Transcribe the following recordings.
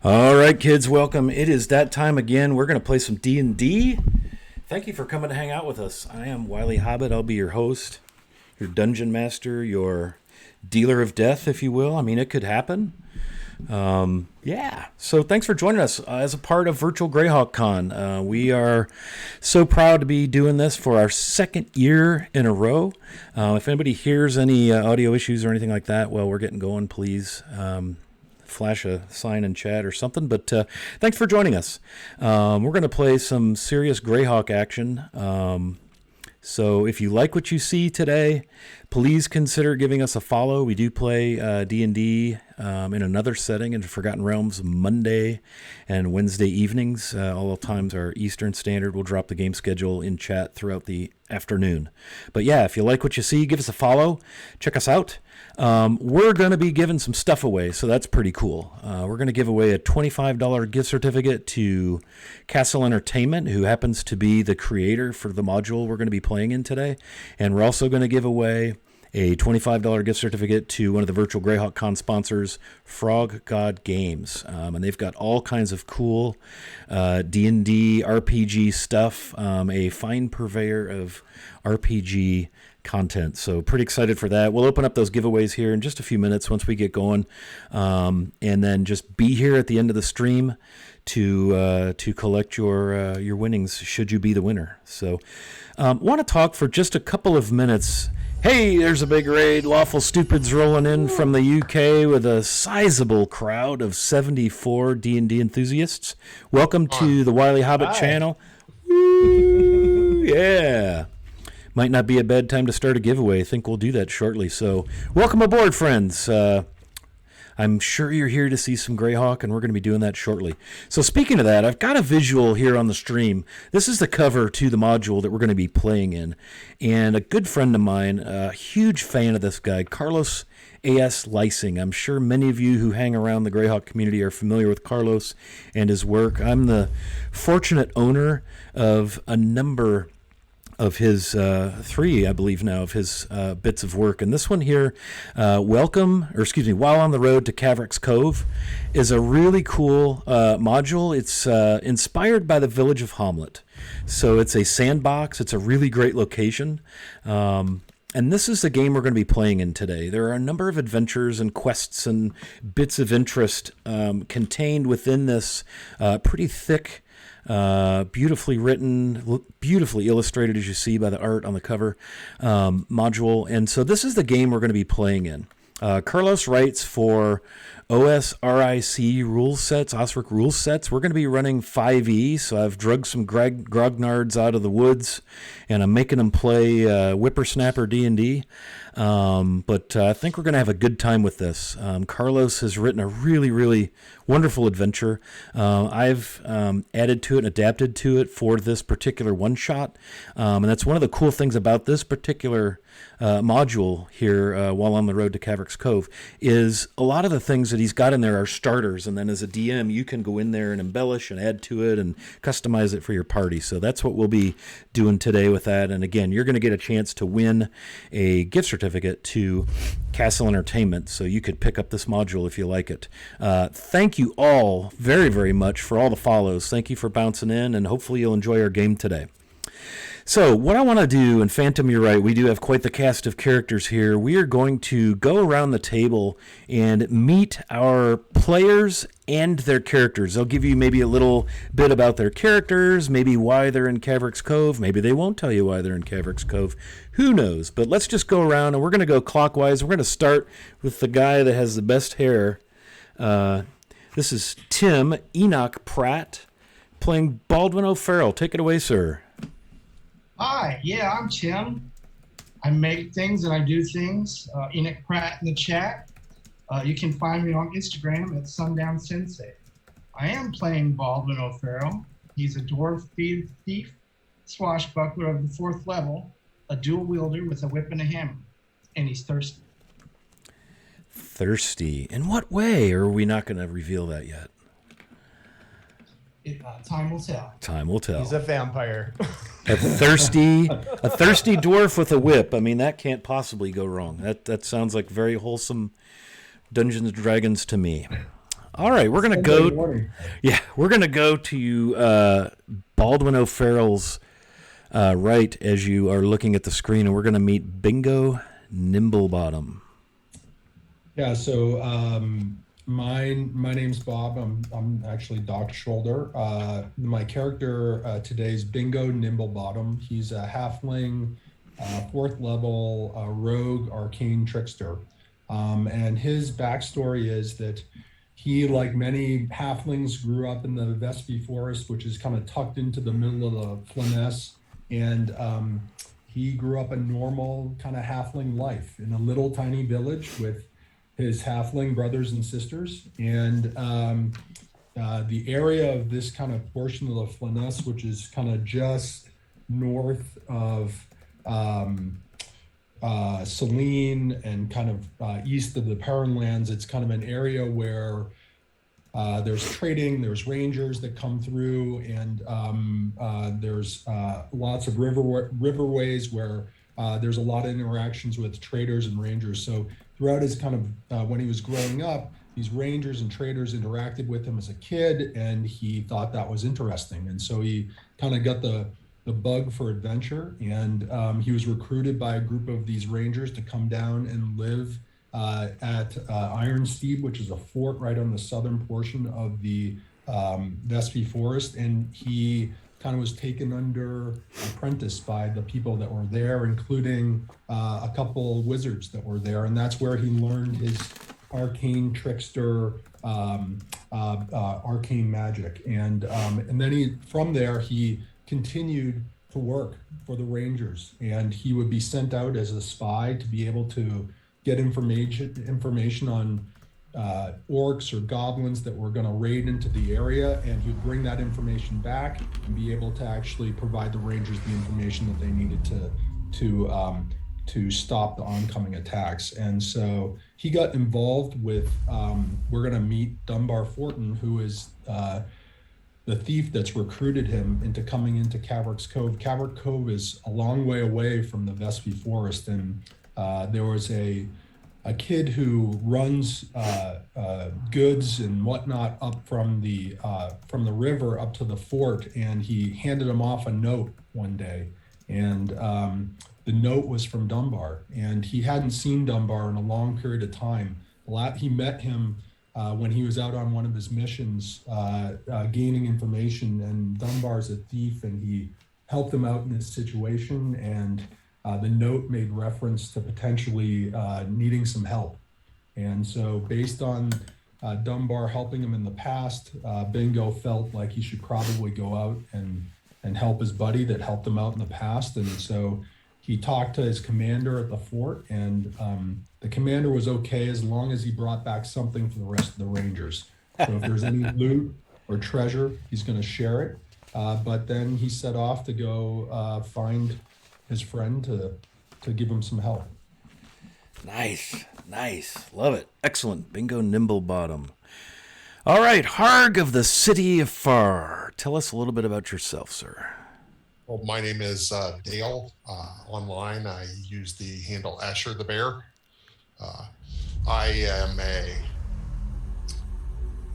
All right, kids, welcome. It is that time again. We're going to play some D&D. Thank you for coming to hang out with us. I am Wiley Hobbit. I'll be your host, your dungeon master, your dealer of death, if you will. I mean, it could happen. Yeah. So thanks for joining us as a part of Virtual Greyhawk Con. We are so proud to be doing this for our second year in a row. If anybody hears any audio issues or anything like that, well, we're getting going. Please flash a sign in chat or something. But thanks for joining us. We're going to play some serious Greyhawk action. So if you like what you see today, please consider giving us a follow. We do play D&D in another setting in Forgotten Realms Monday and Wednesday evenings. All times are Eastern Standard. We'll drop the game schedule in chat throughout the afternoon. But yeah, if you like what you see, give us a follow. Check us out. We're going to be giving some stuff away, so that's pretty cool. We're going to give away a $25 gift certificate to Castle Entertainment, who happens to be the creator for the module we're going to be playing in today. And we're also going to give away a $25 gift certificate to one of the Virtual Greyhawk Con sponsors, Frog God Games. And they've got all kinds of cool D&D, RPG stuff, a fine purveyor of RPG content. So pretty excited for that. We'll open up those giveaways here in just a few minutes once we get going. And then just be here at the end of the stream to collect your winnings should you be the winner. So want to talk for just a couple of minutes. Hey, there's a big raid. Lawful Stupids rolling in from the UK with a sizable crowd of 74 D&D enthusiasts. Welcome to the Wiley Hobbit channel. Woo, yeah. Might not be a bad time to start a giveaway. I think we'll do that shortly. So welcome aboard, friends. I'm sure you're here to see some Greyhawk, and we're going to be doing that shortly. So speaking of that, I've got a visual here on the stream. This is the cover to the module that we're going to be playing in. And a good friend of mine, a huge fan of this guy, Carlos A.S. Lysing. I'm sure many of you who hang around the Greyhawk community are familiar with Carlos and his work. I'm the fortunate owner of a number of his three, I believe now, of his bits of work. And this one here, While on the Road to Cavrik's Cove, is a really cool module. It's inspired by the village of Hamlet. So it's a sandbox. It's a really great location. And this is the game we're going to be playing in today. There are a number of adventures and quests and bits of interest contained within this pretty thick, beautifully written, beautifully illustrated, as you see by the art on the cover, module. And so this is the game we're going to be playing in. Carlos writes for OSRIC rules sets, OSRIC rules sets. We're going to be running 5e, so I've drugged some grognards out of the woods, and I'm making them play Whippersnapper D&D. But I think we're going to have a good time with this. Carlos has written a really, really wonderful adventure. I've added to it and adapted to it for this particular one-shot. And that's one of the cool things about this particular module here, While on the Road to Cavrik's Cove, is a lot of the things that he's got in there are starters. And then as a DM, you can go in there and embellish and add to it and customize it for your party. So that's what we'll be doing today with that. And again, you're going to get a chance to win a gift certificate to Castle Entertainment, so you could pick up this module if you like it. Thank you all very, very much for all the follows. Thank you for bouncing in, and hopefully you'll enjoy our game today. So what I want to do, and Phantom, you're right, we do have quite the cast of characters here. We are going to go around the table and meet our players and their characters. They'll give you maybe a little bit about their characters, maybe why they're in Cavrik's Cove. Maybe they won't tell you why they're in Cavrik's Cove. Who knows? But let's just go around, and we're going to go clockwise. We're going to start with the guy that has the best hair. This is Tim Enoch Pratt playing Baldwin O'Farrell. Take it away, sir. Hi, yeah, I'm Tim. I make things and I do things. Enoch Pratt in the chat. You can find me on Instagram at Sundown Sensei. I am playing Baldwin O'Farrell. He's a dwarf thief, swashbuckler of the 4th level, a dual wielder with a whip and a hammer, and he's thirsty. Thirsty? In what way? Or are we not going to reveal that yet? Time will tell. Time will tell. He's a vampire. A thirsty dwarf with a whip. I mean, that can't possibly go wrong. That sounds like very wholesome Dungeons and Dragons to me. All right, we're gonna Sunday go. morning. Yeah, we're gonna go to Baldwin O'Farrell's right as you are looking at the screen, and we're gonna meet Bingo Nimblebottom. Yeah, so my name's Bob. I'm actually Doc Shoulder. My character today is Bingo Nimblebottom. He's a halfling, fourth level rogue arcane trickster. And his backstory is that he, like many halflings, grew up in the Vespi Forest, which is kind of tucked into the middle of the Flanness. And he grew up a normal kind of halfling life in a little tiny village with his halfling brothers and sisters. And the area of this kind of portion of the Flanness, which is kind of just north of Saline and kind of east of the Perrin Lands, it's kind of an area where there's trading, there's rangers that come through, and there's lots of riverways where there's a lot of interactions with traders and rangers. So throughout his kind of, when he was growing up, these rangers and traders interacted with him as a kid, and he thought that was interesting. And so he kind of got the bug for adventure, and he was recruited by a group of these rangers to come down and live at Iron Steed, which is a fort right on the southern portion of the Vespi Forest. And he kind of was taken under apprentice by the people that were there, including a couple wizards that were there. And that's where he learned his arcane trickster, arcane magic. And then from there, he continued to work for the Rangers, and he would be sent out as a spy to be able to get information on orcs or goblins that were going to raid into the area, and he'd bring that information back and be able to actually provide the Rangers the information that they needed to stop the oncoming attacks. And so he got involved with, we're going to meet Dunbar Fortin, who is the thief that's recruited him into coming into Cavrik's Cove. Cavrik Cove is a long way away from the Vespi Forest, and there was a kid who runs goods and whatnot up from the river up to the fort, and he handed him off a note one day, and the note was from Dunbar, and he hadn't seen Dunbar in a long period of time. He met him when he was out on one of his missions, gaining information, and Dunbar's a thief, and he helped him out in this situation, and the note made reference to potentially needing some help. And so based on Dunbar helping him in the past, Bingo felt like he should probably go out and help his buddy that helped him out in the past. And so he talked to his commander at the fort, and the commander was okay as long as he brought back something for the rest of the Rangers. So if there's any loot or treasure, he's going to share it. But then he set off to go find his friend to give him some help. Nice. Love it. Excellent. Bingo Nimblebottom. All right, Harg of the City of Far. Tell us a little bit about yourself, sir. Well, my name is Dale. Online, I use the handle Asher the Bear. I am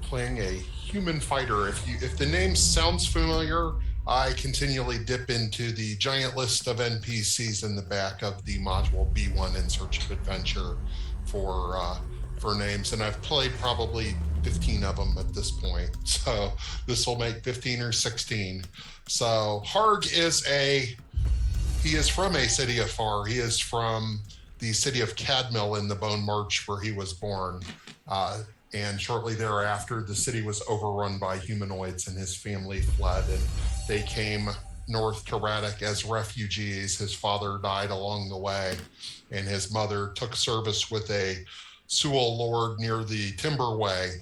playing a human fighter. If the name sounds familiar, I continually dip into the giant list of NPCs in the back of the module B1 in Search of Adventure for names, and I've played probably 15 of them at this point. So this will make 15 or 16. So Harg he is from a city of Far. He is from the city of Cadmill in the Bone March, where he was born. And shortly thereafter, the city was overrun by humanoids, and his family fled, and they came north to Radek as refugees. His father died along the way, and his mother took service with a Sewell lord near the Timberway.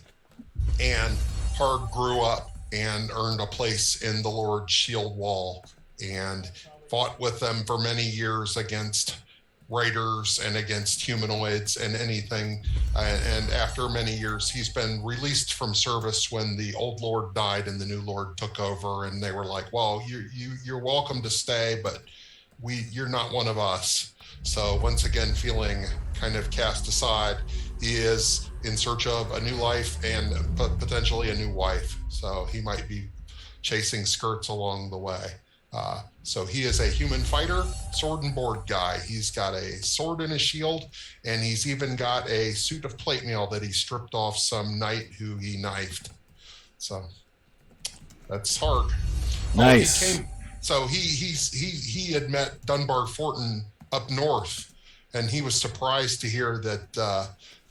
And Harg grew up and earned a place in the Lord's shield wall and fought with them for many years against raiders and against humanoids and anything. And after many years, he's been released from service when the old Lord died and the new Lord took over. And they were like, well, you're welcome to stay, but you're not one of us. So once again, feeling kind of cast aside, he is in search of a new life and potentially a new wife. So he might be chasing skirts along the way. So he is a human fighter, sword and board guy. He's got a sword and a shield, and he's even got a suit of plate mail that he stripped off some knight who he knifed. So that's hard. Nice. He had met Dunbar Fortin up north, and he was surprised to hear that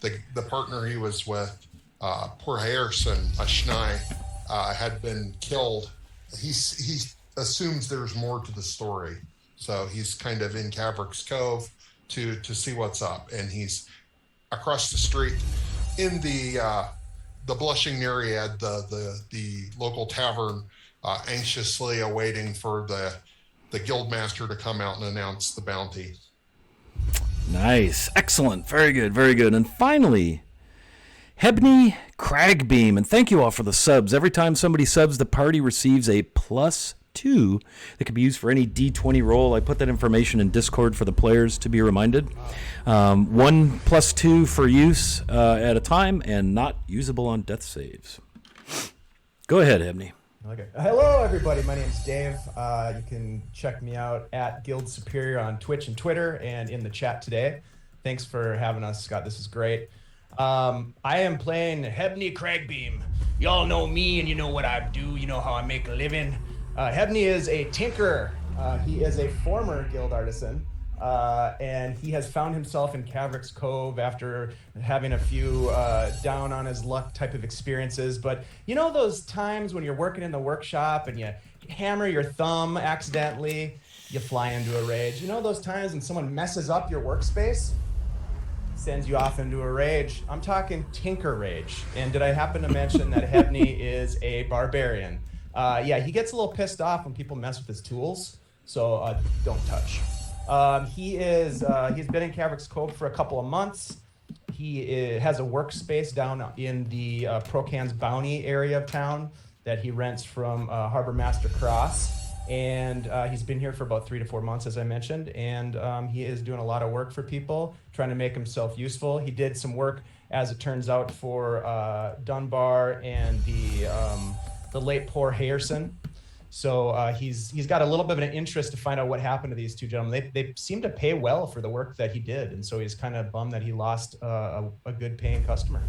the partner he was with, poor Harrison, a Schnei, had been killed. He assumes there's more to the story, so he's kind of in Cavrik's Cove to see what's up, and he's across the street in the Blushing Nereid, the local tavern, anxiously awaiting for the guildmaster to come out and announce the bounty. Nice. Excellent. Very good. Very good. And finally, Hebney Cragbeam. And thank you all for the subs. Every time somebody subs, the party receives a +2 that can be used for any D20 roll. I put that information in Discord for the players to be reminded. 1 +2 for use at a time and not usable on death saves. Go ahead, Hebney. Okay. Hello, everybody. My name's Dave. You can check me out at Guild Superior on Twitch and Twitter and in the chat today. Thanks for having us, Scott. This is great. I am playing Hebney Cragbeam. Y'all know me and you know what I do. You know how I make a living. Hebney is a tinkerer. He is a former guild artisan. And he has found himself in Cavrik's Cove after having a few down on his luck type of experiences. But you know those times when you're working in the workshop and you hammer your thumb accidentally, you fly into a rage. You know those times when someone messes up your workspace, sends you off into a rage. I'm talking tinker rage. And did I happen to mention that Hebney is a barbarian? Yeah, he gets a little pissed off when people mess with his tools, so don't touch. He's been in Cavrik's Cove for a couple of months. He has a workspace down in the Procan's Bounty area of town that he rents from Harbor Master Cross. And he's been here for about 3 to 4 months, as I mentioned. And he is doing a lot of work for people, trying to make himself useful. He did some work, as it turns out, for Dunbar and the late poor Hayerson. So he's got a little bit of an interest to find out what happened to these two gentlemen. They seem to pay well for the work that he did, and so he's kind of bummed that he lost a good paying customer.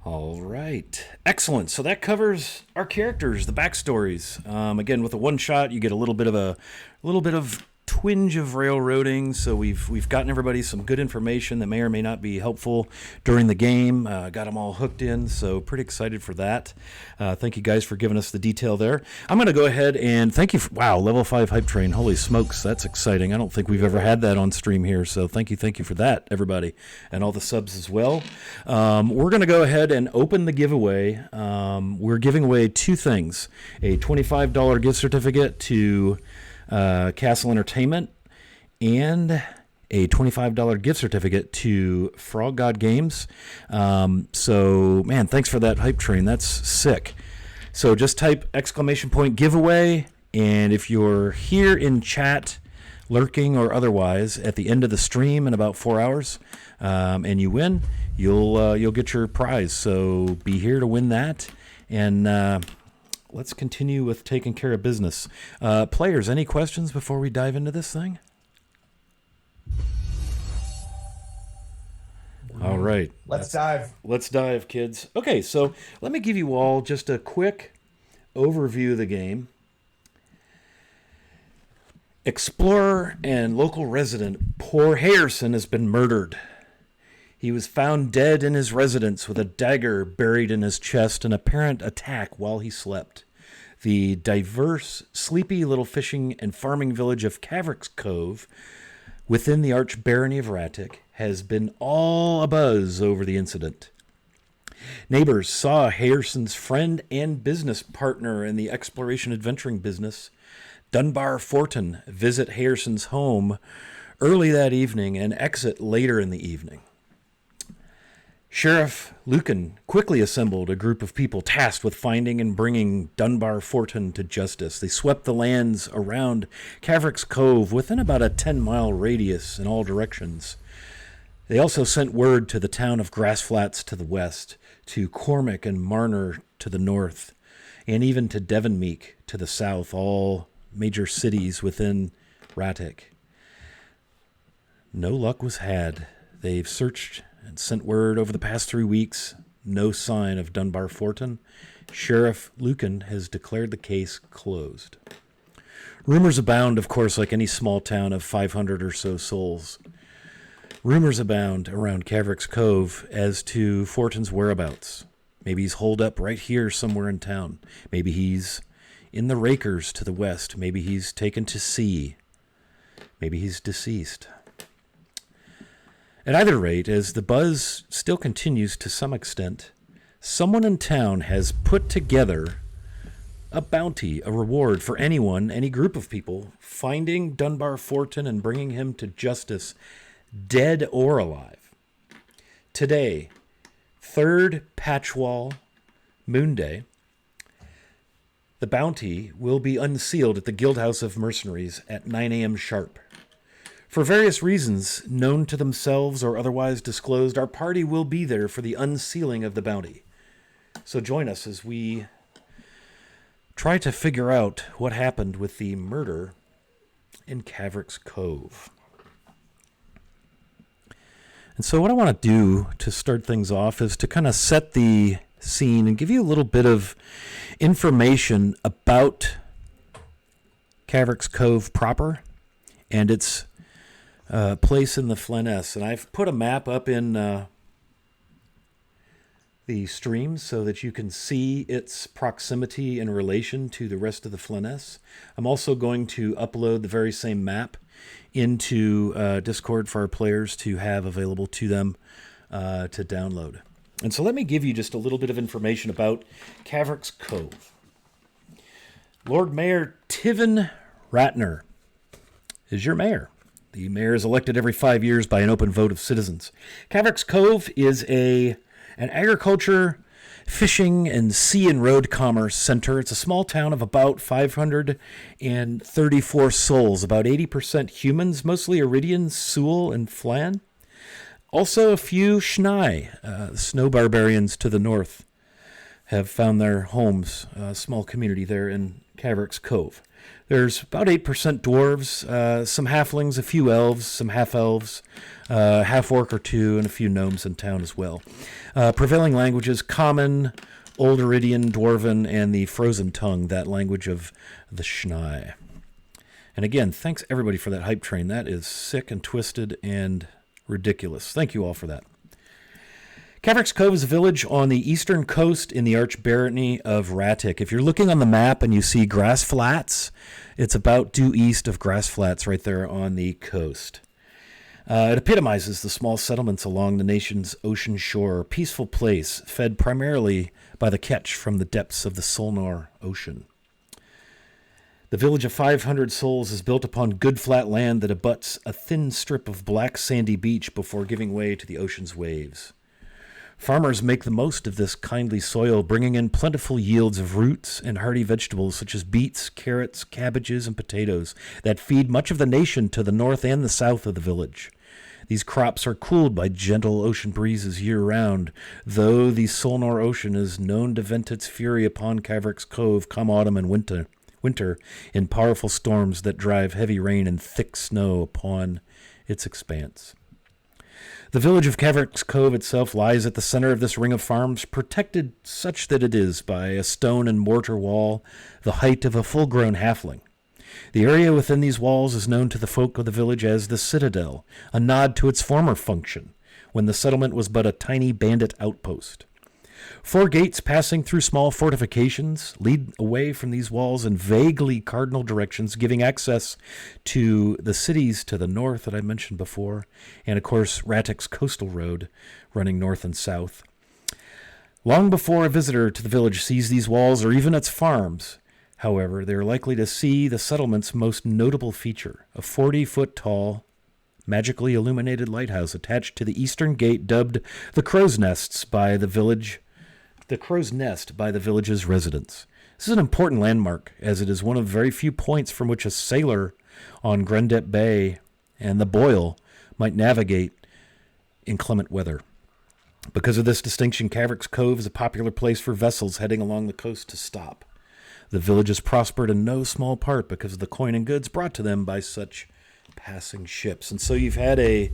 All right. Excellent. So that covers our characters, the backstories. Again, with a one shot, you get a little bit of twinge of railroading. So we've gotten everybody some good information that may or may not be helpful during the game. Got them all hooked in. So pretty excited for that. Thank you guys for giving us the detail there. I'm going to go ahead and thank you. Wow, level 5 hype train. Holy smokes. That's exciting. I don't think we've ever had that on stream here. So thank you for that, everybody, and all the subs as well. We're going to go ahead and open the giveaway. We're giving away two things: a $25 gift certificate to Castle Entertainment and a $25 gift certificate to Frog God Games. So, man, thanks for that hype train. That's sick. So just type !giveaway, and if you're here in chat, lurking or otherwise, at the end of the stream in about 4 hours, and you win, you'll get your prize. So be here to win that, and let's continue with taking care of business. Players, any questions before we dive into this thing? All right. Let's dive. Let's dive, kids. Okay, so let me give you all just a quick overview of the game. Explorer and local resident poor Hayerson has been murdered. He was found dead in his residence with a dagger buried in his chest, an apparent attack while he slept. The diverse, sleepy little fishing and farming village of Cavrik's Cove, within the Archbarony of Ratic, has been all abuzz over the incident. Neighbors saw Hayerson's friend and business partner in the exploration adventuring business, Dunbar Fortin, visit Hayerson's home early that evening and exit later in the evening. Sheriff Lucan quickly assembled a group of people tasked with finding and bringing Dunbar Fortin to justice. They swept the lands around Cavrik's Cove within about a 10-mile radius in all directions. They also sent word to the town of Grassflats to the west, to Cormac and Marner to the north, and even to Devonmeek to the south, all major cities within Ratic. No luck was had. They've searched and sent word over the past 3 weeks. No sign of Dunbar Fortin. Sheriff Lucan has declared the case closed. Rumors abound, of course, like any small town of 500 or so souls. Rumors abound around Cavrik's Cove as to Fortin's whereabouts. Maybe he's holed up right here somewhere in town. Maybe he's in the Rakers to the west. Maybe he's taken to sea. Maybe he's deceased. At either rate, as the buzz still continues to some extent, someone in town has put together a bounty, a reward for anyone, any group of people, finding Dunbar Fortin and bringing him to justice, dead or alive. Today, 3rd Patchwall Moon Day, the bounty will be unsealed at the Guildhouse of Mercenaries at 9 a.m. sharp. For various reasons, known to themselves or otherwise disclosed, our party will be there for the unsealing of the bounty. So join us as we try to figure out what happened with the murder in Cavrik's Cove. And so what I want to do to start things off is to kind of set the scene and give you a little bit of information about Cavrik's Cove proper and its place in the Flenness. And I've put a map up in the stream so that you can see its proximity in relation to the rest of the Flenness. I'm also going to upload the very same map into Discord for our players to have available to them to download. And so let me give you just a little bit of information about Cavrik's Cove. Lord Mayor Tivin Ratner is your mayor. The mayor is elected every 5 years by an open vote of citizens. Cavrik's Cove is an agriculture, fishing, and sea and road commerce center. It's a small town of about 534 souls, about 80% humans, mostly Iridians, Sul, and Flan. Also a few Schnai, snow barbarians to the north, have found their homes, a small community there in Cavrik's Cove. There's about 8% dwarves, some halflings, a few elves, some half-elves, half-orc or two, and a few gnomes in town as well. Prevailing languages, Common, Old Iridian, Dwarven, and the Frozen Tongue, that language of the Schnai. And again, thanks everybody for that hype train. That is sick and twisted and ridiculous. Thank you all for that. Cavrik's Cove is a village on the eastern coast in the archbarony of Ratic. If you're looking on the map and you see Grassflats, it's about due east of Grassflats right there on the coast. It epitomizes the small settlements along the nation's ocean shore, a peaceful place fed primarily by the catch from the depths of the Solnor Ocean. The village of 500 souls is built upon good flat land that abuts a thin strip of black sandy beach before giving way to the ocean's waves. Farmers make the most of this kindly soil, bringing in plentiful yields of roots and hardy vegetables such as beets, carrots, cabbages, and potatoes that feed much of the nation to the north and the south of the village. These crops are cooled by gentle ocean breezes year-round, though the Solnor Ocean is known to vent its fury upon Cavrik's Cove come autumn and winter in powerful storms that drive heavy rain and thick snow upon its expanse. The village of Cavrik's Cove itself lies at the center of this ring of farms, protected such that it is by a stone and mortar wall the height of a full-grown halfling. The area within these walls is known to the folk of the village as the Citadel, a nod to its former function, when the settlement was but a tiny bandit outpost. 4 gates passing through small fortifications lead away from these walls in vaguely cardinal directions, giving access to the cities to the north that I mentioned before, and of course Ratic's coastal road running north and south. Long before a visitor to the village sees these walls or even its farms, however, they are likely to see the settlement's most notable feature, a 40-foot-tall, magically illuminated lighthouse attached to the eastern gate dubbed the Crow's Nest by the village's residents. This is an important landmark, as it is one of very few points from which a sailor on Grendet Bay and the Boyle might navigate inclement weather. Because of this distinction, Cavrik's Cove is a popular place for vessels heading along the coast to stop. The village has prospered in no small part because of the coin and goods brought to them by such passing ships. And so you've had a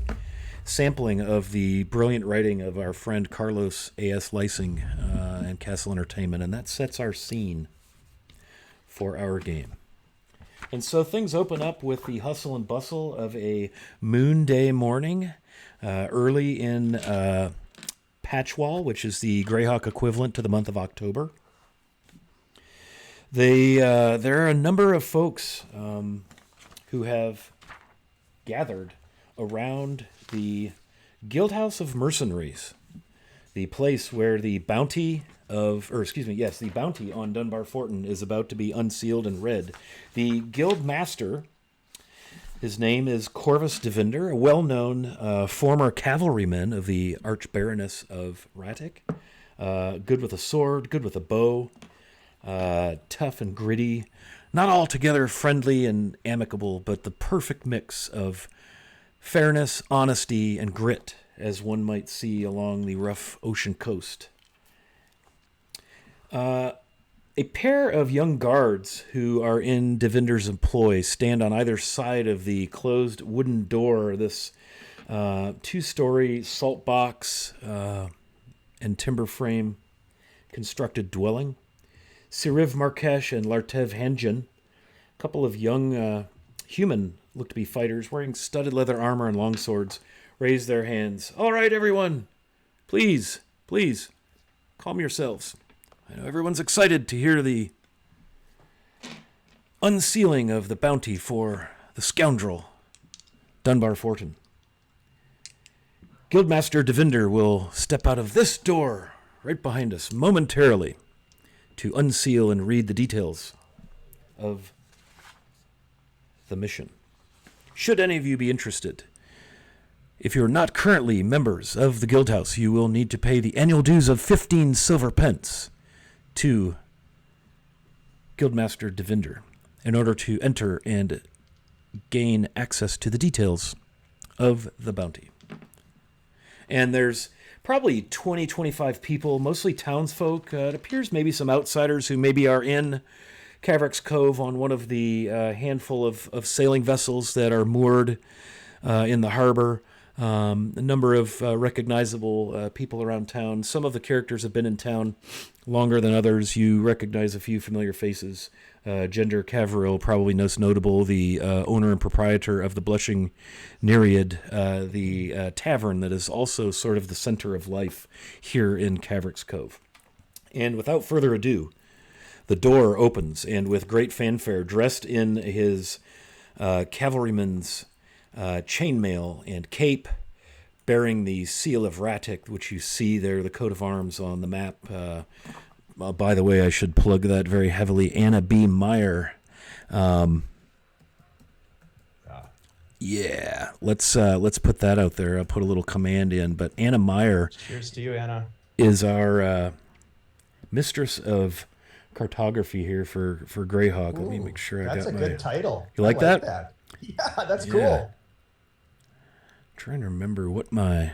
sampling of the brilliant writing of our friend Carlos A.S. Lysing and Castle Entertainment, and that sets our scene for our game. And so things open up with the hustle and bustle of a moon day morning early in Patchwall, which is the Greyhawk equivalent to the month of October. There are a number of folks who have gathered around the Guildhouse of Mercenaries, the place where the bounty the bounty on Dunbar Fortin is about to be unsealed and read. The Guild Master, his name is Corvus Devinder, a well-known former cavalryman of the Archbaroness of Ratic. Good with a sword, good with a bow, tough and gritty, not altogether friendly and amicable, but the perfect mix of fairness, honesty, and grit, as one might see along the rough ocean coast. A pair of young guards who are in Devinder's employ stand on either side of the closed wooden door, this two-story salt box and timber frame constructed dwelling. Siriv Markesh and Lartev Hanjan, a couple of young human look-to-be fighters wearing studded leather armor and longswords, raise their hands. All right, everyone, please, calm yourselves. I know everyone's excited to hear the unsealing of the bounty for the scoundrel, Dunbar Fortin. Guildmaster Devinder will step out of this door right behind us momentarily to unseal and read the details of the mission. Should any of you be interested, if you're not currently members of the Guildhouse, you will need to pay the annual dues of 15 silver pence to Guildmaster Devinder in order to enter and gain access to the details of the bounty. And there's probably 20, 25 people, mostly townsfolk. It appears maybe some outsiders who maybe are in Cavrik's Cove on one of the handful of sailing vessels that are moored in the harbor. A number of recognizable people around town. Some of the characters have been in town longer than others. You recognize a few familiar faces. Gender Cavril, probably most notable, the owner and proprietor of the Blushing Nereid, the tavern that is also sort of the center of life here in Cavrik's Cove. And without further ado, the door opens, and with great fanfare, dressed in his cavalryman's chainmail and cape, bearing the seal of Ratic, which you see there, the coat of arms on the map. By the way, I should plug that very heavily. Anna B. Meyer. Yeah, let's put that out there. I'll put a little command in. But Anna Meyer. Cheers to you, Anna. Is our mistress of cartography here for Greyhawk. Let me make sure I got That's a good title. You like that? Yeah, that's cool. Trying to remember what my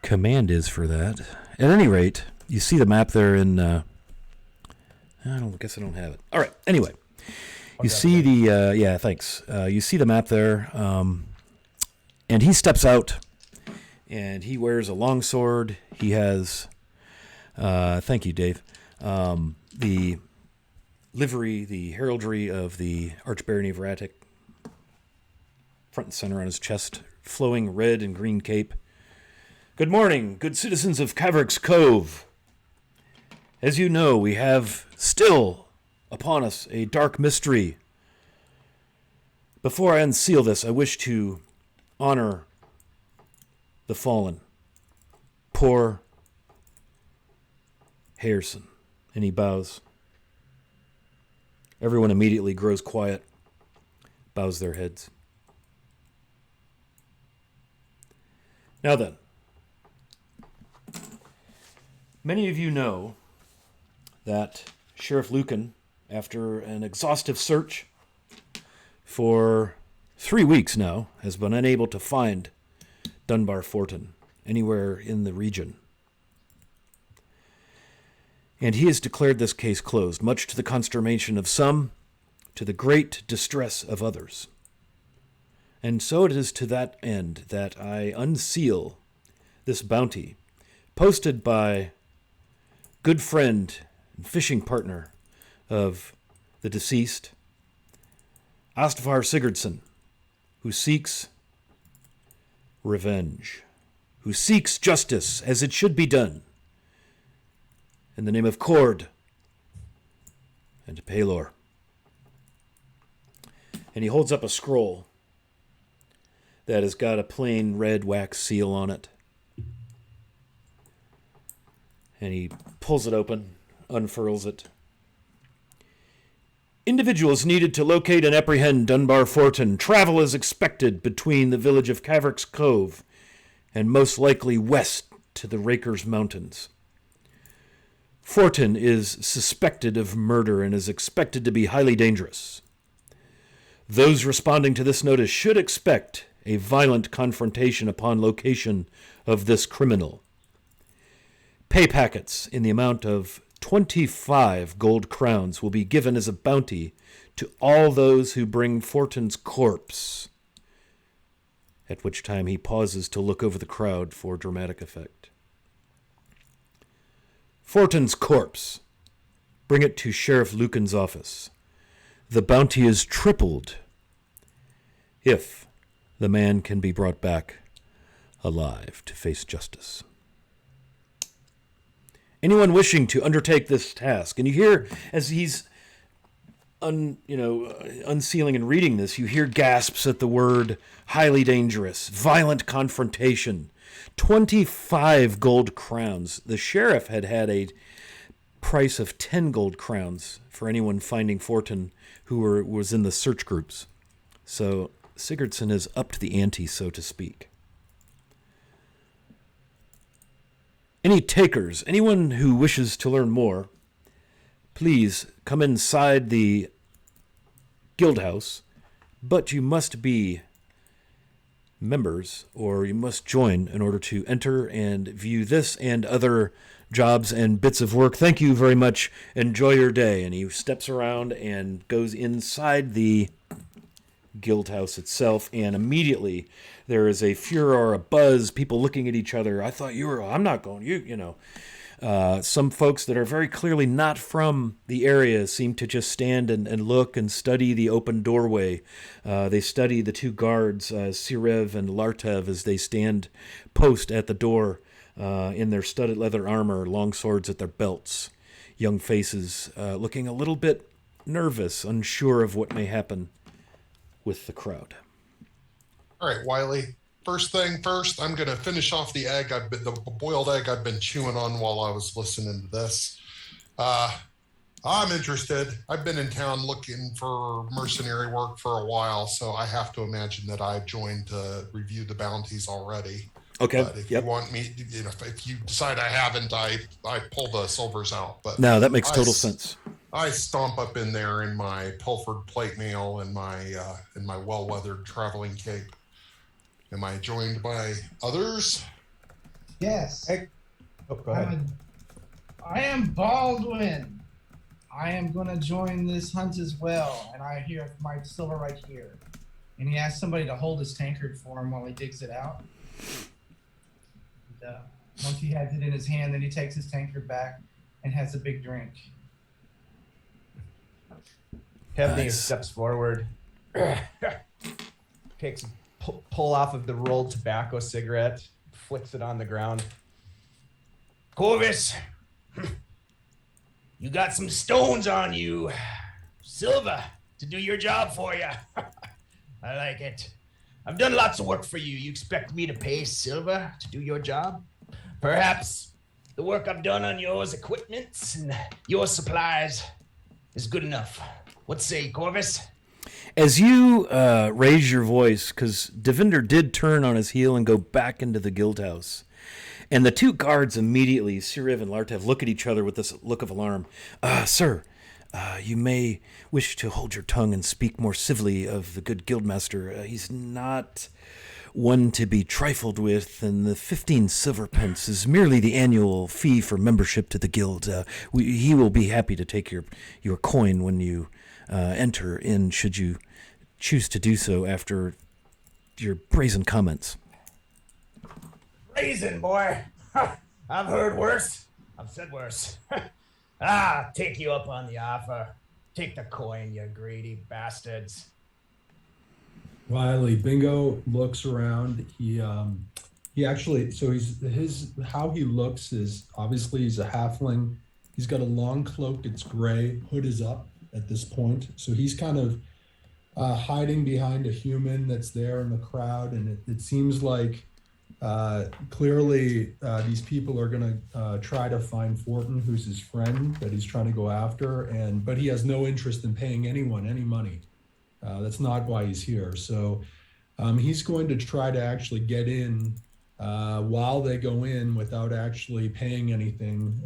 command is for that. At any rate, you see the map there in I guess I don't have it. All right. Anyway, you see the thanks. You see the map there, and he steps out, and he wears a longsword. He has, thank you, Dave. The livery, the heraldry of the Archbarony of Ratic, front and center on his chest, flowing red and green cape. Good morning, good citizens of Cavrik's Cove. As you know, we have still upon us a dark mystery. Before I unseal this, I wish to honor the fallen. Poor Harrison. And he bows. Everyone immediately grows quiet, bows their heads. Now then, many of you know that Sheriff Lucan, after an exhaustive search for 3 weeks now, has been unable to find Dunbar Fortin, anywhere in the region. And he has declared this case closed, much to the consternation of some, to the great distress of others. And so it is to that end that I unseal this bounty, posted by good friend and fishing partner of the deceased, Astvar Sigurdsson, who seeks revenge, who seeks justice as it should be done, in the name of Cord and Pelor. And he holds up a scroll that has got a plain red wax seal on it. And he pulls it open, unfurls it. Individuals needed to locate and apprehend Dunbar Fortin. Travel is expected between the village of Cavrik's Cove and most likely west to the Rakers Mountains. Fortin is suspected of murder and is expected to be highly dangerous. Those responding to this notice should expect a violent confrontation upon location of this criminal. Pay packets in the amount of 25 gold crowns will be given as a bounty to all those who bring Fortin's corpse, at which time he pauses to look over the crowd for dramatic effect. Fortin's corpse. Bring it to Sheriff Lucan's office. The bounty is tripled if the man can be brought back alive to face justice. Anyone wishing to undertake this task, and you hear as he's unsealing and reading this, you hear gasps at the word highly dangerous, violent confrontation, 25 gold crowns. The sheriff had a price of 10 gold crowns for anyone finding Fortin who was in the search groups. So Sigurdsson has upped the ante, so to speak. Any takers, anyone who wishes to learn more, please come inside the guild house, but you must be members, or you must join in order to enter and view this and other jobs and bits of work. Thank you very much. Enjoy your day. And he steps around and goes inside the guild house itself, and immediately there is a furor, a buzz, people looking at each other. I thought you were, I'm not going, you know. Some folks that are very clearly not from the area seem to just stand and look and study the open doorway. They study the two guards, Sirev and Lartev, as they stand post at the door in their studded leather armor, long swords at their belts. Young faces looking a little bit nervous, unsure of what may happen with the crowd. All right, Wiley. First thing first, I'm going to finish off the boiled egg I've been chewing on while I was listening to this. I'm interested. I've been in town looking for mercenary work for a while, so I have to imagine that I've joined to review the bounties already. Okay. But if you want me, if you decide I haven't, I pull the silvers out. But no, that makes total sense. I stomp up in there in my pilfered plate mail and my well-weathered traveling cape. Am I joined by others? Yes. Hey. Oh, go ahead. I am Baldwin. I am going to join this hunt as well, and I hear my silver right here. And he asks somebody to hold his tankard for him while he digs it out. And, once he has it in his hand, then he takes his tankard back and has a big drink. Kevney Nice. steps forward, takes pull off of the rolled tobacco cigarette, flicks it on the ground. Corvus, you got some stones on you. Silver to do your job for you. I like it. I've done lots of work for you. You expect me to pay silver to do your job? Perhaps the work I've done on yours equipments and your supplies is good enough. What say, Corvus? As you raise your voice, because Devinder did turn on his heel and go back into the guild house, and the two guards immediately, Sirev and Lartev, look at each other with this look of alarm. Sir, you may wish to hold your tongue and speak more civilly of the good guildmaster. He's not one to be trifled with, and the 15 silver pence is merely the annual fee for membership to the guild. He will be happy to take your coin when you enter in, should you choose to do so after your brazen comments. Brazen, boy. I've heard worse. I've said worse. Take you up on the offer. Take the coin, you greedy bastards. Wiley, Bingo looks around. He actually, so how he looks is obviously he's a halfling. He's got a long cloak. It's gray. Hood is up at this point. So he's kind of hiding behind a human that's there in the crowd. And it seems like clearly these people are going to try to find Fortin, who's his friend that he's trying to go after. But he has no interest in paying anyone any money. That's not why he's here. So he's going to try to actually get in while they go in without actually paying anything.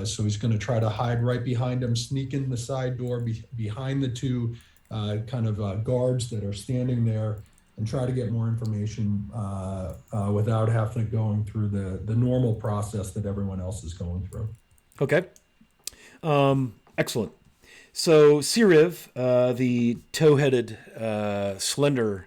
So he's going to try to hide right behind them, sneak in the side door behind the two guards that are standing there, and try to get more information without having to going through the normal process that everyone else is going through. Okay. Excellent. So Siriv, the tow-headed, slender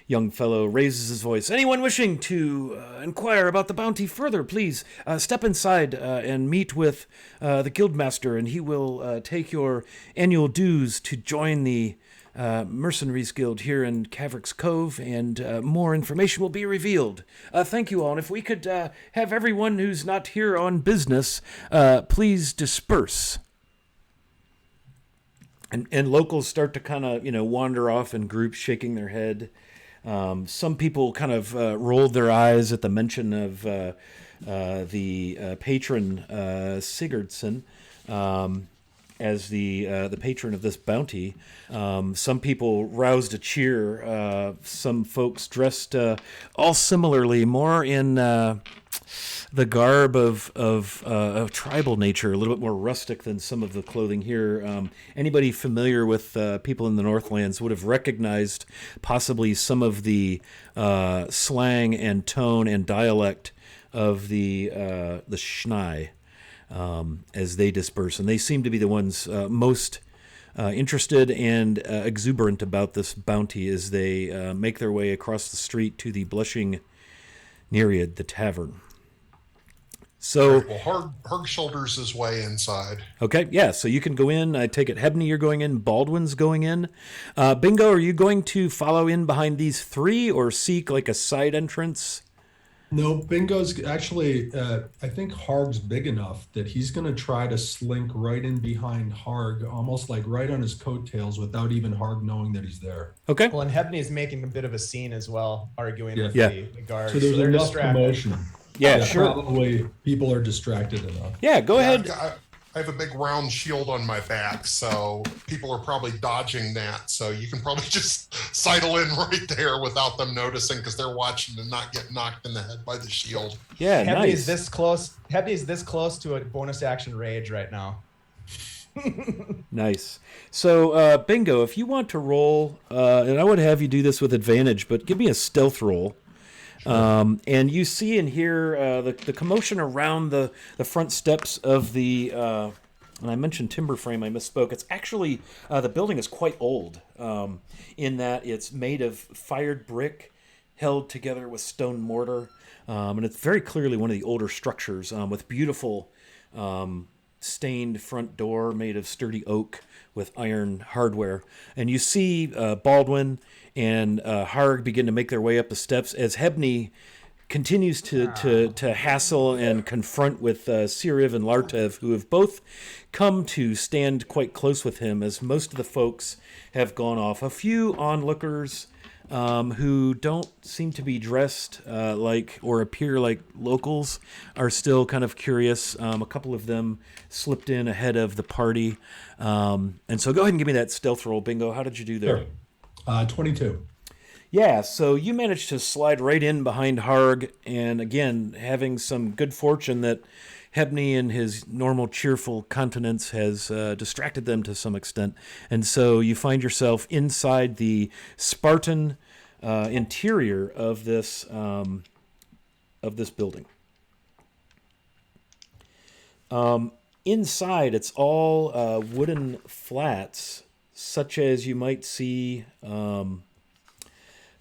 young fellow, raises his voice. Anyone wishing to inquire about the bounty further, please step inside and meet with the guildmaster, and he will take your annual dues to join the Mercenaries Guild here in Cavrik's Cove, and more information will be revealed. Thank you all, and if we could have everyone who's not here on business, please disperse. And locals start to kind of, wander off in groups, shaking their head. Some people kind of rolled their eyes at the mention of the patron Sigurdsson as the patron of this bounty. Some people roused a cheer. Some folks dressed all similarly, more in the garb of tribal nature, a little bit more rustic than some of the clothing here. Anybody familiar with people in the Northlands would have recognized possibly some of the slang and tone and dialect of the Schnai as they disperse. And they seem to be the ones most interested and exuberant about this bounty as they make their way across the street to the Blushing Nereid, the tavern. So, well, Harg shoulders his way inside. Okay, yeah, so you can go in. I take it Hebney, you're going in. Baldwin's going in. Bingo, are you going to follow in behind these three or seek like a side entrance? No, Bingo's actually, I think Harg's big enough that he's going to try to slink right in behind Harg, almost like right on his coattails without even Harg knowing that he's there. Okay. Well, and Hebney's making a bit of a scene as well, arguing with Yeah. the guards. So there's they're enough distracted. commotion. Yeah, sure. Probably people are distracted enough. Yeah, go ahead. I have a big round shield on my back, so people are probably dodging that. So you can probably just sidle in right there without them noticing because they're watching and not get knocked in the head by the shield. Yeah, Hebney's nice. this close. Hebney's this close to a bonus action rage right now. Nice. So, Bingo, if you want to roll, and I would have you do this with advantage, but give me a stealth roll. Sure. And you see and hear the commotion around the front steps of the, and I mentioned timber frame, I misspoke. It's actually, the building is quite old in that it's made of fired brick held together with stone mortar. And it's very clearly one of the older structures with beautiful stained front door made of sturdy oak with iron hardware. And you see Baldwin and Harg begin to make their way up the steps as Hebney continues to hassle and confront with Siriv and Lartev, who have both come to stand quite close with him as most of the folks have gone off. A few onlookers who don't seem to be dressed like or appear like locals are still kind of curious. A couple of them slipped in ahead of the party. And so go ahead and give me that stealth roll, Bingo. How did you do there? Sure. 22. Yeah, so you managed to slide right in behind Harg, and again, having some good fortune that Hebney and his normal cheerful countenance has distracted them to some extent. And so you find yourself inside the Spartan interior of this building. Inside, it's all wooden flats, such as you might see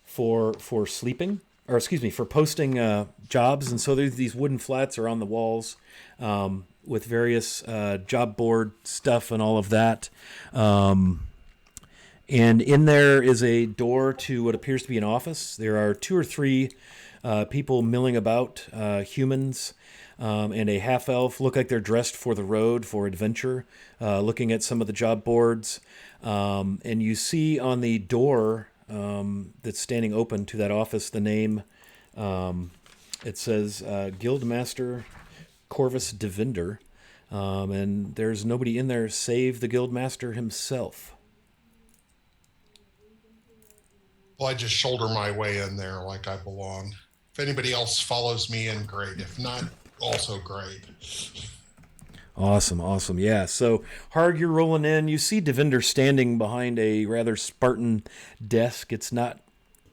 for sleeping, or excuse me, for posting jobs. And so these wooden flats are on the walls with various job board stuff and all of that. And in there is a door to what appears to be an office. There are 2 or 3 people milling about, humans, and a half-elf. Look like they're dressed for the road, for adventure, looking at some of the job boards. And you see on the door that's standing open to that office the name. It says Guildmaster Corvus Devinder. And there's nobody in there save the Guildmaster himself. Well, I just shoulder my way in there like I belong. If anybody else follows me in, great. If not, also great. Awesome. Yeah, so Harg, you're rolling in. You see Devinder standing behind a rather Spartan desk. It's not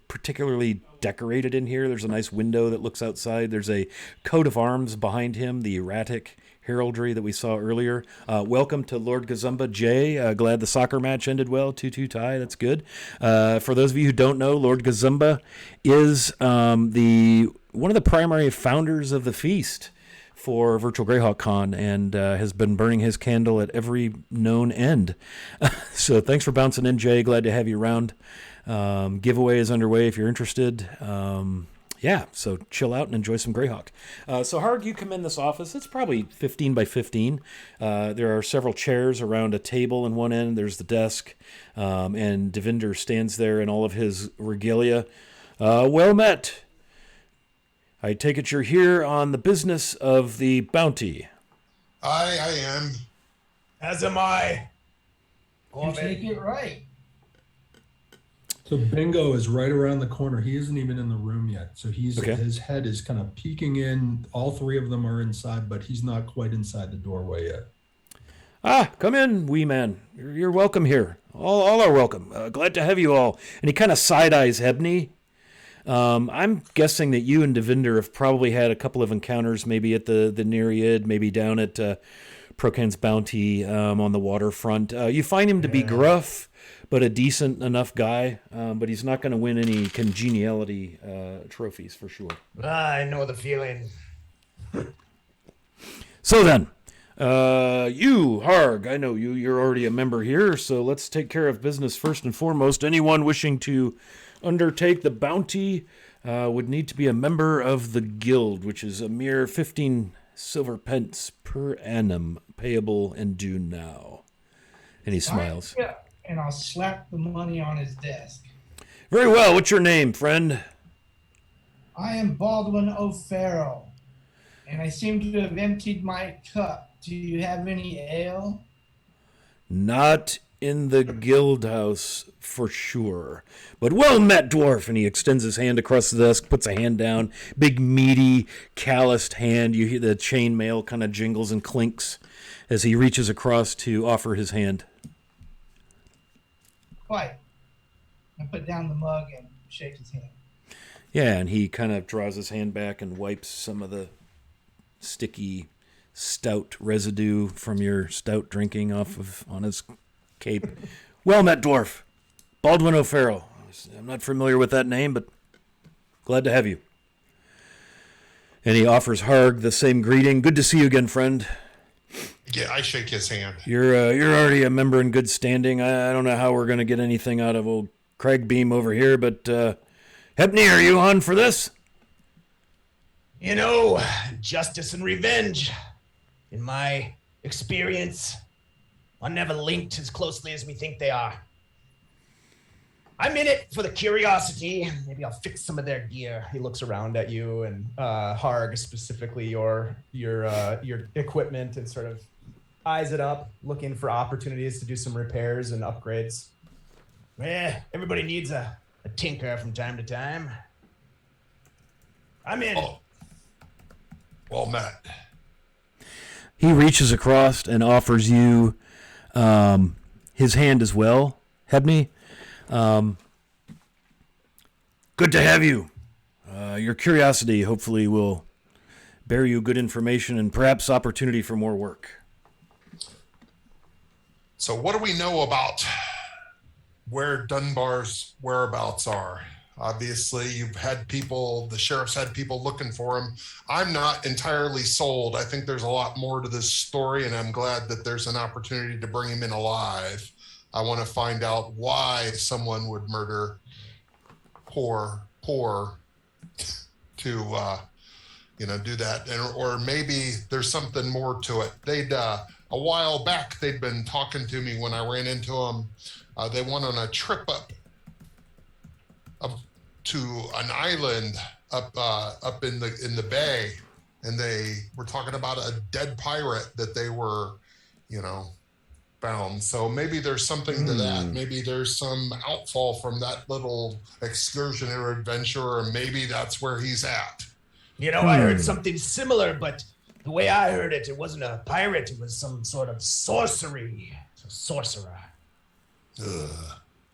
particularly decorated in here. There's a nice window that looks outside. There's a coat of arms behind him, the erratic heraldry that we saw earlier. Welcome to Lord Gazumba Jay. Glad the soccer match ended well. 2-2 tie. That's good. For those of you who don't know, Lord Gazumba is one of the primary founders of the feast for Virtual Greyhawk Con, and has been burning his candle at every known end. So thanks for bouncing in, Jay. Glad to have you around. Giveaway is underway if you're interested. Yeah, so chill out and enjoy some Greyhawk. So Harg, you come in this office. It's probably 15 by 15. There are several chairs around a table in one end. There's the desk, and Devinder stands there in all of his regalia. Well met. I take it you're here on the business of the bounty. I am. As am I. You take it right. So Bingo is right around the corner. He isn't even in the room yet. So Okay. His head is kind of peeking in. All 3 of them are inside, but he's not quite inside the doorway yet. Come in, wee man. You're welcome here. All are welcome. Glad to have you all. And he kind of side-eyes Hebney. I'm guessing that you and Devinder have probably had a couple of encounters, maybe at the Nereid, maybe down at Procan's Bounty on the waterfront. You find him to be gruff, but a decent enough guy, but he's not going to win any congeniality trophies for sure. I know the feeling. So then, you, Harg, I know you're already a member here, so let's take care of business first and foremost. Anyone wishing to undertake the bounty would need to be a member of the guild, which is a mere 15 silver pence per annum, payable and due now. And he smiles. Yeah, and I'll slap the money on his desk. Very well. What's your name, friend? I am Baldwin O'Farrell, and I seem to have emptied my cup. Do you have any ale? Not in the guild house for sure. But well met, dwarf. And he extends his hand across the desk, puts a hand down. Big, meaty, calloused hand. You hear the chainmail kind of jingles and clinks as he reaches across to offer his hand. Quite. I put down the mug and shake his hand. Yeah, and he kind of draws his hand back and wipes some of the sticky stout residue from your stout drinking on his cape. Well met, dwarf. Baldwin O'Farrell. I'm not familiar with that name, but glad to have you. And he offers Harg the same greeting. Good to see you again, friend. Yeah, I shake his hand. You're already a member in good standing. I don't know how we're going to get anything out of old Craigbeam over here, but Hepney, are you on for this? You know, justice and revenge, in my experience, are never linked as closely as we think they are. I'm in it for the curiosity. Maybe I'll fix some of their gear. He looks around at you and Harg, specifically your equipment, and sort of eyes it up, looking for opportunities to do some repairs and upgrades. Everybody needs a tinker from time to time. I'm in. Oh. Well met. He reaches across and offers you his hand as well, Hebney. Good to have you. Your curiosity hopefully will bear you good information and perhaps opportunity for more work. So what do we know about where Dunbar's whereabouts are? Obviously, the sheriff's had people looking for him. I'm not entirely sold. I think there's a lot more to this story, and I'm glad that there's an opportunity to bring him in alive. I want to find out why someone would murder poor to do that, or maybe there's something more to it. A while back they'd been talking to me when I ran into them. They went on a trip up to an island up in the bay, and they were talking about a dead pirate that they were found. So maybe there's something to that. Maybe there's some outfall from that little excursion or adventure, or maybe that's where he's at. I heard something similar, but the way I heard it, it wasn't a pirate. It was some sort of sorcerer.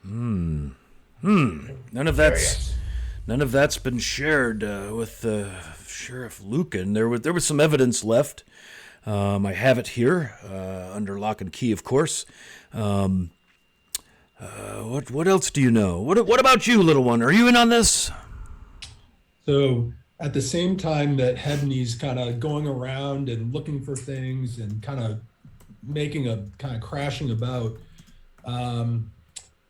None of that's been shared with Sheriff Lucan. There was some evidence left. I have it here under lock and key, of course. What else do you know? What about you, little one? Are you in on this? So at the same time that Hebney's kind of going around and looking for things and kind of crashing about,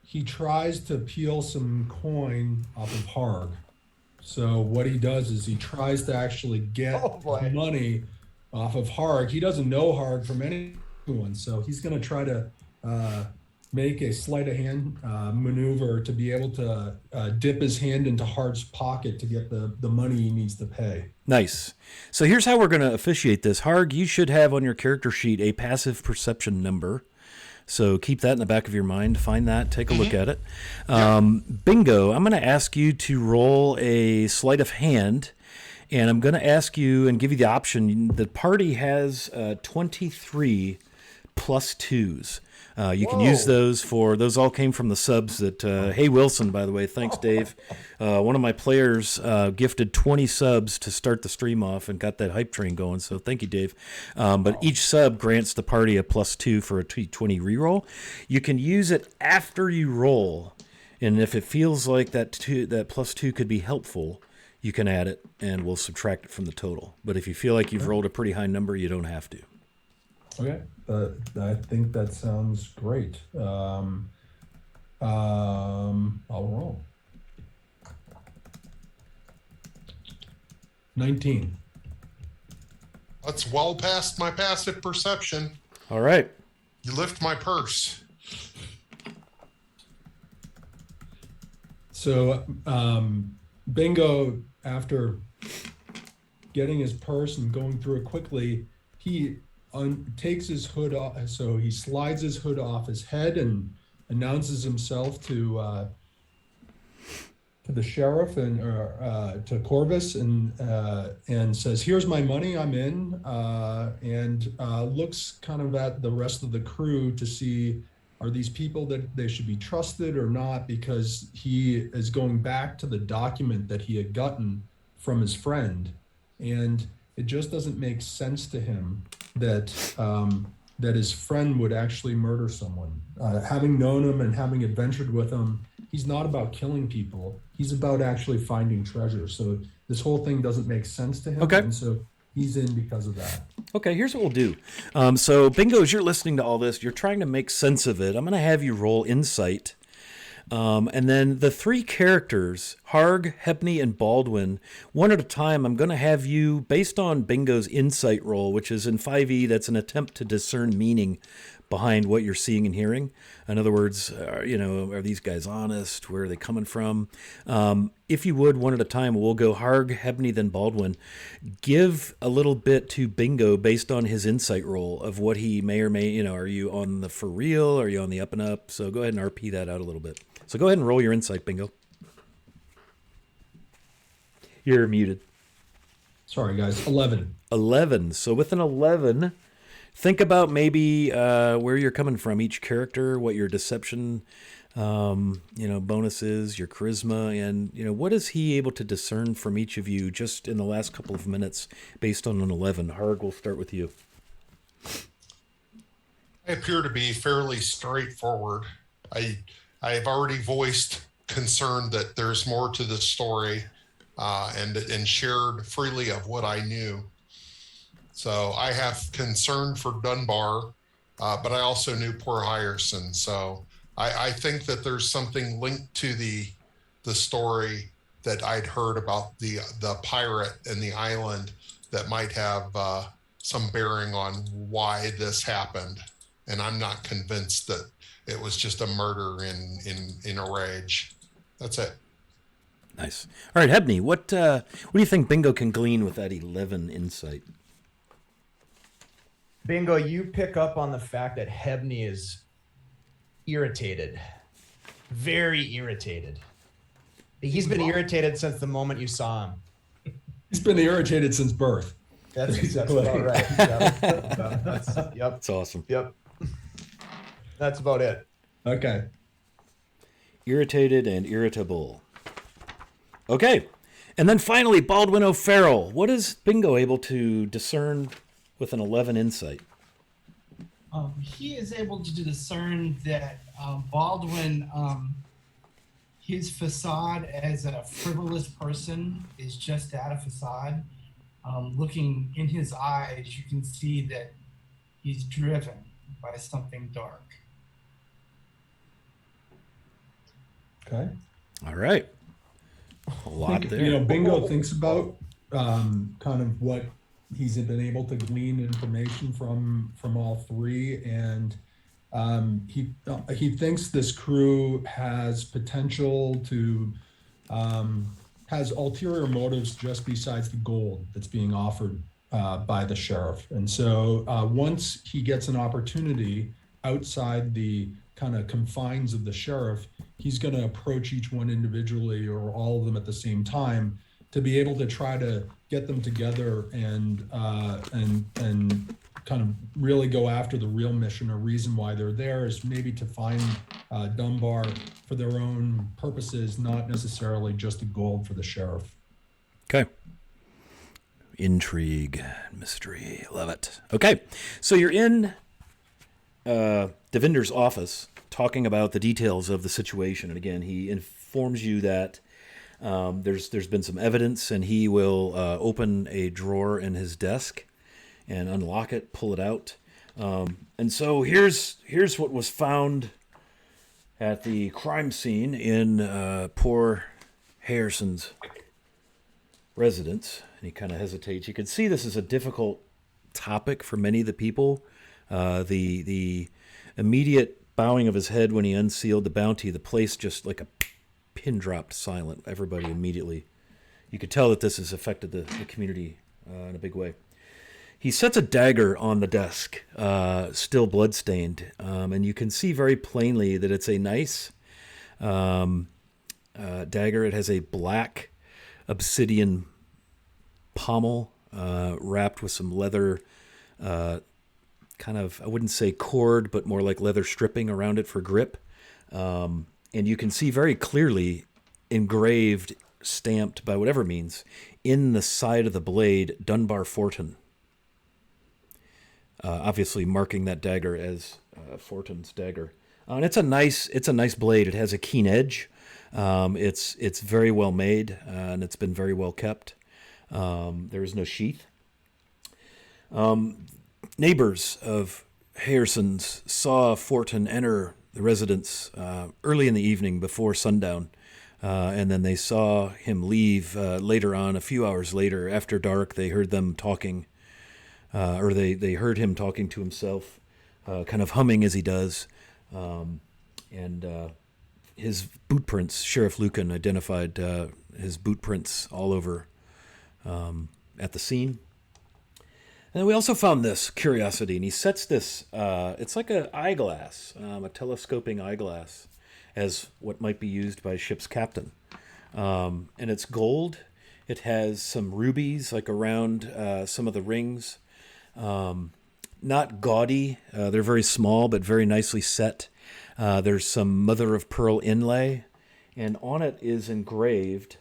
he tries to peel some coin off of Harg. So what he does is he tries to actually get money off of Harg. He doesn't know Harg from anyone, so he's going to try to make a sleight of hand maneuver to be able to dip his hand into Harg's pocket to get the money he needs to pay. Nice. So here's how we're going to officiate this. Harg, you should have on your character sheet a passive perception number. So keep that in the back of your mind. Find that. Take a look at it. Bingo, I'm going to ask you to roll a sleight of hand. And I'm going to ask you and give you the option. The party has 23 plus 2s. You can use those those all came from the subs that, hey, Wilson, by the way, thanks, Dave. One of my players gifted 20 subs to start the stream off and got that hype train going, so thank you, Dave. But each sub grants the party a +2 for a 20 reroll. You can use it after you roll, and if it feels like that +2 could be helpful, you can add it, and we'll subtract it from the total. But if you feel like you've rolled a pretty high number, you don't have to. Okay, I think that sounds great. I'll roll. 19. That's well past my passive perception. All right. You lift my purse. So, Bingo, after getting his purse and going through it quickly, he takes his hood off. So he slides his hood off his head and announces himself to the sheriff and to Corvus and says, "Here's my money. I'm in," and looks kind of at the rest of the crew to see, are these people that they should be trusted or not, because he is going back to the document that he had gotten from his friend, and it just doesn't make sense to him that his friend would actually murder someone. Having known him and having adventured with him, he's not about killing people. He's about actually finding treasure. So this whole thing doesn't make sense to him. Okay. And so he's in because of that. Okay, here's what we'll do. So, Bingo, as you're listening to all this, you're trying to make sense of it. I'm going to have you roll insight. And then the three characters, Harg, Hepney, and Baldwin, one at a time, I'm going to have you, based on Bingo's insight roll, which is in 5e, that's an attempt to discern meaning behind what you're seeing and hearing. In other words, are these guys honest? Where are they coming from? If you would, one at a time, we'll go Harg, Hebney, then Baldwin. Give a little bit to Bingo based on his insight roll of what he may or may, are you on the for real? Are you on the up and up? So go ahead and RP that out a little bit. So go ahead and roll your insight, Bingo. You're muted. Sorry, guys. 11. 11. So with an 11... think about maybe where you're coming from, each character, what your deception bonuses, your charisma, and, what is he able to discern from each of you just in the last couple of minutes based on an 11? Harg, we'll start with you. I appear to be fairly straightforward. I've already voiced concern that there's more to the story, and shared freely of what I knew. So I have concern for Dunbar, but I also knew poor Hyerson. So I think that there's something linked to the story that I'd heard about the pirate and the island that might have some bearing on why this happened. And I'm not convinced that it was just a murder in a rage. That's it. Nice. All right, Hebney, what do you think Bingo can glean with that 11 insight? Bingo, you pick up on the fact that Hebney is irritated. Very irritated. He's been irritated since the moment you saw him. He's been irritated since birth. That's about right. Yep. Yep. That's awesome. Yep. That's about it. Okay. Irritated and irritable. Okay. And then finally, Baldwin O'Farrell. What is Bingo able to discern with an 11 insight? He is able to discern that Baldwin, his facade as a frivolous person is just that, a facade. Looking in his eyes, you can see that he's driven by something dark. Okay. All right. A lot there. Bingo thinks about kind of what he's been able to glean information from all three, and he thinks this crew has potential to has ulterior motives just besides the gold that's being offered by the sheriff. And so once he gets an opportunity outside the kind of confines of the sheriff, he's going to approach each one individually or all of them at the same time to be able to try to get them together and kind of really go after the real mission or reason why they're there, is maybe to find Dunbar for their own purposes, not necessarily just the gold for the sheriff. Okay. Intrigue, mystery, love it. Okay, so you're in Devinder's office talking about the details of the situation, and again, he informs you that there's been some evidence, and he will open a drawer in his desk and unlock it, pull it out, and so here's what was found at the crime scene in poor Harrison's residence. And he kind of hesitates. You can see this is a difficult topic for many of the people. The immediate bowing of his head when he unsealed the bounty, the place just like a pin dropped silent. Everybody immediately. You could tell that this has affected the community in a big way. He sets a dagger on the desk, still bloodstained, and you can see very plainly that it's a nice dagger. It has a black obsidian pommel wrapped with some leather, kind of, I wouldn't say cord, but more like leather stripping around it for grip. And you can see very clearly engraved, stamped by whatever means, in the side of the blade, Dunbar Fortin. Obviously marking that dagger as Fortin's dagger. And it's a nice blade. It has a keen edge. It's very well made, and it's been very well kept. There is no sheath. Neighbors of Harrison's saw Fortin enter the residence early in the evening before sundown, and then they saw him leave later on, a few hours later. After dark, they heard them talking, or they heard him talking to himself, kind of humming as he does, and his boot prints, Sheriff Lucan identified his boot prints all over at the scene. And we also found this curiosity, and he sets this, it's like an eyeglass, a telescoping eyeglass, as what might be used by a ship's captain. And it's gold. It has some rubies, like around some of the rings. not gaudy. They're very small, but very nicely set. There's some mother of pearl inlay, and on it is engraved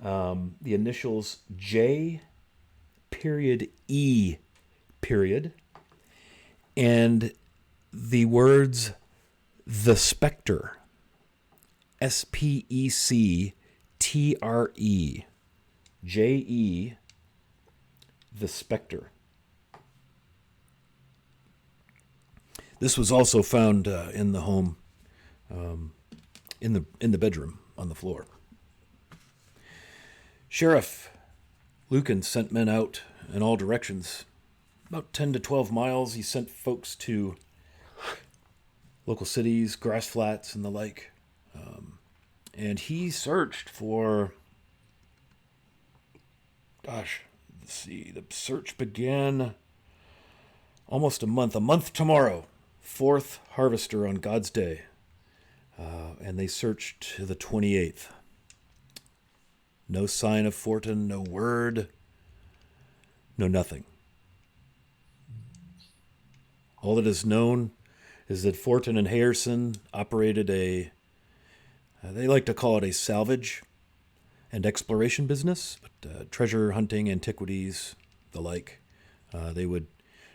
the initials J period E period and the words the Spectre, SPECTRE, JE, the Spectre. This was also found in the home, in the bedroom on the floor. Sheriff Lucan sent men out in all directions. About 10 to 12 miles, he sent folks to local cities, grass flats, and the like. And he searched for, let's see, the search began almost a month tomorrow, 4th harvester on God's day. And they searched to the 28th. No sign of Fortin, no word, no nothing. All that is known is that Fortin and Hayerson operated they like to call it a salvage and exploration business, but treasure hunting, antiquities, the like. They would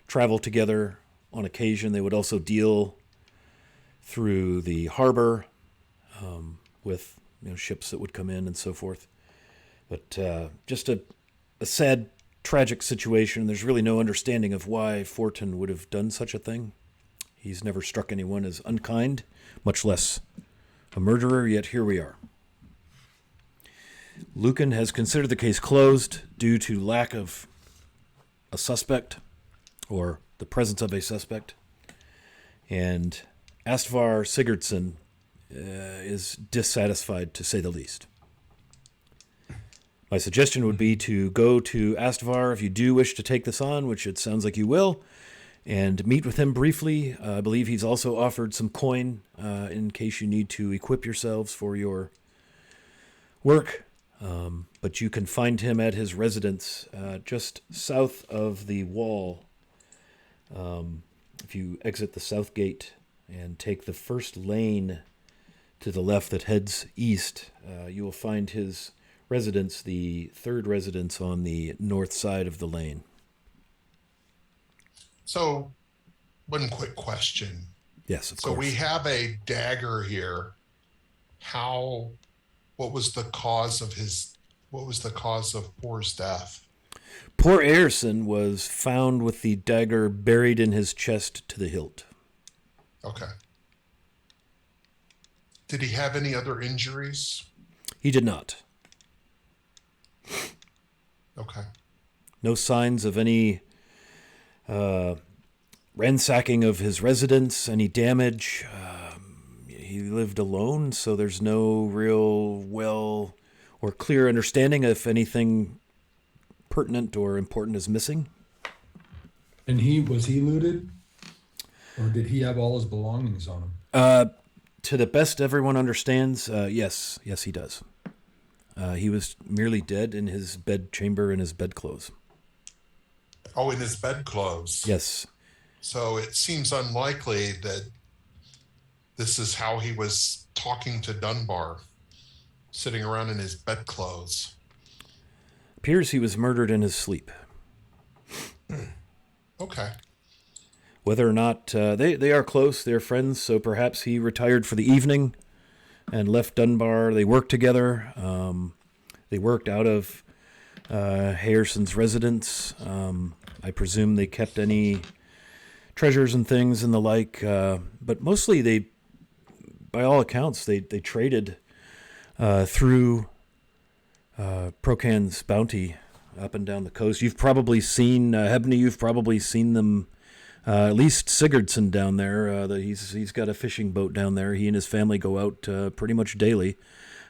travel together on occasion. They would also deal through the harbor with ships that would come in and so forth. But just a sad, tragic situation. There's really no understanding of why Fortin would have done such a thing. He's never struck anyone as unkind, much less a murderer, yet here we are. Lucan has considered the case closed due to lack of a suspect, or the presence of a suspect. And Astvar Sigurdsson is dissatisfied, to say the least. My suggestion would be to go to Astvar if you do wish to take this on, which it sounds like you will, and meet with him briefly. I believe he's also offered some coin in case you need to equip yourselves for your work. But you can find him at his residence just south of the wall. If you exit the south gate and take the first lane to the left that heads east, you will find his residence, the third residence on the north side of the lane. So, one quick question. Yes, of so course. We have a dagger here. What was the cause of Poor's death? Poor Ayerson was found with the dagger buried in his chest to the hilt. Okay. Did he have any other injuries? He did not. Okay. No signs of any ransacking of his residence, any damage. He lived alone, so there's no real or clear understanding if anything pertinent or important is missing. And was he looted? Or did he have all his belongings on him? To the best everyone understands, yes, he does. He was merely dead in his bedchamber in his bedclothes. Oh, in his bedclothes. Yes. So it seems unlikely that this is how he was talking to Dunbar, sitting around in his bedclothes. Appears he was murdered in his sleep. Okay. Whether or not they are close, they're friends, so perhaps he retired for the evening and left Dunbar. They worked together. They worked out of Hayerson's residence. I presume they kept any treasures and things and the like, but mostly by all accounts, they traded through Procan's bounty up and down the coast. You've probably seen Hebney. You've probably seen them. At least Sigurdsson down there. He's got a fishing boat down there. He and his family go out pretty much daily.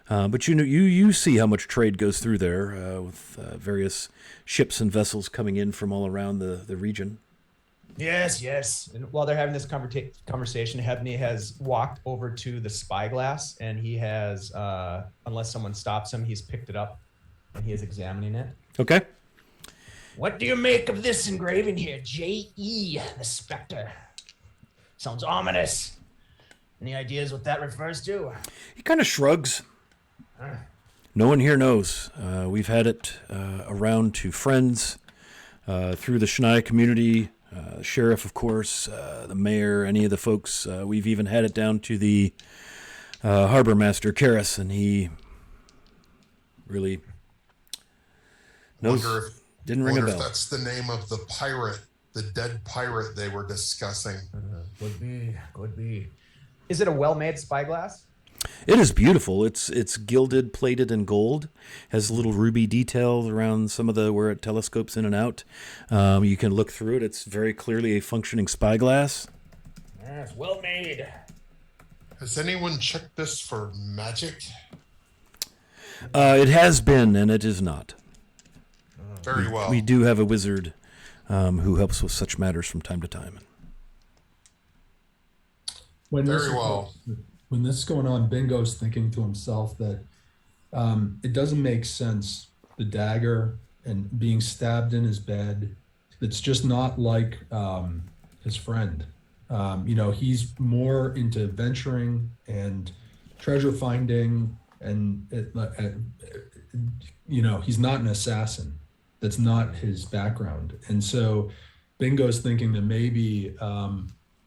But you see how much trade goes through there with various ships and vessels coming in from all around the region. Yes. And while they're having this conversation, Hebney has walked over to the spyglass, and he has, unless someone stops him, he's picked it up and he is examining it. Okay. What do you make of this engraving here? J.E. the Spectre. Sounds ominous. Any ideas what that refers to? He kind of shrugs. No one here knows. We've had it around to friends through the Shania community, sheriff, of course, the mayor, any of the folks. We've even had it down to the harbor master, Karras, and he really knows. Didn't ring a bell. If that's the name of the pirate, the dead pirate they were discussing. Could be. Is it a well-made spyglass? It is beautiful. It's gilded, plated in gold. Has little ruby details around some of the where it telescopes in and out. You can look through it. It's very clearly a functioning spyglass. It's well made. Has anyone checked this for magic? It has been, and it is not. Very well. We do have a wizard who helps with such matters from time to time. When Very well. When this is going on, Bingo's thinking to himself that it doesn't make sense. The dagger and being stabbed in his bed. It's just not like his friend. He's more into venturing and treasure finding, and he's not an assassin. That's not his background. And so Bingo's thinking that maybe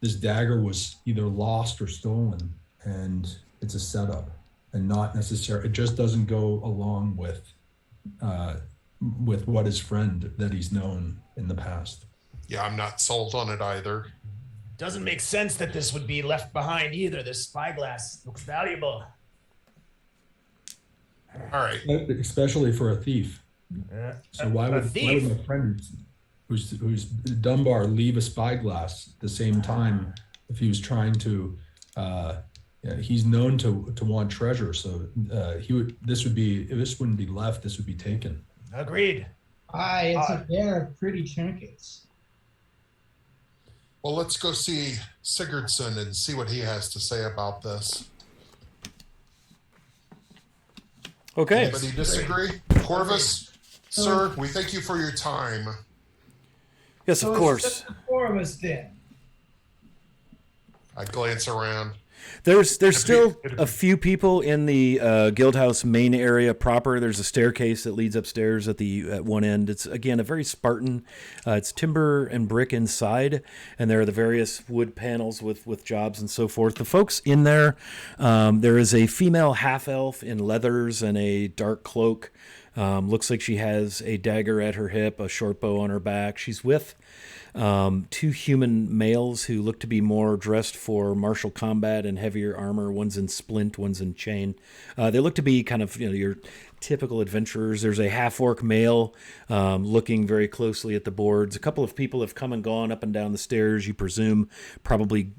this dagger was either lost or stolen, and it's a setup and not necessary. It just doesn't go along with what his friend that he's known in the past. Yeah, I'm not sold on it either. Doesn't make sense that this would be left behind either. This spyglass looks valuable. All right. Especially for a thief. So why would my friend who's Dunbar leave a spyglass at the same time if he was trying to he's known to want treasure, so this wouldn't be left, this would be taken. Agreed. It's a pair of pretty trinkets. Well, let's go see Sigurdsson and see what he has to say about this. Okay. Anybody disagree? Corvus, sir, we thank you for your time. Yes, of course. It's just the four of us then. I glance around. There's still a few people in the Guildhouse main area proper. There's a staircase that leads upstairs at one end. It's, again, a very Spartan. It's timber and brick inside, and there are the various wood panels with jobs and so forth. The folks in there, there is a female half-elf in leathers and a dark cloak. Looks like she has a dagger at her hip, a short bow on her back. She's with two human males who look to be more dressed for martial combat and heavier armor. One's in splint, one's in chain. They look to be kind of your typical adventurers. There's a half-orc male looking very closely at the boards. A couple of people have come and gone up and down the stairs, you presume, probably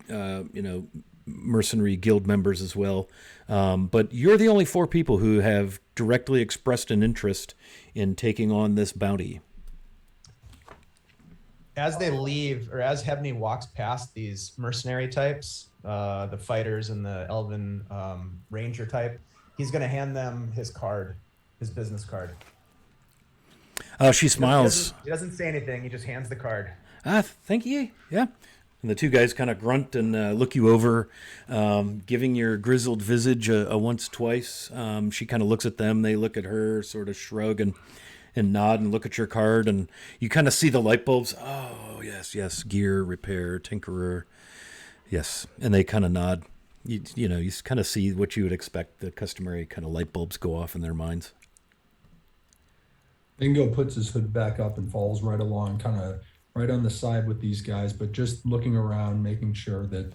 mercenary guild members as well. But you're the only four people who have directly expressed an interest in taking on this bounty. As they leave, or as Hebney walks past these mercenary types, the fighters and the elven ranger type, he's going to hand them his card, his business card. She smiles. He doesn't say anything. He just hands the card. Thank you. Yeah. And the two guys kind of grunt and look you over, giving your grizzled visage a once-twice. She kind of looks at them. They look at her, sort of shrug and nod and look at your card. And you kind of see the light bulbs. Oh, yes. Gear, repair, tinkerer. Yes. And they kind of nod. You kind of see what you would expect, the customary kind of light bulbs go off in their minds. Bingo puts his hood back up and follows right along, kind of right on the side with these guys, but just looking around, making sure that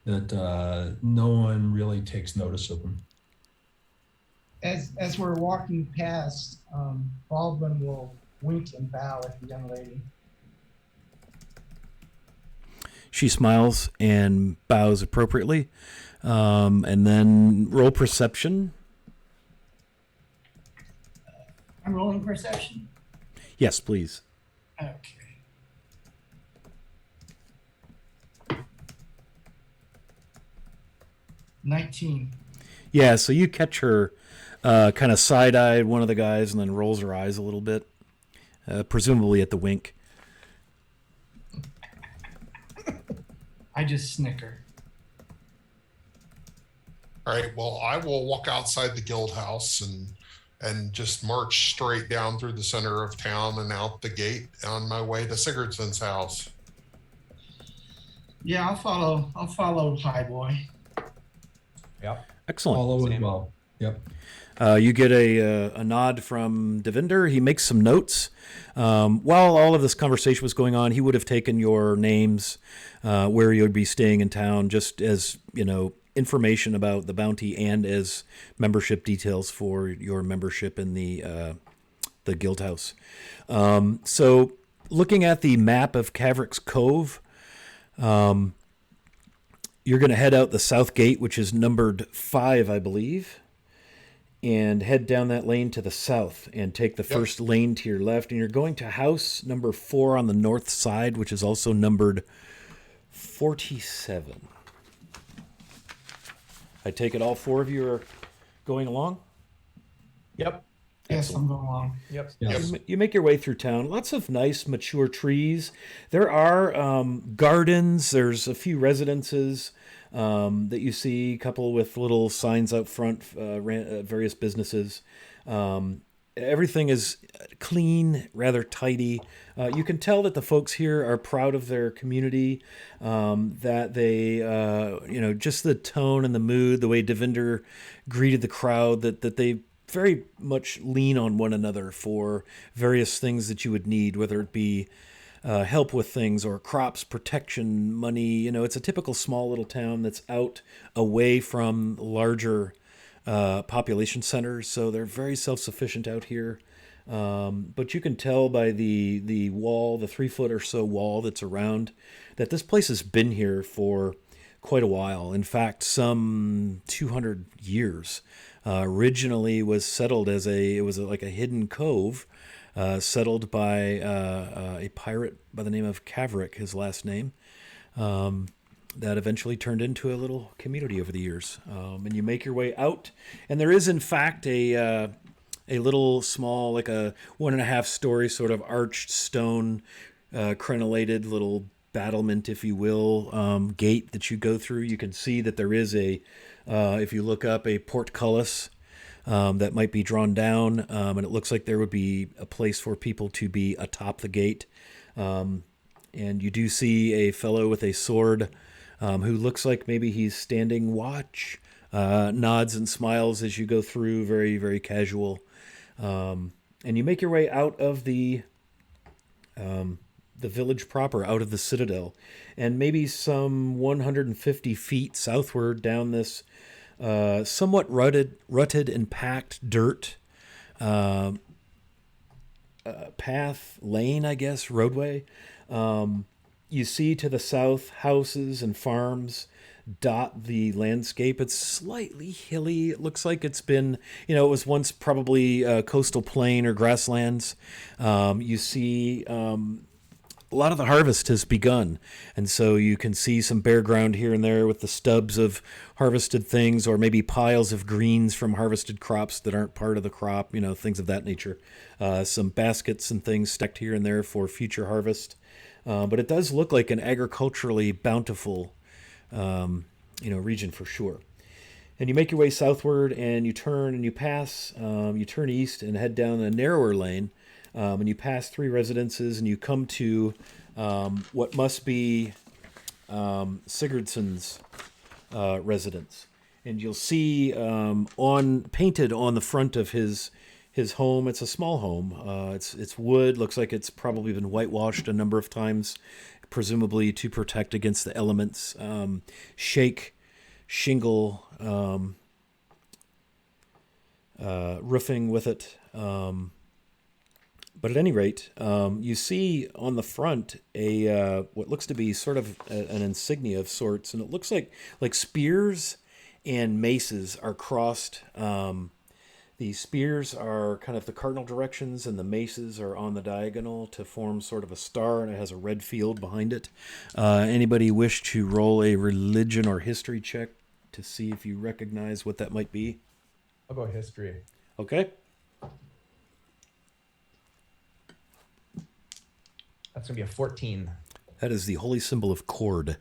no one really takes notice of him. As we're walking past, Baldwin will wink and bow at the young lady. She smiles and bows appropriately, and then roll perception. I'm rolling perception. Yes, please. Okay. $19. Yeah, so you catch her kind of side-eyed one of the guys and then rolls her eyes a little bit. presumably at the Wink. I just snicker. All right. Well, I will walk outside the guild house and just march straight down through the center of town and out the gate on my way to Sigurdsson's house. Yeah, I'll follow High Boy. Yep. Excellent. Follow as Same. well. Yep. You get a nod from Devinder. He makes some notes. While all of this conversation was going on, he would have taken your names, where you would be staying in town, just as, information about the bounty and as membership details for your membership in the guild house. So looking at the map of Cavrik's Cove, you're going to head out the south gate, which is numbered 5, I believe, and head down that lane to the south and take the first lane to your left. And you're going to house number 4 on the north side, which is also numbered 47. I take it all 4 of you are going along? Yep. Yes, I'm going along. Yep. Yes. You make your way through town. Lots of nice, mature trees. There are gardens. There's a few residences that you see, a couple with little signs out front, various businesses. Everything is clean, rather tidy. You can tell that the folks here are proud of their community, that they, just the tone and the mood, the way Devinder greeted the crowd, that they very much lean on one another for various things that you would need, whether it be help with things or crops, protection, money. It's a typical small little town that's out away from larger population centers, so they're very self-sufficient out here. But you can tell by the wall, the 3-foot or so wall that's around, that this place has been here for quite a while. In fact, some 200 years. Originally was settled as like a hidden cove, settled by a pirate by the name of Cavrik, his last name, that eventually turned into a little community over the years. And you make your way out, and there is in fact a little small, like a 1.5-story sort of arched stone, crenellated little battlement, if you will, gate that you go through. You can see that there is if you look up, a portcullis that might be drawn down, and it looks like there would be a place for people to be atop the gate. And you do see a fellow with a sword who looks like maybe he's standing watch, nods and smiles as you go through, very, very casual. And you make your way out of the village proper, out of the citadel, and maybe some 150 feet southward down this somewhat rutted and packed dirt path, lane, I guess, roadway. You see to the south houses and farms dot the landscape. It's slightly hilly. It looks like it's been, it was once probably coastal plain or grasslands. You see a lot of the harvest has begun, and so you can see some bare ground here and there with the stubs of harvested things, or maybe piles of greens from harvested crops that aren't part of the crop, things of that nature. Some baskets and things stacked here and there for future harvest. But it does look like an agriculturally bountiful region for sure. And you make your way southward, and you turn and you pass, you turn east and head down a narrower lane. And you pass 3 residences, and you come to what must be Sigurdsson's residence. And you'll see painted on the front of his home. It's a small home. It's wood. Looks like it's probably been whitewashed a number of times, presumably to protect against the elements. Shake, shingle, roofing with it. But at any rate, you see on the front what looks to be sort of an insignia of sorts, and it looks like spears and maces are crossed. The spears are kind of the cardinal directions, and the maces are on the diagonal to form sort of a star, and it has a red field behind it. Anybody wish to roll a religion or history check to see if you recognize what that might be? I'll go history. Okay. That's going to be a 14. That is the holy symbol of cord.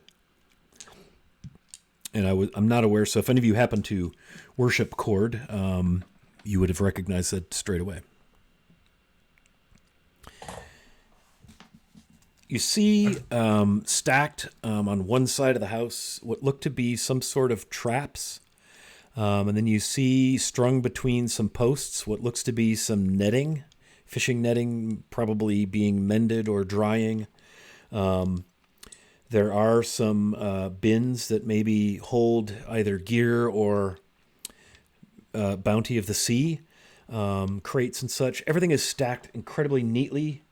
And I'm not aware, so if any of you happen to worship cord, you would have recognized that straight away. You see stacked on one side of the house what look to be some sort of traps. And then you see strung between some posts what looks to be some netting, fishing netting, probably being mended or drying. There are some bins that maybe hold either gear or bounty of the sea, crates and such. Everything is stacked incredibly neatly.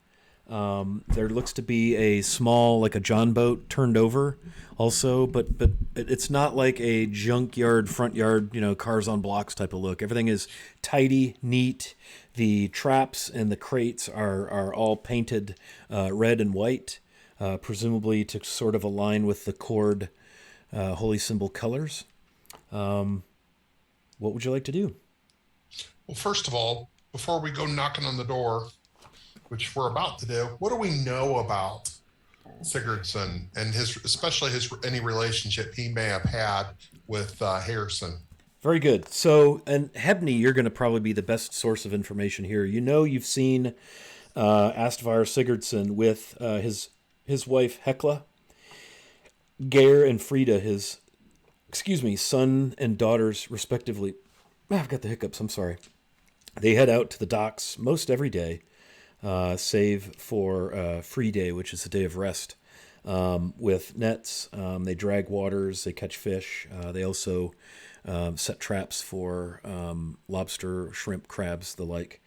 There looks to be a small, like a John boat turned over also, but it's not like a junkyard, front yard, cars on blocks type of look. Everything is tidy, neat. The traps and the crates are all painted red and white, presumably to sort of align with the cord holy symbol colors. What would you like to do? Well, first of all, before we go knocking on the door, which we're about to do, what do we know about Sigurdsson and especially any relationship he may have had with Harrison? Very good. So, and Hebney, you're going to probably be the best source of information here. You've seen Astvar Sigurdsson with his wife Hekla, Geir and Frida, his son and daughters respectively. I've got the hiccups. I'm sorry. They head out to the docks most every day. Save for free day, which is a day of rest, with nets. They drag waters, they catch fish. They also set traps for lobster, shrimp, crabs, the like.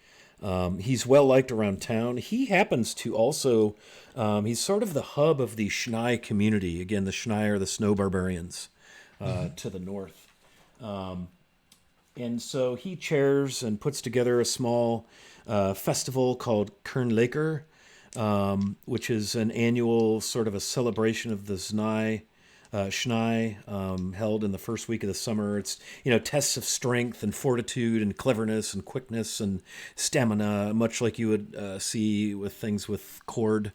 He's well liked around town. He happens to also, he's sort of the hub of the Schnai community. Again, the Schnai are the snow barbarians to the north. And so he chairs and puts together a small festival called Kernleker, which is an annual sort of a celebration of the Schnai, held in the first week of the summer. It's, tests of strength and fortitude and cleverness and quickness and stamina, much like you would see with things with cord.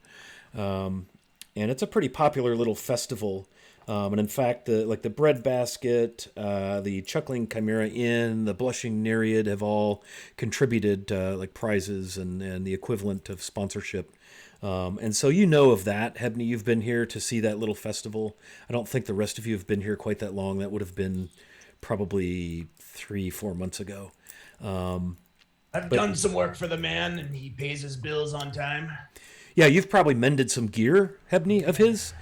And it's a pretty popular little festival. And in fact, the bread basket, the Chuckling Chimera Inn, the Blushing Nereid have all contributed like prizes and the equivalent of sponsorship. And so of that. Hebney, you've been here to see that little festival. I don't think the rest of you have been here quite that long. That would have been probably 3-4 months ago. I've done some work for the man, and he pays his bills on time. Yeah, you've probably mended some gear, Hebney, of his.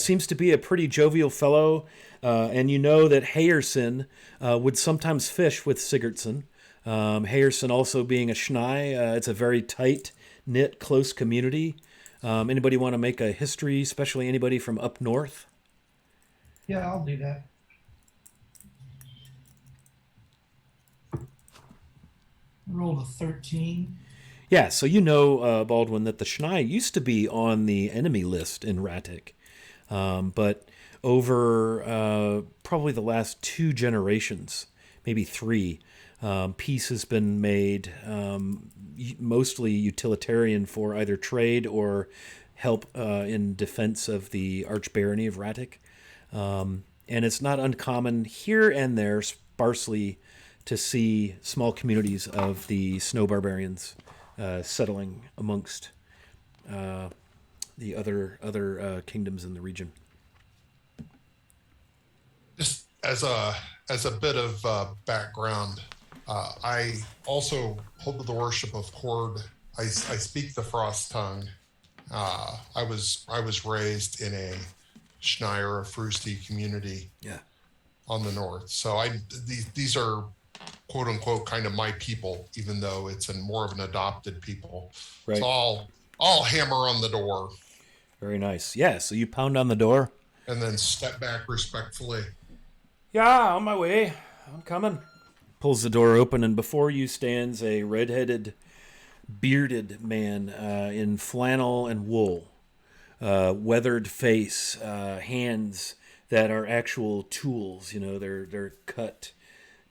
Seems to be a pretty jovial fellow. And you know that Hayerson would sometimes fish with Sigurdsson. Hayerson also being a Schnai. It's a very tight-knit, close community. Anybody want to make a history, especially anybody from up north? Yeah, I'll do that. Rolled a 13. Yeah, so Baldwin, that the Schnai used to be on the enemy list in Ratic. But over probably the last 2 generations, maybe 3, peace has been made, mostly utilitarian for either trade or help in defense of the Archbarony of Ratic. And it's not uncommon here and there, sparsely, to see small communities of the snow barbarians settling amongst the other kingdoms in the region. Just as a bit of background, I also hold the worship of Cord. I speak the Frost tongue. I was raised in a Schneier, a Frusty community. Yeah. On the north. So these are quote unquote kind of my people, even though it's more of an adopted people. Right. So I'll hammer on the door. Very nice. Yeah, so you pound on the door. And then step back respectfully. Yeah, on my way. I'm coming. Pulls the door open, and before you stands a red-headed, bearded man in flannel and wool. Weathered face, hands that are actual tools. They're cut,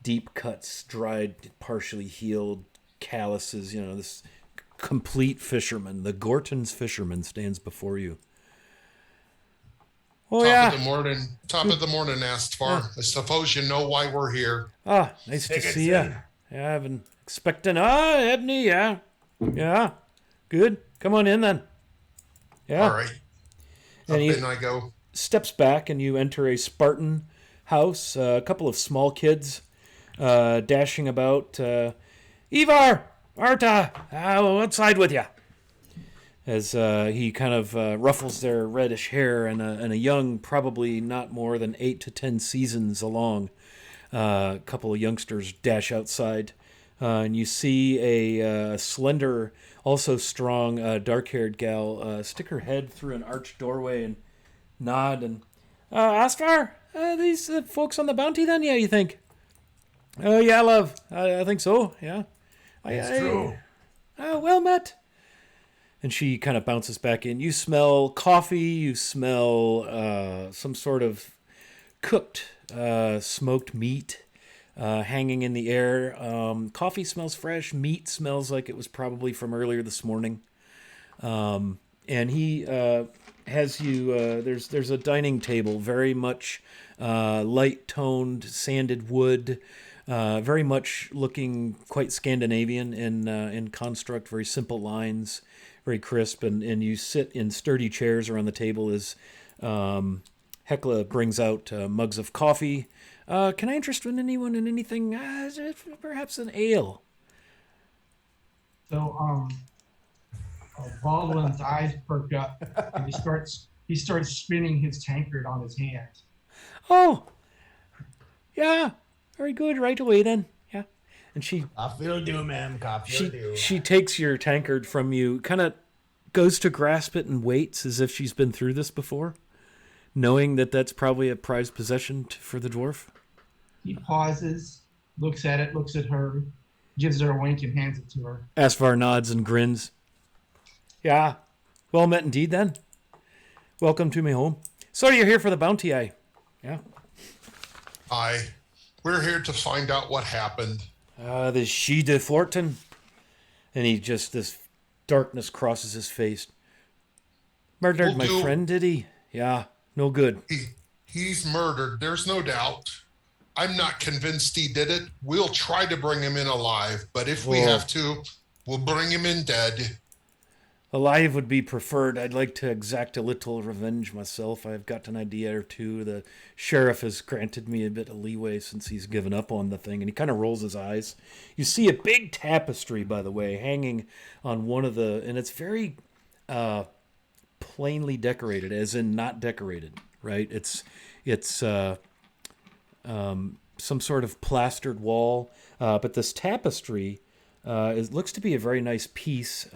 deep cuts, dried, partially healed, calluses. This complete fisherman. The Gorton's fisherman stands before you. Oh, Top of the morning, Astvar. Yeah. I suppose you know why we're here. Ah, nice to see you. Sigurdsson. Yeah, I've been expecting. Ebony, yeah. Yeah. Good. Come on in then. Yeah. All right. And Up he in I go. steps back and you enter a Spartan house. A couple of small kids dashing about. Ivar! Arta! Outside with you. As he kind of ruffles their reddish hair, and a young, probably not more than 8 to 10 seasons along, a couple of youngsters dash outside. And you see a slender, also strong, dark-haired gal stick her head through an arched doorway and nod. And, Astar, these folks on the bounty then? Yeah, you think? Oh, yeah, love. I think so, yeah. It's true. Well met. And she kind of bounces back in. You smell coffee. You smell some sort of cooked, smoked meat hanging in the air. Coffee smells fresh. Meat smells like it was probably from earlier this morning. And he has you. There's a dining table, very much light-toned, sanded wood. Very much looking quite Scandinavian in construct. Very simple lines. Very crisp, and you sit in sturdy chairs around the table as Hecla brings out mugs of coffee. Can I interest anyone in anything? Perhaps an ale. So Baldwin's eyes perk up, and he starts spinning his tankard on his hand. Oh, yeah, very good. Right away then. Yeah, and she Coffee will do, ma'am. Coffee will do. she takes your tankard from you, kind of goes to grasp it and waits as if she's been through this before, knowing that that's probably a prized possession for the dwarf. He pauses, looks at it, looks at her, gives her a wink, and hands it to her. Asvar nods and grins. Yeah, well met indeed then. Welcome to my home. Sorry you're here for the bounty, yeah. We're here to find out what happened. The She de Fortin. And this darkness crosses his face. Murdered Will my do. friend, did he? Yeah, no good. He's murdered. There's no doubt. I'm not convinced he did it. We'll try to bring him in alive, but if we Whoa. have to, we'll bring him in dead. Alive would be preferred. I'd like to exact a little revenge myself. I've got an idea or two. The sheriff has granted me a bit of leeway since he's given up on the thing. And he kind of rolls his eyes. You see a big tapestry, by the way, hanging on one of the... And it's very plainly decorated, as in not decorated, right? It's some sort of plastered wall. But this tapestry looks to be a very nice piece.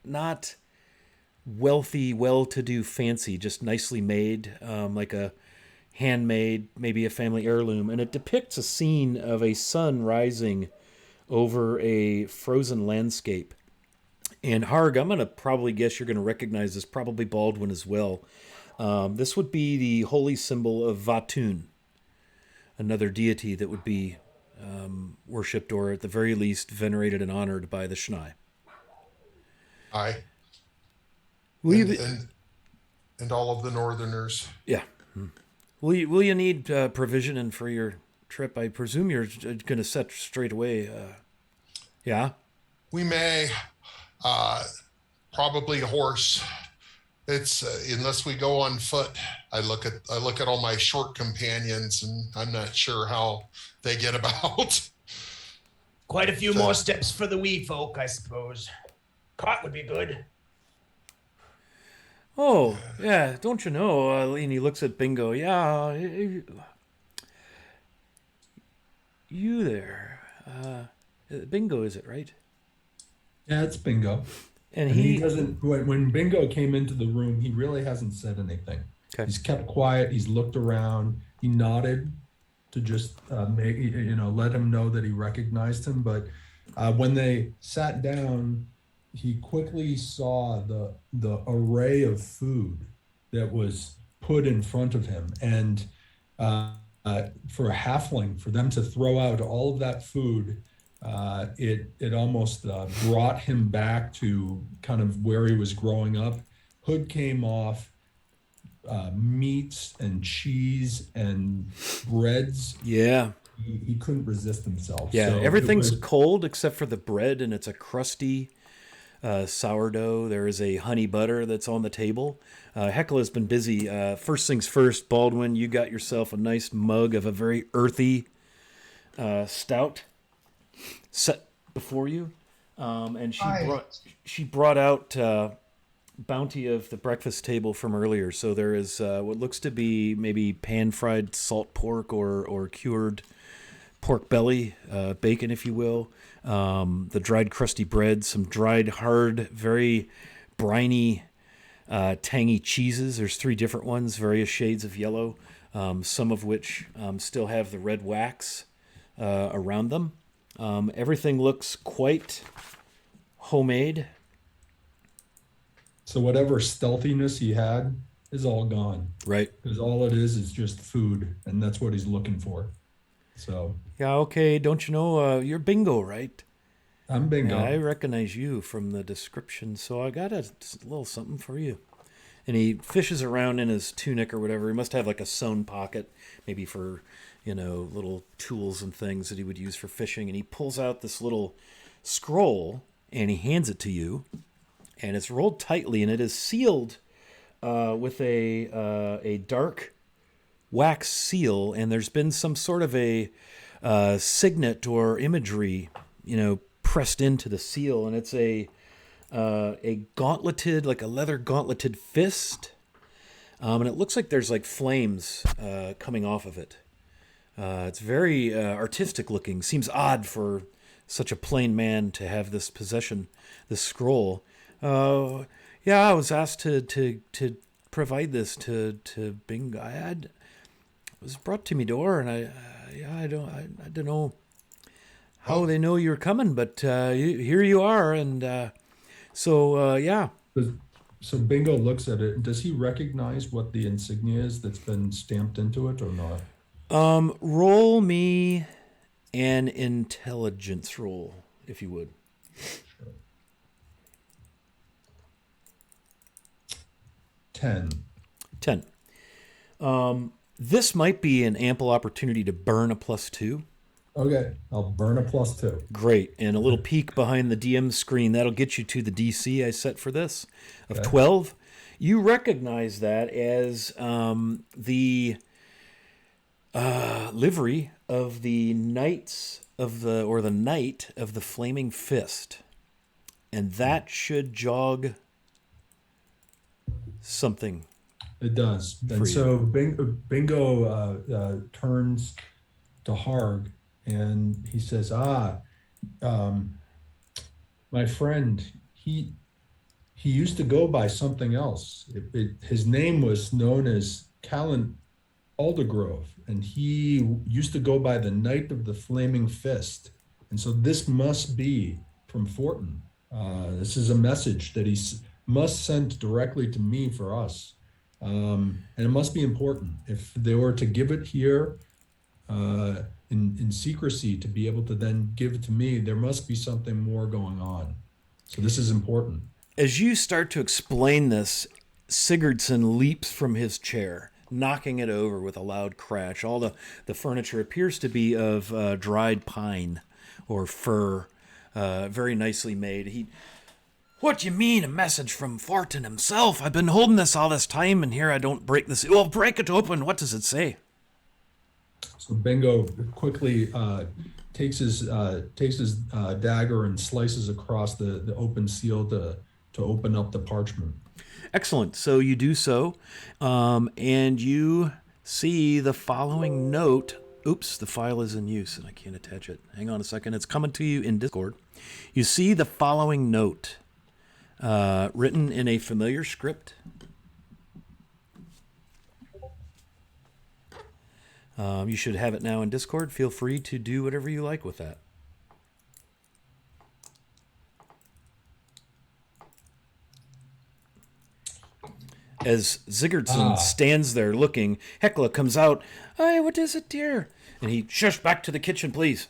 Not wealthy, well-to-do, fancy, just nicely made, like a handmade, maybe a family heirloom. And it depicts a scene of a sun rising over a frozen landscape. And Harg, I'm going to probably guess you're going to recognize this, probably Baldwin as well. This would be the holy symbol of Vatun, another deity that would be worshipped, or at the very least venerated and honored by the Shnai. Aye. Will And all of the Northerners. Yeah. Will you need provisioning for your trip? I presume you're going to set straight away. Yeah. We may, probably a horse. It's unless we go on foot. I look at all my short companions, and I'm not sure how they get about. Quite a few more steps for the wee folk, I suppose. Cart would be good. Oh, yeah. Don't you know? And he looks at Bingo. Yeah. You there. Bingo, is it right? Yeah, it's Bingo. And And he doesn't. When Bingo came into the room, he really hasn't said anything. Okay. He's kept quiet. He's looked around. He nodded to just let him know that he recognized him. But when they sat down, he quickly saw the array of food that was put in front of him, and for a halfling, for them to throw out all of that food it almost brought him back to kind of where he was growing up. Hood came off, meats and cheese and breads. Yeah. He couldn't resist himself. Yeah, So it everything's was- cold except for the bread, and it's a crusty sourdough. There is a honey butter that's on the table. Heckle has been busy. First things first, Baldwin, you got yourself a nice mug of a very earthy stout set before you, and Hi. she brought out bounty of the breakfast table from earlier. So there is what looks to be maybe pan-fried salt pork or cured pork belly, bacon, if you will, the dried crusty bread, some dried hard, very briny, tangy cheeses. There's 3 different ones, various shades of yellow, some of which still have the red wax around them. Everything looks quite homemade. So whatever stealthiness he had is all gone. Right. Because all it is just food, and that's what he's looking for. So Yeah, okay. Don't you know, you're Bingo, right? I'm Bingo. Yeah, I recognize you from the description, so I got a little something for you. And he fishes around in his tunic or whatever. He must have like a sewn pocket, maybe for, little tools and things that he would use for fishing. And he pulls out this little scroll and he hands it to you. And it's rolled tightly, and it is sealed with a dark wax seal. And there's been some sort of a signet or imagery, pressed into the seal, and it's a gauntleted, like a leather gauntleted fist, and it looks like there's like flames coming off of it. It's very artistic looking. Seems odd for such a plain man to have this possession, this scroll. Yeah, I was asked to provide this to Bing. It was brought to me door, and I don't know how they know you're coming, but here you are, and yeah. So Bingo looks at it. Does he recognize what the insignia is that's been stamped into it or not? Roll me an intelligence roll, if you would. Sure. 10. 10. This might be an ample opportunity to burn a +2. Okay, I'll burn a +2. Great. And a little peek behind the DM screen. That'll get you to the DC I set for this of Okay. 12. You recognize that as the livery of the Knights of the Knight of the Flaming Fist. And that should jog something. It does. For And you. so Bingo turns to Harg and he says, my friend, he used to go by something else. His name was known as Callan Aldergrove, and he used to go by the Knight of the Flaming Fist. And so this must be from Fortin. This is a message that he must send directly to me for us. And it must be important. If they were to give it here in secrecy to be able to then give it to me, there must be something more going on. So this is important. As you start to explain this, Sigurdsson leaps from his chair, knocking it over with a loud crash. All the furniture appears to be of dried pine or fir, very nicely made. What do you mean, a message from Fortin himself? I've been holding this all this time, and here I don't break this. Well, break it open. What does it say? So Bingo quickly takes his dagger and slices across the open seal to open up the parchment. Excellent. So you do so, and you see the following note. Oops, the file is in use, and I can't attach it. Hang on a second. It's coming to you in Discord. You see the following note. Written in a familiar script. You should have it now in Discord. Feel free to do whatever you like with that. As Sigurdsson stands there looking, Hekla comes out. Hey, what is it, dear? And he, shush, back to the kitchen, please.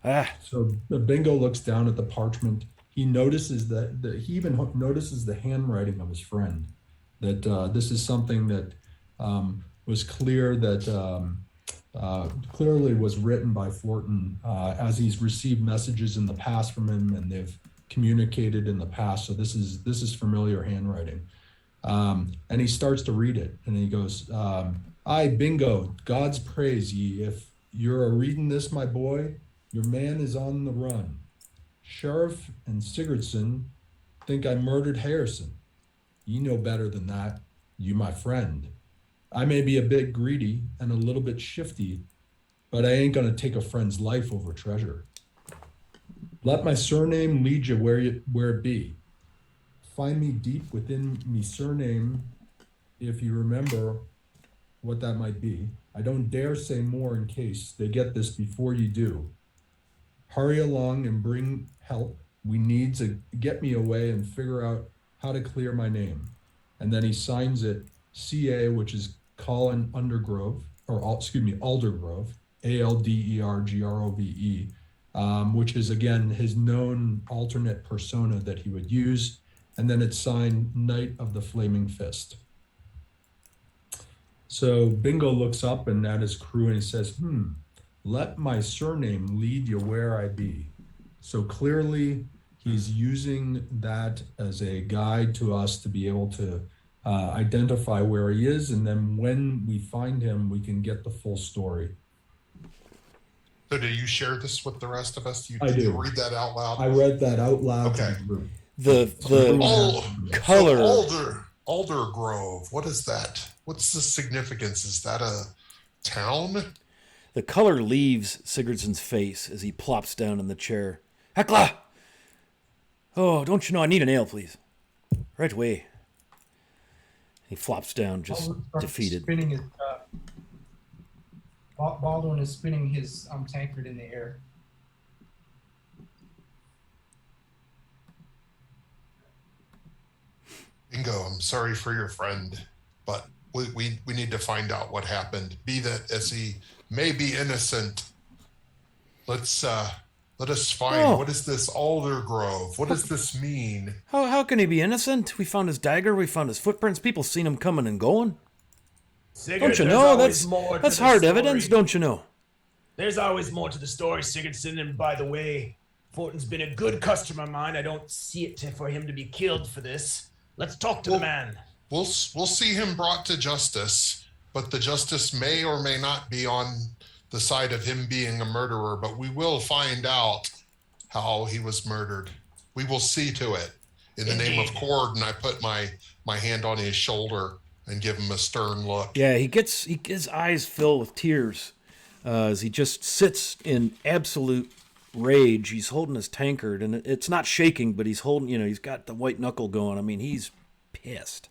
Ah, So Bingo looks down at the parchment. He notices that he even notices the handwriting of his friend. That this is something that was clear that clearly was written by Fortin as he's received messages in the past from him, and they've communicated in the past. So this is familiar handwriting. And he starts to read it, and he goes, "I, Bingo, God's praise ye. If you're a reading this, my boy, your man is on the run. Sheriff and Sigurdsson think I murdered Harrison. You know better than that, you my friend. I may be a bit greedy and a little bit shifty, but I ain't gonna take a friend's life over treasure. Let my surname lead you where it be. Find me deep within me surname, if you remember what that might be. I don't dare say more in case they get this before you do. Hurry along and bring help. We need to get me away and figure out how to clear my name." And then he signs it CA, which is Colin Undergrove, Aldergrove, ALDERGROVE, which is again his known alternate persona that he would use. And then it's signed Knight of the Flaming Fist. So Bingo looks up and at his crew and he says, let my surname lead you where I be. So clearly he's using that as a guide to us to be able to identify where he is. And then when we find him, we can get the full story. So do you share this with the rest of us? I do. You read that out loud? I read that out loud. Okay. To the group. the color. So Aldergrove. What is that? What's the significance? Is that a town? The color leaves Sigurdsson's face as he plops down in the chair. Hekla! Oh, don't you know I need an ale, please? Right away. He flops down, just defeated. Spinning his, Baldwin is spinning his tankard in the air. Bingo, I'm sorry for your friend, but we need to find out what happened. Be that as he may be innocent, let us find what is this Aldergrove? What does this mean? How can he be innocent? We found his dagger, we found his footprints, people seen him coming and going. Sigurd, Don't you know? That's hard evidence, don't you know? There's always more to the story, Sigurdsson, and by the way, Fortin's been a good customer of mine. I don't see it for him to be killed for this. Let's talk to the man. We'll see him brought to justice, but the justice may or may not be on the side of him being a murderer, but we will find out how he was murdered. We will see to it. In the name of Cord, and I put my hand on his shoulder and give him a stern look. Yeah, his eyes fill with tears as he just sits in absolute rage. He's holding his tankard, and it's not shaking, but he's holding, he's got the white knuckle going. I mean, he's pissed.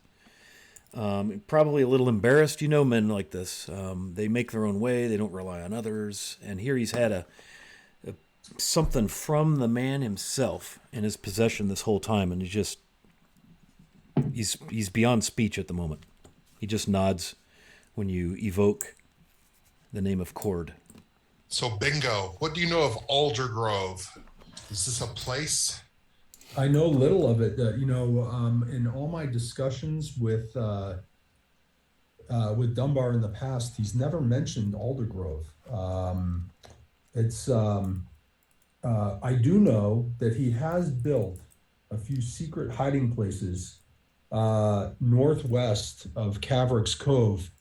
Probably a little embarrassed. Men like this. They make their own way. They don't rely on others. And here he's had something from the man himself in his possession this whole time, and he's beyond speech at the moment. He just nods when you evoke the name of Cord. So, Bingo, what do you know of Aldergrove? Is this a place? I know little of it. In all my discussions with Dunbar in the past, he's never mentioned Aldergrove. I do know that he has built a few secret hiding places northwest of Cavrik's Cove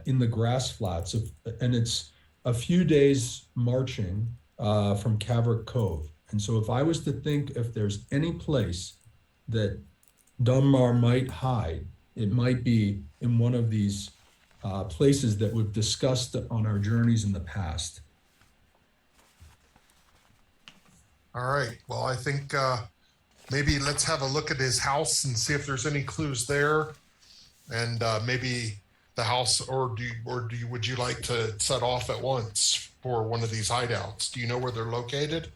in the grass flats, and it's a few days marching from Cavrik Cove. And so if I was to think if there's any place that Dunbar might hide, it might be in one of these places that we've discussed on our journeys in the past. All right. Well, I think maybe let's have a look at his house and see if there's any clues there, and maybe the house, would you like to set off at once for one of these hideouts? Do you know where they're located?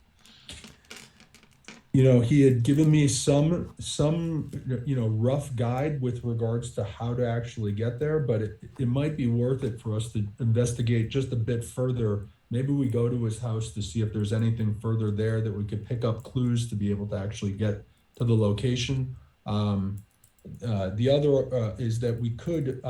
He had given me some rough guide with regards to how to actually get there, but it might be worth it for us to investigate just a bit further maybe we go to his house to see if there's anything further there that we could pick up clues to be able to actually get to the location. The other is that we could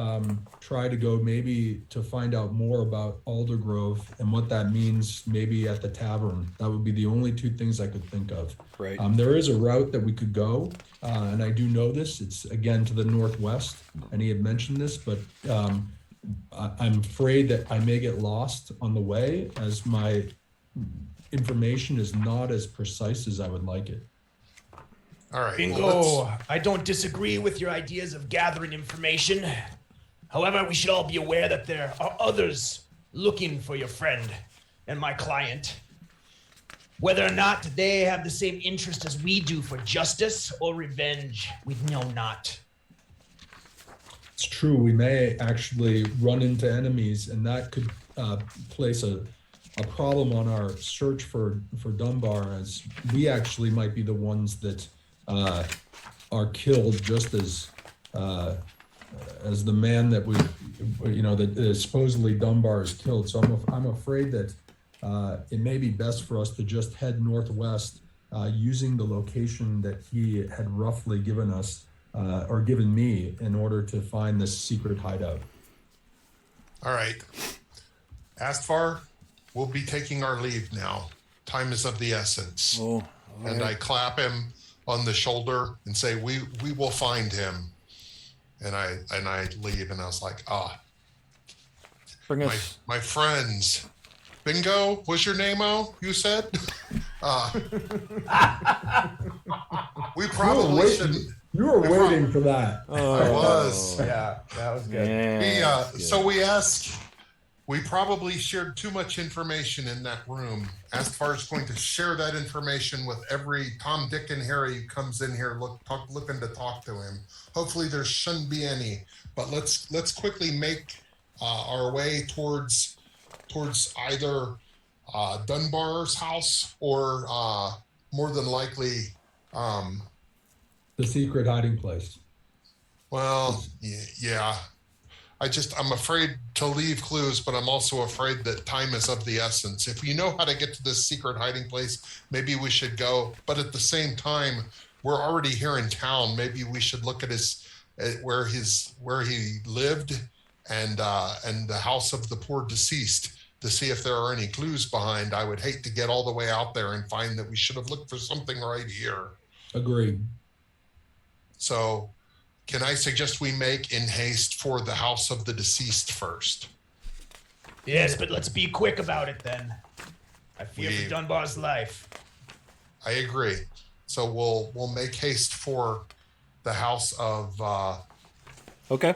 try to go maybe to find out more about Aldergrove and what that means maybe at the tavern. That would be the only two things I could think of. Right. There is a route that we could go, and I do know this. It's, again, to the northwest, and he had mentioned this, but I'm afraid that I may get lost on the way as my information is not as precise as I would like it. All right. Bingo. I don't disagree with your ideas of gathering information. However, we should all be aware that there are others looking for your friend and my client. Whether or not they have the same interest as we do for justice or revenge, we know not. It's true. We may actually run into enemies, and that could place a problem on our search for Dunbar, as we actually might be the ones that are killed, just as the man that that supposedly Dunbar is killed. So I'm afraid that it may be best for us to just head northwest, using the location that he had roughly given us. Or given me, in order to find this secret hideout. All right. Astvar, we'll be taking our leave now. Time is of the essence. Oh, and I clap him on the shoulder and say, we will find him. And I leave, and I was like, bring us. My friends. Bingo was your name-o, you said? We probably should. You were waiting for that. I was. Yeah, that was good. Yeah, So we ask, we probably shared too much information in that room. Astvar is going to share that information with every Tom, Dick, and Harry who comes in here looking to talk to him. Hopefully there shouldn't be any, but let's quickly make our way towards either Dunbar's house or more than likely the secret hiding place. Well, yeah. I'm afraid to leave clues, but I'm also afraid that time is of the essence. If you know how to get to this secret hiding place, maybe we should go. But at the same time, we're already here in town. Maybe we should look at where he lived and the house of the poor deceased to see if there are any clues behind. I would hate to get all the way out there and find that we should have looked for something right here. Agreed. So can I suggest we make in haste for the house of the deceased first? Yes, but let's be quick about it then. I fear for Dunbar's life. I agree. So we'll make haste for the house of Okay.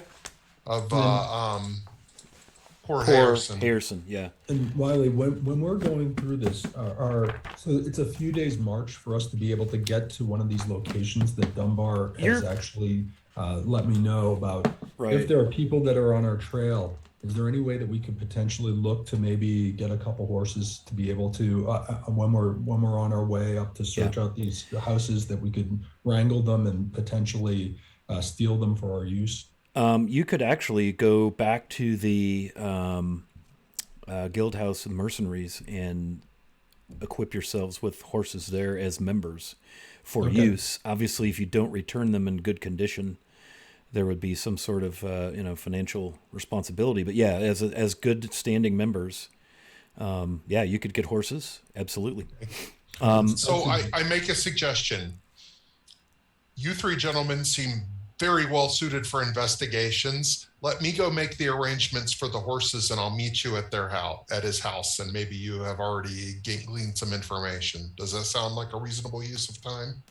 Poor Harrison. Harrison, yeah. And Wiley, when we're going through this, so it's a few days march for us to be able to get to one of these locations that Dunbar has actually let me know about. Right. If there are people that are on our trail, is there any way that we could potentially look to maybe get a couple horses to be able to, when we're on our way up to search out these houses, that we could wrangle them and potentially steal them for our use? You could actually go back to the Guild House Mercenaries and equip yourselves with horses there as members for use. Obviously, if you don't return them in good condition, there would be some sort of financial responsibility. But yeah, as good standing members, you could get horses. Absolutely. So I make a suggestion. You three gentlemen seem very well suited for investigations. Let me go make the arrangements for the horses, and I'll meet you at his house, and maybe you have already gleaned some information. Does that sound like a reasonable use of time?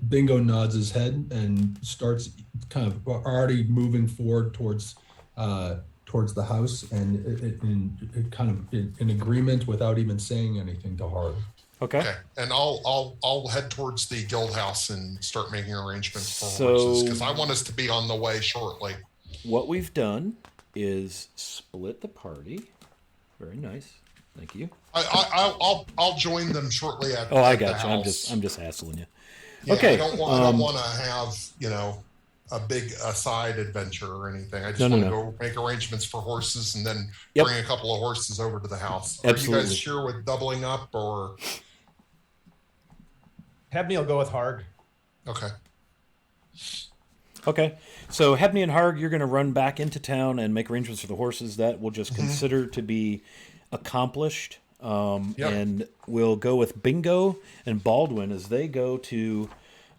Bingo nods his head and starts kind of already moving forward towards the house, and it kind of in agreement without even saying anything to Harley. Okay. And I'll head towards the guild house and start making arrangements for horses, because I want us to be on the way shortly. What we've done is split the party. Very nice. Thank you. I'll join them shortly at I got the you. house. I'm just hassling you. Yeah, Okay. I don't want to have a big side adventure or anything. I just No, want to no. go make arrangements for horses and then Yep. bring a couple of horses over to the house. Are Absolutely. you guys sure with doubling up or? Have Neil go with Harg. Okay. Okay, so Hebney and Harg, you're going to run back into town and make arrangements for the horses. That we'll just consider to be accomplished. Yep. And we'll go with Bingo and Baldwin as they go to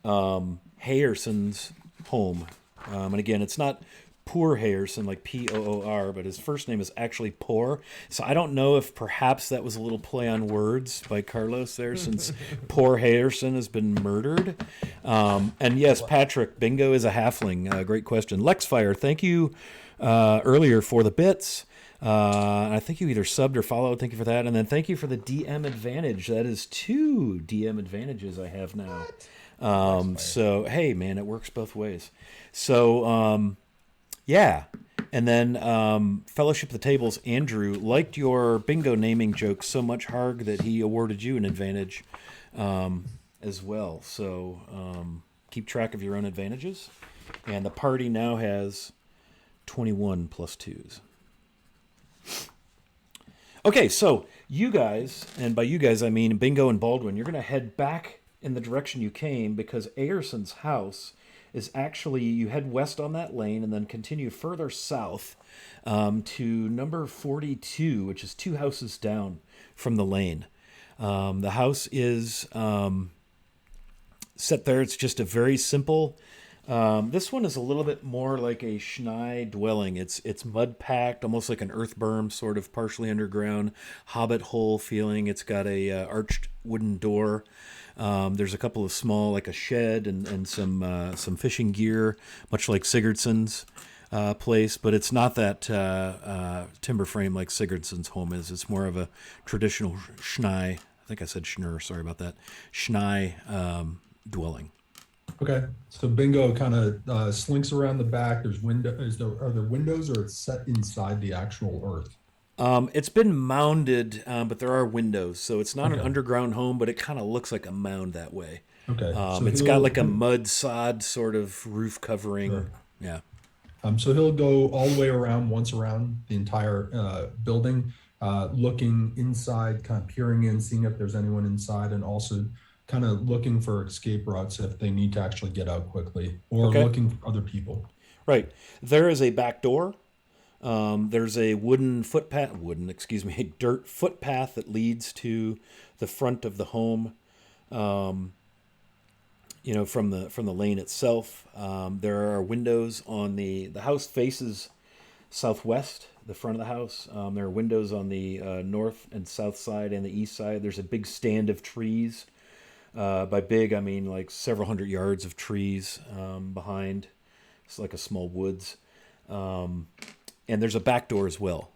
Hayerson's home. And again, it's not Poor Hayerson, like Poor, but his first name is actually Poor. So I don't know if perhaps that was a little play on words by Carlos there, since Poor Hayerson has been murdered. And yes, Patrick, Bingo is a halfling. Great question. Lexfire, thank you earlier for the bits. I think you either subbed or followed. Thank you for that. And then thank you for the DM advantage. That is 2 DM advantages I have now. So, hey, man, it works both ways. So, yeah. And then Fellowship of the Tables, Andrew liked your bingo naming joke so much, Harg, that he awarded you an advantage as well. So keep track of your own advantages. And the party now has 21 plus 2s. Okay, so you guys, and by you guys I mean Bingo and Baldwin, you're going to head back in the direction you came because Ayerson's house is actually, you head west on that lane and then continue further south to number 42, which is 2 houses down from the lane. The house is set there. It's just a very simple, this one is a little bit more like a Schnei dwelling. It's mud packed, almost like an earth berm, sort of partially underground, hobbit hole feeling. It's got a arched wooden door. There's a couple of small, like a shed and some fishing gear, much like Sigurdsson's place, but it's not that timber frame like Sigurdsson's home is. It's more of a traditional Schnei. I think I said Schnur. Sorry about that. Schnei dwelling. Okay, so Bingo kind of slinks around the back. There's are there windows, or it's set inside the actual earth? It's been mounded, but there are windows, so it's not an underground home, but it kind of looks like a mound that way. Okay, so it's got like a mud sod sort of roof covering. Sure. Yeah. So he'll go all the way around, once around the entire building, looking inside, kind of peering in, seeing if there's anyone inside, and also kind of looking for escape routes if they need to actually get out quickly, or looking for other people. Right. There is a back door. There's a a dirt footpath that leads to the front of the home. From the lane itself. There are windows on the house faces southwest, the front of the house. There are windows on the north and south side and the east side. There's a big stand of trees. By big, I mean like several hundred yards of trees behind. It's like a small woods. And there's a back door as well.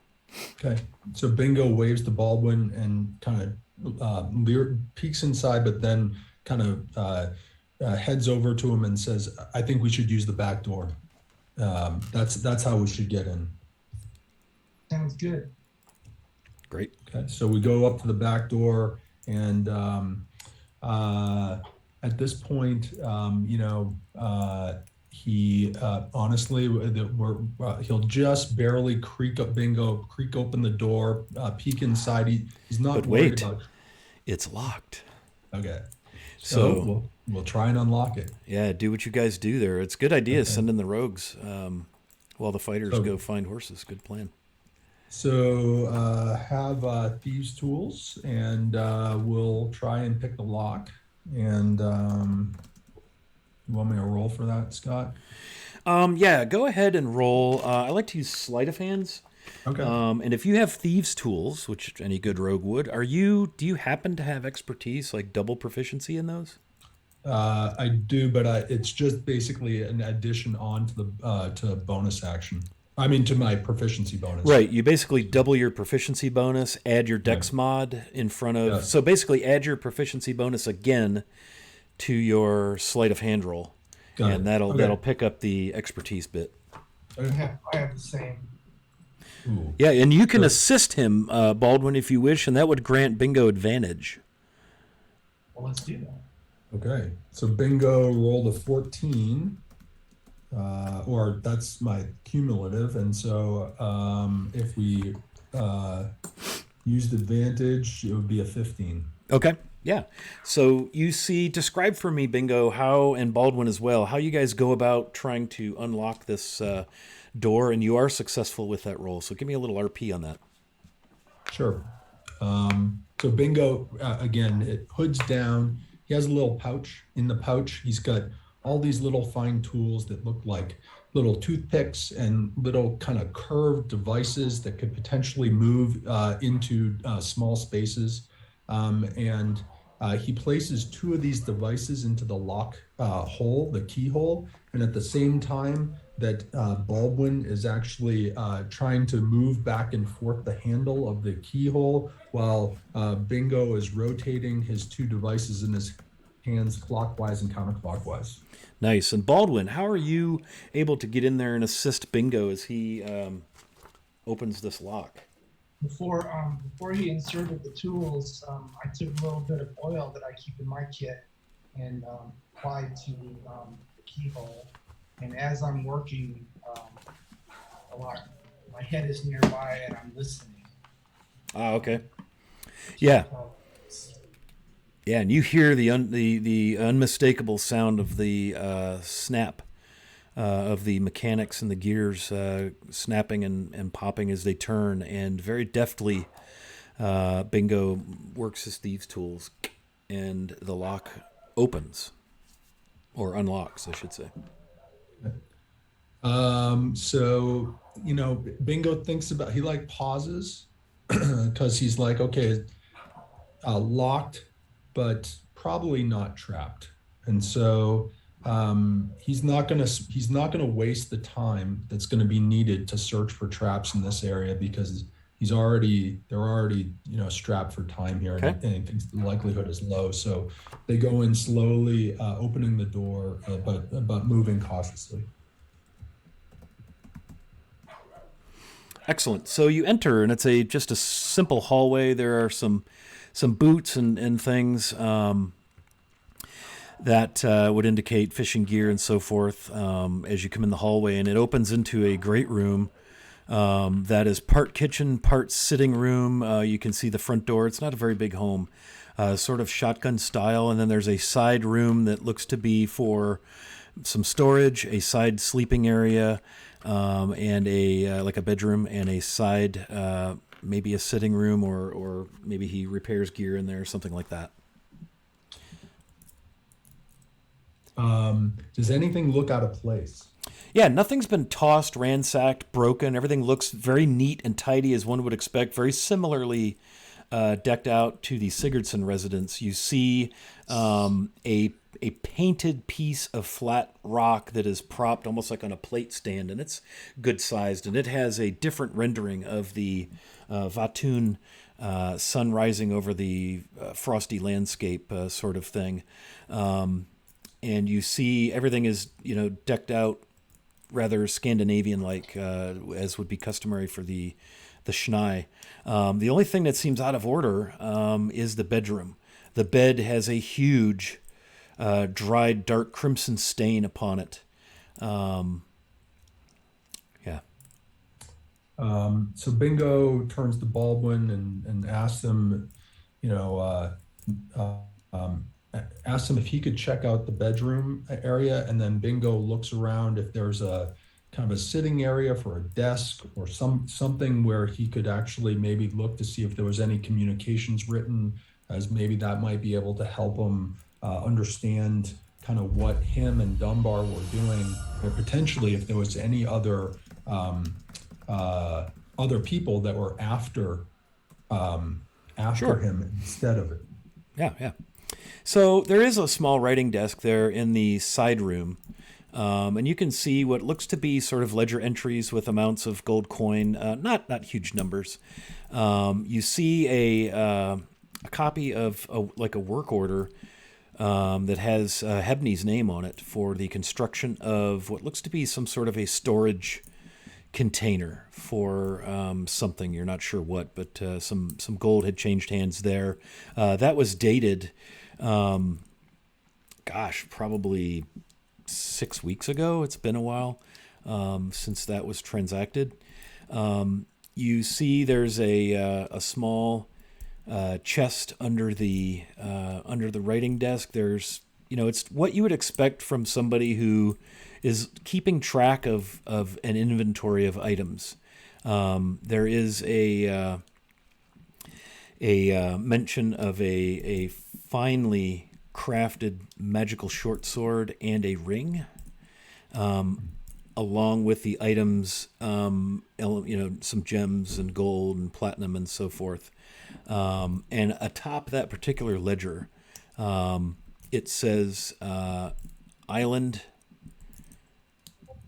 Okay, so Bingo waves to Baldwin and kind of peeks inside, but then kind of heads over to him and says, "I think we should use the back door. That's how we should get in." Sounds good. Great. Okay, so we go up to the back door, and at this point, he honestly, he'll just barely creak open the door, peek inside. He's not worried about. It's locked. Okay, So we'll try and unlock it. Yeah, do what you guys do there. It's a good idea. Send in the rogues while the fighters go find horses. Good plan. So have thieves' tools, and we'll try and pick the lock. And you want me to roll for that, Scott? Yeah, go ahead and roll. I like to use sleight of hands. Okay. And if you have thieves' tools, which any good rogue would, do you happen to have expertise, like double proficiency in those? I do, but it's just basically an addition on to the to bonus action. I mean, to my proficiency bonus. Right. You basically double your proficiency bonus, add your dex mod in front of. Yeah. So basically, add your proficiency bonus again to your sleight of hand roll, and that'll pick up the expertise bit. I have the same. Ooh. Yeah, and you can assist him, Baldwin, if you wish, and that would grant Bingo advantage. Well, let's do that. Okay. So Bingo rolled a 14, or that's my cumulative. And so if we used advantage, it would be a 15. Okay. Yeah. So you see, describe for me, Bingo, how, and Baldwin as well, how you guys go about trying to unlock this door, and you are successful with that roll. So give me a little RP on that. Sure. So Bingo, again, it hoods down. He has a little pouch. In the pouch, he's got all these little fine tools that look like little toothpicks and little kind of curved devices that could potentially move into small spaces. And he places two of these devices into the lock hole, the keyhole, and at the same time that Baldwin is actually trying to move back and forth the handle of the keyhole while Bingo is rotating his two devices in his hands clockwise and counterclockwise. Nice. And Baldwin, how are you able to get in there and assist Bingo as he opens this lock? Before he inserted the tools, I took a little bit of oil that I keep in my kit and applied to the keyhole. And as I'm working a lot, my head is nearby and I'm listening. Ah, okay. Yeah. So, Yeah, and you hear the unmistakable sound of the snap of the mechanics and the gears snapping and popping as they turn, and very deftly Bingo works his thieves' tools, and the lock opens, or unlocks, I should say. So, Bingo thinks about, he pauses because he's like, okay, locked, but probably not trapped. And so he's not gonna waste the time that's gonna be needed to search for traps in this area because they're already strapped for time here, Okay. and he thinks the likelihood is low. So they go in slowly, opening the door, but moving cautiously. Excellent. So you enter, and it's just a simple hallway. There are some boots and things that would indicate fishing gear and so forth as you come in the hallway, and it opens into a great room that is part kitchen, part sitting room. You can see the front door. It's not a very big home, sort of shotgun style, and then there's a side room that looks to be for some storage, a side sleeping area, and a like a bedroom, and a side maybe a sitting room, or maybe he repairs gear in there, something like that. Does anything look out of place? Yeah, nothing's been tossed, ransacked, broken. Everything looks very neat and tidy, as one would expect. Very similarly decked out to the Sigurdsson residence. You see a painted piece of flat rock that is propped almost like on a plate stand, and it's good sized, and it has a different rendering of the Vatun sun rising over the frosty landscape sort of thing. And you see everything is decked out rather Scandinavian-like, as would be customary for the Schnei. The only thing that seems out of order is the bedroom. The bed has a huge dried dark crimson stain upon it. Yeah. So Bingo turns to Baldwin and asks him, asks him if he could check out the bedroom area, and then Bingo looks around if there's a kind of a sitting area for a desk or something where he could actually maybe look to see if there was any communications written, as maybe that might be able to help him understand kind of what him and Dunbar were doing, or potentially if there was any other people that were after Sure. him instead of it. Yeah. So there is a small writing desk there in the side room, and you can see what looks to be sort of ledger entries with amounts of gold coin, not huge numbers. You see a copy of a work order that has Hebney's name on it for the construction of what looks to be some sort of a storage container for something. You're not sure what, but some gold had changed hands there. That was dated, probably 6 weeks ago. It's been a while since that was transacted. You see there's a small chest under the writing desk. There's, it's what you would expect from somebody who is keeping track of an inventory of items. There is a mention of a finely crafted magical short sword and a ring, along with the items, some gems and gold and platinum and so forth. And atop that particular ledger, it says Island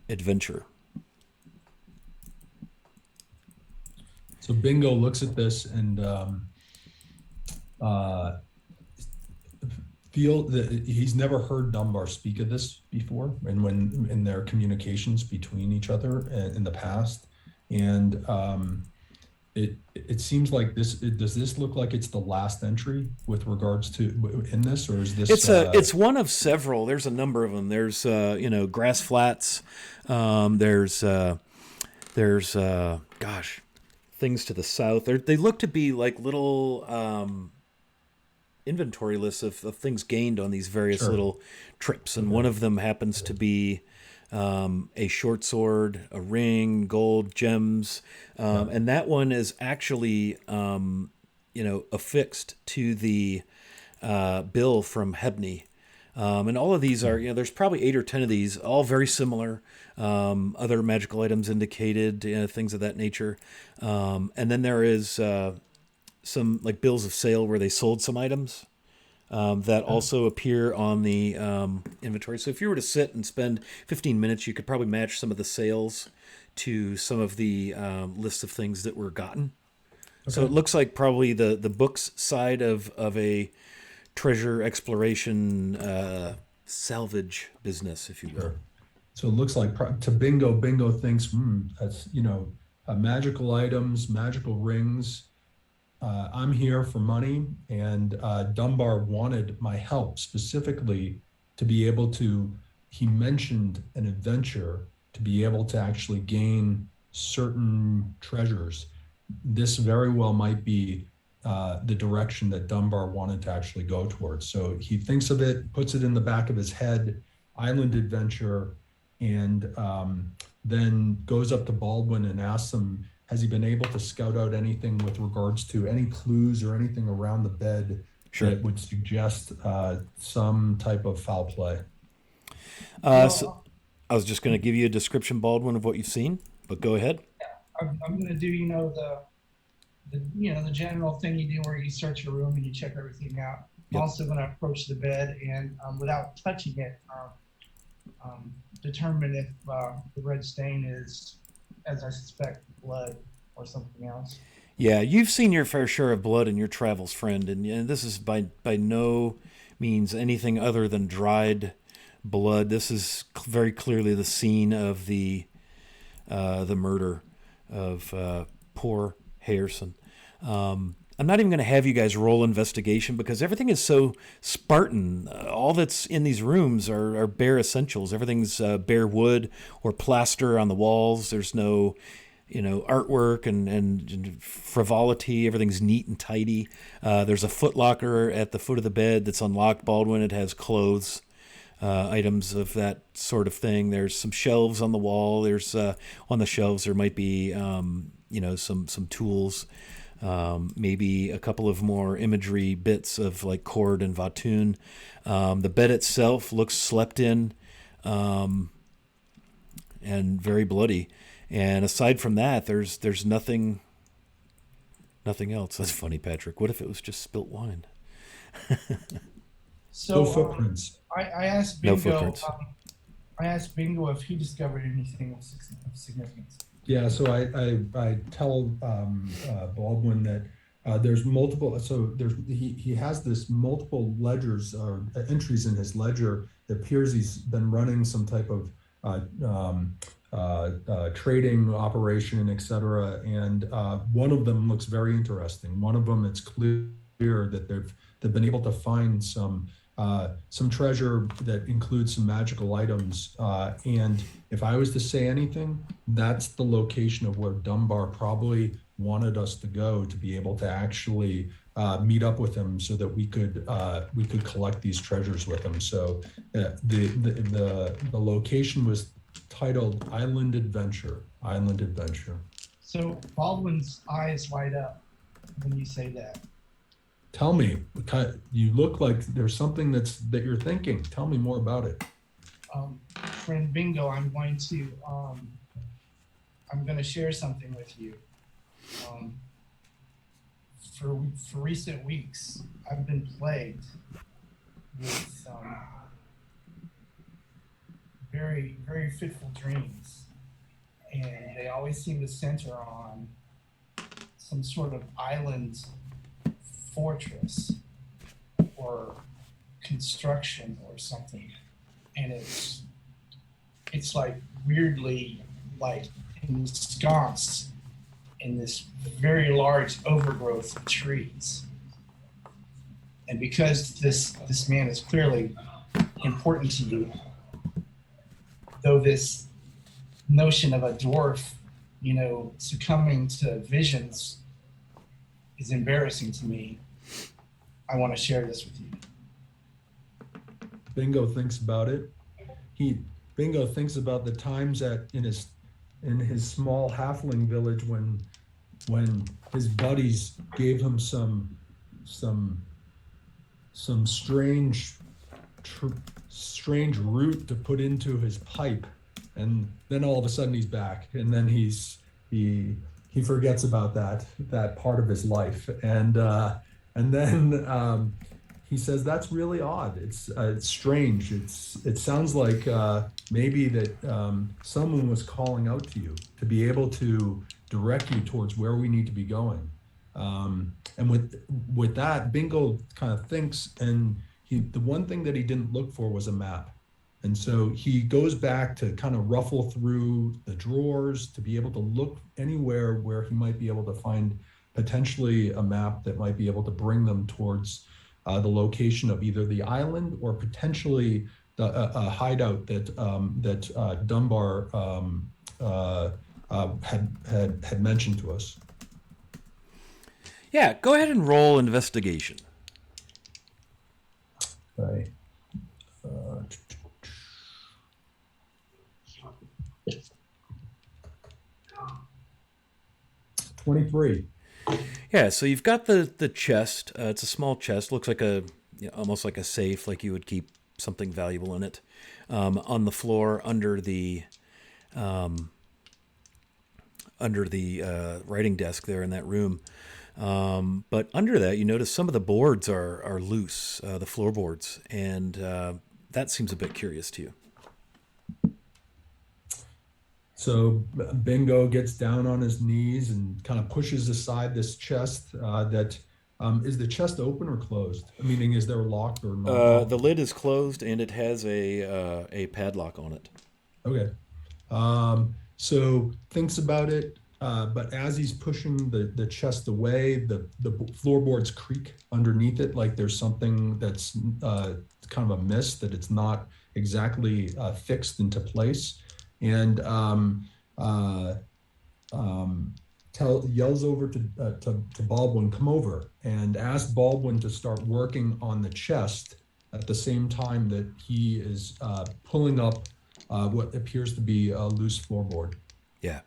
Adventure. So Bingo looks at this and feel that he's never heard Dunbar speak of this before, and when in their communications between each other in the past, and it seems like does this look like it's the last entry with regards to in this, or is this? It's one of several. There's a number of them. There's grass flats. There's things to the south. They look to be like little inventory lists of things gained on these various little trips, and one of them happens to be a short sword, a ring, gold, gems, and that one is actually affixed to the bill from Hebney. And all of these are, there's probably 8 or 10 of these, all very similar. Other magical items indicated, things of that nature. And then there is some like bills of sale where they sold some items that also appear on the inventory. So if you were to sit and spend 15 minutes, you could probably match some of the sales to some of the lists of things that were gotten. Okay. So it looks like probably the books side of a treasure exploration salvage business, if you will. Sure. So it looks like to Bingo thinks, that's, magical items, magical rings. I'm here for money, and Dunbar wanted my help specifically to be able to, he mentioned an adventure to be able to actually gain certain treasures. This very well might be the direction that Dunbar wanted to actually go towards. So he thinks of it, puts it in the back of his head, Island Adventure, and then goes up to Baldwin and asks him, has he been able to scout out anything with regards to any clues or anything around the bed that would suggest some type of foul play? So I was just going to give you a description, Baldwin, of what you've seen, but go ahead. Yeah, I'm going to do, the general thing you do where you search a room and you check everything out. I'm also going to approach the bed and without touching it, determine if the red stain is, as I suspect, blood or something else. Yeah, you've seen your fair share of blood in your travels, friend, and this is by no means anything other than dried blood. This is very clearly the scene of the murder of poor Harrison. I'm not even going to have you guys roll investigation because everything is so Spartan. All that's in these rooms are bare essentials. Everything's bare wood or plaster on the walls. There's no, artwork and frivolity. Everything's neat and tidy. There's a footlocker at the foot of the bed that's unlocked, Baldwin. It has clothes, items of that sort of thing. There's some shelves on the wall. There's on the shelves there might be some tools. Maybe a couple of more imagery bits of like cord and vatoon. The bed itself looks slept in and very bloody. And aside from that, there's nothing else. That's funny, Patrick. What if it was just spilt wine? So no footprints. I asked Bingo. No footprints. I asked Bingo if he discovered anything of significance. Yeah, so I tell Baldwin that there's multiple. So he has this multiple ledgers or entries in his ledger. It appears he's been running some type of trading operation, etc. And one of them looks very interesting. One of them, it's clear that they've been able to find some some treasure that includes some magical items. And if I was to say anything, that's the location of where Dunbar probably wanted us to go to be able to actually meet up with him so that we could collect these treasures with him. So the location was titled Island Adventure. Island Adventure. So Baldwin's eyes light up when you say that. Tell me, you look like there's something that you're thinking. Tell me more about it. Friend Bingo, I'm going to share something with you. For recent weeks, I've been plagued with very, very fitful dreams, and they always seem to center on some sort of island fortress or construction or something, and it's like weirdly like ensconced in this very large overgrowth of trees. And because this man is clearly important to you, though this notion of a dwarf, succumbing to visions is embarrassing to me, I want to share this with you. Bingo thinks about it. Bingo thinks about the times in his small halfling village when his buddies gave him some strange root to put into his pipe, and then all of a sudden he's back, and then he forgets about that part of his life, and then he says that's really odd. It's strange. It sounds like maybe that someone was calling out to you to be able to direct you towards where we need to be going. And with that, Bingo kind of thinks, and the one thing that he didn't look for was a map. And so he goes back to kind of ruffle through the drawers to be able to look anywhere where he might be able to find potentially a map that might be able to bring them towards the location of either the island or potentially a hideout that Dunbar had mentioned to us. Yeah, go ahead and roll investigation. Right. 23. Yeah, so you've got the chest. It's a small chest. Looks like almost like a safe, like you would keep something valuable in it. On the floor under the writing desk there in that room. But under that, you notice some of the boards are loose, the floorboards, and that seems a bit curious to you. So Bingo gets down on his knees and kind of pushes aside this chest. Is the chest open or closed? Meaning, is there a lock or not? The lid is closed and it has a padlock on it. Okay. So thinks about it, but as he's pushing the chest away, the floorboards creak underneath it, like there's something that's kind of amiss, that it's not exactly fixed into place. And yells over to Baldwin, come over, and asks Baldwin to start working on the chest at the same time that he is pulling up what appears to be a loose floorboard. Yeah.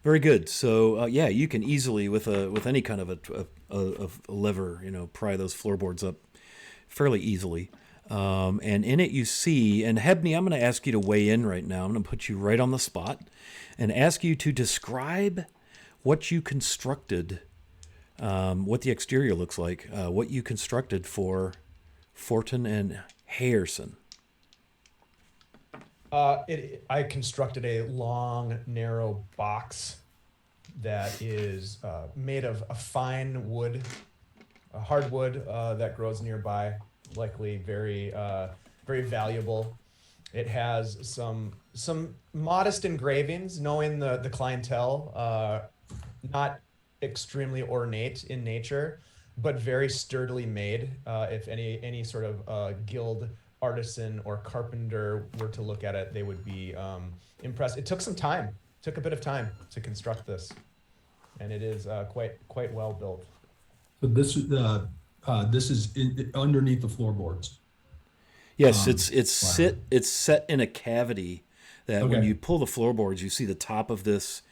Very good. So you can easily with any kind of a lever, pry those floorboards up fairly easily. And in it you see, and Hebney, I'm going to ask you to weigh in right now. I'm going to put you right on the spot and ask you to describe what you constructed, what the exterior looks like, what you constructed for Fortin and Hayerson. I constructed a long, narrow box that is made of a fine wood, a hardwood that grows nearby, likely very, very valuable. It has some modest engravings, knowing the clientele, not extremely ornate in nature, but very sturdily made. If any sort of guild artisan or carpenter were to look at it, they would be impressed. It took some time. Took a bit of time to construct this, and it is quite well built. But this is underneath the floorboards. Yes, it's set in a cavity that when Okay. you pull the floorboards, you see the top of this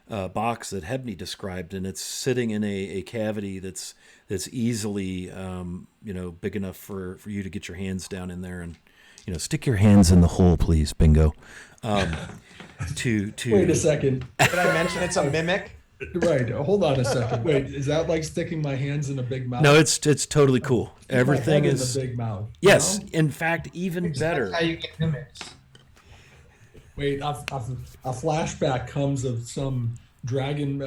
box that Hebney described, and it's sitting in a cavity that's easily big enough for you to get your hands down in there and stick your hands in the hole, please, Bingo. To Wait a second. Did I mention it's a mimic? Right. Hold on a second. Wait, is that like sticking my hands in a big mouth? No, it's totally cool. Stick my Everything head is in a big mouth. yes. You know? In fact, even better. That's how you get mimics. Wait, a flashback comes of some dragon,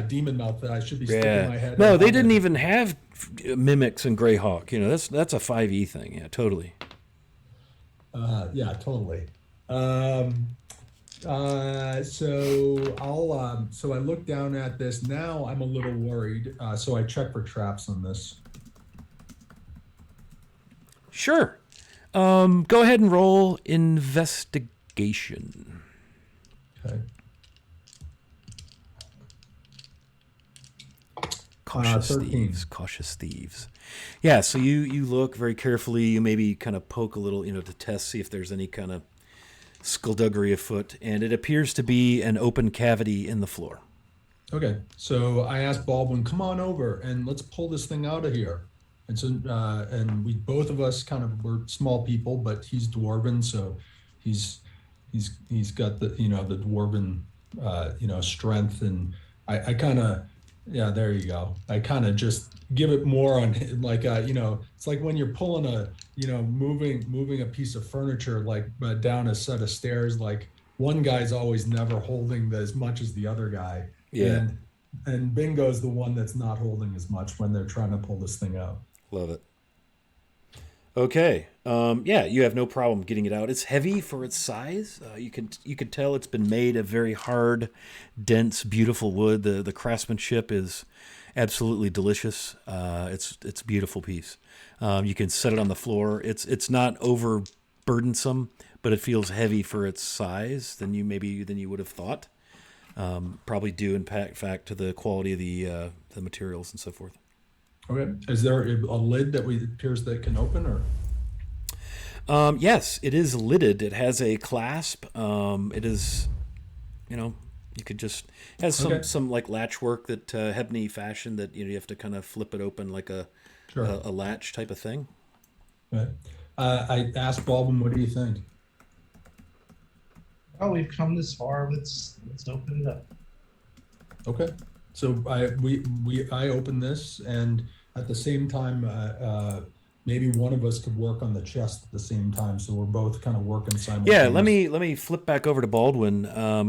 demon mouth that I should be sticking my head. No, in. they didn't even have mimics in Greyhawk. That's a 5e thing. Yeah, totally. Yeah, totally. So I look down at this. Now I'm a little worried. So I check for traps on this. Sure. Go ahead and roll investigation. Okay. Cautious 13. thieves. Cautious thieves. Yeah. So you look very carefully. You maybe kind of poke a little, to test, see if there's any kind of skullduggery afoot, and it appears to be an open cavity in the floor. Okay. So I asked Baldwin, come on over and let's pull this thing out of here. And so, and we both of us we're small people, but he's dwarven, so he's got the the dwarven strength, and I kind of there you go. I kind of just give it more on it's like when you're pulling a moving a piece of furniture down a set of stairs, like one guy's always never holding as much as the other guy. Yeah. And Bingo's the one that's not holding as much when they're trying to pull this thing out. Love it. Okay. You have no problem getting it out. It's heavy for its size. You can tell it's been made of very hard, dense, beautiful wood. The craftsmanship is absolutely delicious. It's a beautiful piece. You can set it on the floor. It's not over burdensome, but it feels heavy for its size than you would have thought. Probably due in fact to the quality of the materials and so forth. Okay. Is there a lid that appears that can open, or? Yes, it is lidded. It has a clasp. It is, you could just has some like latch work that Hebney fashioned that you have to kind of flip it open like a latch type of thing. Right. I asked Baldwin, what do you think? Oh, we've come this far. Let's open it up. Okay. So I open this, and at the same time, maybe one of us could work on the chest at the same time, so we're both kind of working simultaneously. Yeah, let me flip back over to Baldwin.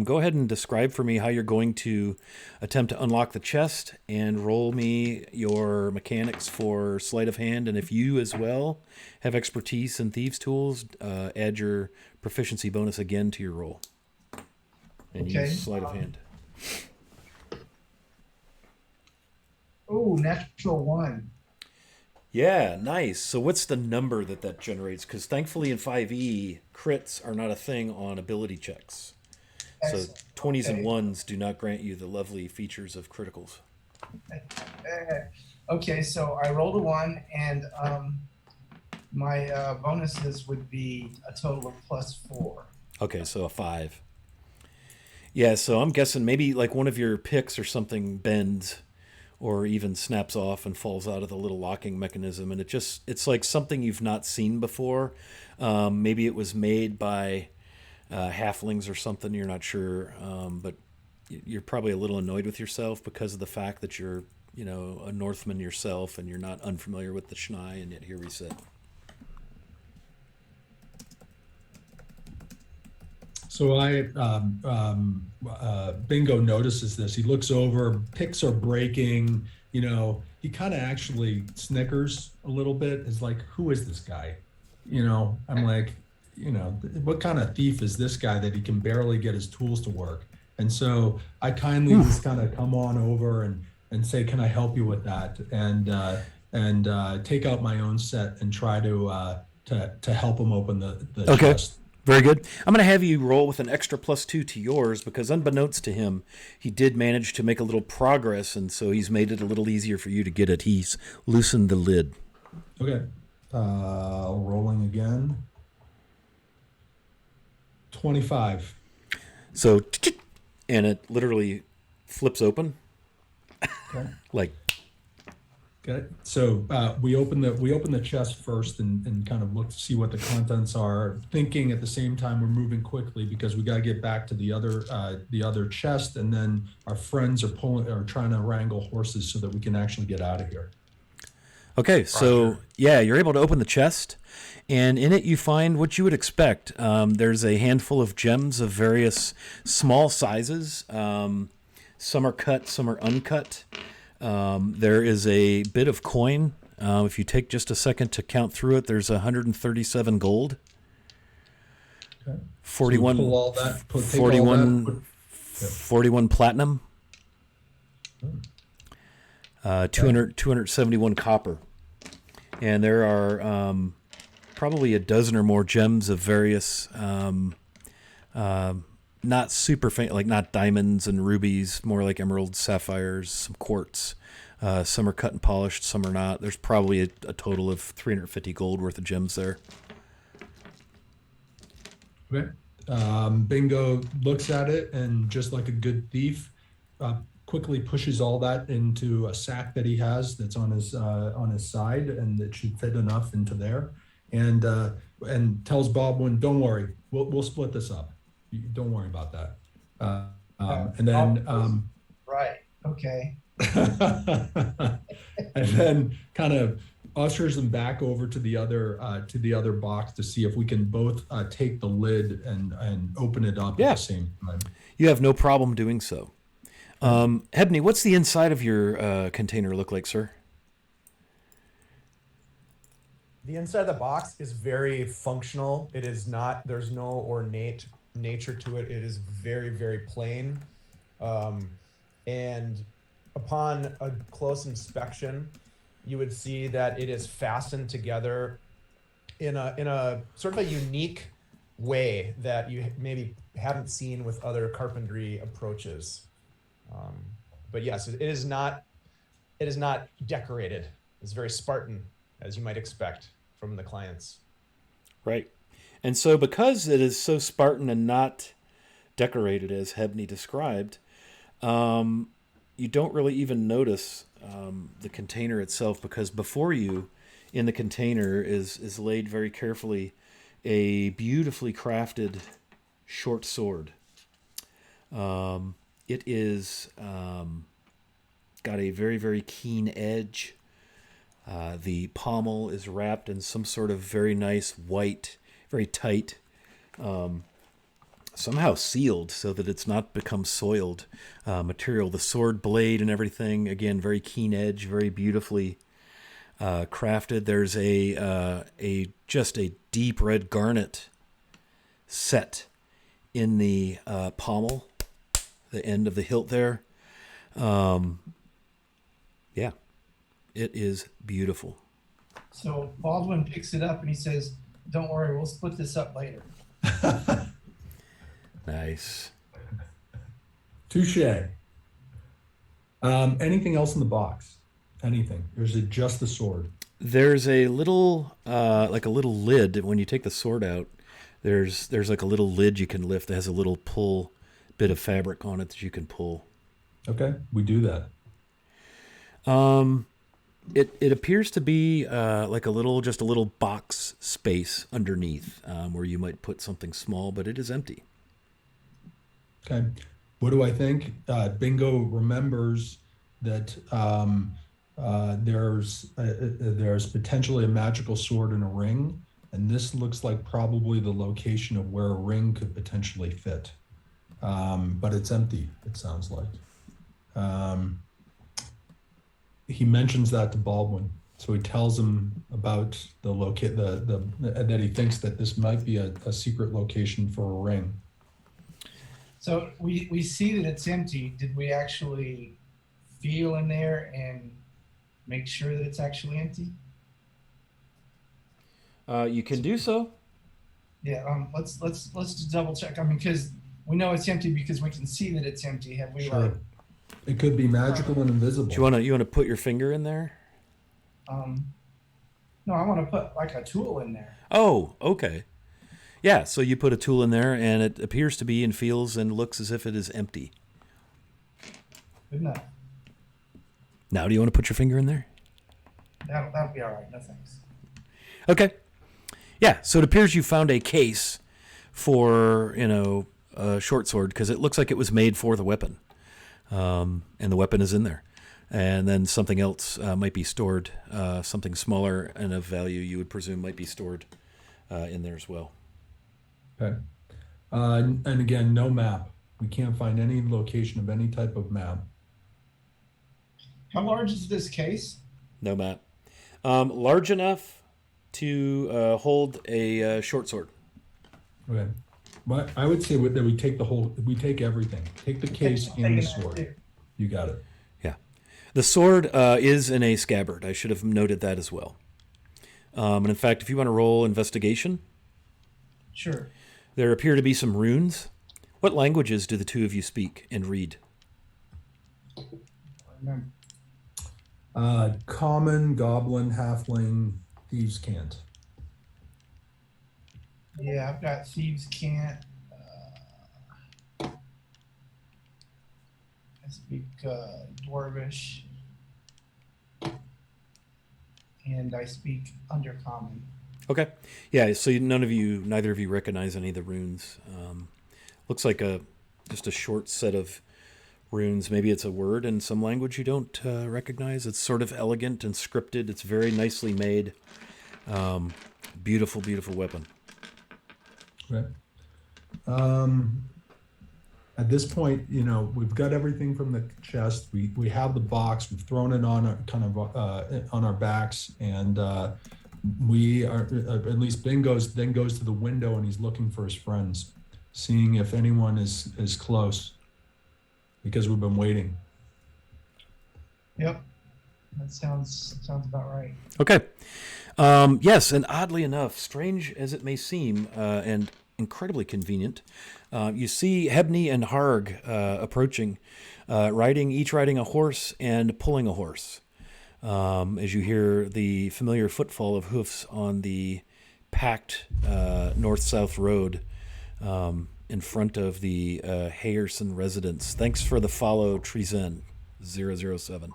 Go ahead and describe for me how you're going to attempt to unlock the chest, and roll me your mechanics for sleight of hand. And if you as well have expertise in thieves' tools, add your proficiency bonus again to your roll. And use sleight of hand. Oh, natural 1. Yeah, nice. So what's the number that generates? Because thankfully in 5e, crits are not a thing on ability checks. Excellent. So 20s and 1s do not grant you the lovely features of criticals. Okay, so I rolled a 1, and my bonuses would be a total of +4. Okay, so a 5. Yeah, so I'm guessing maybe like one of your picks or something bends or even snaps off and falls out of the little locking mechanism, and it's like something you've not seen before. Maybe it was made by halflings or something, you're not sure, but you're probably a little annoyed with yourself because of the fact that you're a Northman yourself and you're not unfamiliar with the Schnai, and yet here we sit. So Bingo notices this. He looks over, picks are breaking. He kind of actually snickers a little bit. Is like, who is this guy? I'm like, what kind of thief is this guy that he can barely get his tools to work? And so I kindly just kind of come on over and and say, "Can I help you with that?" And take out my own set and try to help him open the Okay. chest. Very good. I'm going to have you roll with an extra +2 to yours because, unbeknownst to him, he did manage to make a little progress, and so he's made it a little easier for you to get it. He's loosened the lid. Okay. Rolling again. 25. So, and it literally flips open. Okay. Like, Okay. So we open the chest first and kind of look to see what the contents are, thinking at the same time we're moving quickly because we got to get back to the other chest, and then our friends are trying to wrangle horses so that we can actually get out of here. okay, so yeah, you're able to open the chest, and in it you find what you would expect. There's a handful of gems of various small sizes. Some are cut, some are uncut. There is a bit of coin. If you take just a second to count through it, there's 137 gold. Okay. 41, So pull all that, take all 41, that, 41 platinum. 271 copper. And there are probably a dozen or more gems of various not super faint, like not diamonds and rubies, more like emeralds, sapphires, some quartz. Some are cut and polished, some are not. There's probably a total of 350 gold worth of gems there. Okay. Bingo looks at it and, just like a good thief, quickly pushes all that into a sack that he has that's on his side, and it should fit enough into there. And tells Baldwin, "Don't worry, we'll split this up. Don't worry about that." And then Right. Okay. and then kind of ushers them back over to the other box to see if we can both take the lid and open it up at the same time. You have no problem doing so. Hebney, what's the inside of your container look like, sir? The inside of the box is very functional. It is not, there's no ornate nature to it. It is very, very plain. And upon a close inspection, you would see that it is fastened together in a sort of a unique way that you maybe haven't seen with other carpentry approaches. But yes, it is not decorated. It's very Spartan, as you might expect from the clients. Right. And so because it is so Spartan and not decorated as Hebney described, you don't really even notice the container itself, because before you in the container is laid very carefully a beautifully crafted short sword. It is got a very, very keen edge. The pommel is wrapped in some sort of very nice white, very tight, somehow sealed so that it's not become soiled material. The sword blade and everything, again, very keen edge, very beautifully crafted. There's just a deep red garnet set in the pommel, the end of the hilt there. Yeah, it is beautiful. So Baldwin picks it up and he says, "Don't worry, we'll split this up later." Nice. Touche. Anything else in the box? Anything? Or is it just the sword? There's a little, like a little lid. When you take the sword out, there's like a little lid you can lift that has a little pull bit of fabric on it that you can pull. Okay, we do that. It appears to be like just a little box space underneath where you might put something small, but it is empty. Okay, what do I think? Bingo remembers that there's potentially a magical sword in a ring, and this looks like probably the location of where a ring could potentially fit. But it's empty, it sounds like. He mentions that to Baldwin, so he tells him about that he thinks that this might be a secret location for a ring. So we see that it's empty. Did we actually feel in there and make sure that it's actually empty? You can do so. Yeah. Let's just double check. I mean, because we know it's empty because we can see that it's empty. Have we Sure. It could be magical and invisible. Do you want to put your finger in there? No, I want to put like a tool in there. Oh, okay. Yeah, so you put a tool in there, and it appears to be and feels and looks as if it is empty. Good enough. Now, do you want to put your finger in there? That'll be all right. No thanks. Okay. Yeah, so it appears you found a case for, a short sword, because it looks like it was made for the weapon. And the weapon is in there. And then something else might be stored, something smaller and of value you would presume might be stored in there as well. Okay. And again, no map. We can't find any location of any type of map. How large is this case? No map. Large enough to hold a short sword. Okay. But I would say that we take we take everything. Take the case and the sword. You got it. Yeah. The sword is in a scabbard. I should have noted that as well. And in fact, if you want to roll investigation. Sure. There appear to be some runes. What languages do the two of you speak and read? I remember. Common, goblin, halfling, thieves can't. Yeah, I've got thieves can't. I speak dwarvish, and I speak undercommon. Okay. Yeah, so neither of you recognize any of the runes. Looks like just a short set of runes. Maybe it's a word in some language you don't recognize. It's sort of elegant and scripted. It's very nicely made. Beautiful, beautiful weapon. Okay. At this point, we've got everything from the chest. We have the box. We've thrown it on on our backs, and we are at least Ben goes to the window and he's looking for his friends, seeing if anyone is close, because we've been waiting. Yep, that sounds about right. Okay. Yes, and oddly enough, strange as it may seem, and incredibly convenient, you see Hebney and Harg approaching, each riding a horse and pulling a horse. As you hear the familiar footfall of hoofs on the packed north-south road in front of the Hayerson residence. Thanks for the follow, Trezen 007.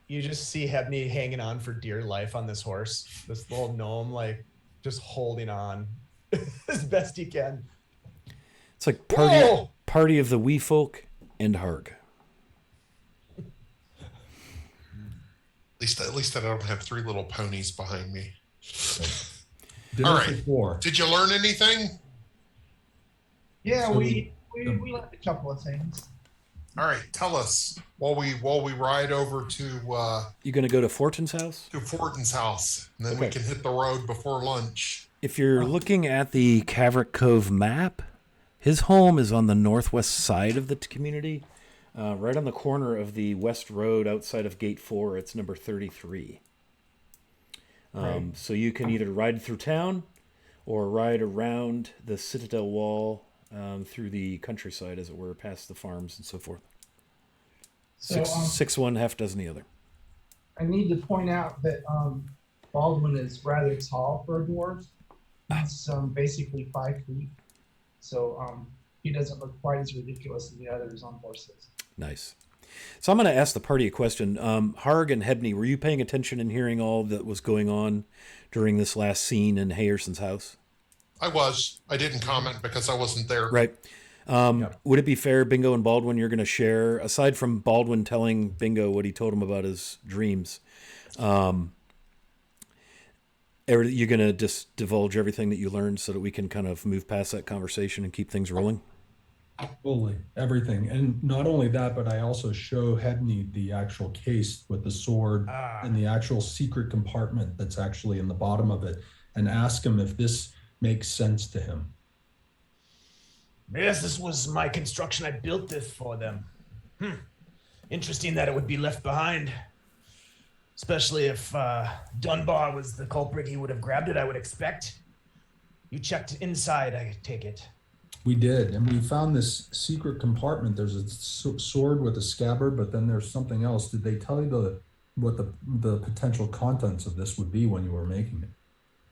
You just see Hebney hanging on for dear life on this horse. This little gnome, just holding on as best he can. It's like party of the wee folk and Harg. At least I don't have three little ponies behind me. Dinner All right. for four. Did you learn anything? Yeah, So we learned a couple of things. All right, tell us while we ride over to You going to go to Fortin's house? Fortin's house, and then we Okay. can hit the road before lunch. If you're looking at the Cavrik Cove map, his home is on the northwest side of the community, right on the corner of the West Road outside of Gate 4. It's number 33. So you can either ride through town or ride around the Citadel Wall through the countryside, as it were, past the farms and so forth. So, Six one, half dozen the other. I need to point out that Baldwin is rather tall for a dwarf. He's basically 5 feet, so he doesn't look quite as ridiculous as the others on horses. Nice. So I'm going to ask the party a question. Harg and Hebney, were you paying attention and hearing all that was going on during this last scene in Hayerson's house? I didn't comment because I wasn't there. Right. Would it be fair, Bingo and Baldwin, you're going to share, aside from Baldwin telling Bingo what he told him about his dreams, you're going to just divulge everything that you learned so that we can kind of move past that conversation and keep things rolling? Fully, everything. And not only that, but I also show Hebney the actual case with the sword and the actual secret compartment that's actually in the bottom of it, and ask him if this makes sense to him. Yes, this was my construction. I built this for them. Interesting that it would be left behind. Especially if Dunbar was the culprit, he would have grabbed it, I would expect. You checked inside, I take it. We did, and we found this secret compartment. There's a sword with a scabbard, but then there's something else. Did they tell you what the potential contents of this would be when you were making it?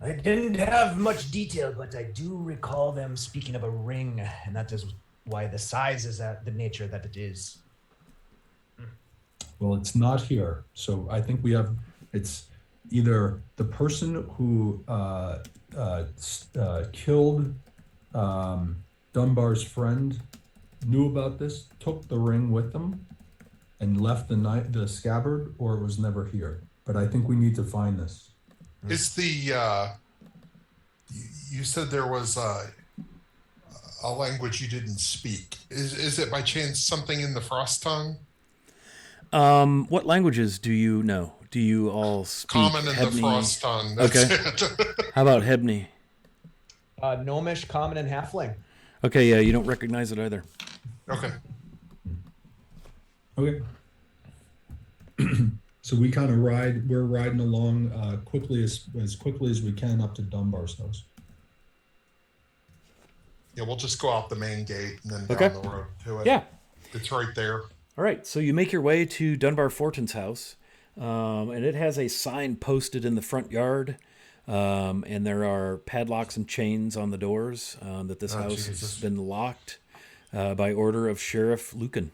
I didn't have much detail, but I do recall them speaking of a ring, and that is why the size is at the nature that it is. Well, it's not here. So I think it's either the person who killed Dunbar's friend knew about this, took the ring with them, and left the scabbard, or it was never here. But I think we need to find this. Is the you said there was a language you didn't speak? Is it by chance something in the Frost tongue? What languages do you know? Do you all speak Common in Hebne? the Frost tongue. That's Okay. it. How about Hebne? Gnomish, Common, and Halfling. Okay, yeah, you don't recognize it either. Okay. Okay. So we kind of we're riding along quickly as quickly as we can up to Dunbar's house. Yeah, we'll just go out the main gate and then Okay. down the road to it. Yeah. It's right there. All right, so you make your way to Dunbar Fortin's house, and it has a sign posted in the front yard, and there are padlocks and chains on the doors that this house has Jesus. been locked by order of Sheriff Lucan.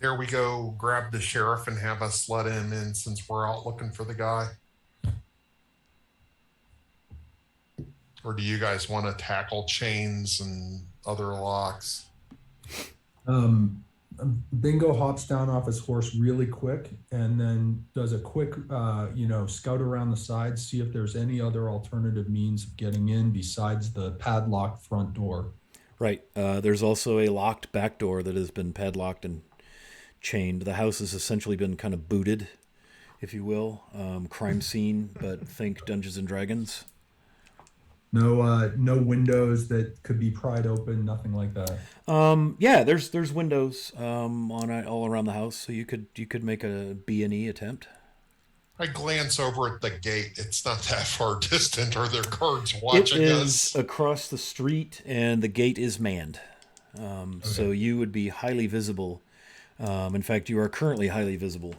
There we go. Grab the sheriff and have us let him in since we're out looking for the guy. Or do you guys want to tackle chains and other locks? Bingo hops down off his horse really quick and then does a quick, scout around the sides, see if there's any other alternative means of getting in besides the padlocked front door. Right. There's also a locked back door that has been padlocked and chained. The house has essentially been kind of booted, if you will. Crime scene, but think Dungeons and Dragons. No windows that could be pried open, nothing like that. Yeah, there's windows all around the house, so you could make a B&E attempt. I glance over at the gate. It's not that far distant. Are there guards It watching is us? across the street, and the gate is manned. So you would be highly visible. In fact, you are currently highly visible.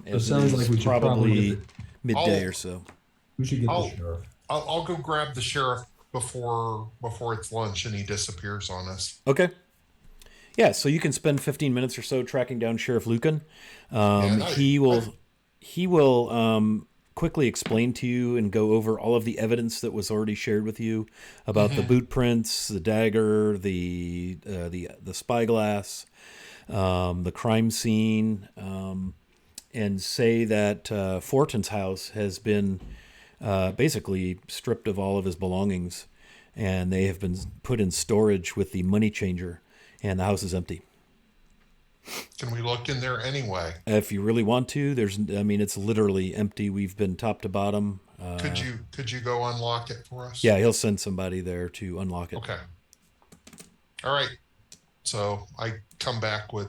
As sounds it is like we should probably probably get midday Oh. or so. We should get Oh. the sheriff. I'll go grab the sheriff before it's lunch and he disappears on us. Okay. Yeah, so you can spend 15 minutes or so tracking down Sheriff Lucan. Yeah, He will quickly explain to you and go over all of the evidence that was already shared with you about the boot prints, the dagger, the spyglass, the crime scene, and say that Fortin's house has been basically stripped of all of his belongings, and they have been put in storage with the money changer, and the house is empty. Can we look in there anyway? If you really want to, it's literally empty. We've been top to bottom. Could you go unlock it for us? Yeah, he'll send somebody there to unlock it. Okay. All right. So I come back with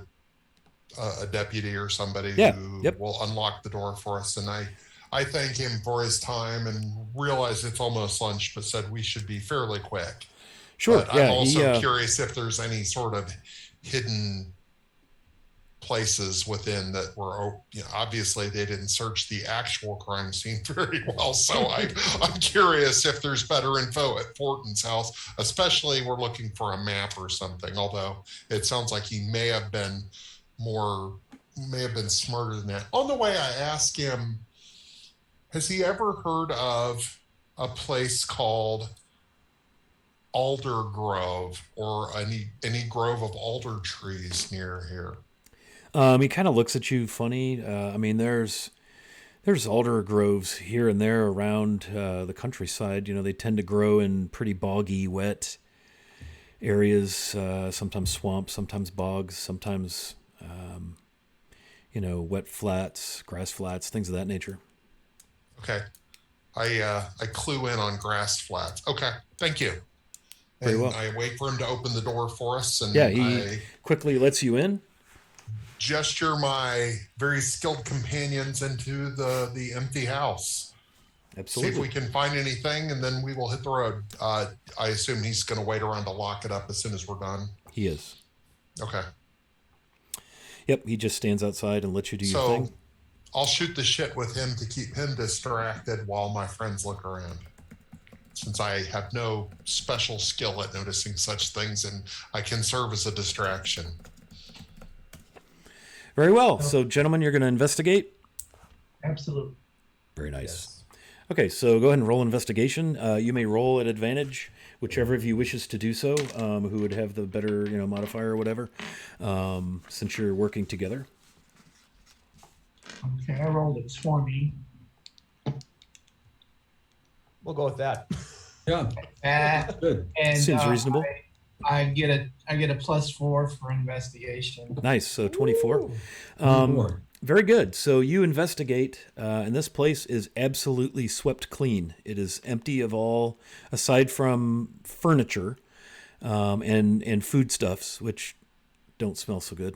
a deputy or somebody who will unlock the door for us, and I thank him for his time and realize it's almost lunch, but said we should be fairly quick. Sure. But Yeah. I'm also curious if there's any sort of hidden places within that were, obviously they didn't search the actual crime scene very well. So I'm curious if there's better info at Fortin's house, especially we're looking for a map or something, although it sounds like he may have been smarter than that. On the way, I asked him, has he ever heard of a place called Alder Grove or any grove of alder trees near here? He kind of looks at you funny. There's alder groves here and there around the countryside. They tend to grow in pretty boggy, wet areas. Sometimes swamps, sometimes bogs, sometimes wet flats, grass flats, things of that nature. Okay. I clue in on grass flats. Okay. Thank you. Very And well. I wait for him to open the door for us, and Yeah, he I quickly lets you in. gesture my very skilled companions into the empty house. See if Absolutely. we can find anything, and then we will hit the road. I assume he's going to wait around to lock it up as soon as we're done. He is. Okay. Yep, he just stands outside and lets you do your So thing. I'll shoot the shit with him to keep him distracted while my friends look around. Since I have no special skill at noticing such things, and I can serve as a distraction. Very well. So, gentlemen, you're going to investigate? Absolutely. Very nice. Yes. Okay, so go ahead and roll investigation. You may roll at advantage, whichever of you wishes to do so, who would have the better, modifier or whatever, since you're working together. Okay, I rolled a 20. We'll go with that. Yeah, good. And Seems reasonable. I get a +4 for investigation. Nice. So 24. More. Very good. So you investigate, and this place is absolutely swept clean. It is empty of all, aside from furniture and foodstuffs, which don't smell so good.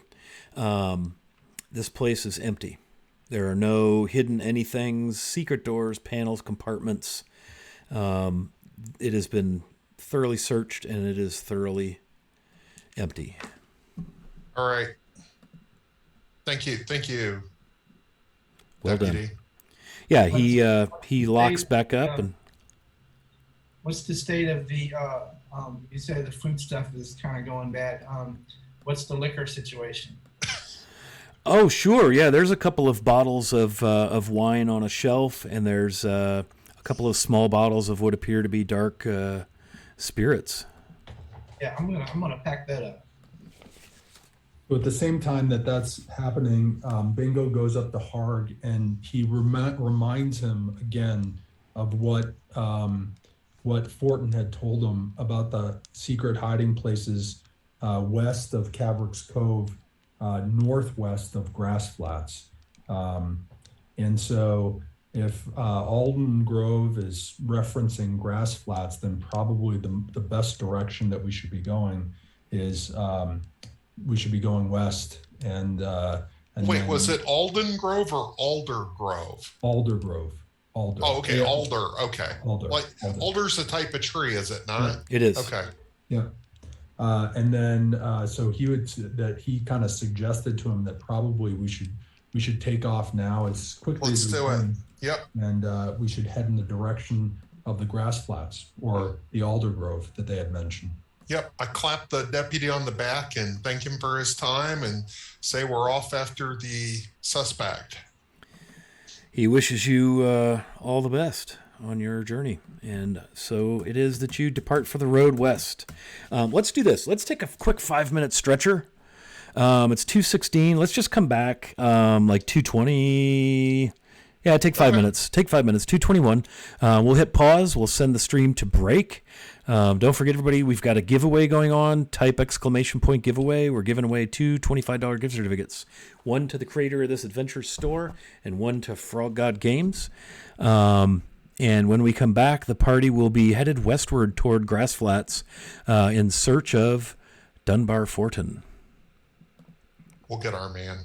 This place is empty. There are no hidden anythings, secret doors, panels, compartments. It has been thoroughly searched, and it is thoroughly empty. All right. Thank you. Well Deputy. done. Yeah, he locks back up and What's the state of the? You say the food stuff is kind of going bad. What's the liquor situation? oh sure, yeah. There's a couple of bottles of wine on a shelf, and there's a couple of small bottles of what appear to be dark spirits. Yeah, I'm gonna pack that up. So at the same time that's happening, Bingo goes up to Harg, and he reminds him again of what Fortin had told him about the secret hiding places west of Cavrik's Cove, northwest of Grass Flats. And so if Alden Grove is referencing Grass Flats, then probably the best direction that we should be going is we should be going west. And Wait, then was it Alden Grove or Alder Grove? Alder Grove? Alder. Oh, okay, Yeah. Alder. Okay. Alder. Like Alder. Alder's a type of tree, is it not? It is. Okay. Yeah. And then so he kind of suggested to him that probably we should take off now as quickly Let's as we do it. can. Yep. And we should head in the direction of the Grass Flats or the Alder Grove that they had mentioned. Yep. I clap the deputy on the back and thank him for his time and say we're off after the suspect. He wishes you all the best on your journey, and so it is that you depart for the road west. Let's do this. Let's take a quick 5-minute stretcher. It's 2:16. Let's just come back like 2:20. Yeah, take 5 minutes. Take 5 minutes. 2:21. We'll hit pause. We'll send the stream to break. Don't forget, everybody, we've got a giveaway going on. Type ! Giveaway. We're giving away 2 $25 gift certificates. One to the creator of this adventure store and one to Frog God Games. And when we come back, the party will be headed westward toward Grass Flats in search of Dunbar Fortin. We'll get our man.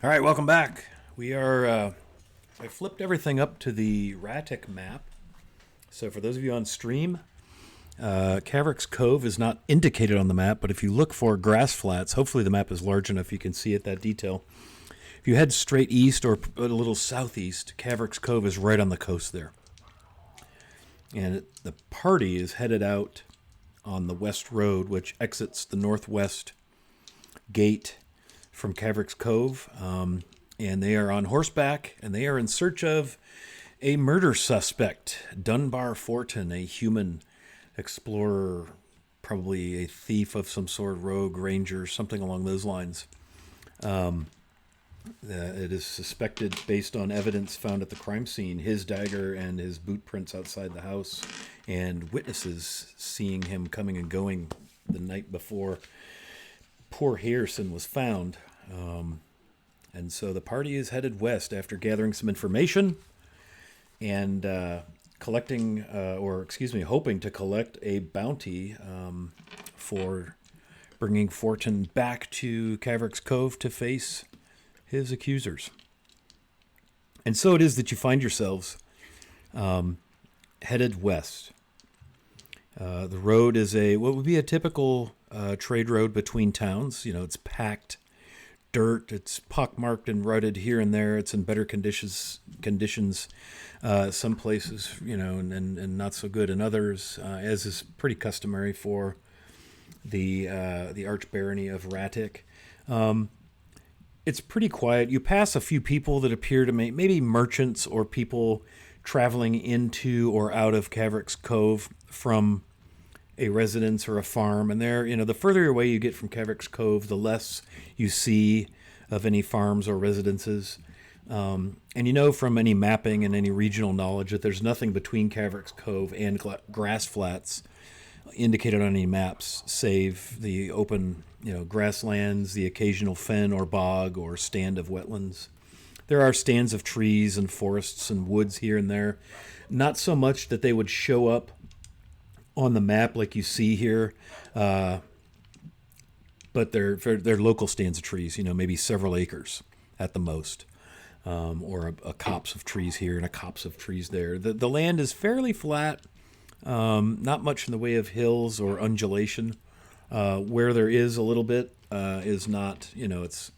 All right, welcome back. We are, I flipped everything up to the Ratic map. So for those of you on stream, Cavrik's Cove is not indicated on the map, but if you look for grass flats, hopefully the map is large enough you can see it, that detail. If you head straight east or a little southeast, Cavrik's Cove is right on the coast there. And the party is headed out on the west road, which exits the northwest gate from Cavrik's Cove. And they are on horseback, and they are in search of a murder suspect, Dunbar Fortin, a human explorer, probably a thief of some sort, rogue, ranger, something along those lines. It is suspected, based on evidence found at the crime scene, his dagger and his boot prints outside the house, and witnesses seeing him coming and going the night before poor Harrison was found. And so the party is headed west after gathering some information and hoping to collect a bounty for bringing Fortin back to Cavrik's Cove to face his accusers. And so it is that you find yourselves headed west. The road is what would be a typical trade road between towns. You know, it's packed dirt, it's pockmarked and rutted here and there. It's in better conditions some places, you know, and not so good in others, as is pretty customary for the Archbarony of Ratic. It's pretty quiet. You pass a few people that appear to maybe merchants or people traveling into or out of Cavrik's Cove from a residence or a farm. And there, you know, the further away you get from Cavrik's Cove, the less you see of any farms or residences. And you know from any mapping and any regional knowledge that there's nothing between Cavrik's Cove and grass flats indicated on any maps, save the open, you know, grasslands, the occasional fen or bog or stand of wetlands. There are stands of trees and forests and woods here and there. Not so much that they would show up on the map like you see here, but they're local stands of trees, you know, maybe several acres at the most, or a copse of trees here and a copse of trees there. The land is fairly flat, not much in the way of hills or undulation. Where there is a little bit is not, you know, it's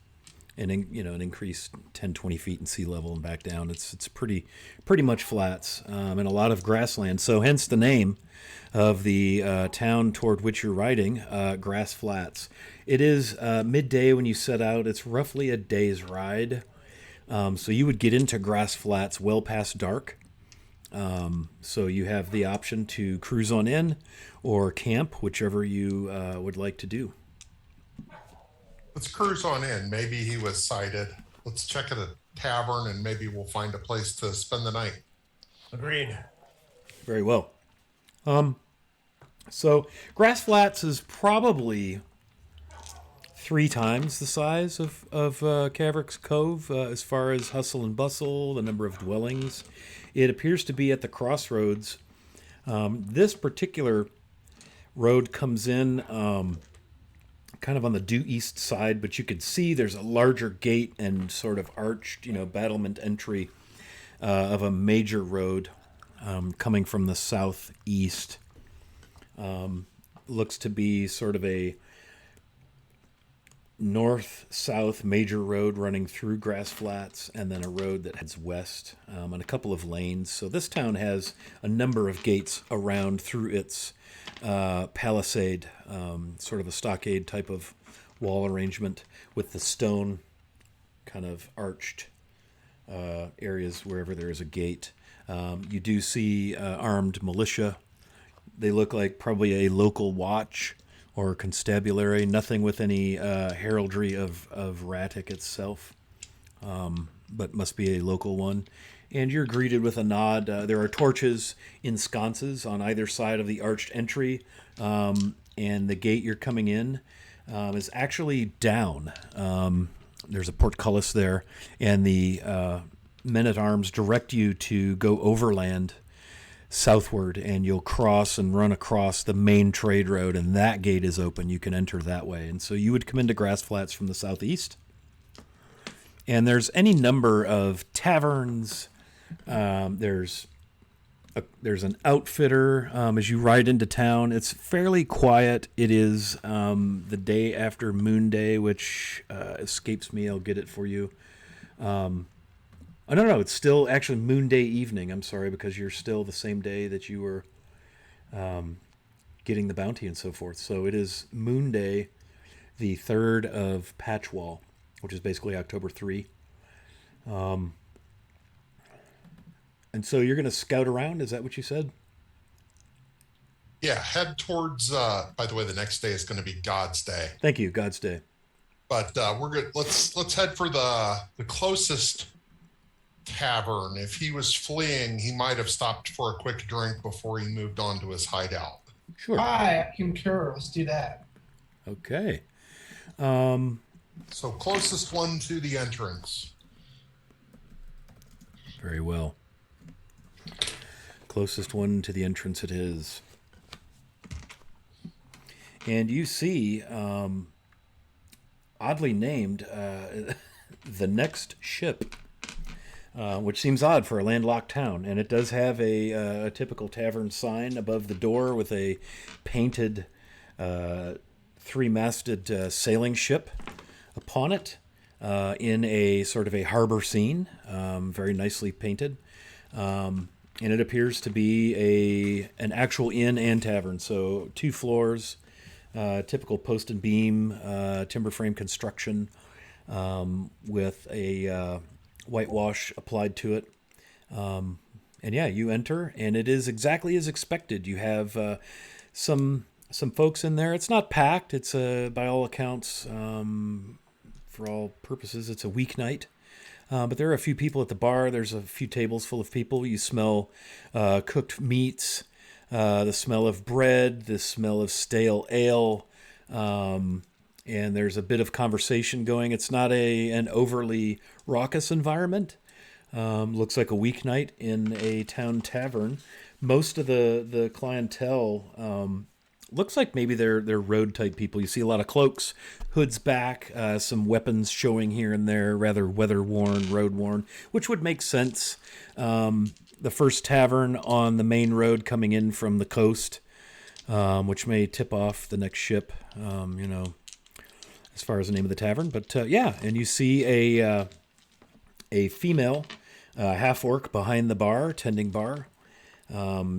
an increase 10, 20 feet in sea level and back down. It's pretty much flats, and a lot of grassland. So hence the name of the town toward which you're riding, Grass Flats. It is midday when you set out. It's roughly a day's ride. So you would get into Grass Flats well past dark. So you have the option to cruise on in or camp, whichever you would like to do. Let's cruise on in. Maybe he was sighted. Let's check at a tavern and maybe we'll find a place to spend the night. Agreed. Very well. So Grass Flats is probably 3 times the size of Cavrik's Cove as far as hustle and bustle, the number of dwellings. It appears to be at the crossroads. This particular road comes in kind of on the due east side, but you could see there's a larger gate and sort of arched, you know, battlement entry of a major road coming from the southeast. Looks to be sort of a north-south major road running through Grass Flats, and then a road that heads west, and a couple of lanes. So this town has a number of gates around through its palisade, sort of a stockade type of wall arrangement with the stone kind of arched areas wherever there is a gate. You do see armed militia. They look like probably a local watch or constabulary, nothing with any heraldry of Ratic itself, but must be a local one. And you're greeted with a nod. There are torches in sconces on either side of the arched entry, and the gate you're coming in is actually down. There's a portcullis there, and the men-at-arms direct you to go overland southward, and you'll cross and run across the main trade road, and that gate is open. You can enter that way. And so you would come into Grass Flats from the southeast, And there's any number of taverns. There's an outfitter as you ride into town. It's fairly quiet. It is the day after Moon Day, which escapes me. I'll get it for you. I don't know. It's still actually Moon Day evening. I'm sorry, because you're still the same day that you were getting the bounty and so forth. So it is Moon Day, the 3rd of Patchwall, which is basically October 3. And so you're going to scout around? Is that what you said? Yeah, head towards. By the way, the next day is going to be God's Day. Thank you, God's Day. But we're good. Let's head for the closest tavern. If he was fleeing, he might have stopped for a quick drink before he moved on to his hideout. Sure. I concur. Let's do that. Okay. So closest one to the entrance. Very well. Closest one to the entrance it is. And you see, oddly named, the next ship, which seems odd for a landlocked town. And it does have a typical tavern sign above the door with a painted 3-masted sailing ship upon it in a sort of a harbor scene, very nicely painted. And it appears to be an actual inn and tavern. So 2 floors, typical post and beam timber frame construction with a whitewash applied to it. And yeah, you enter, and it is exactly as expected. You have some folks in there. It's not packed. It's by all accounts, for all purposes, it's a weeknight. But there are a few people at the bar. There's a few tables full of people. You smell cooked meats, the smell of bread, the smell of stale ale, and there's a bit of conversation going. It's not an overly raucous environment. Looks like a weeknight in a town tavern. Most of the clientele looks like maybe they're road type people. You see a lot of cloaks, hoods back, some weapons showing here and there, rather weather worn, road worn, which would make sense. The first tavern on the main road coming in from the coast, which may tip off the next ship, as far as the name of the tavern. But yeah, and you see a female half orc behind the bar, tending bar,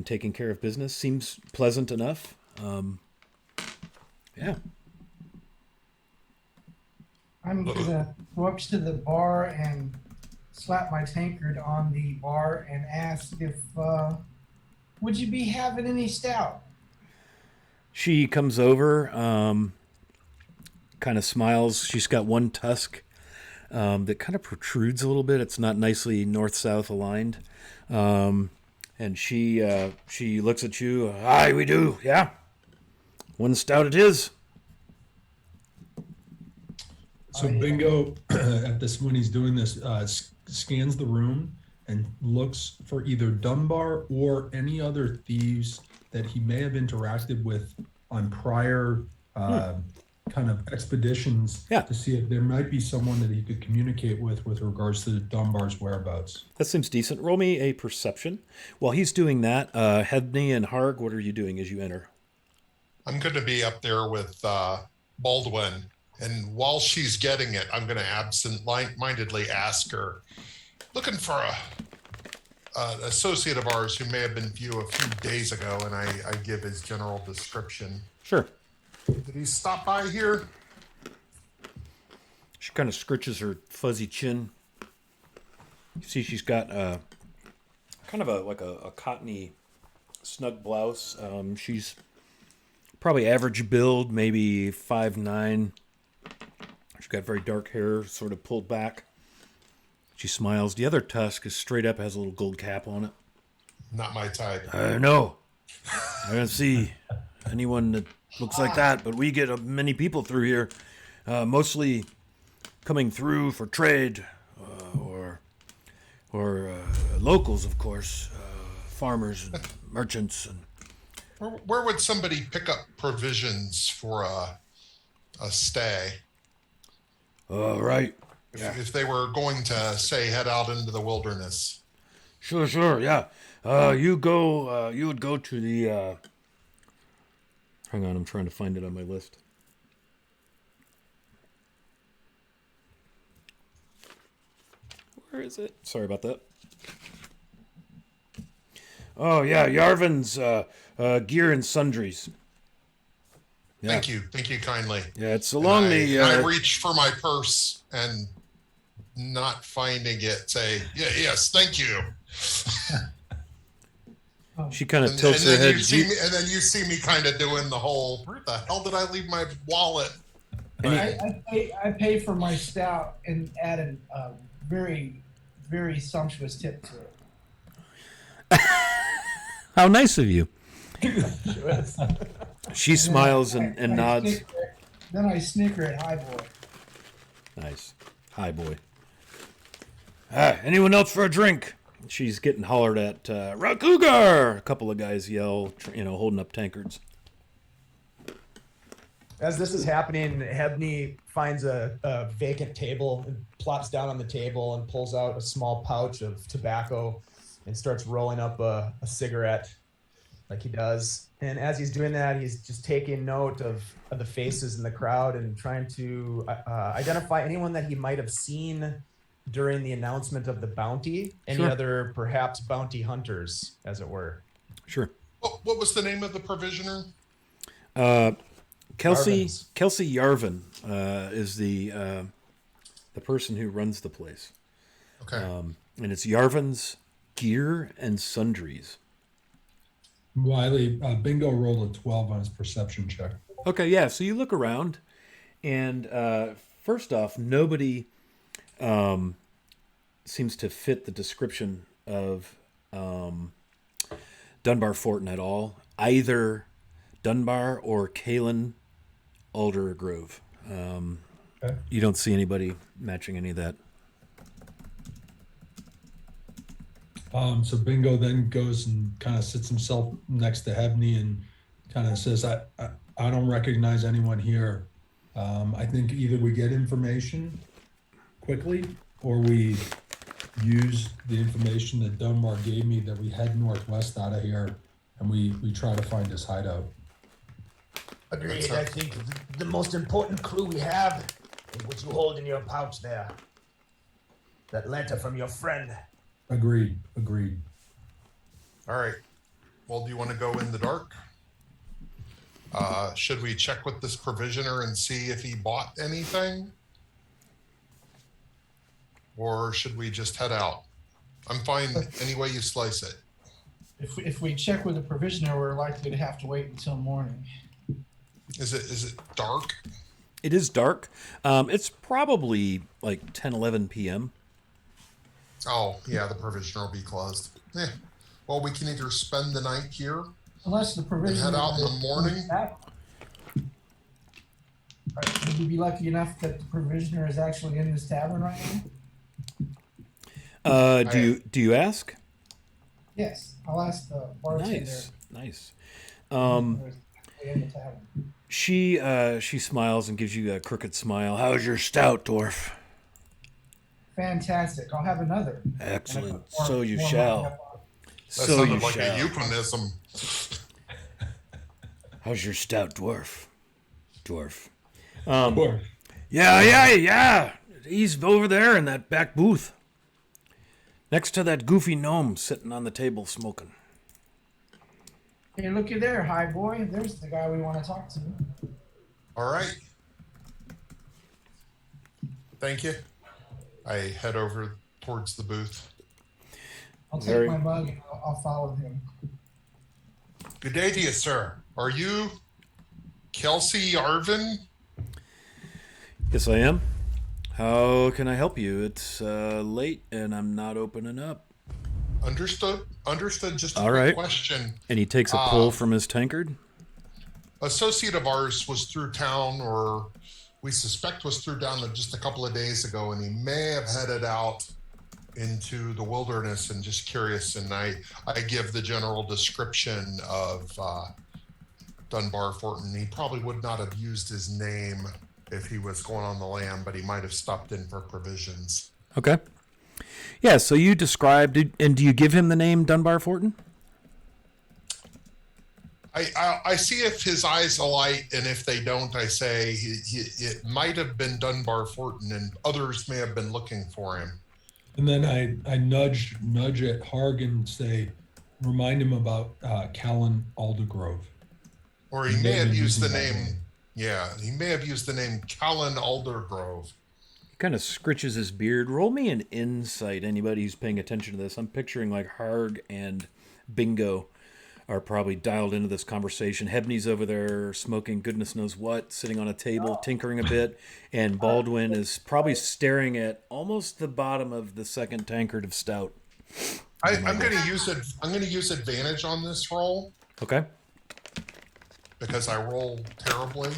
taking care of business. Seems pleasant enough. Yeah. I'm gonna go up to the bar and slap my tankard on the bar and ask if would you be having any stout? She comes over, kind of smiles. She's got one tusk that kind of protrudes a little bit. It's not nicely north-south aligned. And she looks at you. Aye, we do. Yeah. One stout it is. So Bingo, at this when he's doing this, scans the room and looks for either Dunbar or any other thieves that he may have interacted with on prior kind of expeditions, Yeah. to see if there might be someone that he could communicate with regards to Dunbar's whereabouts. That seems decent. Roll me a perception. While he's doing that, Hedney and Harg, what are you doing as you enter? I'm going to be up there with Baldwin, and while she's getting it, I'm going to absent-mindedly ask her, looking for an associate of ours who may have been viewed a few days ago, and I give his general description. Sure. Did he stop by here? She kind of scritches her fuzzy chin. You see she's got kind of a cottony snug blouse. She's probably average build, maybe 5'9". She's got very dark hair, sort of pulled back. She smiles. The other tusk is straight up, has a little gold cap on it. Not my type. No. I don't see anyone that looks like that, but we get many people through here, mostly coming through for trade, or locals, of course, farmers and merchants. And Where would somebody pick up provisions for a stay? right If they were going to say head out into the wilderness. Sure, yeah. You would go to the. Hang on, I'm trying to find it on my list. Where is it? Sorry about that. Oh yeah, Yarvin's Gear and Sundries. Yeah. Thank you kindly. Yeah, it's along I reach for my purse and not finding it. Say, yes, thank you. She kind of tilts her head. And then you see me kind of doing the whole, where the hell did I leave my wallet? I pay for my stout and add a very, very sumptuous tip to it. How nice of you. She smiles and nods. Then I snicker at High Boy. Nice. Hi, boy. Anyone else for a drink? She's getting hollered at. Rakugar! A couple of guys yell, holding up tankards. As this is happening, Hebney finds a vacant table and plops down on the table and pulls out a small pouch of tobacco and starts rolling up a cigarette like he does. And as he's doing that, he's just taking note of the faces in the crowd and trying to identify anyone that he might have seen during the announcement of the bounty, any other perhaps bounty hunters, as it were. Sure. What was the name of the provisioner? Kelsey Yarvin is the person who runs the place. Okay. And it's Yarvin's Gear and Sundries. Wiley, Bingo rolled a 12 on his perception check. Okay, yeah. So you look around, and first off, nobody seems to fit the description of Dunbar Fortin at all. Either Dunbar or Kalen Aldergrove. Okay. You don't see anybody matching any of that. So Bingo then goes and kind of sits himself next to Hebney and kind of says, I don't recognize anyone here. I think either we get information quickly or we use the information that Dunbar gave me that we head northwest out of here and we try to find his hideout. Agreed. I think the most important clue we have is what you hold in your pouch there. That letter from your friend. Agreed. All right. Well, do you want to go in the dark? Should we check with this provisioner and see if he bought anything? Or should we just head out? I'm fine any way you slice it. If we check with the provisioner, we're likely to have to wait until morning. Is it dark? It is dark. It's probably like 10, 11 p.m. Oh, yeah, the provisioner will be closed. Well, we can either spend the night here Unless the and provisioner... head out in the morning. Would you be lucky enough that the provisioner is actually in this tavern right now? Do you ask? Yes, I'll ask the bartender. Nice. In the tavern. She smiles and gives you a crooked smile. How's your stout, dwarf? Fantastic. I'll have another. Excellent. So you shall. That So you sounded like shall. a euphemism. How's your stout, dwarf? Dwarf. Sure. Yeah. He's over there in that back booth. Next to that goofy gnome sitting on the table smoking. Hey, looky there, High Boy. There's the guy we want to talk to. All right. Thank you. I head over towards the booth. I'll take my mug and I'll follow him. Good day to you, sir. Are you Kelsey Arvin? Yes, I am. How can I help you? It's late and I'm not opening up. Understood. Just a All quick right. question. And he takes a pull from his tankard. Associate of ours was through town, or we suspect was through town just a couple of days ago, and he may have headed out into the wilderness and just curious. And I give the general description of Dunbar Fortin. He probably would not have used his name if he was going on the lam, but he might have stopped in for provisions. Okay. Yeah, so you described it, and do you give him the name Dunbar Fortin? I see if his eyes alight, and if they don't, I say it might have been Dunbar Fortin, and others may have been looking for him. And then I nudge at Harg and say, remind him about Callan Aldergrove. Or he may have used the name. Yeah, he may have used the name Callan Aldergrove. He kind of scritches his beard. Roll me an insight, anybody who's paying attention to this. I'm picturing like Harg and Bingo are probably dialed into this conversation. Hebney's over there smoking goodness knows what, sitting on a table, tinkering a bit, and Baldwin is probably staring at almost the bottom of the second tankard of stout. I'm going to use it. I'm going to use advantage on this roll. Okay. Because I roll terribly.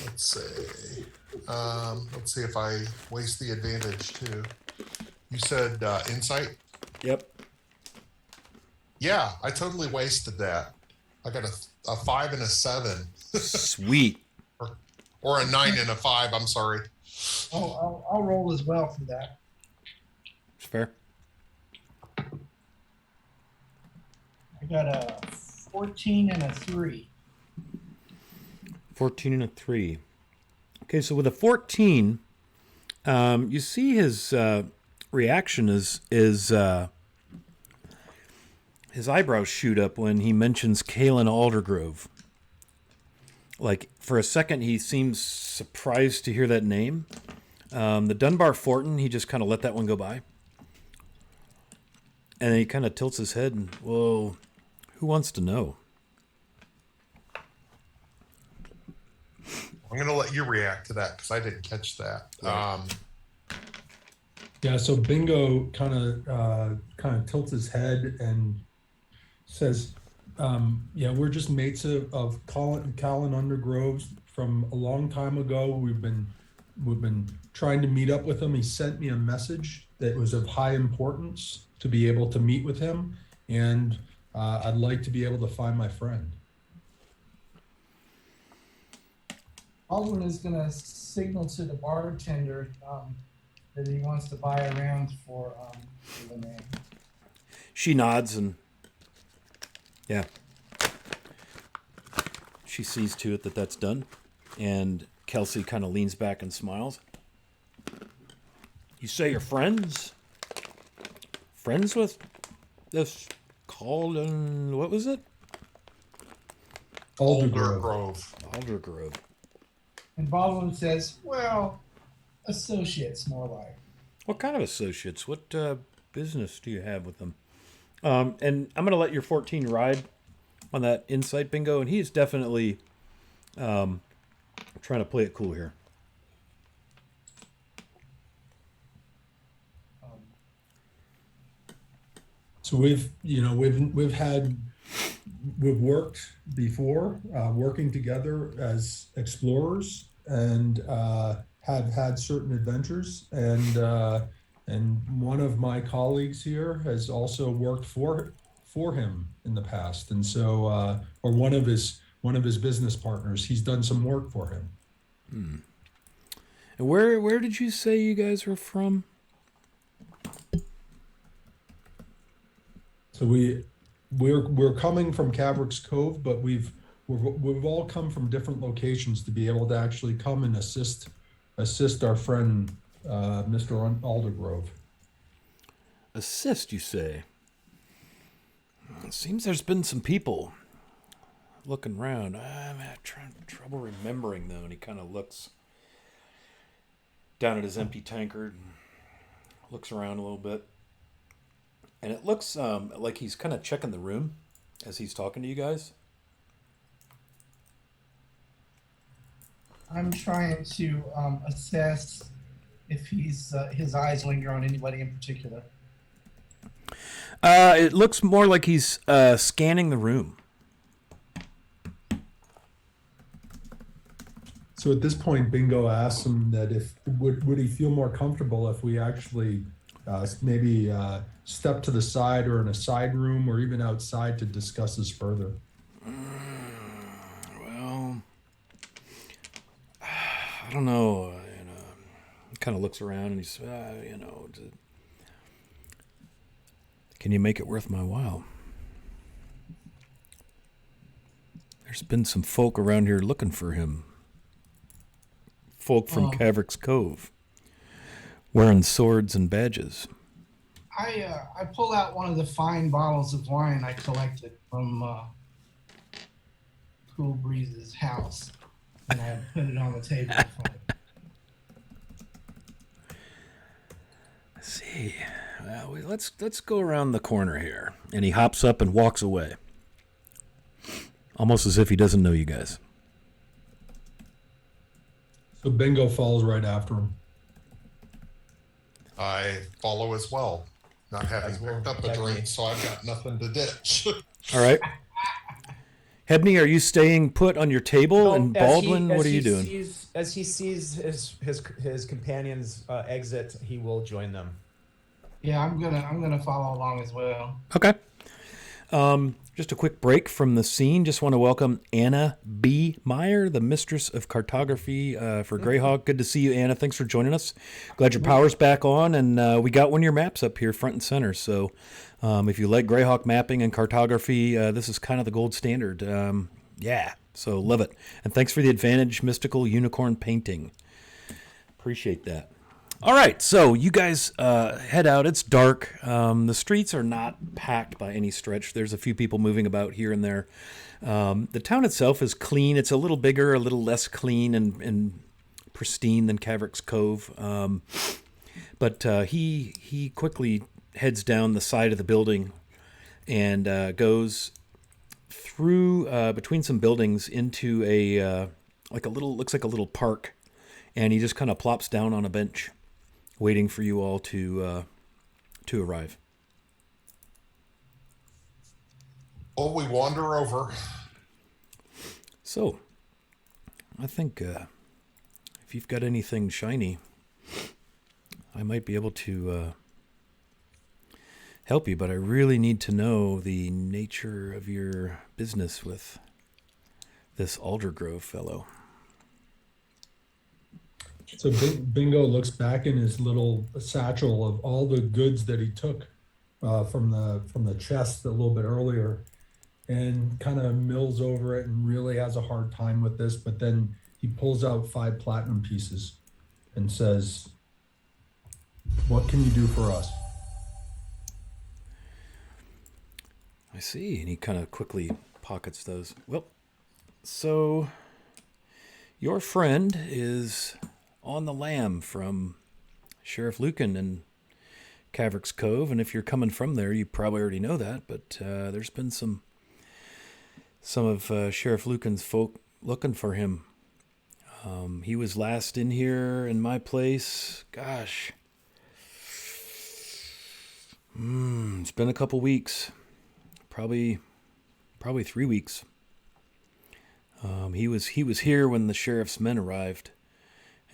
Let's see. Let's see if I waste the advantage too. You said insight? Yep. Yeah, I totally wasted that. I got a 5 and a 7. Sweet. Or a 9 and a 5, I'm sorry. Oh, I'll roll as well for that. It's fair. I got a 14 and a 3. 14 and a 3. Okay, so with a 14, you see his reaction is his eyebrows shoot up when he mentions Callan Aldergrove. Like, for a second, he seems surprised to hear that name. The Dunbar Fortin, he just kind of let that one go by. And then he kind of tilts his head and, well, who wants to know? I'm going to let you react to that because I didn't catch that. Yeah, so Bingo kind of tilts his head and says, yeah, we're just mates of Callan Undergroves from a long time ago. We've been trying to meet up with him. He sent me a message that was of high importance to be able to meet with him, and I'd like to be able to find my friend. Baldwin is going to signal to the bartender that he wants to buy a round for the name. She nods and, yeah. She sees to it that that's done. And Kelsey kind of leans back and smiles. You say you're friends? Friends with this Callan, what was it? Aldergrove. Aldergrove. And Baldwin says, well, associates more like. What kind of associates? What business do you have with them? And I'm going to let your 14 ride on that insight, Bingo. And he is definitely trying to play it cool here. So we've worked before, working together as explorers, and have had certain adventures. And one of my colleagues here has also worked for him in the past, and so or one of his business partners. He's done some work for him. And where did you say you guys were from? So we're coming from Cavrik's Cove, but we've all come from different locations to be able to actually come and assist our friend Mr. Aldergrove. Assist, you say? It seems there's been some people looking around. I'm having trouble remembering though. And he kind of looks down at his empty tankard, and looks around a little bit. And it looks like he's kind of checking the room as he's talking to you guys. I'm trying to assess if his eyes linger on anybody in particular. It looks more like he's scanning the room. So at this point, Bingo asks him that if would he feel more comfortable if we actually maybe step to the side or in a side room or even outside to discuss this further. Well, don't know. He kind of looks around and he's, can you make it worth my while? There's been some folk around here looking for him. Folk from Cavrik's Cove, wearing swords and badges. I pull out one of the fine bottles of wine I collected from Cool Breeze's house, and I put it on the table in front of him. Let's see. Well, let's go around the corner here. And he hops up and walks away, almost as if he doesn't know you guys. So Bingo follows right after him. I follow as well, not having picked up a drink, so I've got nothing to ditch. All right. Hebney, are you staying put on your table? No, And as Baldwin, he- what as are you he doing? sees- as he sees his companions exit, he will join them. Yeah, I'm gonna follow along as well. Okay. Just a quick break from the scene. Just want to welcome Anna B. Meyer, the mistress of cartography for Greyhawk. Good to see you, Anna. Thanks for joining us. Glad your power's back on, and we got one of your maps up here front and center. So if you like Greyhawk mapping and cartography, this is kind of the gold standard. Yeah, so love it. And thanks for the Advantage Mystical Unicorn painting. Appreciate that. All right, so you guys head out. It's dark. The streets are not packed by any stretch. There's a few people moving about here and there. The town itself is clean. It's a little bigger, a little less clean and pristine than Cavrik's Cove. But he quickly heads down the side of the building and goes through between some buildings into a looks like a little park, and he just kind of plops down on a bench, waiting for you all to arrive. Oh, we wander over. So, I think if you've got anything shiny, I might be able to help you, but I really need to know the nature of your business with this Aldergrove fellow. So Bingo looks back in his little satchel of all the goods that he took from the chest a little bit earlier, and kind of mills over it and really has a hard time with this. But then he pulls out 5 platinum pieces and says, "What can you do for us?" I see, and he kind of quickly pockets those. Well, so your friend is on the lam from Sheriff Lucan and Cavrik's Cove, and if you're coming from there, you probably already know that, but there's been some of Sheriff Lucan's folk looking for him. He was last in here in my place, gosh. It's been a couple weeks, probably 3 weeks. He was here when the sheriff's men arrived,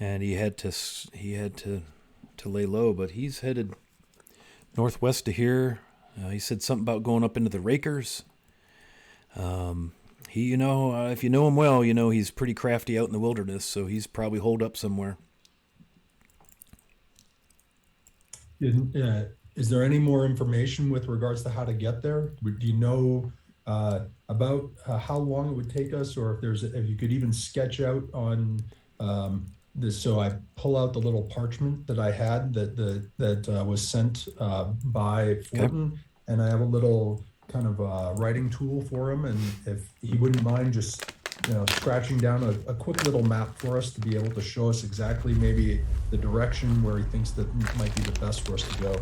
and he had to lay low, but he's headed northwest to here. He said something about going up into the Rakers. If you know him well, you know he's pretty crafty out in the wilderness, so he's probably holed up somewhere. Is there any more information with regards to how to get there? Do you know about how long it would take us, or if you could even sketch out on this? So I pull out the little parchment that I had that was sent by Fortin, and I have a little kind of writing tool for him, and if he wouldn't mind just scratching down a quick little map for us to be able to show us exactly maybe the direction where he thinks that might be the best for us to go.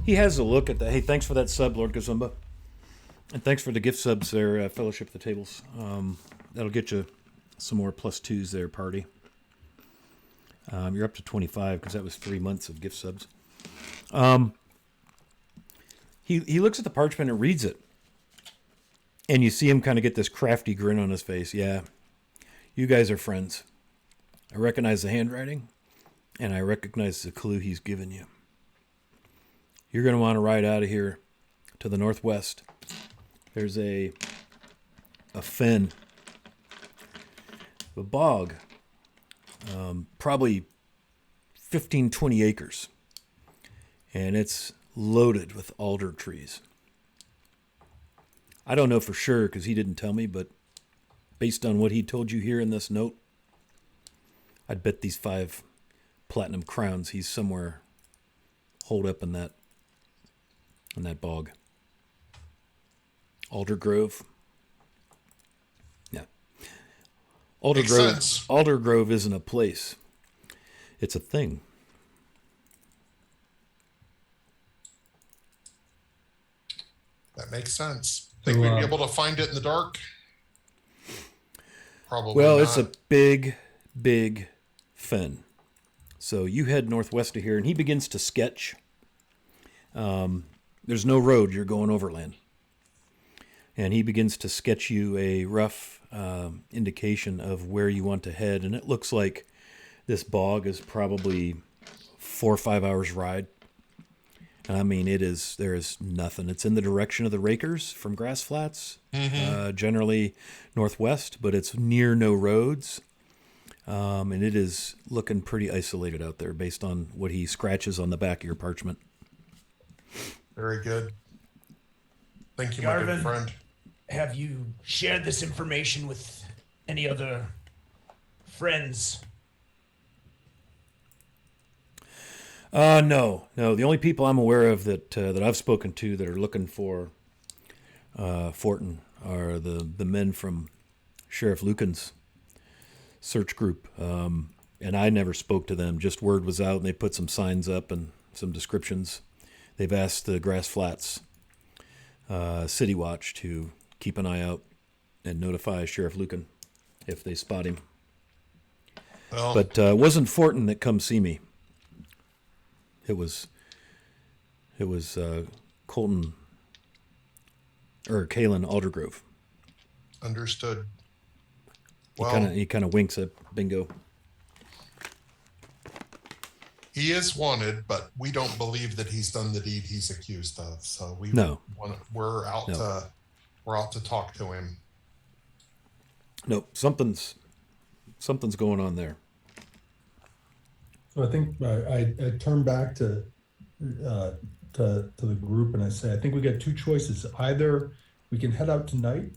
He has a look at that. Hey, thanks for that sub, Lord Gazumba. And thanks for the gift subs there, Fellowship of the Tables. That'll get you some more +2s there, party. You're up to 25 because that was 3 months of gift subs. He looks at the parchment and reads it. And you see him kind of get this crafty grin on his face. Yeah, you guys are friends. I recognize the handwriting, and I recognize the clue he's given you. You're going to want to ride out of here to the northwest. There's a fen a bog, probably 15, 20 acres. And it's loaded with alder trees. I don't know for sure because he didn't tell me, but based on what he told you here in this note, I'd bet these 5 platinum crowns he's somewhere holed up in that bog. Alder Grove. Yeah. Makes sense. Alder Grove isn't a place. It's a thing. That makes sense. Think we'd be able to find it in the dark? Probably Well, not. it's a big, big fen. So you head northwest of here, and he begins to sketch. There's no road. You're going overland. And he begins to sketch you a rough indication of where you want to head. And it looks like this bog is probably 4 or 5 hours ride. And I mean, there is nothing. It's in the direction of the Rakers from Grass Flats, generally northwest, but it's near no roads. And it is looking pretty isolated out there based on what he scratches on the back of your parchment. Very good. Thank you, my Garvin, good friend. have you shared this information with any other friends? No. The only people I'm aware of that I've spoken to that are looking for Fortin are the men from Sheriff Lucan's search group. And I never spoke to them. Just word was out, and they put some signs up and some descriptions. They've asked the Grass Flats City Watch to keep an eye out and notify Sheriff Lucan if they spot him. Well, But it wasn't Fortin that come see me. It was Colton or Kalen Aldergrove. understood. Well, He kind of winks at Bingo. he is wanted, but we don't believe that he's done the deed he's accused of. So we're out to talk to him. No, something's going on there. So I think I turn back to the group and I say, I think we got 2 choices. Either we can head out tonight,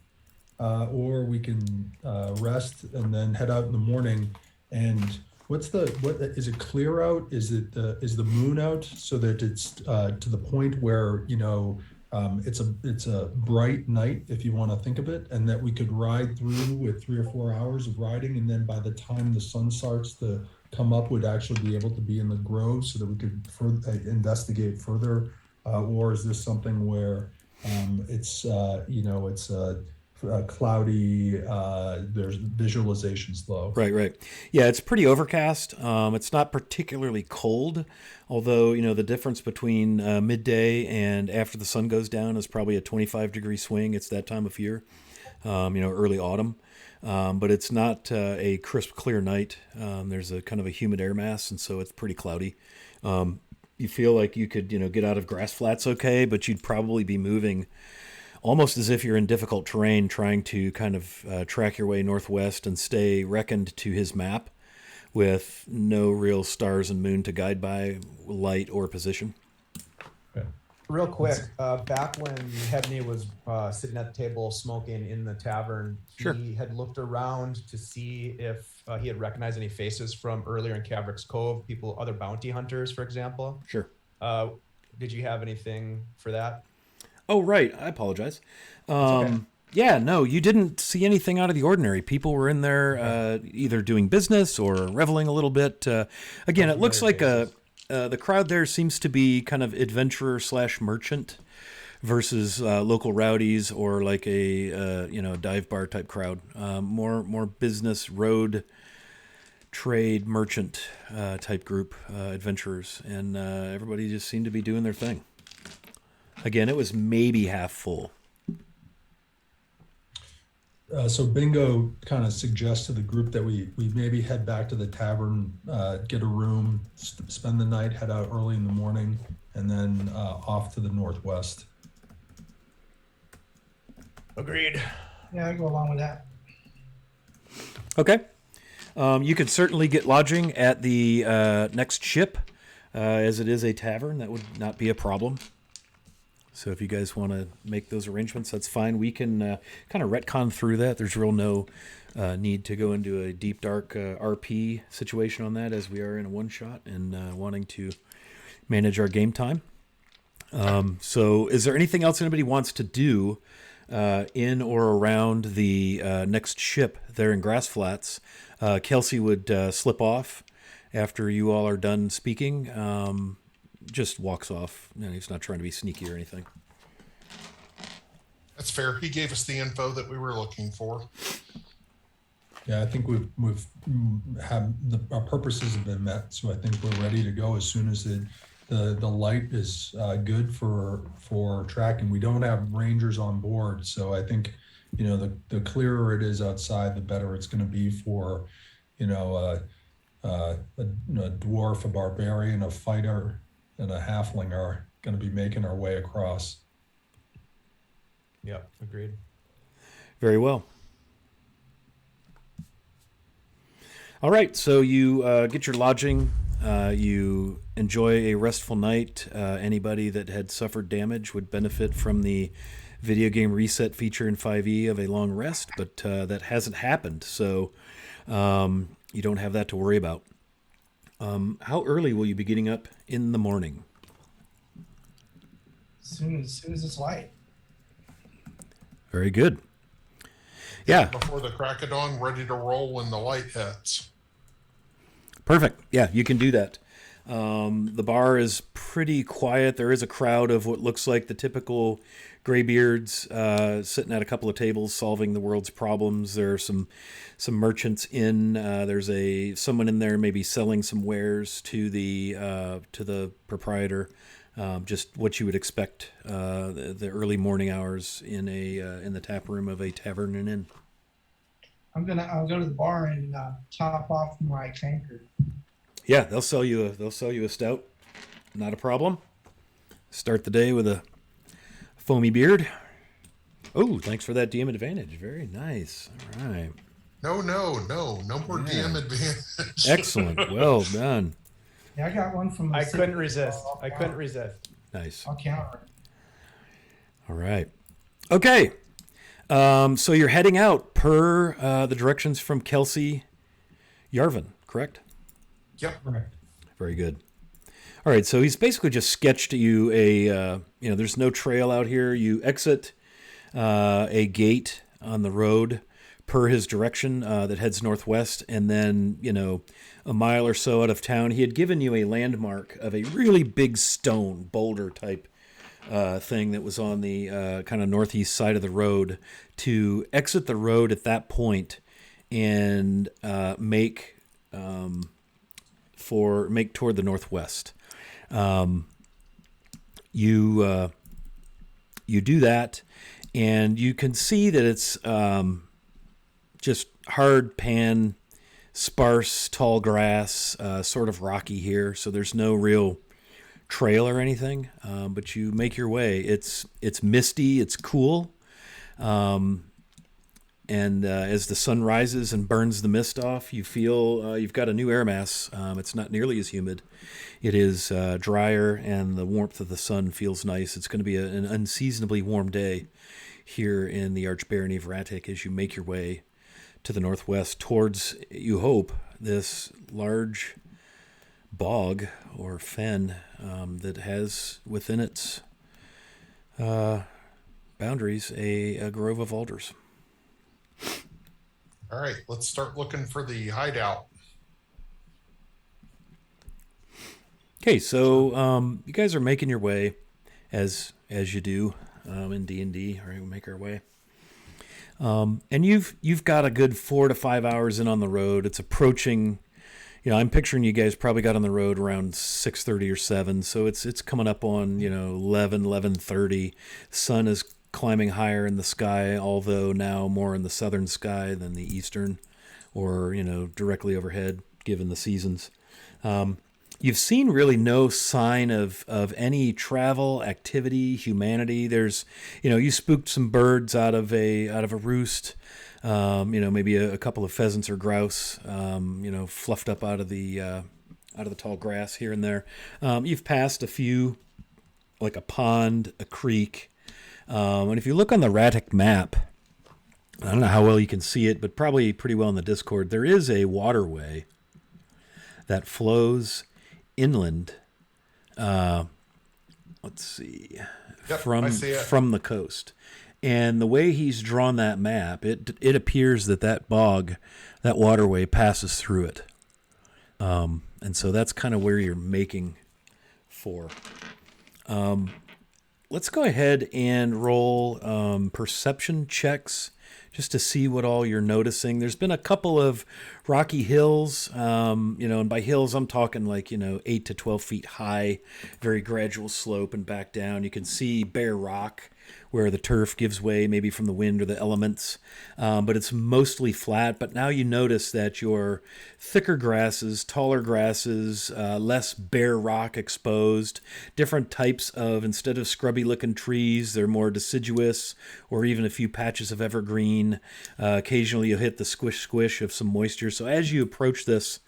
or we can rest and then head out in the morning. And what is it clear out? Is the moon out so that it's to the point where it's a bright night, if you want to think of it, and that we could ride through with 3 or 4 hours of riding, and then by the time the sun starts to come up, would actually be able to be in the grove so that we could investigate further, or is this something where it's cloudy, there's visualization's low? Right. Yeah, it's pretty overcast. It's not particularly cold, although, the difference between midday and after the sun goes down is probably a 25-degree swing. It's that time of year, early autumn. But it's not a crisp, clear night. There's a kind of a humid air mass, and so it's pretty cloudy. You feel like you could, get out of Grass Flats okay, but you'd probably be moving almost as if you're in difficult terrain, trying to kind of track your way northwest and stay reckoned to his map with no real stars and moon to guide by, light or position. Real quick, back when Hebney was sitting at the table smoking in the tavern, Sure. he had looked around to see if he had recognized any faces from earlier in Cavrik's Cove, other bounty hunters, for example. Sure. Did you have anything for that? Oh, right. I apologize. Okay. Yeah, no, you didn't see anything out of the ordinary. People were in there either doing business or reveling a little bit. Again, it looks like the crowd there seems to be kind of adventurer / merchant versus local rowdies or like a dive bar type crowd. More business, road, trade, merchant type group, adventurers, and everybody just seemed to be doing their thing. Again, it was maybe half full. So Bingo kind of suggests to the group that we maybe head back to the tavern, get a room, spend the night, head out early in the morning, and then off to the northwest. Agreed. Yeah, I go along with that. Okay. You could certainly get lodging at the next ship, as it is a tavern. That would not be a problem. So if you guys want to make those arrangements, that's fine. We can kind of retcon through that. There's real no need to go into a deep, dark RP situation on that, as we are in a one-shot and wanting to manage our game time. So is there anything else anybody wants to do in or around the next ship there in Grass Flats? Kelsey would slip off after you all are done speaking. Just walks off. He's not trying to be sneaky or anything. That's fair. He gave us the info that we were looking for. Yeah, I think we've had our purposes have been met, so I think we're ready to go as soon as the light is good for tracking. We don't have rangers on board, so I think the clearer it is outside, the better it's going to be for a dwarf, a barbarian, a fighter, and a halfling are going to be making our way across. Yep, agreed. Very well. All right, so you get your lodging. You enjoy a restful night. Anybody that had suffered damage would benefit from the video game reset feature in 5e of a long rest, but that hasn't happened, so you don't have that to worry about. How early will you be getting up in the morning? As soon as it's light. Very good. Yeah. Before the crack of dawn, ready to roll when the light hits. Perfect. Yeah, you can do that. The bar is pretty quiet. There is a crowd of what looks like the typical graybeards sitting at a couple of tables solving the world's problems. There are some merchants in. There's someone in there maybe selling some wares to the proprietor. Just what you would expect the early morning hours in the tap room of a tavern and inn. I'll go to the bar and top off my tankard. Yeah, they'll sell you a stout. Not a problem. Start the day with a foamy beard. Oh, thanks for that DM advantage. Very nice. All right. No more DM advantage. Excellent. Well done. Yeah, I got one from. I couldn't resist. Nice. I'll counter it. All right. Okay. So you're heading out per the directions from Kelsey Yarvin, correct? Yep. Correct. Very good. All right. So he's basically just sketched you there's no trail out here. You exit a gate on the road per his direction that heads northwest. And then, a mile or so out of town, he had given you a landmark of a really big stone boulder type thing that was on the kind of northeast side of the road. To exit the road at that point and make toward the northwest. You do that, and you can see that it's just hard pan, sparse, tall grass, sort of rocky here. So there's no real trail or anything, but you make your way. It's misty, it's cool, and as the sun rises and burns the mist off, you feel you've got a new air mass. It's not nearly as humid. It is drier, and the warmth of the sun feels nice. It's going to be an unseasonably warm day here in the Archbarony of Ratic as you make your way to the northwest towards, you hope, this large bog or fen that has within its boundaries a grove of alders. All right, let's start looking for the hideout. Okay, so you guys are making your way as you do in D&D. All right, we'll make our way. And you've got a good 4 to 5 hours in on the road. It's approaching. I'm picturing you guys probably got on the road around 6:30 or 7, so it's coming up on 11:30. Sun is climbing higher in the sky, although now more in the southern sky than the eastern, or directly overhead, given the seasons. You've seen really no sign of any travel activity, humanity. There's, you spooked some birds out of a roost. Maybe a couple of pheasants or grouse, fluffed up out of the tall grass here and there. You've passed a few, like a pond, a creek, and if you look on the Ratic map, I don't know how well you can see it, but probably pretty well in the Discord, there is a waterway that flows inland. Let's see, Yep, I see it. from the coast. And the way he's drawn that map, it appears that waterway passes through it. And so that's kind of where you're making for. Let's go ahead and roll perception checks just to see what all you're noticing. There's been a couple of rocky hills, and by hills I'm talking like 8 to 12 feet high, very gradual slope and back down. You can see bare rock where the turf gives way, maybe from the wind or the elements, but it's mostly flat. But now you notice that your thicker grasses, taller grasses, less bare rock exposed, different types of, instead of scrubby looking trees, they're more deciduous, or even a few patches of evergreen. Occasionally you'll hit the squish of some moisture. So as you approach this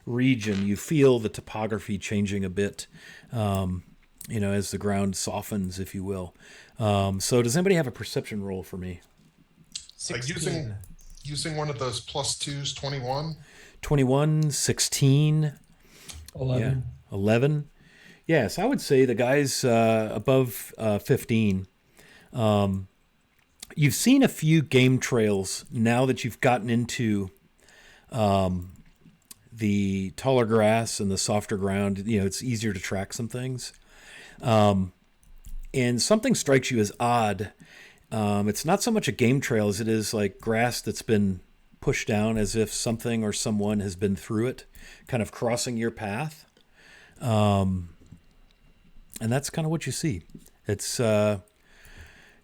region, you feel the topography changing a bit, as the ground softens, if you will. So does anybody have a perception roll for me? 16. Using one of those +2s, 21. 21, 16. 11. Yeah, 11. Yes, I would say the guys above 15. You've seen a few game trails now that you've gotten into the taller grass and the softer ground. It's easier to track some things. And something strikes you as odd. It's not so much a game trail as it is like grass that's been pushed down as if something or someone has been through it, kind of crossing your path. And that's kind of what you see. It's if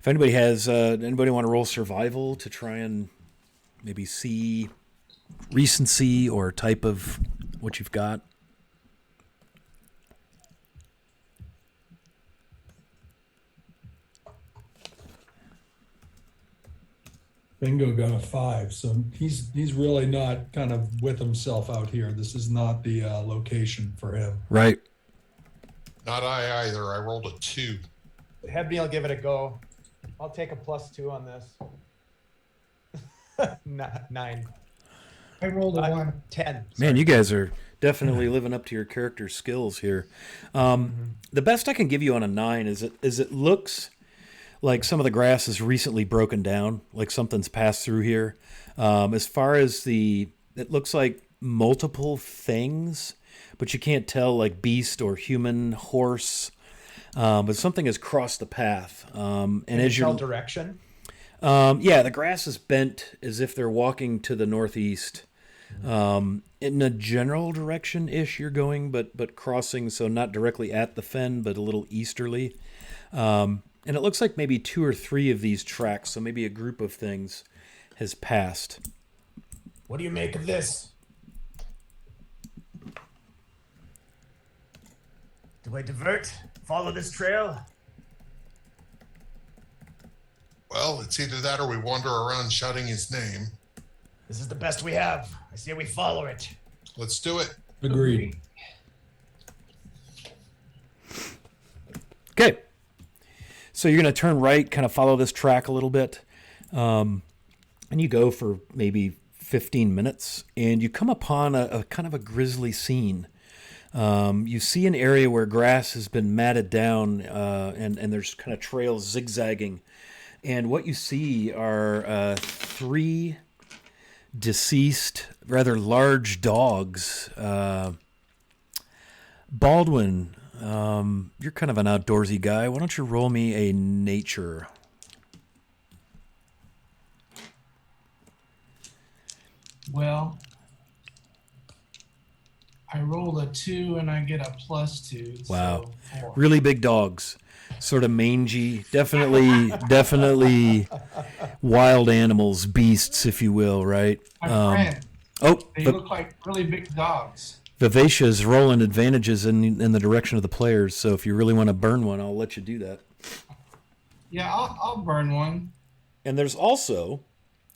anybody want to roll survival to try and maybe see recency or type of what you've got. Bingo got a 5, so he's really not kind of with himself out here. This is not the location for him. Right. Not I either. I rolled a 2. Have Neil give it a go. I'll take a +2 on this. 9. I rolled a 1. 10. Man, you guys are definitely living up to your character skills here. The best I can give you on a 9 is it looks like some of the grass is recently broken down, like something's passed through here. As far as it looks like multiple things, but you can't tell like beast or human, horse, but something has crossed the path. And as tell you're direction. the grass is bent as if they're walking to the northeast. In a general direction-ish you're going, but crossing, so not directly at the fen, but a little easterly. And it looks like maybe 2 or 3 of these tracks, so maybe a group of things has passed. What do you make of this? Do I divert? Follow this trail? Well, it's either that or we wander around shouting his name. This is the best we have. I say we follow it. Let's do it. Agreed. Okay. So you're going to turn right, kind of follow this track a little bit. And you go for maybe 15 minutes, and you come upon a kind of a grisly scene. You see an area where grass has been matted down, and there's kind of trails zigzagging. And what you see are 3 deceased, rather large dogs. Baldwin, you're kind of an outdoorsy guy. Why don't you roll me a nature? Well, I rolled a 2 and I get a +2. Wow. So 4. Really big dogs, sort of mangy, definitely wild animals, beasts, if you will, right? My friend, Oh, they look like really big dogs. Vivacia is rolling advantages in the direction of the players, so if you really want to burn one, I'll let you do that. Yeah, I'll burn one. And there's also,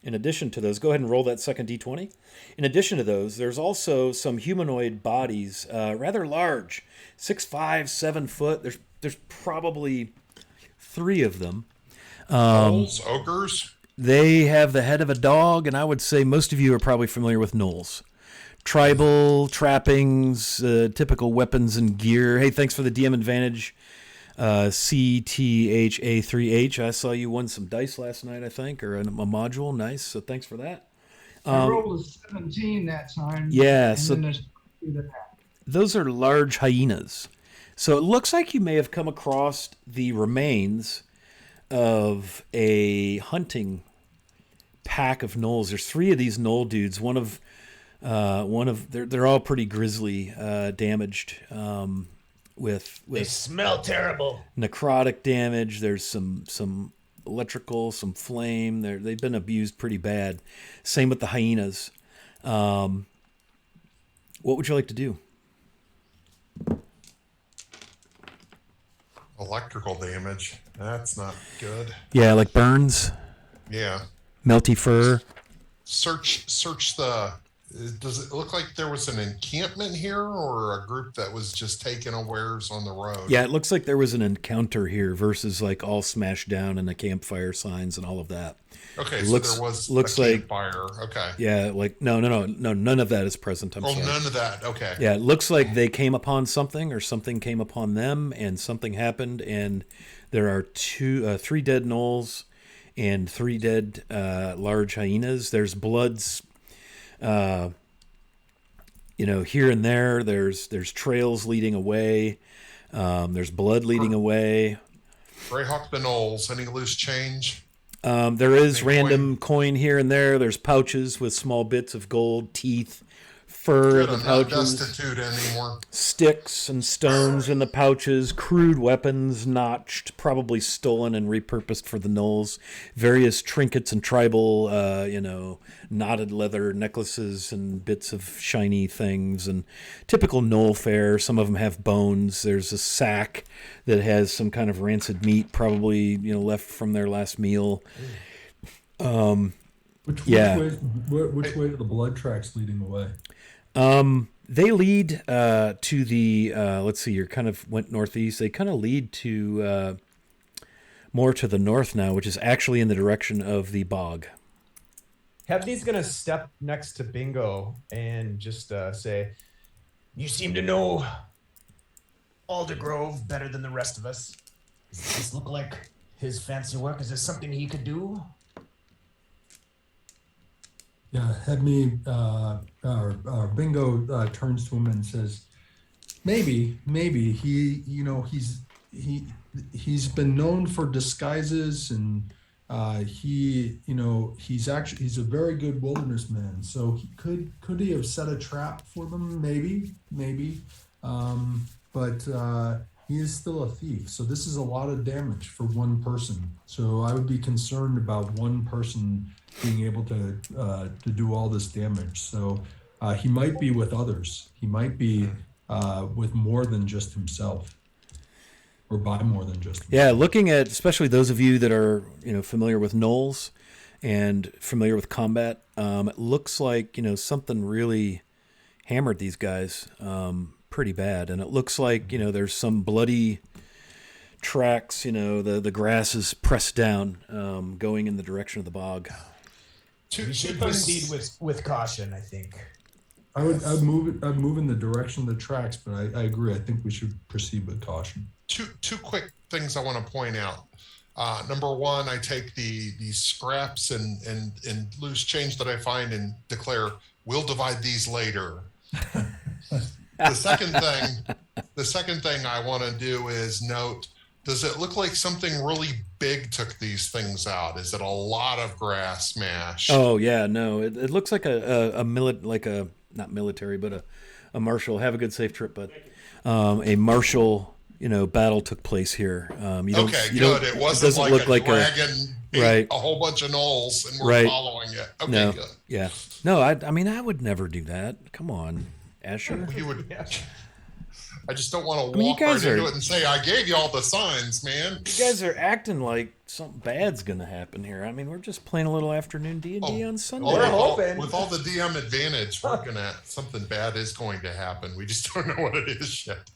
In addition to those, go ahead and roll that second d20. In addition to those, there's also some humanoid bodies, rather large, 6'5", 7 foot. There's probably 3 of them. Gnolls, ogres. They have the head of a dog, and I would say most of you are probably familiar with gnolls. Tribal trappings, typical weapons and gear. Hey, thanks for the DM advantage. CTHA3H. I saw you won some dice last night, I think, or a module. Nice. So thanks for that. I rolled a 17 that time. Yeah, and so then there's that. those are large hyenas. So it looks like you may have come across the remains of a hunting pack of gnolls. There's 3 of these gnoll dudes. One of they're all pretty grisly, damaged. With They smell terrible. necrotic damage. There's some electrical, some flame. They've been abused pretty bad. Same with the hyenas. What would you like to do? Electrical damage. That's not good. Yeah, like burns, Yeah. melty fur. Search the. Does it look like there was an encampment here or a group that was just taking unawares on the road? Yeah, it looks like there was an encounter here versus like all smashed down and the campfire signs and all of that. Okay, Looks- so there was looks a like- campfire. Okay. Yeah, like no, none of that is present. I'm Oh, sorry. none of that. Okay. Yeah, it looks like they came upon something or something came upon them and something happened, and there are 3 dead gnolls and 3 dead large hyenas. There's bloods, here and there. There's trails leading away. There's blood leading away. Greyhawk the Knolls. Any loose change? There is Any random coin here and there. There's pouches with small bits of gold, teeth, fur in Good, the I'm not pouches. destitute anymore. Sticks and stones in the pouches, crude weapons notched, probably stolen and repurposed for the gnolls, various trinkets and tribal, knotted leather necklaces and bits of shiny things, and typical gnoll fare. Some of them have bones. There's a sack that has some kind of rancid meat, probably left from their last meal. Which Yeah. which way do the blood tracks leading away? They lead to the, let's see, you kind of went northeast. They kind of lead to more to the north now, which is actually in the direction of the bog. Hebney's gonna step next to Bingo and just say, You seem to know Aldergrove better than the rest of us. Does this look like his fancy work? Is this something he could do? Yeah, Hedney, Bingo turns to him and says, maybe he's been known for disguises, and he's a very good wilderness man. So could he have set a trap for them? Maybe, but he is still a thief. So this is a lot of damage for one person. So I would be concerned about one person being able to do all this damage. So he might be with others. He might be with more than just himself, or by more than just himself. Yeah, looking at especially those of you that are familiar with gnolls and familiar with combat, it looks like something really hammered these guys pretty bad, and it looks like there's some bloody tracks. The grass is pressed down, going in the direction of the bog. We should proceed with caution, I think. I'd move in the direction of the tracks, but I agree. I think we should proceed with caution. Two quick things I want to point out. Number one, I take the scraps and loose change that I find and declare we'll divide these later. The second thing I want to do is note: does it look like something really big took these things out? Is it a lot of grass smash? Oh yeah, no, it looks like a not military, but a martial. Have a good safe trip, bud. A martial, battle took place here. Good. It wasn't doesn't like look a like dragon ate right. a whole bunch of gnolls and we're Right. following it. Okay, No, good. yeah, no. I mean, I would never do that. Come on, Asher. You would. I just don't want to mean, you walk right guys into are- it and say, I gave you all the signs, man. You guys are acting like something bad's gonna happen here. I mean, we're just playing a little afternoon D&D on Sunday. We're hoping. With all the DM advantage, something bad is going to happen. We just don't know what it is yet.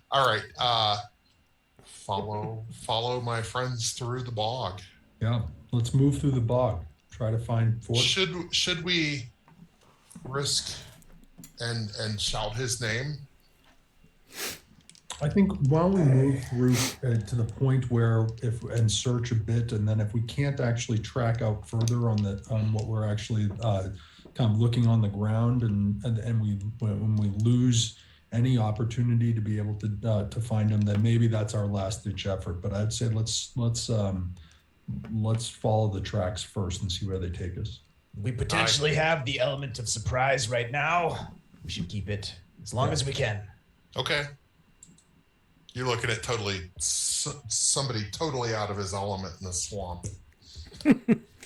All right. Follow my friends through the bog. Yeah, let's move through the bog. Try to find Fort. Should we risk and shout his name? I think why don't we move through to the point where and search a bit, and then if we can't actually track out further on what we're actually kind of looking on the ground, and when we lose any opportunity to be able to find him, then maybe that's our last ditch effort. But I'd say let's follow the tracks first and see where they take us. We potentially have the element of surprise right now. We should keep it as long as we can. Okay. You're looking at somebody totally out of his element in the swamp.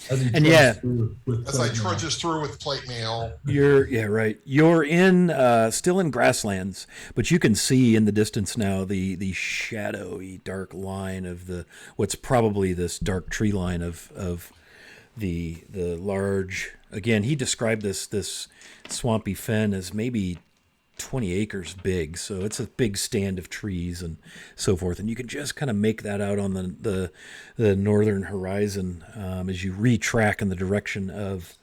As he And trudges yeah. through with As I plate mail. trudges through with plate mail. Right. You're in still in grasslands, but you can see in the distance now the shadowy dark line of what's probably this dark tree line of the large. Again, he described this swampy fen as maybe 20 acres big, so it's a big stand of trees and so forth, and you can just kind of make that out on the northern horizon as you retrack in the direction of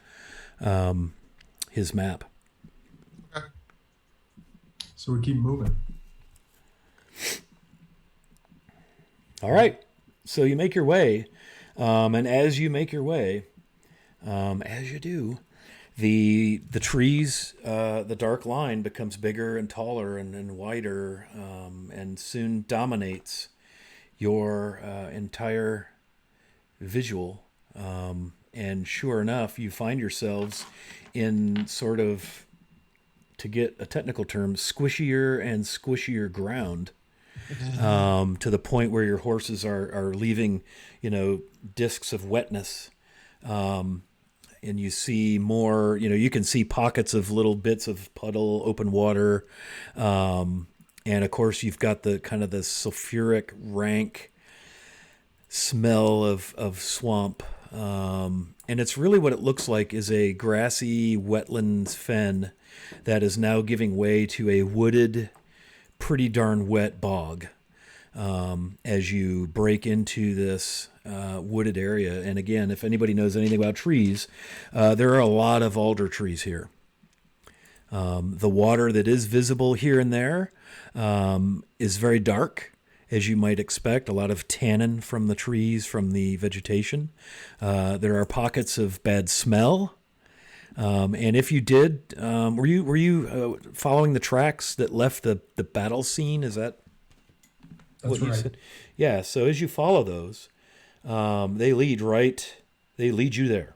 his map. So we keep moving. All right, so you make your way, and as you make your way, as you do, the trees, the dark line becomes bigger and taller and wider, and soon dominates your entire visual. And sure enough, you find yourselves in sort of, to get a technical term, squishier and squishier ground. To the point where your horses are leaving, discs of wetness. And you see more, you can see pockets of little bits of puddle, open water. And of course, you've got the kind of the sulfuric, rank smell of swamp. And it's really what it looks like is a grassy wetlands fen that is now giving way to a wooded, pretty darn wet bog. As you break into this wooded area. And again, if anybody knows anything about trees, there are a lot of alder trees here. The water that is visible here and there is very dark, as you might expect. A lot of tannin from the trees, from the vegetation. There are pockets of bad smell. And if you did, were you following the tracks that left the battle scene? Is that That's what you right. said? Yeah. So as you follow those, they lead you there.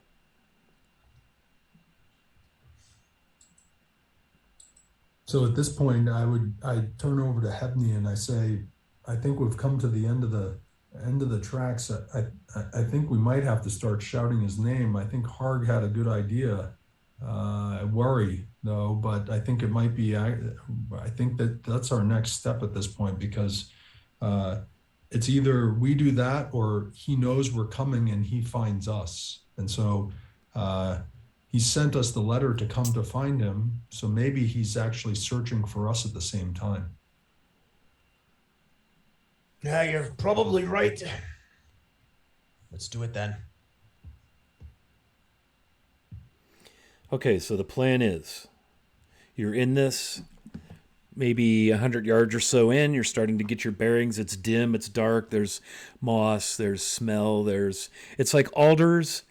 So at this point, I turn over to Hebney and I say, I think we've come to the end of the tracks. I think we might have to start shouting his name. I think Harg had a good idea. I worry though, but I think it might be. I think that's our next step at this point, because it's either we do that or he knows we're coming and he finds us. And so he sent us the letter to come to find him. So maybe he's actually searching for us at the same time. Yeah, you're probably right. Let's do it then. Okay, so the plan is you're in this maybe 100 yards or so in. You're starting to get your bearings. It's dim. It's dark. There's moss. There's smell. It's like alders,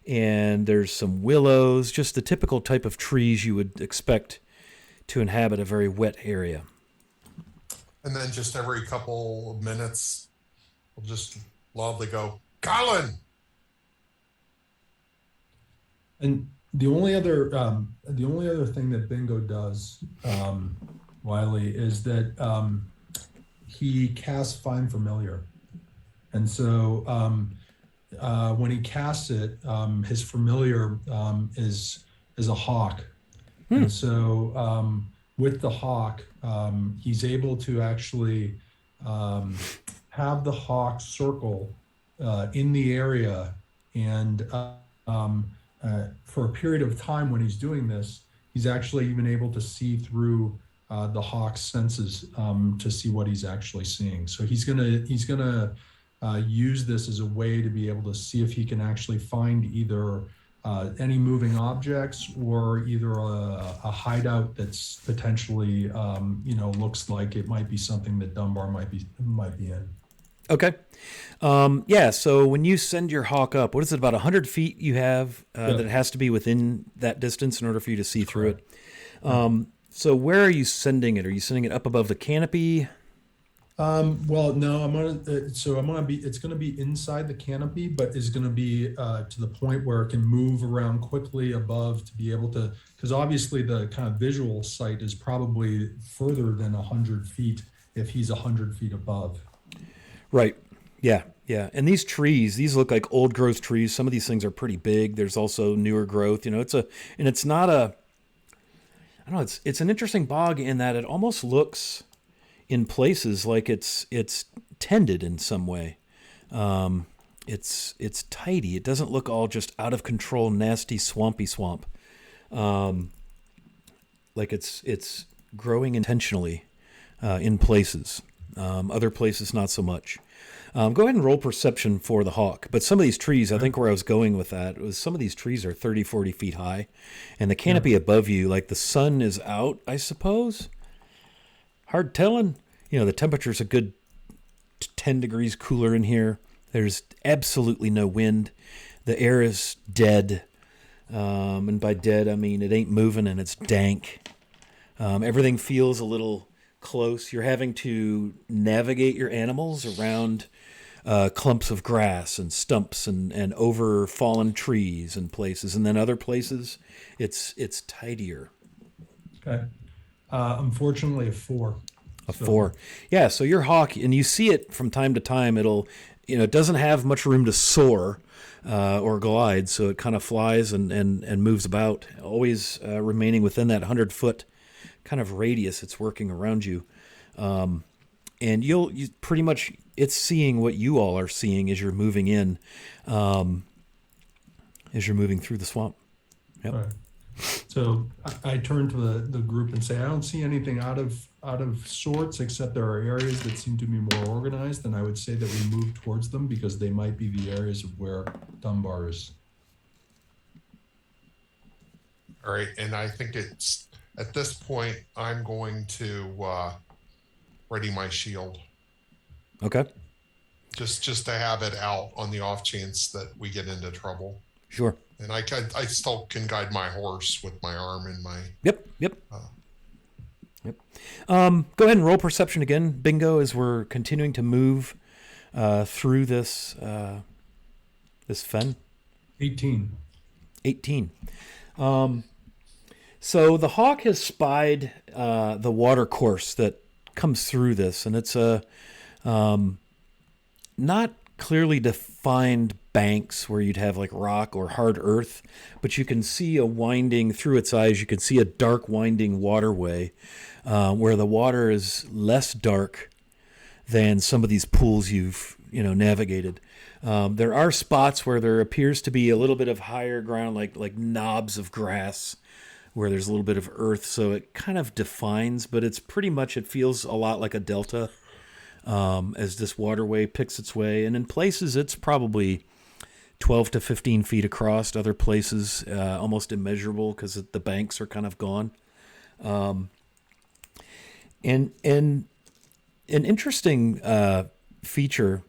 and there's some willows, just the typical type of trees you would expect to inhabit a very wet area. And then just every couple of minutes, we'll just loudly go, Colin! And the only other thing that Bingo does, Wiley, is that he casts Find Familiar. And so when he casts it, his familiar is a hawk. And so with the hawk, he's able to actually have the hawk circle in the area, and for a period of time when he's doing this, he's actually even able to see through the hawk's senses to see what he's actually seeing. So he's gonna use this as a way to be able to see if he can actually find either any moving objects or either a hideout that's potentially looks like it might be something that Dunbar might be in. Okay. Yeah, so when you send your hawk up, what is it, about 100 feet you have that it has to be within that distance in order for you to see through it? So where are you sending it? Are you sending it up above the canopy? Well, no, it's gonna be inside the canopy, but is gonna be to the point where it can move around quickly above to be able to, because obviously the kind of visual sight is probably further than 100 feet if he's 100 feet above. Right. Yeah. Yeah. And these trees, these look like old growth trees. Some of these things are pretty big. There's also newer growth. It's not a, I don't know, it's an interesting bog in that it almost looks in places like it's tended in some way. It's tidy. It doesn't look all just out of control, nasty, swampy swamp. Like it's growing intentionally in places. Other places, not so much. Go ahead and roll perception for the hawk. But some of these trees, I think where I was going with that was some of these trees are 30, 40 feet high. And the canopy above you, like the sun is out, I suppose. Hard telling. The temperature's a good 10 degrees cooler in here. There's absolutely no wind. The air is dead. And by dead, I mean it ain't moving and it's dank. Everything feels a little close. You're having to navigate your animals around clumps of grass and stumps and over fallen trees and places. And then other places, it's tidier. Okay. Unfortunately, a 4. A 4. Yeah, so your hawk, and you see it from time to time, it doesn't have much room to soar or glide, so it kind of flies and moves about, always remaining within that 100-foot kind of radius it's working around you. And you pretty much, it's seeing what you all are seeing as you're moving in, as you're moving through the swamp. Yep. All right. So I turn to the group and say, I don't see anything out of sorts, except there are areas that seem to be more organized, and I would say that we move towards them because they might be the areas of where Dunbar is. All right, and I think it's at this point I'm going to ready my shield. Okay. Just to have it out on the off chance that we get into trouble. Sure. And I still can guide my horse with my arm and my. Yep. Yep. Go ahead and roll perception again, Bingo, as we're continuing to move through this fen. 18. 18. So the hawk has spied the water course that comes through this, and it's a not clearly defined banks where you'd have like rock or hard earth, but you can see a winding through its eyes. You can see a dark winding waterway where the water is less dark than some of these pools you've navigated. There are spots where there appears to be a little bit of higher ground, like knobs of grass, where there's a little bit of earth. So it kind of defines, but it's pretty much, it feels a lot like a delta as this waterway picks its way. And in places, it's probably 12 to 15 feet across. Other places, almost immeasurable because the banks are kind of gone. And an interesting feature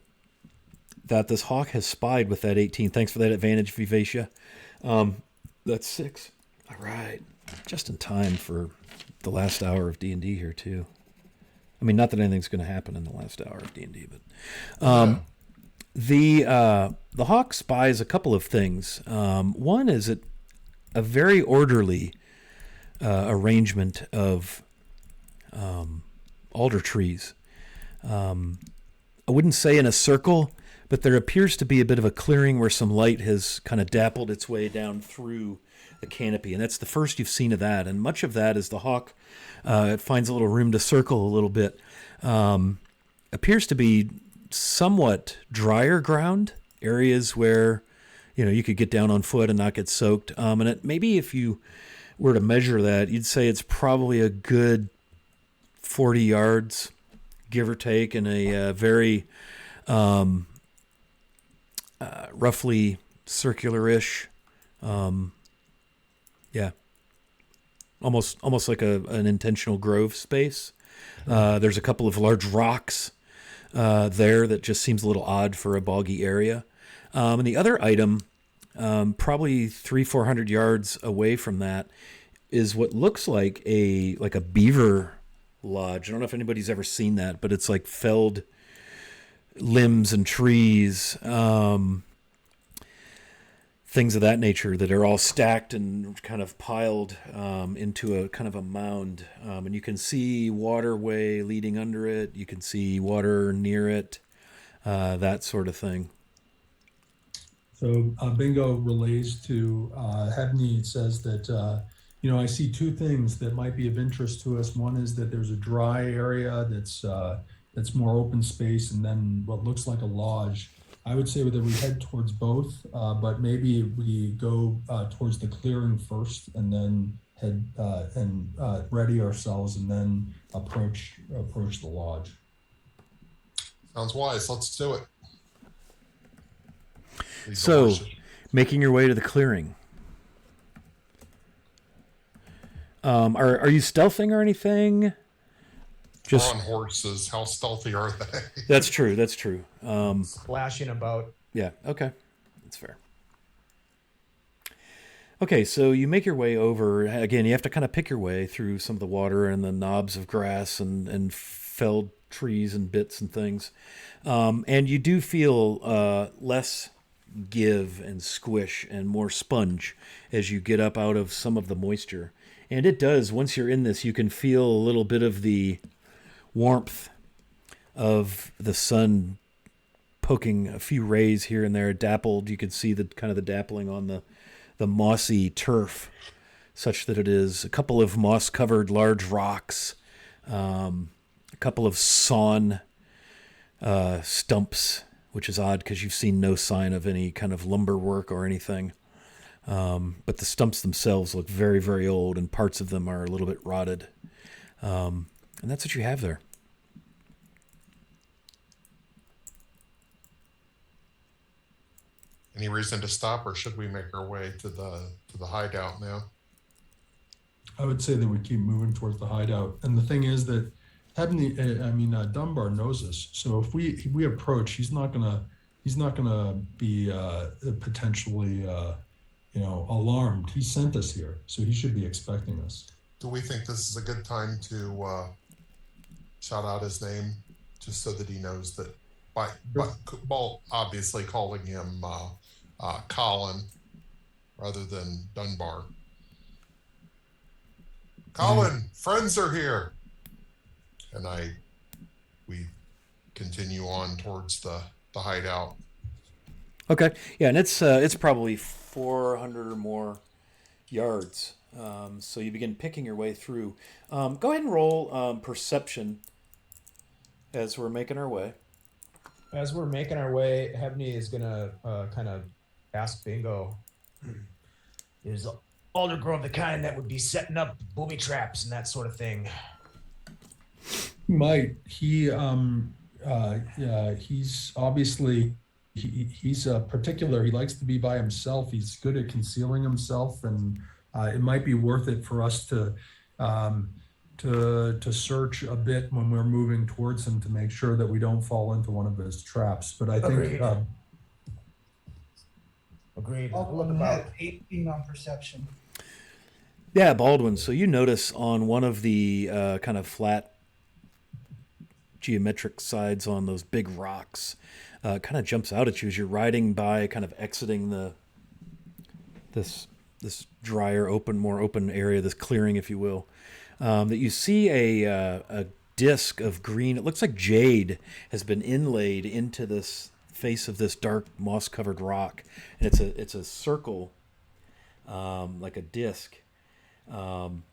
that this hawk has spied with that 18. Thanks for that advantage, Vivacia. That's 6. All right. Just in time for the last hour of D&D here, too. I mean, not that anything's going to happen in the last hour of D&D, but the hawk spies a couple of things. One is a very orderly arrangement of alder trees. I wouldn't say in a circle, but there appears to be a bit of a clearing where some light has kind of dappled its way down through the canopy, and that's the first you've seen of that. And much of that is the hawk. It finds a little room to circle a little bit. Appears to be somewhat drier ground, areas where you could get down on foot and not get soaked. And maybe if you were to measure that, you'd say it's probably a good 40 yards, give or take, in a very roughly circular-ish. Yeah, almost like an intentional grove space. There's a couple of large rocks there that just seems a little odd for a boggy area. And the other item, probably 300-400 yards away from that, is what looks like a beaver lodge. I don't know if anybody's ever seen that, but it's like felled limbs and trees, things of that nature that are all stacked and kind of piled into a kind of a mound. And you can see waterway leading under it. You can see water near it, that sort of thing. So Bingo relays to Hebney. It says that, I see two things that might be of interest to us. One is that there's a dry area that's more open space, and then what looks like a lodge. I would say that we head towards both, but maybe we go towards the clearing first, and then head and ready ourselves, and then approach the lodge. Sounds wise. Let's do it. So, making your way to the clearing. Are you stealthing or anything? Just on horses. How stealthy are they? That's true. Splashing about. Yeah. Okay. That's fair. Okay. So you make your way over. Again, you have to kind of pick your way through some of the water and the knobs of grass and felled trees and bits and things. And you do feel less give and squish and more sponge as you get up out of some of the moisture. And it does, once you're in this, you can feel a little bit of the warmth of the sun poking a few rays here and there, dappled. You could see the kind of the dappling on the mossy turf, such that it is a couple of moss-covered large rocks, a couple of sawn stumps, which is odd because you've seen no sign of any kind of lumber work or anything. But the stumps themselves look very, very old, and parts of them are a little bit rotted. And that's what you have there. Any reason to stop, or should we make our way to the hideout now? I would say that we keep moving towards the hideout. And the thing is that Dunbar knows us. So if we approach, he's not gonna be potentially alarmed. He sent us here, so he should be expecting us. Do we think this is a good time to shout out his name, just so that he knows that? Well, obviously calling him Colin rather than Dunbar. Colin, friends are here. And we continue on towards the hideout. Okay, yeah, and it's probably 400 or more yards. So you begin picking your way through. Go ahead and roll perception as we're making our way. As we're making our way, Hebney is gonna kind of ask Bingo. There's aldergrove of the kind that would be setting up booby traps and that sort of thing. Might he's obviously he's particular. He likes to be by himself. He's good at concealing himself, and it might be worth it for us to search a bit when we're moving towards him to make sure that we don't fall into one of his traps. But I think Agreed. Baldwin had 18 on perception. Yeah, Baldwin. So you notice on one of the kind of flat geometric sides on those big rocks, kind of jumps out at you as you're riding by, kind of exiting this drier, more open area, this clearing, if you will. That you see a disc of green. It looks like jade has been inlaid into this face of this dark moss-covered rock, and it's a circle, like a disc, and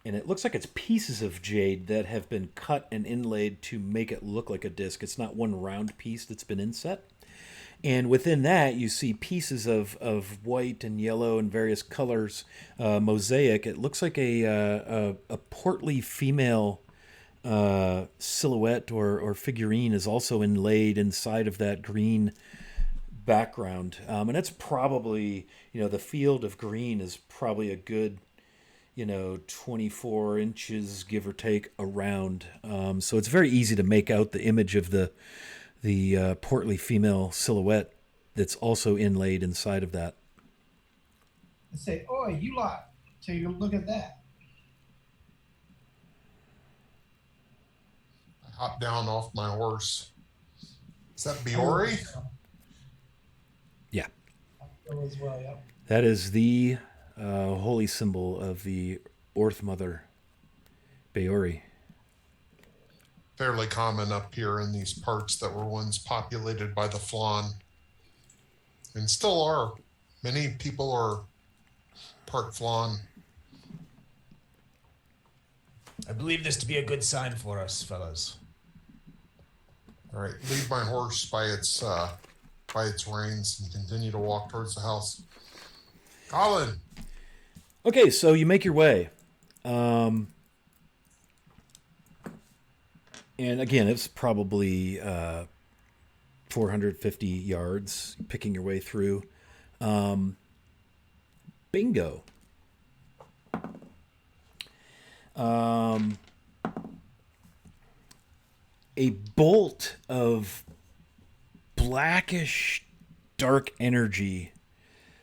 it looks like it's pieces of jade that have been cut and inlaid to make it look like a disc. It's not one round piece that's been inset. And within that, you see pieces of white and yellow and various colors, mosaic. It looks like a portly female silhouette or figurine is also inlaid inside of that green background. And it's probably, the field of green is probably a good, 24 inches, give or take, around. So it's very easy to make out the image of the portly female silhouette that's also inlaid inside of that. I say, "Oi, you lot, take a look at that." I hop down off my horse. Is that Biori? Yeah. As well, yep. That is the holy symbol of the Orth Mother, Beori. Fairly common up here in these parts that were once populated by the Flan, and still are. Many people are part Flan. I believe this to be a good sign for us, fellas. All right, lead my horse by its reins and continue to walk towards the house. Colin. Okay, so you make your way. And again, it's probably 450 yards, picking your way through. Bingo. A bolt of blackish dark energy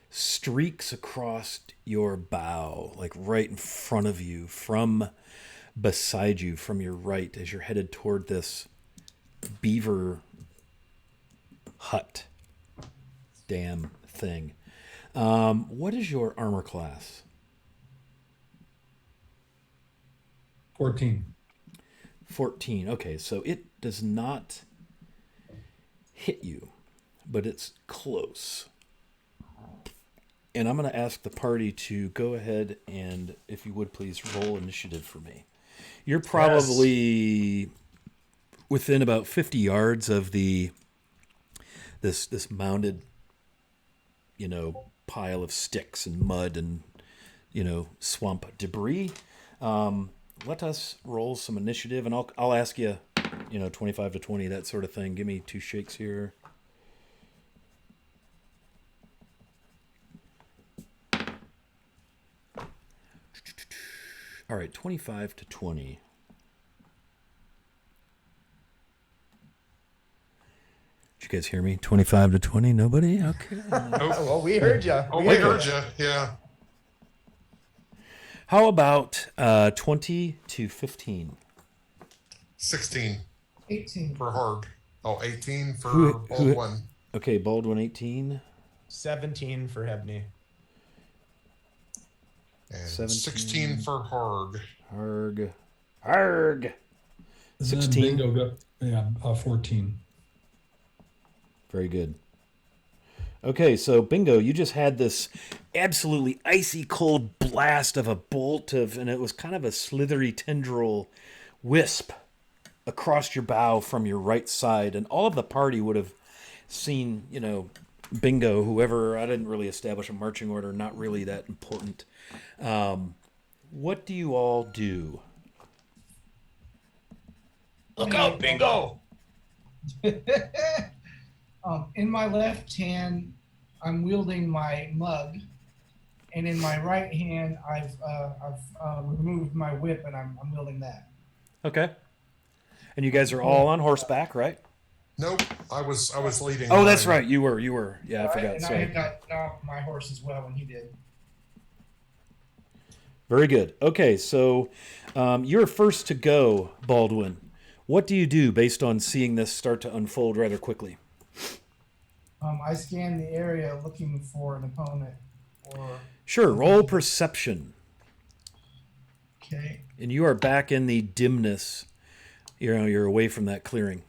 streaks across your bow, like right in front of you, from beside you, from your right, as you're headed toward this beaver hut damn thing. What is your armor class? 14. 14. Okay, so it does not hit you, but it's close. And I'm going to ask the party to go ahead and, if you would please, roll initiative for me. You're probably within about 50 yards of this mounded, pile of sticks and mud and, swamp debris. Let us roll some initiative, and I'll ask you, 25 to 20, that sort of thing. Give me 2 shakes here. All right, 25 to 20. Did you guys hear me? 25 to 20? Nobody? Okay. Well, we heard you. Oh, we heard you. Yeah. How about 20 to 15? 16 18. for hard. Oh, 18 for Who- Baldwin. Okay, Baldwin 18. 17 for Hebney. And 17. 16 for Harg. Harg. And then 16. Bingo got 14. Very good. Okay, so Bingo, you just had this absolutely icy cold blast of a bolt and it was kind of a slithery tendril wisp across your bow from your right side, and all of the party would have seen, Bingo, whoever, I didn't really establish a marching order, not really that important. What do you all do? Look out, Bingo! In my left hand, I'm wielding my mug, and in my right hand, I've removed my whip, and I'm wielding that. Okay. And you guys are all on horseback, right? Nope, I was leading. Oh, that's mine. right. You were. Yeah, I forgot. And I Sorry. had got off my horse as well when he did. Very good. Okay, so you're first to go, Baldwin. What do you do based on seeing this start to unfold rather quickly? I scan the area looking for an opponent. Sure, roll perception. Okay. And you are back in the dimness. You're away from that clearing.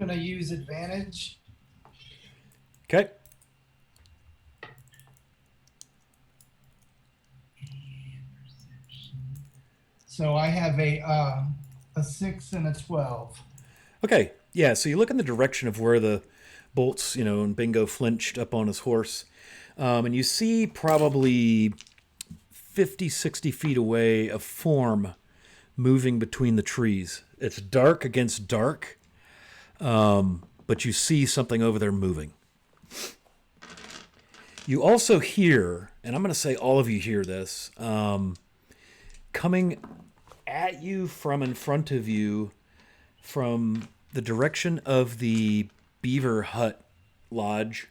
I'm going to use advantage Okay. So I have a 6 and a 12. Okay. Yeah, so you look in the direction of where the bolts, and Bingo flinched up on his horse. And you see probably 50, 60 feet away a form moving between the trees. It's dark against dark, but you see something over there moving. You also hear, and I'm going to say all of you hear this, coming at you from in front of you from the direction of the Beaver Hut Lodge.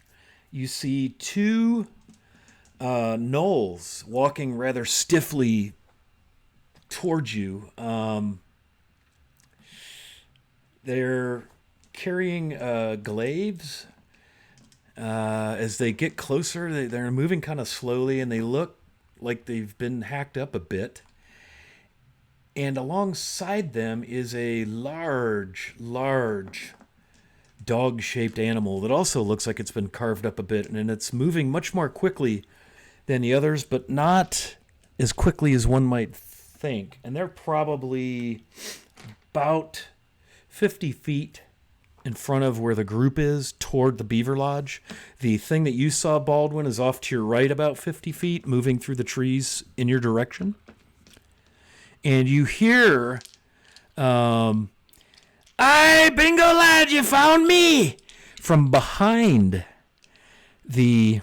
You see two gnolls walking rather stiffly towards you. They're carrying glaives. As they get closer, they're moving kind of slowly, and they look like they've been hacked up a bit. And alongside them is a large dog-shaped animal that also looks like it's been carved up a bit, and it's moving much more quickly than the others, but not as quickly as one might think. And they're probably about 50 feet in front of where the group is toward the Beaver Lodge. The thing that you saw, Baldwin, is off to your right about 50 feet, moving through the trees in your direction. And you hear, "Aye, Bingo lad, you found me!" from behind the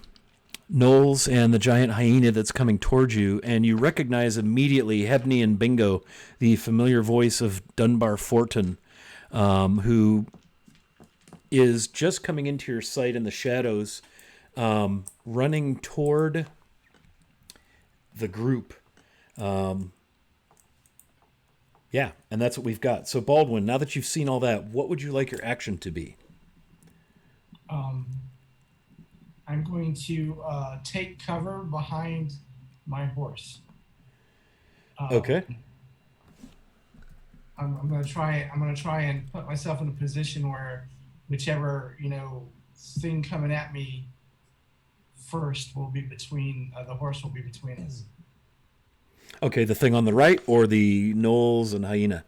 gnolls and the giant hyena that's coming towards you. And you recognize immediately Hebney and Bingo, the familiar voice of Dunbar Fortin, who is just coming into your sight in the shadows, running toward the group. Yeah, and that's what we've got. So, Baldwin, now that you've seen all that, what would you like your action to be? I'm going to take cover behind my horse. Okay. I'm gonna try. I'm gonna try and put myself in a position where whichever thing coming at me first will be between the horse will be between us. Okay, the thing on the right or the gnolls and hyena?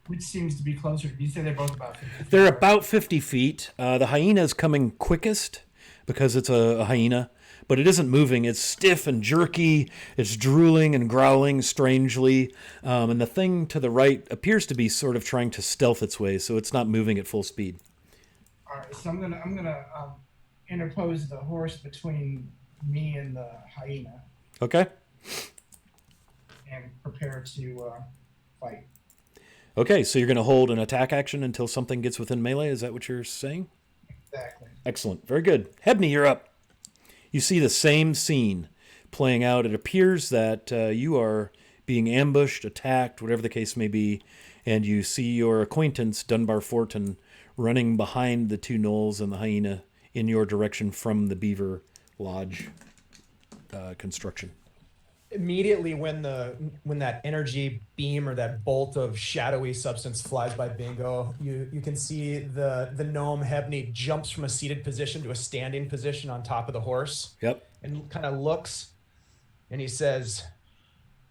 Which seems to be closer? You say they're both about 50 feet? They're about 50 feet. The hyena is coming quickest because it's a hyena, but it isn't moving. It's stiff and jerky. It's drooling and growling strangely. And the thing to the right appears to be sort of trying to stealth its way, so it's not moving at full speed. All right, so I'm gonna interpose the horse between me and the hyena Okay? and prepare to fight. Okay, so you're going to hold an attack action until something gets within melee. Is that what you're saying? Exactly. Excellent. Very good. Hebney, you're up. You see the same scene playing out. It appears that you are being ambushed, attacked, whatever the case may be, and you see your acquaintance, Dunbar Fortin, running behind the two gnolls and the hyena in your direction from the Beaver Lodge construction. Immediately when that energy beam or that bolt of shadowy substance flies by Bingo, you can see the gnome Hebney jumps from a seated position to a standing position on top of the horse. Yep. And kind of looks, and he says,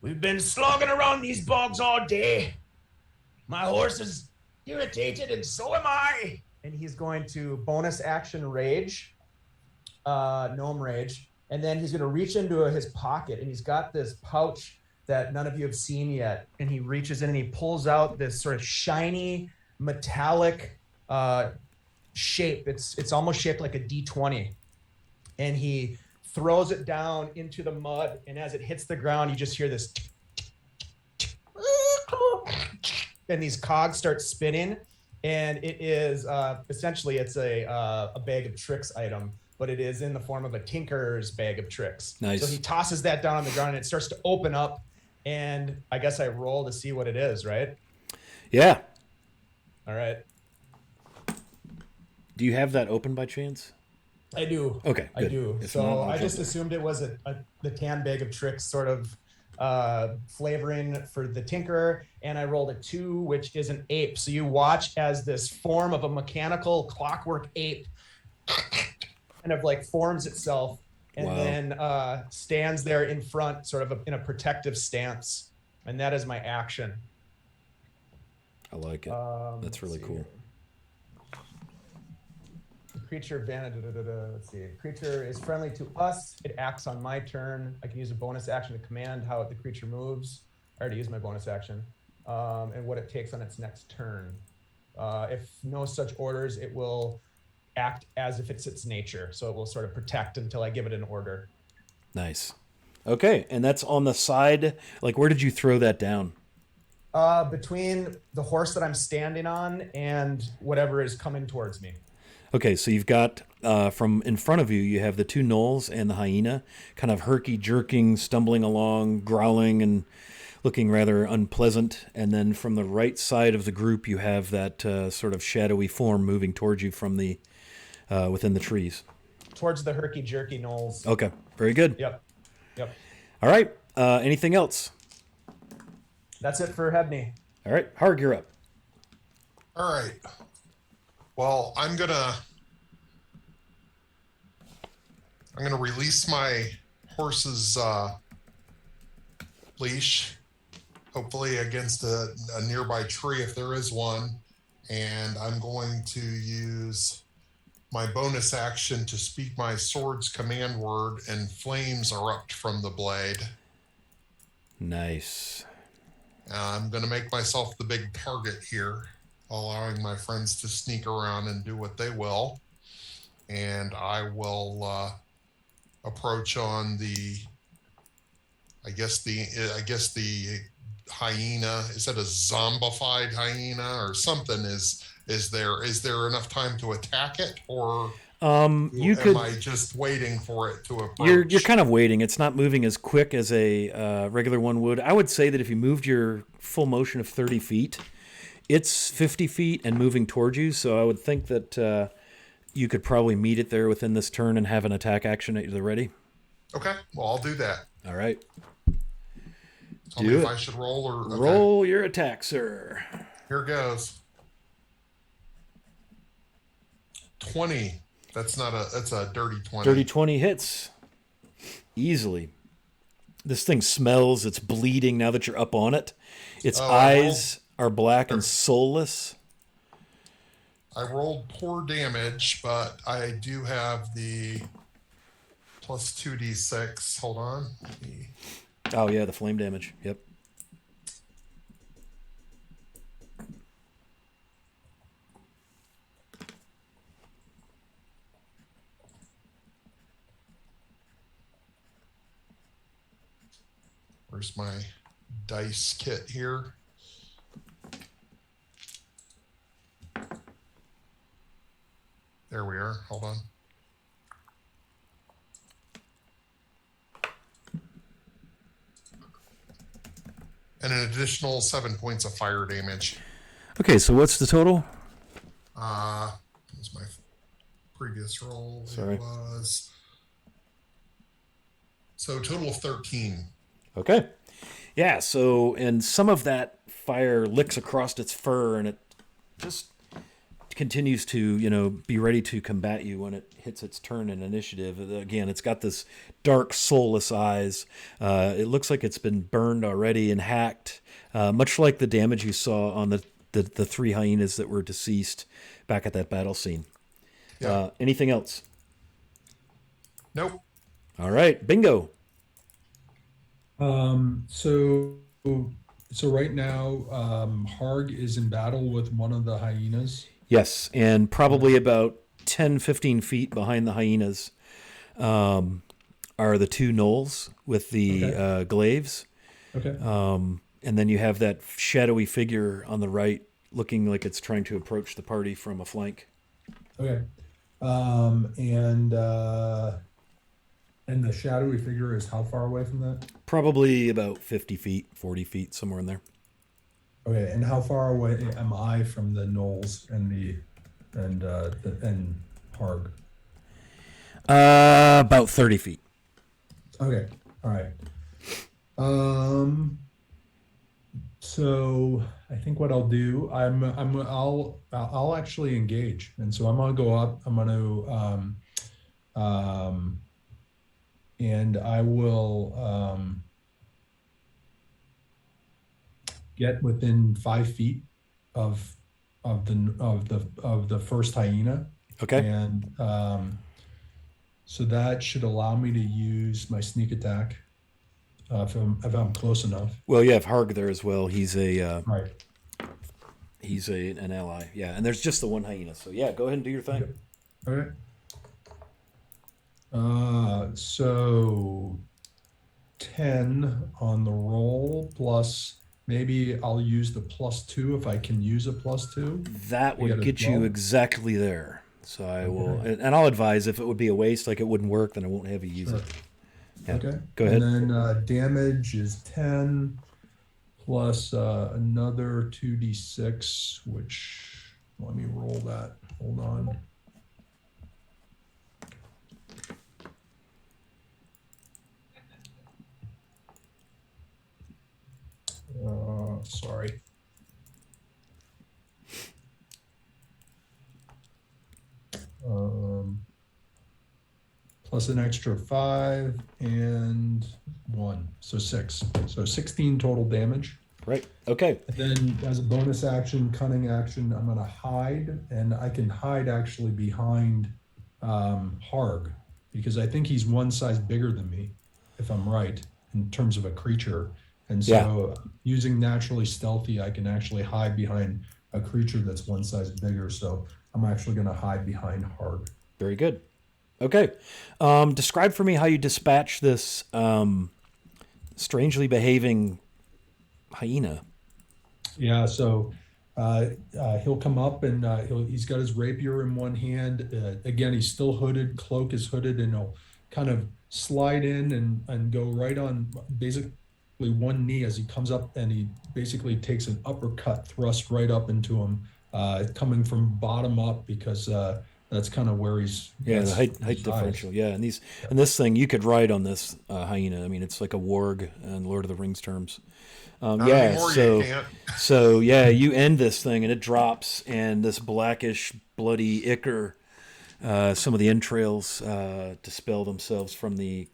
We've been slogging around these bogs all day. My horse is irritated, and so am I. and he's going to bonus action rage, gnome rage, and then he's going to reach into his pocket, and he's got this pouch that none of you have seen yet, and he reaches in and he pulls out this sort of shiny metallic shape. It's almost shaped like a D20, and he throws it down into the mud, and as it hits the ground, you just hear this and these cogs start spinning, and it is essentially it's a bag of tricks item, but it is in the form of a tinker's bag of tricks. Nice. So he tosses that down on the ground, and it starts to open up, and I guess I roll to see what it is, right? Yeah. All right. Do you have that open by chance? I do. Okay, I good. do. If So not, I'll I jump just in. assumed it was the tan bag of tricks sort of flavoring for the Tinkerer, and I rolled a 2, which is an ape. So you watch as this form of a mechanical clockwork ape kind of like forms itself and Wow. then stands there in front, sort of in a protective stance. And that is my action. I like it. That's really cool. The creature let's see. Creature is friendly to us. It acts on my turn. I can use a bonus action to command how the creature moves. I already used my bonus action. And what it takes on its next turn. If no such orders, it will act as if it's its nature. So it will sort of protect until I give it an order. Nice. Okay, and that's on the side. Like, where did you throw that down? Between the horse that I'm standing on and whatever is coming towards me. Okay, so you've got, from in front of you, you have the two gnolls and the hyena, kind of herky-jerking, stumbling along, growling, and looking rather unpleasant. And then from the right side of the group, you have that sort of shadowy form moving towards you from the within the trees. Towards the herky-jerky gnolls. Okay, very good. Yep. All right, anything else? That's it for Hebney. All right, Harg, you're up. All right. Well, I'm gonna release my horse's leash, hopefully against a nearby tree if there is one, and I'm going to use my bonus action to speak my sword's command word, and flames erupt from the blade. Nice. I'm going to make myself the big target here, allowing my friends to sneak around and do what they will. And I will approach on the hyena. Is that a zombified hyena or something? Is there enough time to attack it, or am I just waiting for it to approach? You're kind of waiting. It's not moving as quick as a regular one would. I would say that if you moved your full motion of 30 feet, it's 50 feet and moving towards you. So I would think that you could probably meet it there within this turn and have an attack action at the ready. Okay, well, I'll do that. All right. Tell me if I should roll or... Okay. Roll your attack, sir. Here goes. 20. That's a dirty 20. Dirty 20 hits. Easily. This thing smells. It's bleeding now that you're up on it. Its eyes are black and soulless. I rolled poor damage, but I do have the plus 2d6. Hold on. Oh, yeah, the flame damage. Yep. Where's my dice kit here? There we are. Hold on. And an additional 7 points of fire damage. Okay, so what's the total? That was my previous roll. Sorry. It was... So total of 13. Okay. Yeah, so, and some of that fire licks across its fur, and it just continues to, be ready to combat you when it hits its turn in initiative. Again, it's got this dark, soulless eyes. It looks like it's been burned already and hacked, much like the damage you saw on the three hyenas that were deceased back at that battle scene. Yeah. Anything else? Nope. All right, bingo. So right now, Harg is in battle with one of the hyenas. Yes, and probably about 10, 15 feet behind the hyenas are the two gnolls with the glaives. Okay. And then you have that shadowy figure on the right looking like it's trying to approach the party from a flank. Okay. And the shadowy figure is how far away from that? Probably about 50 feet, 40 feet, somewhere in there. Okay, and how far away am I from the gnolls and Harg? About 30 feet. Okay, all right. So I think what I'll do, I'll actually engage, and so I'm gonna go up. I'm gonna um, and I will get within 5 feet of the first hyena, Okay. and so that should allow me to use my sneak attack if I'm close enough. Well, you have Harg there as well. He's Right. an ally. Yeah, and there's just the one hyena. So yeah, go ahead and do your thing. Okay. So 10 on the roll plus maybe I'll use the +2 if I can use a +2. That You would got a get you 12? exactly there. So I will, Okay. and I'll advise if it would be a waste, like it wouldn't work, then I won't have you use Sure. it. Yeah. Okay. Go ahead. And then damage is 10 plus another 2d6, which let me roll that. Hold on. Sorry. Plus an extra 5 and 1, so 6. So 16 total damage. Right. Okay. And then as a bonus action, cunning action, I'm going to hide, and I can hide actually behind Harg, because I think he's one size bigger than me, if I'm right, in terms of a creature. And so using naturally stealthy, I can actually hide behind a creature that's one size bigger. So I'm actually going to hide behind Harg. Very good. Okay. Describe for me how you dispatch this strangely behaving hyena. Yeah, so he'll come up and he's got his rapier in one hand. Again, he's still hooded, cloak is hooded, and he'll kind of slide in and go right on basically one knee as he comes up, and he basically takes an uppercut thrust right up into him, coming from bottom up, because that's kind of where he's. Yeah, that's the height his differential. eyes. Yeah, and this thing you could ride on this hyena. I mean, it's like a warg in Lord of the Rings terms. Not Yeah, anymore, you can't. so yeah, you end this thing and it drops, and this blackish, bloody ichor, some of the entrails dispel themselves from the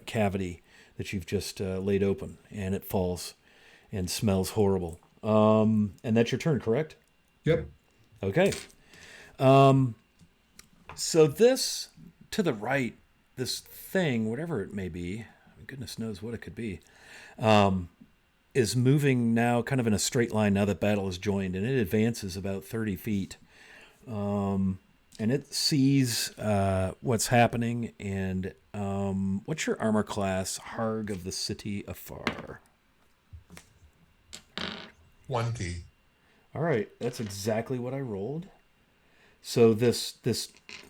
cavity that you've just laid open, and it falls and smells horrible. And that's your turn, correct? Yep. Okay. So this to the right, this thing, whatever it may be, goodness knows what it could be, is moving now kind of in a straight line now that battle is joined, and it advances about 30 feet. And it sees what's happening, and what's your armor class, Harg of the City Afar? 20. All right, that's exactly what I rolled. So this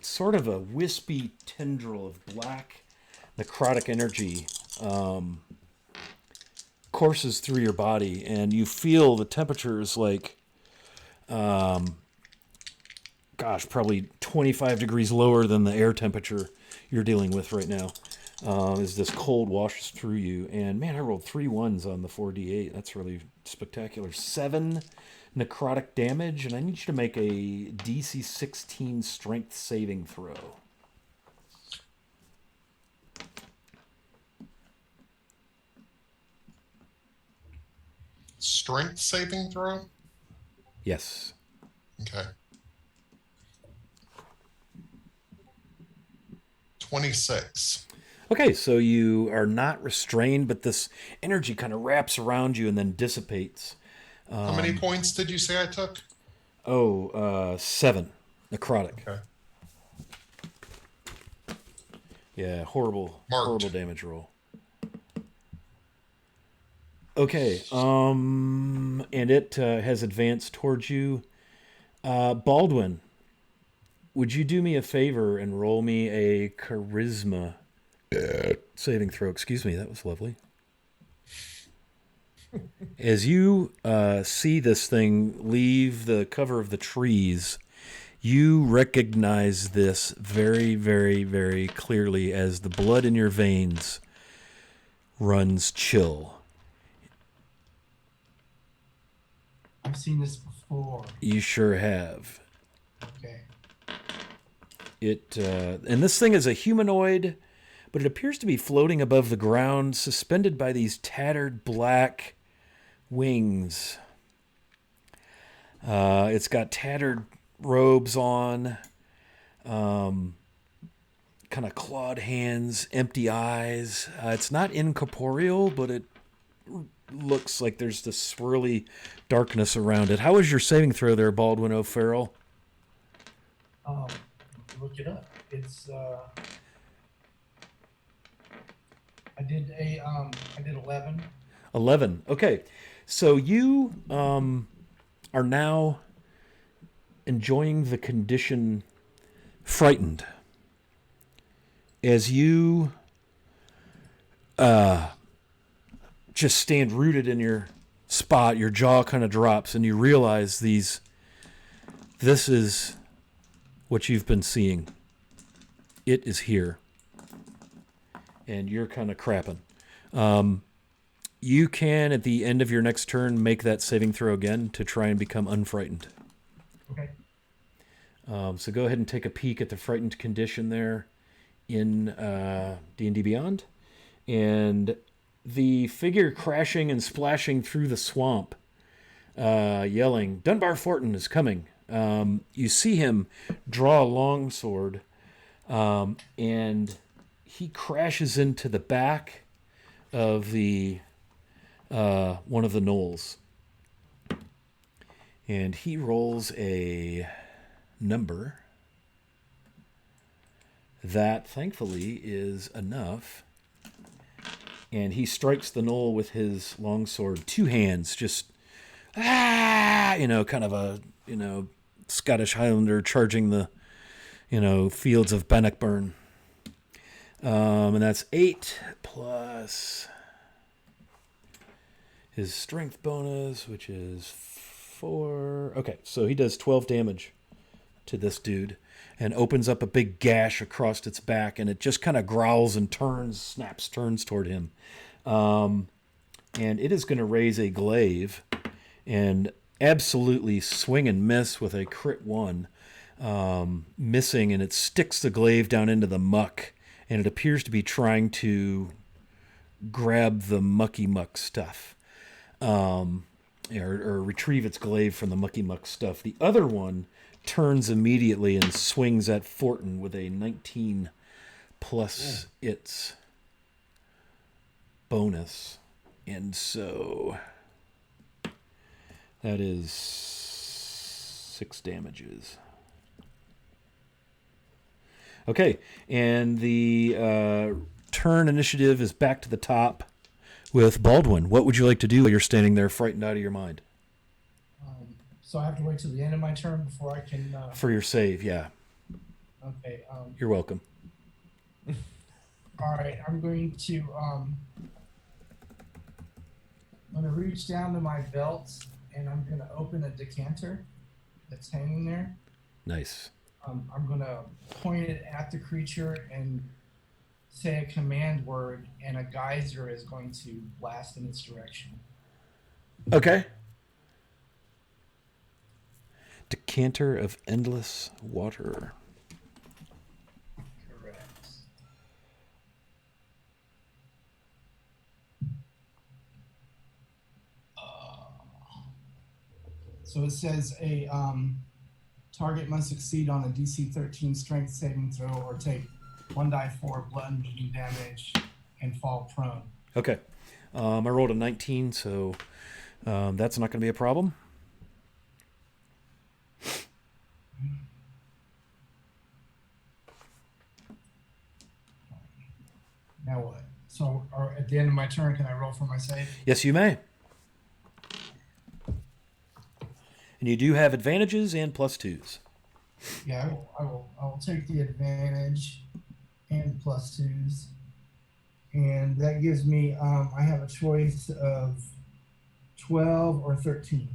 sort of a wispy tendril of black necrotic energy courses through your body, and you feel the temperature is like, probably 25 degrees lower than the air temperature you're dealing with right now. As this cold washes through you, and man, I rolled 3 1s on the 4d8. That's really spectacular. 7 necrotic damage, and I need you to make a DC 16 strength saving throw. Strength saving throw? Yes. Okay. 26. Okay, so you are not restrained, but this energy kind of wraps around you and then dissipates. How many points did you say I took? 7 necrotic. Okay. Yeah, horrible Marked. damage roll. Okay, and it has advanced towards you. Baldwin, would you do me a favor and roll me a charisma saving throw? Excuse me, that was lovely. As you see this thing leave the cover of the trees, you recognize this very, very, very clearly as the blood in your veins runs chill. I've seen this before. You sure have. Okay. And this thing is a humanoid, but it appears to be floating above the ground, suspended by these tattered black wings. It's got tattered robes on, kind of clawed hands, empty eyes. It's not incorporeal, but it looks like there's this swirly darkness around it. How was your saving throw there, Baldwin O'Farrell? Look it up. It's I did 11. 11. Okay. So you are now enjoying the condition frightened as you just stand rooted in your spot. Your jaw kind of drops and you realize this is what you've been seeing. It is here. And you're kind of crapping. You can, at the end of your next turn, make that saving throw again to try and become unfrightened. Okay. So go ahead and take a peek at the frightened condition there in D&D Beyond. And the figure crashing and splashing through the swamp, yelling, "Dunbar Fortin is coming." You see him draw a longsword, and he crashes into the back of the one of the knolls. And he rolls a number that, thankfully, is enough. And he strikes the knoll with his longsword. Two hands, just, kind of a, Scottish Highlander charging the, fields of Bannockburn. And that's 8 plus his strength bonus, which is 4. Okay, so he does 12 damage to this dude and opens up a big gash across its back, and it just kind of growls and turns toward him. And it is going to raise a glaive and absolutely swing and miss with a crit 1, missing, and it sticks the glaive down into the muck, and it appears to be trying to grab the mucky muck stuff, or retrieve its glaive from the mucky muck stuff. The other one turns immediately and swings at Fortin with a 19 plus its bonus. And so that is 6 damages. Okay, and the turn initiative is back to the top with Baldwin. What would you like to do while you're standing there frightened out of your mind? So I have to wait till the end of my turn before I can... For your save, yeah. Okay. You're welcome. All right, I'm going to reach down to my belt, and I'm going to open a decanter that's hanging there. Nice. I'm going to point it at the creature and say a command word, and a geyser is going to blast in its direction. Okay. Decanter of endless water. Correct. So it says a target must succeed on a DC 13 strength saving throw or take 1d4 bludgeoning damage and fall prone. Okay. I rolled a 19, so that's not going to be a problem. Now what? So at the end of my turn, can I roll for my save? Yes, you may. And you do have advantages and +2s. Yeah, I will take the advantage and +2s. And that gives me, I have a choice of 12 or 13.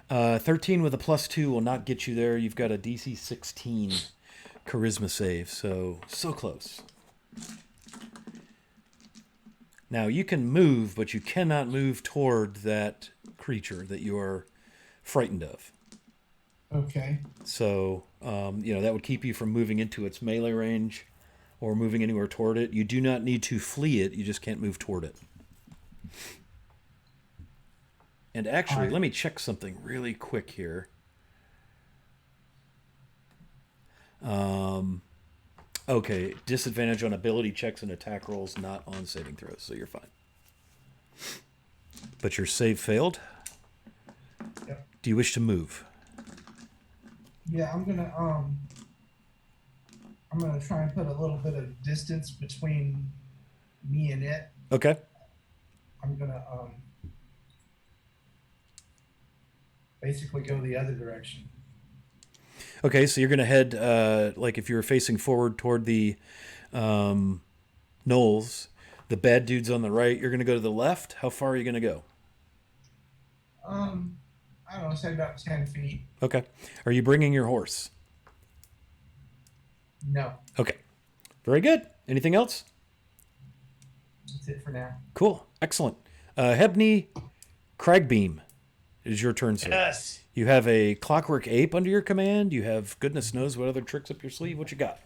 13 with a +2 will not get you there. You've got a DC 16 charisma save, so close. Now, you can move, but you cannot move toward that creature that you are frightened of. Okay. So, that would keep you from moving into its melee range or moving anywhere toward it. You do not need to flee it. You just can't move toward it. And actually, let me check something really quick here. Okay, disadvantage on ability checks and attack rolls, not on saving throws, so you're fine. But your save failed. Yep. Do you wish to move? Yeah, I'm gonna try and put a little bit of distance between me and it. Okay. I'm gonna basically go the other direction. Okay, so you're going to head, like if you were facing forward toward the knolls, the bad dude's on the right, you're going to go to the left. How far are you going to go? I don't know, say about 10 feet. Okay. Are you bringing your horse? No, Okay. Very good. Anything else? that's it for now. Cool. Excellent. Hebney Cragbeam, it is your turn, sir. Yes. You have a clockwork ape under your command. You have goodness knows what other tricks up your sleeve. What you got?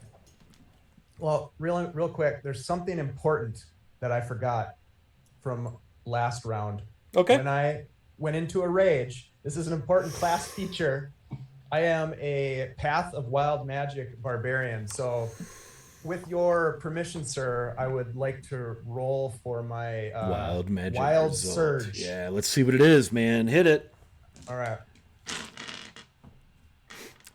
Well, real quick, there's something important that I forgot from last round. Okay. When I went into a rage, this is an important class feature. I am a Path of Wild Magic barbarian. So with your permission, sir, I would like to roll for my Wild magic. Wild result. Surge. Yeah, let's see what it is, man. Hit it. All right.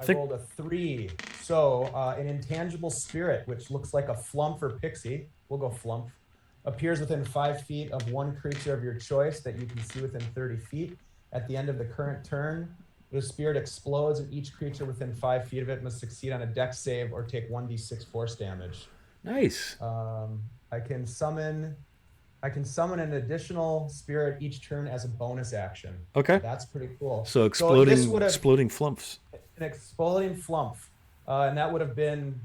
I Think- rolled a 3. So an intangible spirit, which looks like a flump or pixie, we'll go flump, appears within 5 feet of one creature of your choice that you can see within 30 feet. At the end of the current turn, the spirit explodes and each creature within 5 feet of it must succeed on a dex save or take 1d6 force damage. Nice. I can summon an additional spirit each turn as a bonus action. Okay. That's pretty cool. So this exploding would've- exploding flumps. an exploding flump, and that would have been.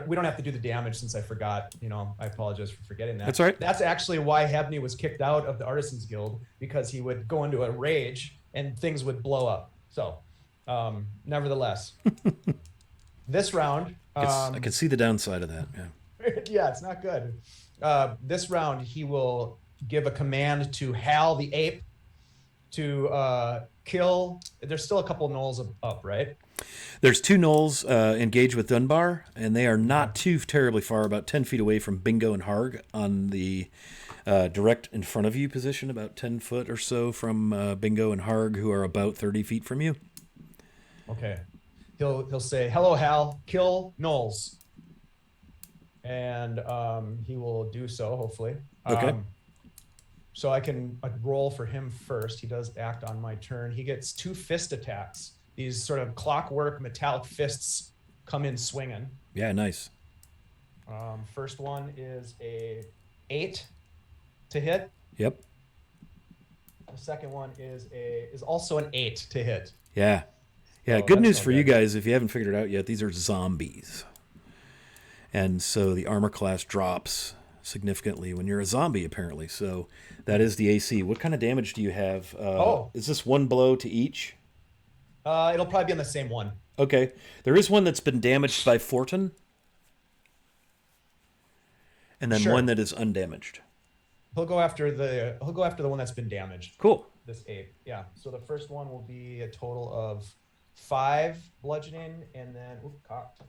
We don't have to do the damage since I forgot. I apologize for forgetting that. That's all right. That's actually why Hebney was kicked out of the Artisans Guild, because he would go into a rage and things would blow up. So, nevertheless, this round, I can see the downside of that. Yeah. yeah, it's not good. This round, he will give a command to Hal the ape to kill. There's still a couple gnolls up, right? There's 2 gnolls engaged with Dunbar, and they are not too terribly far, about 10 feet away from Bingo and Harg on the direct in front of you position, about 10 foot or so from Bingo and Harg, who are about 30 feet from you. Okay. He'll say, "Hello, Hal. Kill gnolls." And he will do so, hopefully. Okay. So I can roll for him first. He does act on my turn. He gets 2 fist attacks. These sort of clockwork metallic fists come in swinging. Yeah, nice. First one is a 8 to hit. Yep. The second one is also an 8 to hit. Yeah. Yeah, Oh, good that's news not for you bad. guys, if you haven't figured it out yet, these are zombies. And so the armor class drops significantly when you're a zombie, apparently. So that is the AC. What kind of damage do you have? Is this 1 blow to each? It'll probably be on the same one. Okay. There is one that's been damaged by Fortin. And then Sure. one that is undamaged. He'll go after the one that's been damaged. Cool. This ape. Yeah. So the first one will be a total of 5 bludgeoning, and then cocked.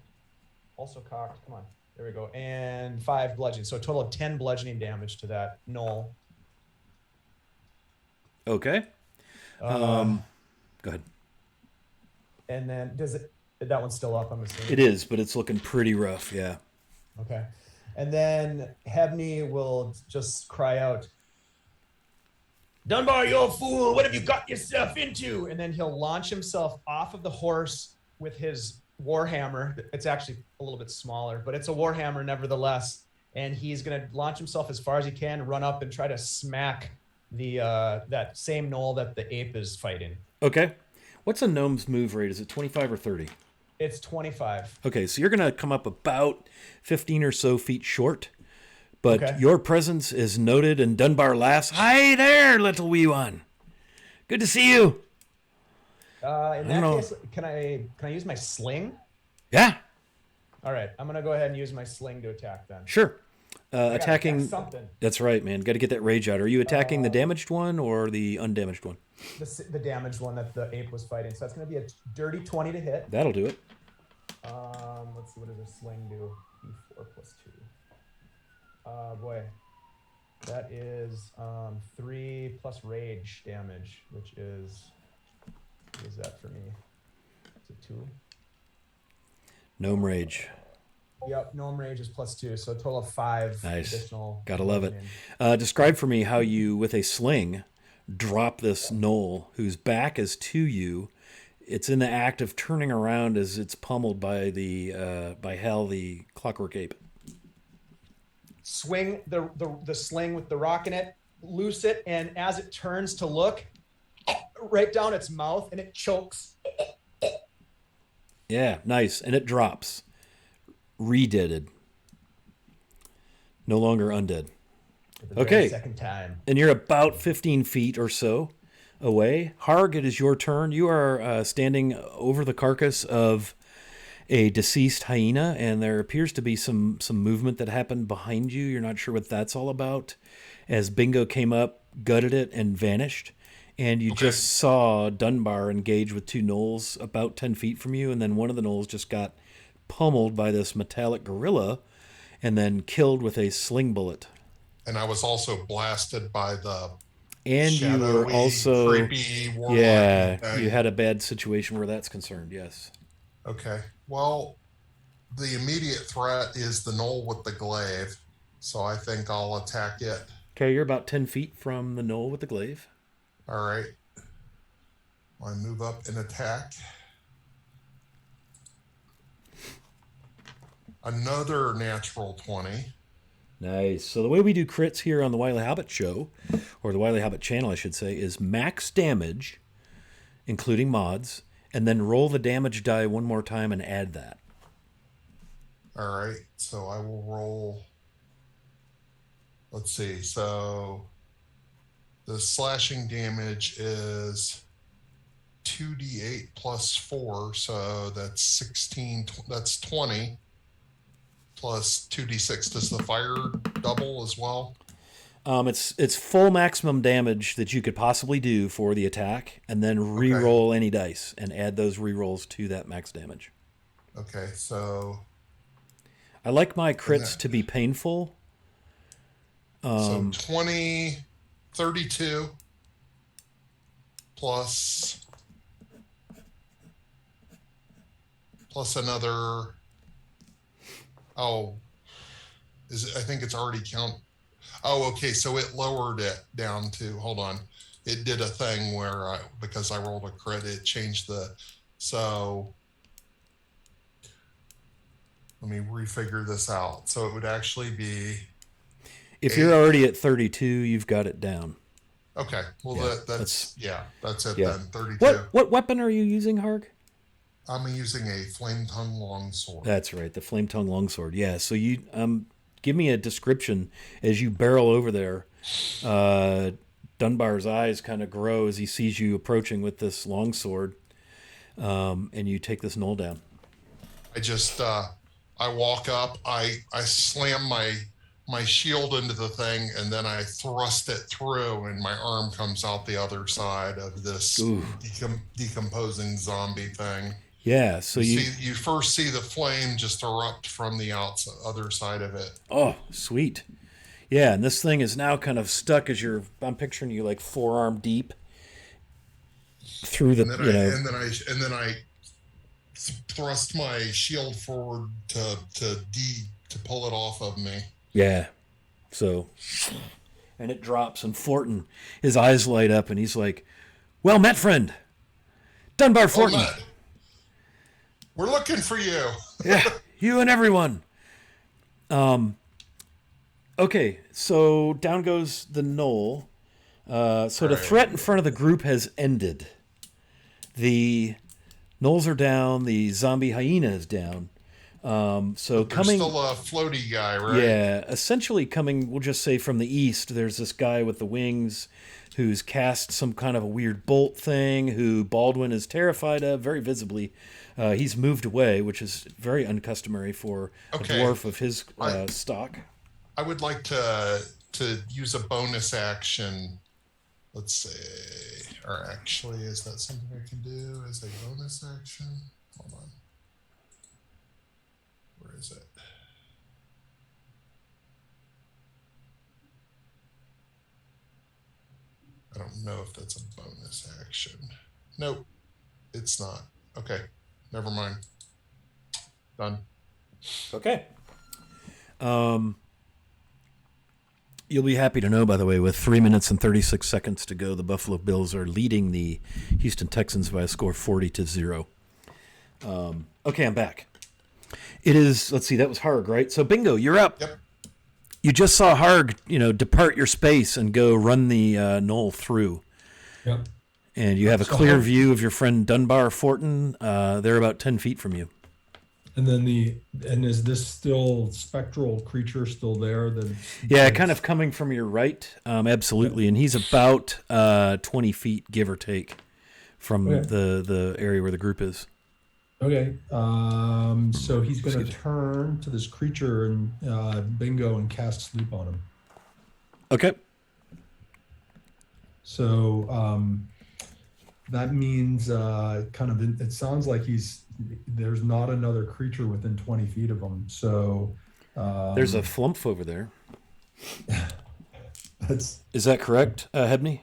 Also cocked. Come on. There we go. And 5 bludgeoning. So a total of 10 bludgeoning damage to that gnoll. Okay. Go ahead. And then that one's still up, I'm assuming. It is, but it's looking pretty rough, yeah. Okay. And then Hebney will just cry out, "Dunbar, you're a fool. What have you got yourself into?" And then he'll launch himself off of the horse with his warhammer. It's actually a little bit smaller, but it's a warhammer nevertheless. And he's going to launch himself as far as he can, run up and try to smack the that same gnoll that the ape is fighting. Okay. What's a gnome's move rate? Is it 25 or 30? It's 25. Okay, so you're going to come up about 15 or so feet short, But Okay. your presence is noted, and Dunbar laughs. Hi there, little wee one. Good to see you. In don't that know. case, can I use my sling? Yeah, All right, I'm gonna go ahead and use my sling to attack then. sure. I gotta attack Attacking. something. That's right, man. Got to get that rage out. Are you attacking the damaged one or the undamaged one? The damaged one that the ape was fighting. So that's gonna be a dirty 20 to hit. That'll do it. Let's see, what does a sling do? D4 plus 2. Boy, that is 3 plus rage damage, which is, what is that for me? Is it 2? Gnome rage. Yep, gnome rage is plus 2, so a total of 5 Nice. additional. Gotta love it. damage. Describe for me how you, with a sling, drop this gnoll whose back is to you. It's in the act of turning around as it's pummeled by by Hell, the clockwork ape. Swing the sling with the rock in it, loose it, and as it turns to look, right down its mouth, and it chokes. Yeah, nice. And it drops. Redeaded. No longer undead. For the very Okay. second time. And you're about 15 feet or so away. Harg, it is your turn. You are standing over the carcass of a deceased hyena, and there appears to be some movement that happened behind you. You're not sure what that's all about. As Bingo came up, gutted it, and vanished. And you just saw Dunbar engage with 2 gnolls about 10 feet from you, and then one of the gnolls just got pummeled by this metallic gorilla and then killed with a sling bullet. And I was also blasted by the And you were shadowy, also, creepy warlock yeah, thing. you had a bad situation where that's concerned, yes. Okay. Well, the immediate threat is the knoll with the glaive, so I think I'll attack it. Okay, you're about 10 feet from the knoll with the glaive. All right. I move up and attack. Another natural 20. Nice. So the way we do crits here on the Wily Hobbit show, or the Wily Hobbit channel, I should say, is max damage, including mods, and then roll the damage die one more time and add that. All right. So I will roll. Let's see. So the slashing damage is 2d8 plus 4. So that's 16. That's 20. Plus 2d6. Does the fire double as well? It's full maximum damage that you could possibly do for the attack, and then re-roll any dice and add those re-rolls to that max damage. Okay, so I like my crits to be painful. so 20, 32 plus another. Oh, I think it's already count. Oh, okay. So it lowered it down to, hold on. It did a thing where because I rolled a crit, it changed so let me refigure this out. So it would actually be. If you're already at 32, you've got it down. Okay. Well, Yeah, that's it yeah. then. 32. What weapon are you using, Harg? I'm using a flame tongue longsword. That's right, the flame tongue longsword. Yeah. So you give me a description as you barrel over there. Dunbar's eyes kind of grow as he sees you approaching with this longsword, and you take this gnoll down. I just I walk up, I slam my shield into the thing, and then I thrust it through, and my arm comes out the other side of this decomposing zombie thing. Yeah, so you first see the flame just erupt from the other side of it. Oh, sweet. Yeah, and this thing is now kind of stuck as I'm picturing you like forearm deep through the, and then I thrust my shield forward to pull it off of me. Yeah. So, and it drops, and Fortin, his eyes light up, and he's like, "Well met, friend. Dunbar Fortin. Well met. We're looking for you." Yeah, you and everyone. Okay, so down goes the knoll. The threat in front of the group has ended. The gnolls are down. The zombie hyena is down. So There's coming, still a floaty guy, right? yeah, essentially coming, we'll just say from the east, there's this guy with the wings who's cast some kind of a weird bolt thing who Baldwin is terrified of very visibly. He's moved away, which is very uncustomary for Okay. a dwarf of his I- stock. I would like to use a bonus action. Let's say, or actually, is that something I can do as a bonus action? Hold on. Where is it? I don't know if that's a bonus action. Nope, it's not. Okay, never mind. Done. Okay. You'll be happy to know, by the way, with 3 minutes and 36 seconds to go, the Buffalo Bills are leading the Houston Texans by a score of 40-0. Okay, I'm back. It is, let's see, that was Harg, right? So bingo, you're up. Yep. You just saw Harg, depart your space and go run the knoll through. Yep. And you have a So clear Harg- view of your friend Dunbar Fortin. They're about 10 feet from you. And then is this still spectral creature still there? Yeah, kind of coming from your right. Absolutely. And he's about 20 feet, give or take, from Okay. the area where the group is. Okay. So he's going to turn to this creature and bingo and cast sleep on him. Okay. So that means it sounds like there's not another creature within 20 feet of him. So There's a flump over there. that's Is that correct, Hebney?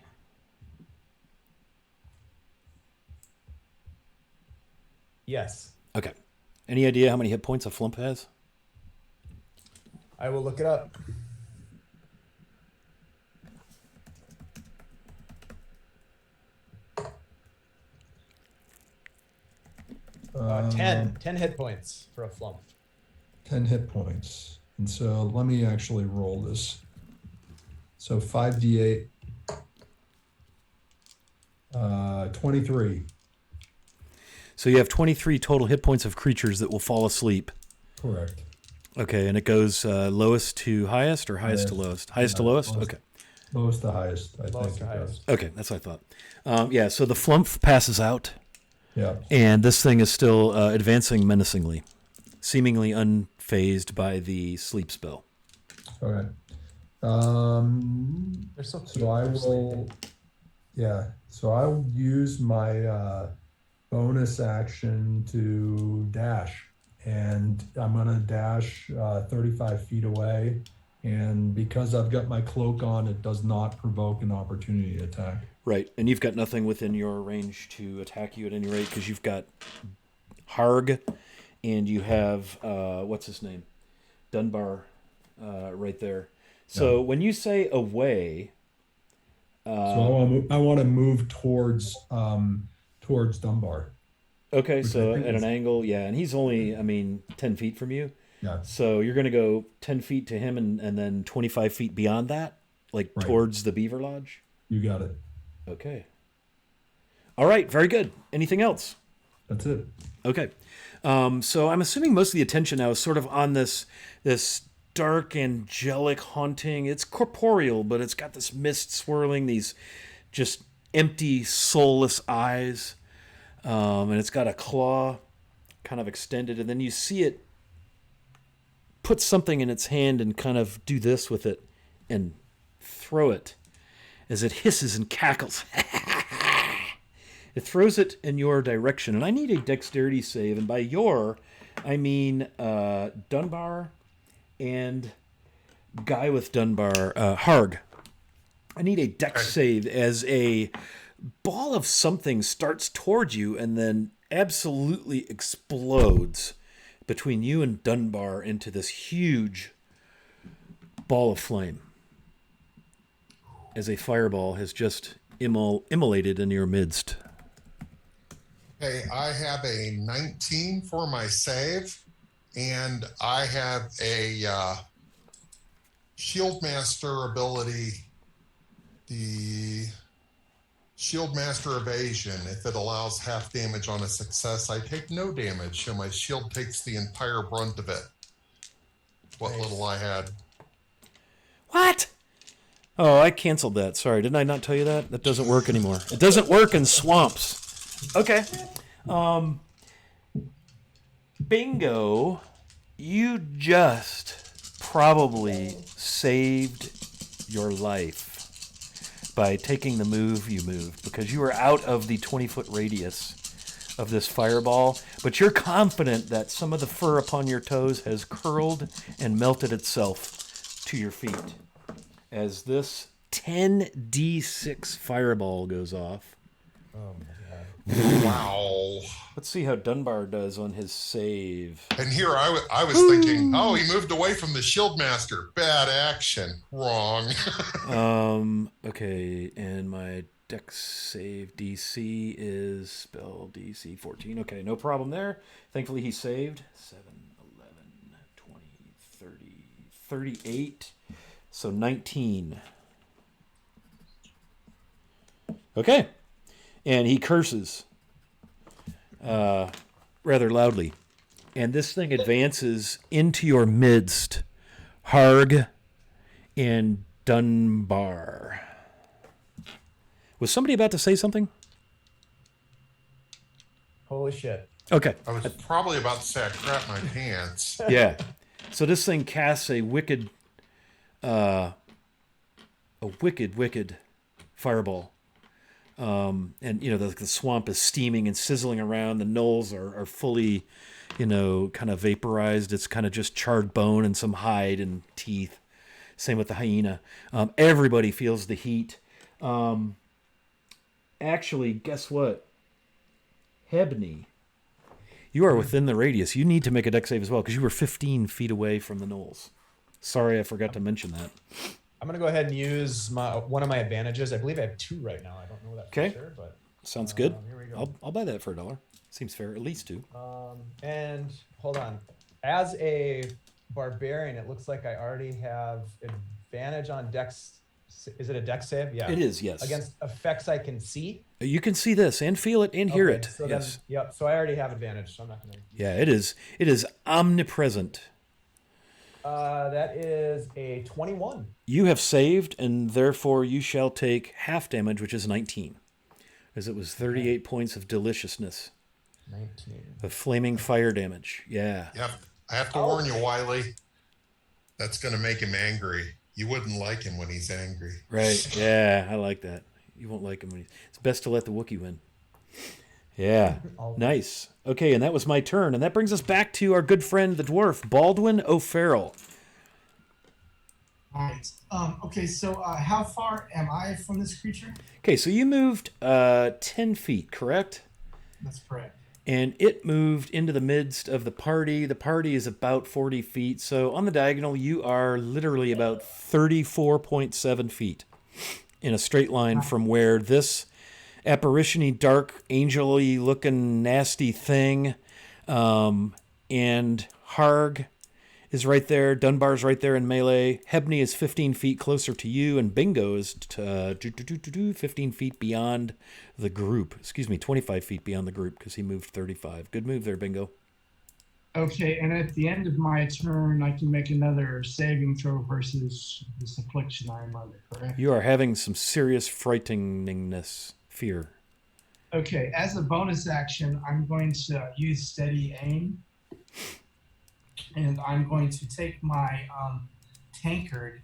Yes. Okay. Any idea how many hit points a flump has? I will look it up. um, 10 hit points for a flump. 10 hit points. And so let me actually roll this. So 5d8, 23. So you have 23 total hit points of creatures that will fall asleep. Correct. Okay, and it goes lowest to highest or highest to lowest? Highest to lowest? Lowest. Okay. Lowest to highest, I Lowest think to it highest. does. Okay, that's what I thought. Yeah, so the flump passes out, Yeah. and this thing is still advancing menacingly, seemingly unfazed by the sleep spell. Okay. They're so cute. So I They're will, sleeping. yeah. So I will use my bonus action to dash, and I'm gonna dash 35 feet away. And because I've got my cloak on, it does not provoke an opportunity attack. Right, and you've got nothing within your range to attack you at any rate because you've got Harg, and you have what's his name, Dunbar, right there. So when you say away, So I want to move towards Dunbar. okay, Which I so think at is- an angle, yeah, and he's only, 10 feet from you. Yeah. So you're going to go 10 feet to him and then 25 feet beyond that, like Right. towards the Beaver Lodge. You got it. Okay. All right, very good. Anything else? That's it. Okay. So I'm assuming most of the attention now is sort of on this dark, angelic haunting. It's corporeal, but it's got this mist swirling, these just empty, soulless eyes. And it's got a claw kind of extended. And then you see it put something in its hand and kind of do this with it and throw it as it hisses and cackles. It throws it in your direction, and I need a dexterity save, and by your, I mean Dunbar and guy with Dunbar, Harg. I need a dex save as a ball of something starts towards you and then absolutely explodes between you and Dunbar into this huge ball of flame as a fireball has just immolated in your midst. Okay, I have a 19 for my save, and I have a Shield Master ability. The Shieldmaster evasion. If it allows half damage on a success, I take no damage, so my shield takes the entire brunt of it. What Nice. little I had. What? Oh, I canceled that. Sorry, didn't I not tell you that? That doesn't work anymore. It doesn't work in swamps. Okay. Bingo, you just probably saved your life by taking the move you moved, because you were out of the 20-foot radius of this fireball, but you're confident that some of the fur upon your toes has curled and melted itself to your feet as this 10d6 fireball goes off. Oh my god. Wow. Let's see how Dunbar does on his save. And here I was thinking, oh, he moved away from the Shieldmaster. Bad action. Wrong. Okay, and my dex save DC is spell DC 14. Okay, no problem there. Thankfully he saved. 7, 11, 20, 30, 38. So 19. Okay. And he curses rather loudly. And this thing advances into your midst, Harg and Dunbar. Was somebody about to say something? Holy shit. Okay. I was probably about to say I crap my pants. Yeah. So this thing casts a wicked fireball. And, you know, the swamp is steaming and sizzling around. The knolls are fully, you know, kind of vaporized. It's kind of just charred bone and some hide and teeth. Same with the hyena. Everybody feels the heat. Actually, guess what? Hebney, you are within the radius. You need to make a dex save as well because you were 15 feet away from the knolls. Sorry, I forgot to mention that. I'm gonna go ahead and use one of my advantages. I believe I have 2 right now. I don't know that for sure, but Sounds good. here we go. I'll buy that for $1. Seems fair. At least 2. And hold on. As a barbarian, it looks like I already have advantage on dex. Is it a dex save? Yeah. It is, yes. Against effects I can see. You can see this and feel it and hear Okay, it. So Yes. then, yep. So I already have advantage, so I'm not gonna. Yeah, it is. It is omnipresent. That is a 21. You have saved, and therefore you shall take half damage, which is 19, as it was 38 points of deliciousness. 19. Of flaming fire damage. Yeah. Yep. I have to warn you, Wiley. That's going to make him angry. You wouldn't like him when he's angry. Right. Yeah, I like that. You won't like him when it's best to let the Wookiee win. Yeah. Nice. Okay, and that was my turn. And that brings us back to our good friend, the dwarf, Baldwin O'Farrell. All right. Okay, so how far am I from this creature? Okay, so you moved 10 feet, correct? That's correct. And it moved into the midst of the party. The party is about 40 feet. So on the diagonal, you are literally about 34.7 feet in a straight line from where this apparition-y, dark, angel-y looking nasty thing and Harg is right there. Dunbar's right there in melee. Hebney is 15 feet closer to you, and Bingo is 15 feet beyond the group. 25 feet beyond the group because he moved 35. Good move there, Bingo. Okay, and at the end of my turn, I can make another saving throw versus this affliction I am under, correct? You are having some serious frighteningness, fear. Okay, as a bonus action, I'm going to use steady aim. And I'm going to take my tankard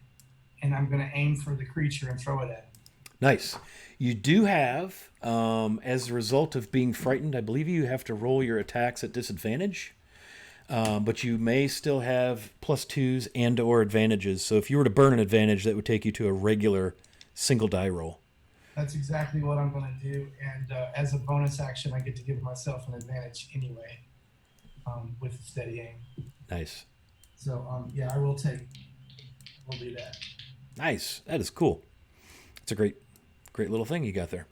and I'm going to aim for the creature and throw it at him. Nice. You do have, as a result of being frightened, I believe you have to roll your attacks at disadvantage. But you may still have +2s and or advantages. So if you were to burn an advantage, that would take you to a regular single die roll. That's exactly what I'm going to do. And as a bonus action, I get to give myself an advantage anyway with steady aim. Nice. So, yeah, we'll do that. Nice. That is cool. It's a great little thing you got there.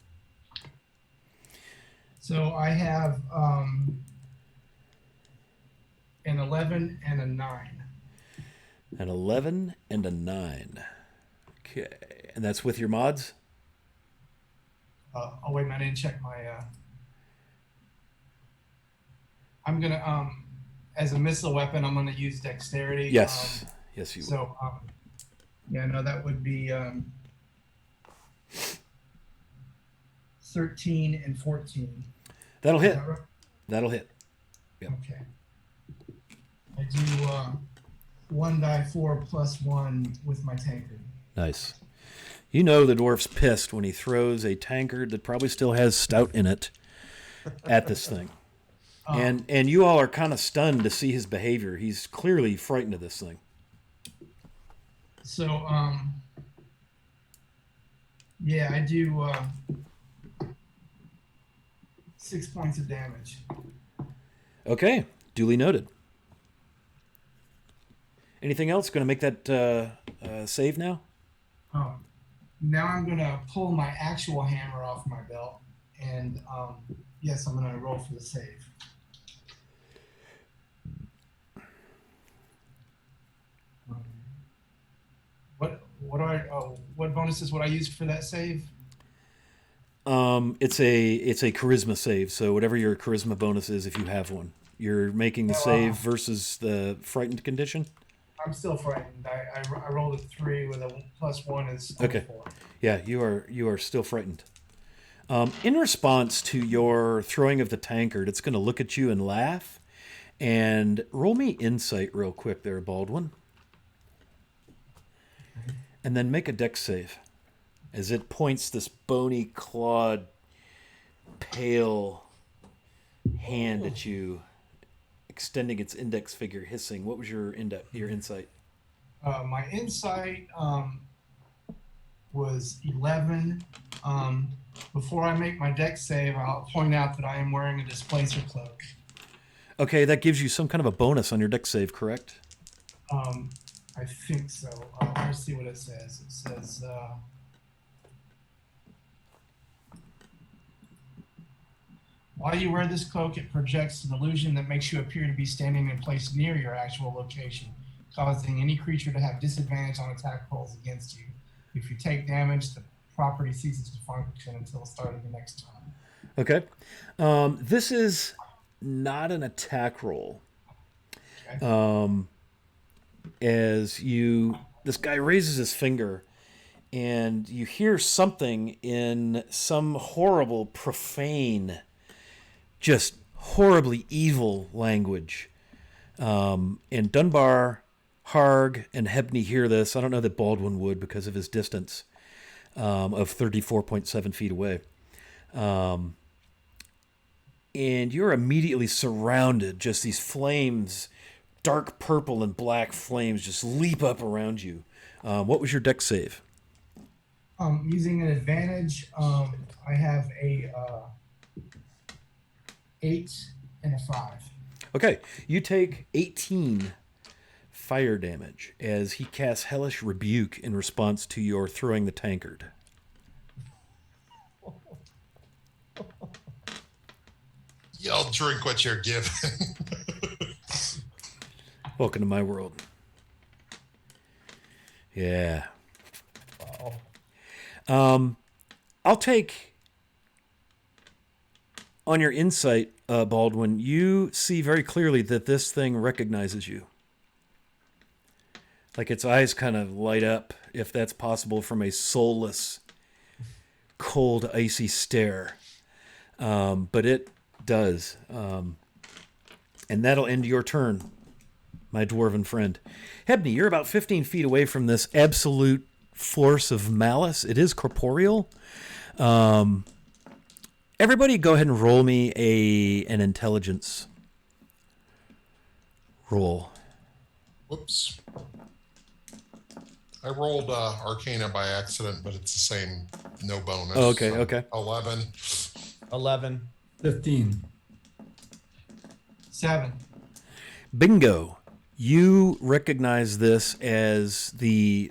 So I have an 11 and a 9. An 11 and a 9. Okay. And that's with your mods? Oh wait, I didn't check my. I'm gonna as a missile weapon, I'm gonna use dexterity. Yes. Yes, you will. So yeah, no, that would be 13 and 14. That'll Is hit. that right? That'll hit. Yep. Okay. I do 1d4 plus 1 with my tankard. Nice. You know the dwarf's pissed when he throws a tankard that probably still has stout in it at this thing. And you all are kind of stunned to see his behavior. He's clearly frightened of this thing. So yeah, I do 6 points of damage. Okay, duly noted. Anything else? Going to make that save now? Now I'm gonna pull my actual hammer off my belt, and yes, I'm gonna roll for the save. What bonuses would I use for that save? It's a charisma save, so whatever your charisma bonus is, if you have one, you're making the save versus the frightened condition. I'm still frightened. I rolled a 3 with a +1 is Okay. 4. Yeah, you are still frightened. In response to your throwing of the tankard, it's going to look at you and laugh. And roll me insight real quick there, Baldwin. And then make a dex save. As it points this bony, clawed, pale hand at you, extending its index finger, hissing. What was your insight? My insight was 11. Before I make my dex save, I'll point out that I am wearing a displacer cloak. Okay, that gives you some kind of a bonus on your dex save, correct? I think so. Let's see what it says. It says, while you wear this cloak, it projects an illusion that makes you appear to be standing in a place near your actual location, causing any creature to have disadvantage on attack rolls against you. If you take damage, the property ceases to function until the start of the next turn. Okay. This is not an attack roll. Okay. This guy raises his finger, and you hear something in some horrible, profane, just horribly evil language. And Dunbar, Harg, and Hebney hear this. I don't know that Baldwin would because of his distance of 34.7 feet away. And you're immediately surrounded. Just these flames, dark purple and black flames, just leap up around you. What was your dex save? Using an advantage, I have a 8 and a 5. Okay, you take 18 fire damage as he casts Hellish Rebuke in response to your throwing the tankard. Y'all drink what you're given. Welcome to my world. Yeah. Wow. I'll take on your insight, Baldwin, you see very clearly that this thing recognizes you. Like its eyes kind of light up, if that's possible, from a soulless, cold, icy stare. But it does. And that'll end your turn, my dwarven friend. Hebney, you're about 15 feet away from this absolute force of malice. It is corporeal. Everybody go ahead and roll me an intelligence roll. Whoops. I rolled Arcana by accident, but it's the same, no bonus. Oh, okay, okay. 11. 11. 15. 7. Bingo. You recognize this as the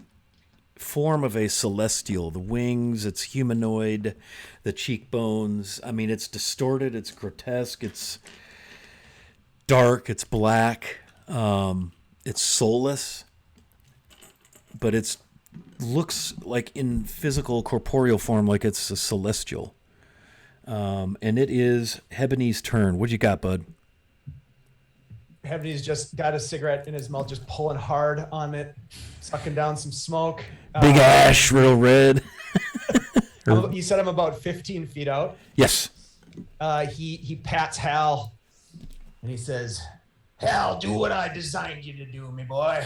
form of a celestial. The wings, it's humanoid, the cheekbones. I mean, it's distorted, it's grotesque, it's dark, it's black, it's soulless, but it looks like in physical corporeal form like it's a celestial. And it is Hebony's turn. What you got, bud? Hebony's just got a cigarette in his mouth, just pulling hard on it, sucking down some smoke. Big ash, real red. You said I'm about 15 feet out. Yes. He pats Hal, and he says, "Hal, do what I designed you to do, me boy.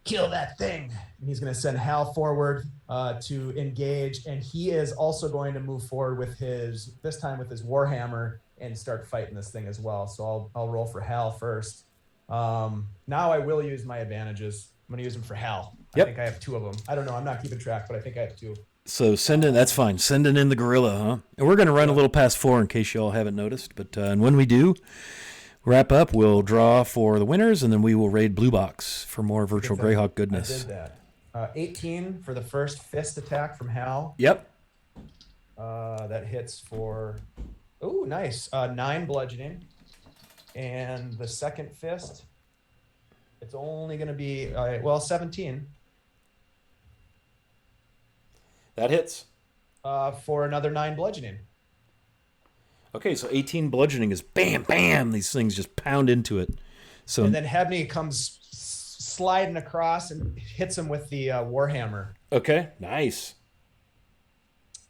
Kill that thing." And he's going to send Hal forward to engage, and he is also going to move forward with this time with his Warhammer and start fighting this thing as well. So I'll roll for Hal first. Now I will use my advantages. I'm going to use them for Hal. Yep. I think I have 2 of them. I don't know. I'm not keeping track, but I think I have 2. So that's fine. Sending in the gorilla, huh? And we're going to run a little past 4 in case you all haven't noticed. But and when we do wrap up, we'll draw for the winners, and then we will raid Blue Box for more virtual Greyhawk goodness. I did that. 18 for the first fist attack from Hal. Yep. That hits for, oh, nice. 9 bludgeoning. And the second fist, it's only going to be, 17. That hits. For another 9 bludgeoning. Okay, so 18 bludgeoning is bam, bam. These things just pound into it. So And then Hebney comes sliding across and hits him with the Warhammer. okay, nice.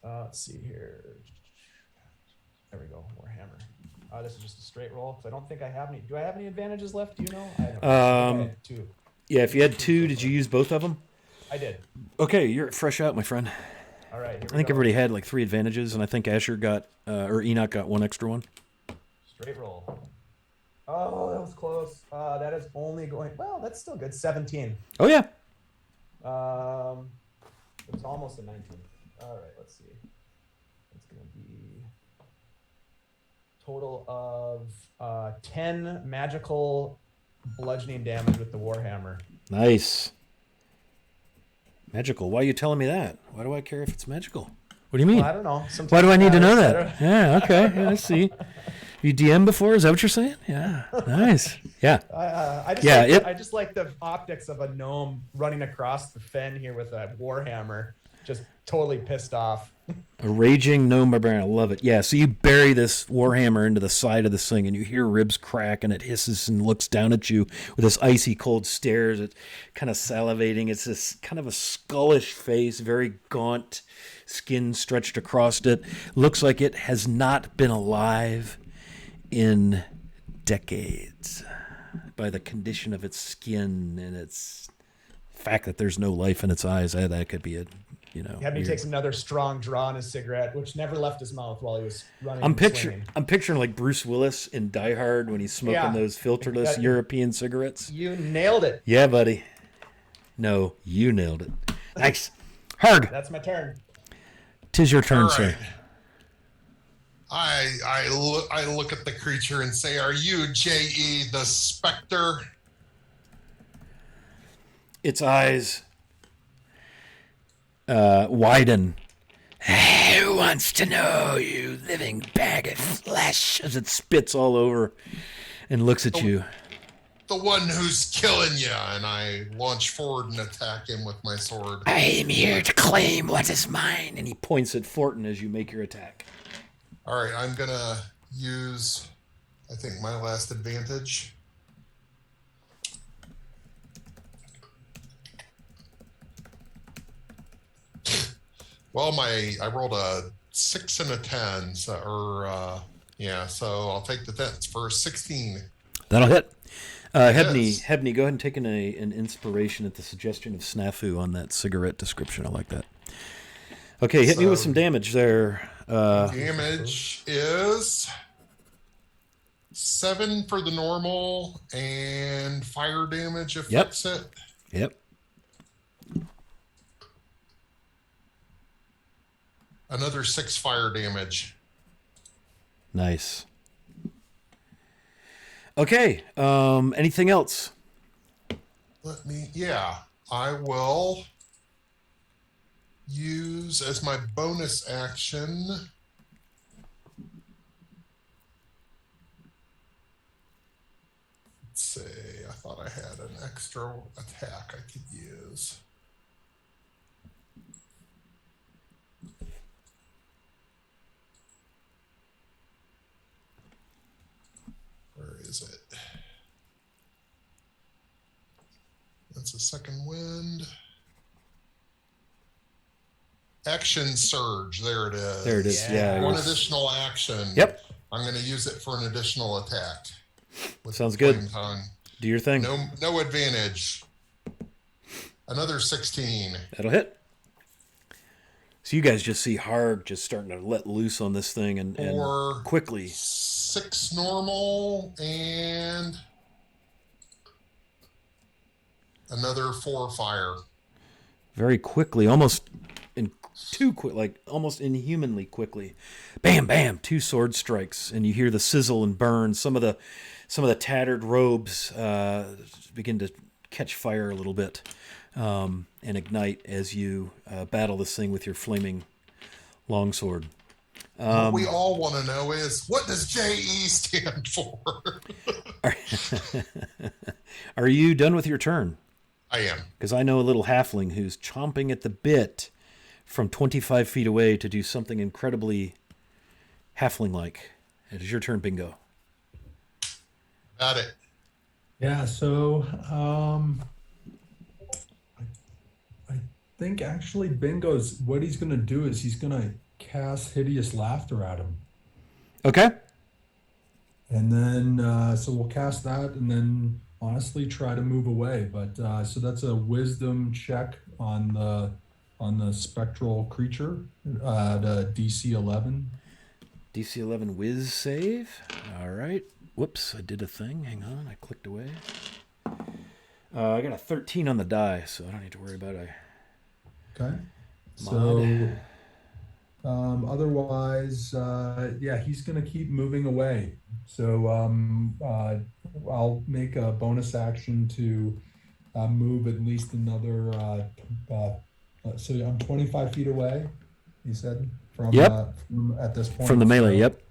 Let's see here. There we go, Warhammer. This is just a straight roll because I don't think I have any. Do I have any advantages left? Do you know? I don't know. I had 2. Yeah, if you had 2, did you use both of them? I did. Okay, you're fresh out, my friend. All right. I think everybody had like 3 advantages, and I think Asher got, or Enoch got 1 extra one. Straight roll. Oh, that was close. That is only going. Well, that's still good. 17. Oh yeah. It's almost a 19. All right. Let's see. It's gonna be total of 10 magical bludgeoning damage with the Warhammer. Nice. Magical. Why are you telling me that? Why do I care if it's magical? What do you mean? Well, I don't know. Sometimes Why do I need to know matters, that? Yeah, okay. Yeah, I see. You DM before? Is that what you're saying? Yeah. Nice. Yeah. I just like the optics of a gnome running across the fen here with a Warhammer, just totally pissed off. A raging gnome barbarian. I love it. Yeah, so you bury this Warhammer into the side of this thing, and you hear ribs crack, and it hisses and looks down at you with this icy cold stares. It's kind of salivating. It's this kind of a skullish face, very gaunt, skin stretched across it. Looks like it has not been alive in decades by the condition of its skin and its fact that there's no life in its eyes. That could be a Hebney takes another strong draw on his cigarette, which never left his mouth while he was running. I'm picturing like Bruce Willis in Die Hard when he's smoking those filterless European cigarettes. You nailed it. Yeah, buddy. No, you nailed it. Nice. Hard. That's my turn. 'Tis your turn, All sir. right. I look at the creature and say, "Are you J.E. the Spectre?" Its eyes widen. Who wants to know, you living bag of flesh? As it spits all over and looks at you. The one who's killing you. And I launch forward and attack him with my sword. I am here to claim what is mine. And he points at Fortin as you make your attack. All right, I'm going to use, I think, my last advantage. Well, I rolled a 6 and a 10, so I'll take the 10s for 16. That'll hit. Hebney, Yes. Hebney, go ahead and take an inspiration at the suggestion of snafu on that cigarette description. I like that. Okay, hit me with some damage there. Damage is 7 for the normal, and fire damage affects it. Yep. Another 6 fire damage. Nice. Okay. Anything else? I will use as my bonus action. Let's see, I thought I had an extra attack I could use. That's a second wind. Action surge. There it is. There it is. Yeah. One it's- additional action. Yep. I'm going to use it for an additional attack. with Sounds good. Flame Tongue. Do your thing. No advantage. Another 16. That'll hit. So you guys just see Harg just starting to let loose on this thing and quickly. 6 normal and another 4 fire. Very quickly, almost inhumanly quickly. Bam, bam, 2 sword strikes, and you hear the sizzle and burn. Some of the tattered robes begin to catch fire a little bit and ignite as you battle this thing with your flaming longsword. What we all want to know is, what does JE stand for? Are you done with your turn? I am. Because I know a little halfling who's chomping at the bit from 25 feet away to do something incredibly halfling-like. It is your turn, Bingo. Got it. Yeah, so I think actually Bingo's, what he's going to do is he's going to cast Hideous Laughter at him. Okay. And then, so we'll cast that and then honestly try to move away. But so that's a wisdom check on the spectral creature at DC 11. DC 11 whiz save. All right. Whoops, I did a thing. Hang on, I clicked away. I got a 13 on the die, so I don't need to worry about it. Okay. So otherwise, yeah, he's going to keep moving away. So I'll make a bonus action to move at least another. So I'm 25 feet away, you said? From, from at this point. From the melee, so, yep.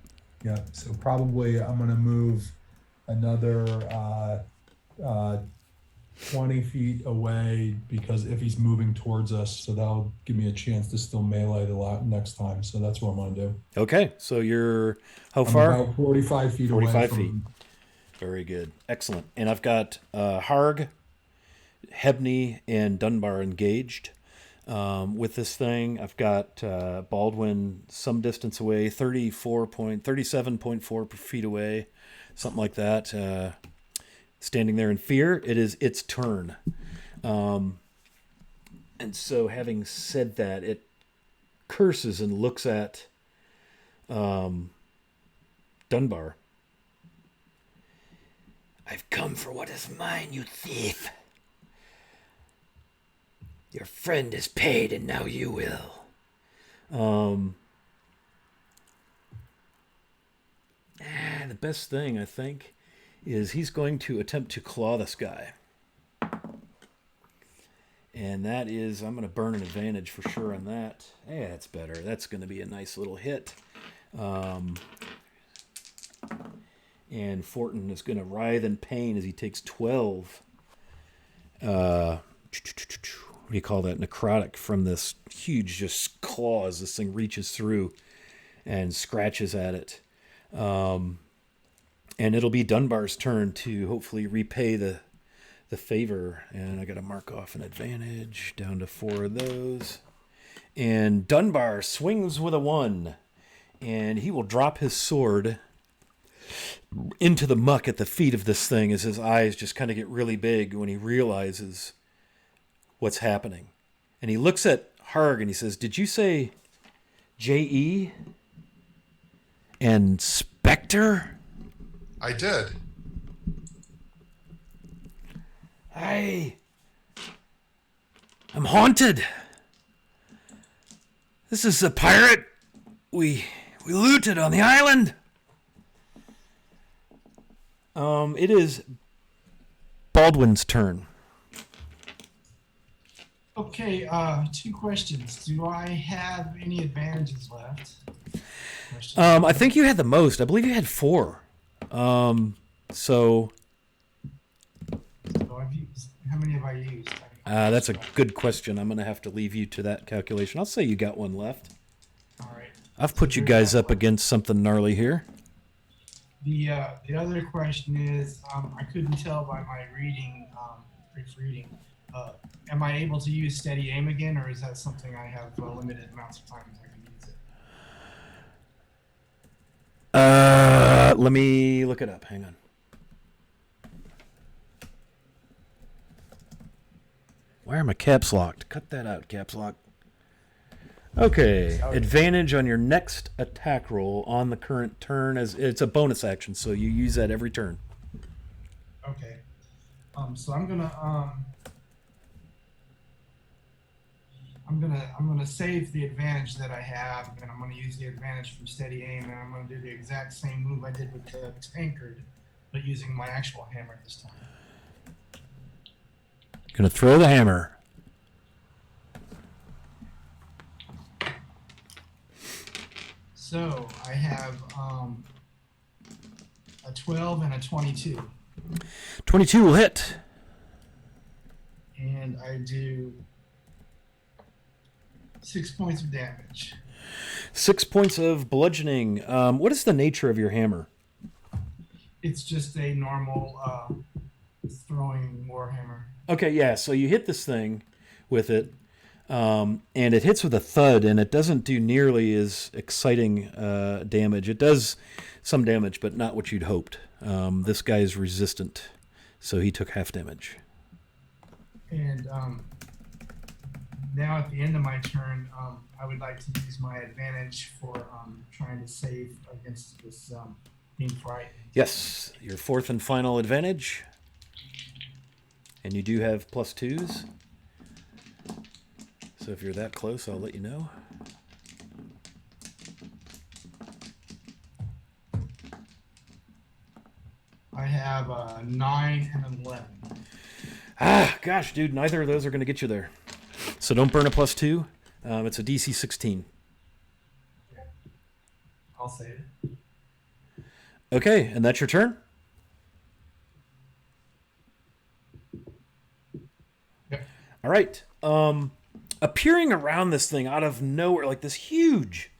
Yeah, so probably I'm going to move another 20 feet away because if he's moving towards us, so that'll give me a chance to still melee the next time. So that's what I'm going to do. Okay, so you're how I'm far? about 45 feet away. 45 feet. Very good. Excellent. And I've got Harg, Hebney, and Dunbar engaged. With this thing, I've got Baldwin some distance away, 37.4 feet away, something like that, standing there in fear. It is its turn. And so having said that, it curses and looks at Dunbar. I've come for what is mine, you thief. Your friend is paid, and now you will. The best thing, I think, is he's going to attempt to claw this guy. And that is, I'm going to burn an advantage for sure on that. Yeah, that's better. That's going to be a nice little hit. And Fortin is going to writhe in pain as he takes 12. What do you call that? Necrotic from this huge just claws. This thing reaches through and scratches at it. And it'll be Dunbar's turn to hopefully repay the favor. And I got to mark off an advantage down to 4 of those. And Dunbar swings with a 1. And he will drop his sword into the muck at the feet of this thing as his eyes just kind of get really big when he realizes what's happening. And he looks at Harg and he says, did you say J.E. and Spectre? I did. I'm haunted. This is a pirate we looted on the island. It is Baldwin's turn. Okay, 2 questions. Do I have any advantages left? I think you had the most. I believe you had 4. So I've used, how many have I used? that's a good question. I'm going to have to leave you to that calculation. I'll say you got 1 left. All right. I've put you guys up against something gnarly here. The other question is, I couldn't tell by my reading, brief reading, am I able to use steady aim again, or is that something I have limited amounts of times I can use it? Let me look it up. Hang on. Why are my caps locked? Cut that out, caps lock. Okay, advantage on your next attack roll on the current turn, as it's a bonus action, so you use that every turn. Okay. So I'm gonna save the advantage that I have, and I'm gonna use the advantage from steady aim, and I'm gonna do the exact same move I did with the tankard, but using my actual hammer this time. Gonna throw the hammer. So I have a 12 and a 22, 22 will hit. and I do 6 points of damage. 6 points of bludgeoning. What is the nature of your hammer? It's just a normal throwing warhammer. Okay, yeah, so you hit this thing with it, and it hits with a thud, and it doesn't do nearly as exciting damage. It does some damage, but not what you'd hoped. This guy is resistant, so he took half damage. And now at the end of my turn, I would like to use my advantage for trying to save against this being frightened. Yes, your fourth and final advantage. And you do have +2s. So if you're that close, I'll let you know. I have a 9 and an 11. Ah, gosh, dude, neither of those are going to get you there. So don't burn a +2. It's a DC 16. I'll save it. Okay, and that's your turn? Yep. All right. Appearing around this thing out of nowhere, like this huge,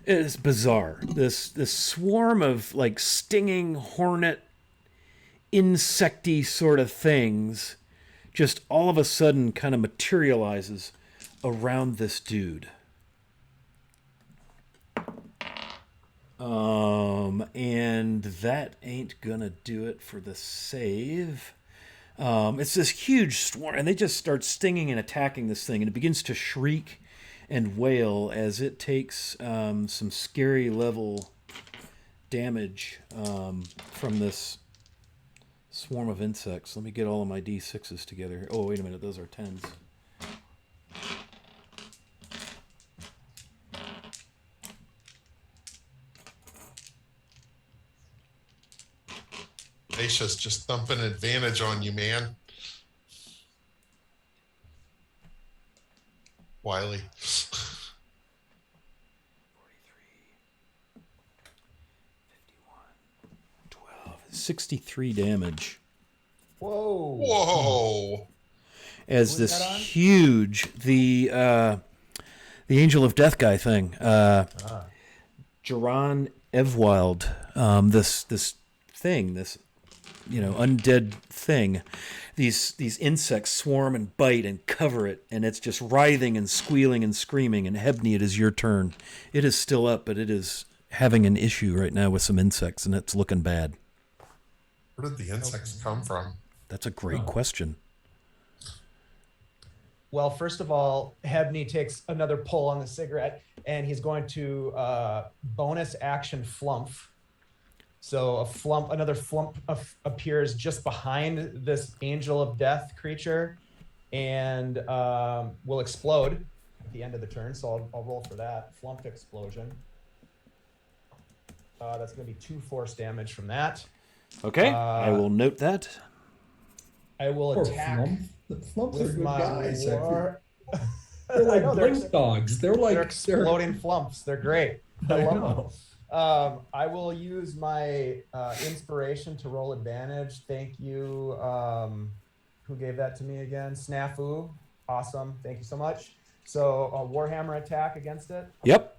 it is bizarre. This swarm of like stinging hornet, insecty sort of things, just all of a sudden kind of materializes around this dude. And that ain't gonna do it for the save. It's this huge swarm, and they just start stinging and attacking this thing, and it begins to shriek and wail as it takes some scary level damage from this swarm of insects. Let me get all of my D6s together. Oh, wait a minute, those are 10s. Aisha's just thumping advantage on you, man. Wiley. 63 damage. Whoa. Whoa. As Who is this that on? huge, the Angel of Death guy thing, Jaron Evwild, this thing, this undead thing, these insects swarm and bite and cover it, and it's just writhing and squealing and screaming. And Hebney, it is your turn. It is still up, but it is having an issue right now with some insects, and it's looking bad. Where did the insects come from? That's a great question. Well, first of all, Hebney takes another pull on the cigarette, and he's going to bonus action flump. So another flump appears just behind this Angel of Death creature, and will explode at the end of the turn. So I'll roll for that flump explosion. That's going to be 2 force damage from that. Okay, I will note that. I will Poor attack Flump. The Flumps are with good my guys. war. They're like I know, drink dogs. They're like they're exploding flumps. They're great. I I love know. them. I will use my inspiration to roll advantage. Thank you. Who gave that to me again? Snafu. Awesome. Thank you so much. So a Warhammer attack against it. Yep.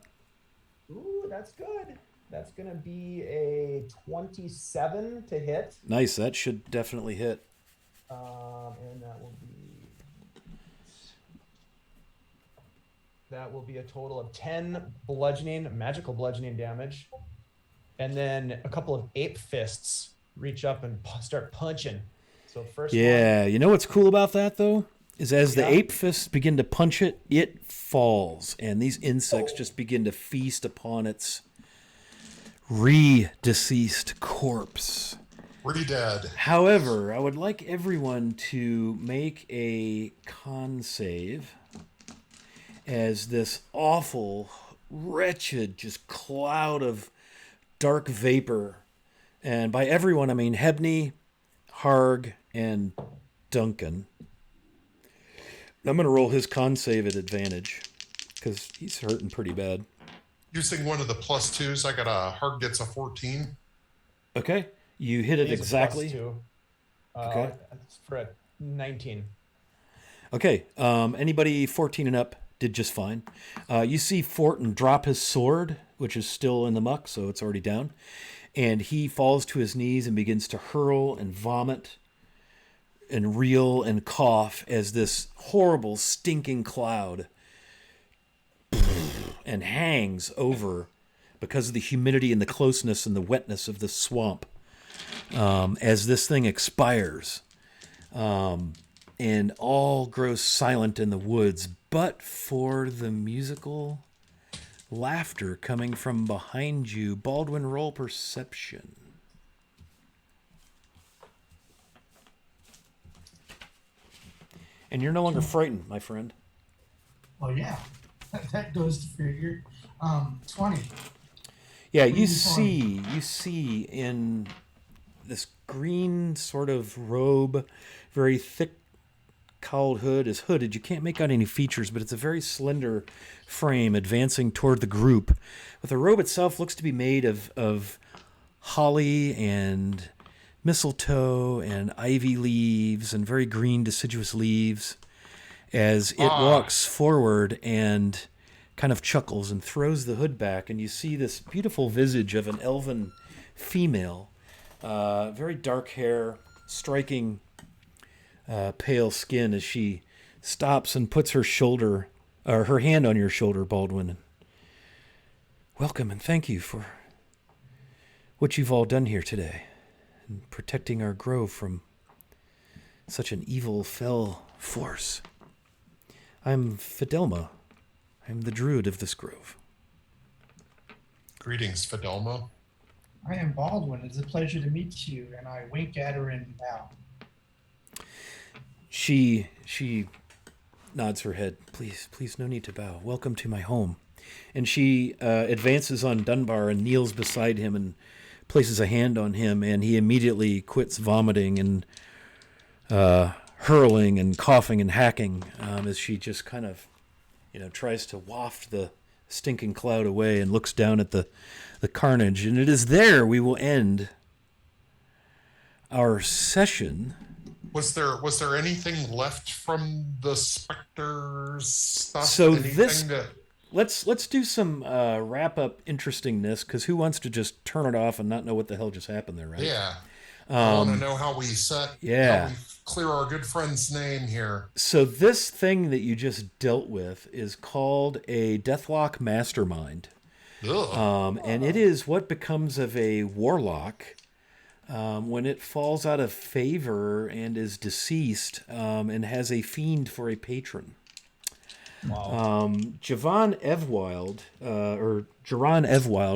Ooh, that's good. That's going to be a 27 to hit. Nice. That should definitely hit. And that will be that will be a total of 10 magical bludgeoning damage. And then a couple of ape fists reach up and start punching. So first Yeah, you know what's cool about that, though? Is as the Yeah. ape fists begin to punch it, it falls. And these insects just begin to feast upon its re-deceased corpse. Re-dead. However, I would like everyone to make a con save as this awful, wretched, just cloud of dark vapor. And by everyone, I mean Hebney, Harg, and Duncan. I'm going to roll his con save at advantage because he's hurting pretty bad. Using one of the +2s, I got a Hard gets a 14. Okay, you hit it He's a exactly. +2. Okay. It's for a 19. Okay, anybody 14 and up did just fine. You see Fortin drop his sword, which is still in the muck, so it's already down. And he falls to his knees and begins to hurl and vomit and reel and cough as this horrible, stinking cloud and hangs over because of the humidity and the closeness and the wetness of the swamp as this thing expires. And all grows silent in the woods, but for the musical laughter coming from behind you. Baldwin, roll perception. And you're no longer frightened, my friend. Well, yeah, that goes to figure. 20. Yeah, you Green see in this green sort of robe, very thick cowled hood is hooded. You can't make out any features, but it's a very slender frame advancing toward the group. But the robe itself looks to be made of holly and mistletoe and ivy leaves and very green deciduous leaves as it walks forward and kind of chuckles and throws the hood back, and you see this beautiful visage of an elven female, very dark hair, striking pale skin as she stops and puts her hand on your shoulder, Baldwin. Welcome and thank you for what you've all done here today and protecting our grove from such an evil, fell force. I'm Fidelma. I'm the druid of this grove. Greetings, Fidelma. I am Baldwin. It's a pleasure to meet you, and I wink at her and bow. She nods her head. Please, no need to bow. Welcome to my home. And she advances on Dunbar and kneels beside him and places a hand on him, and he immediately quits vomiting and hurling and coughing and hacking as she just kind of, tries to waft the stinking cloud away and looks down at the carnage. And it is there we will end our session. Was there anything left from the specters stuff? So Anything let's do some wrap up interestingness, because who wants to just turn it off and not know what the hell just happened there, right? Yeah. I want to know how we how we clear our good friend's name here. So this thing that you just dealt with is called a Deathlock Mastermind. And it is what becomes of a warlock when it falls out of favor and is deceased and has a fiend for a patron. Wow. Jaron Evwild,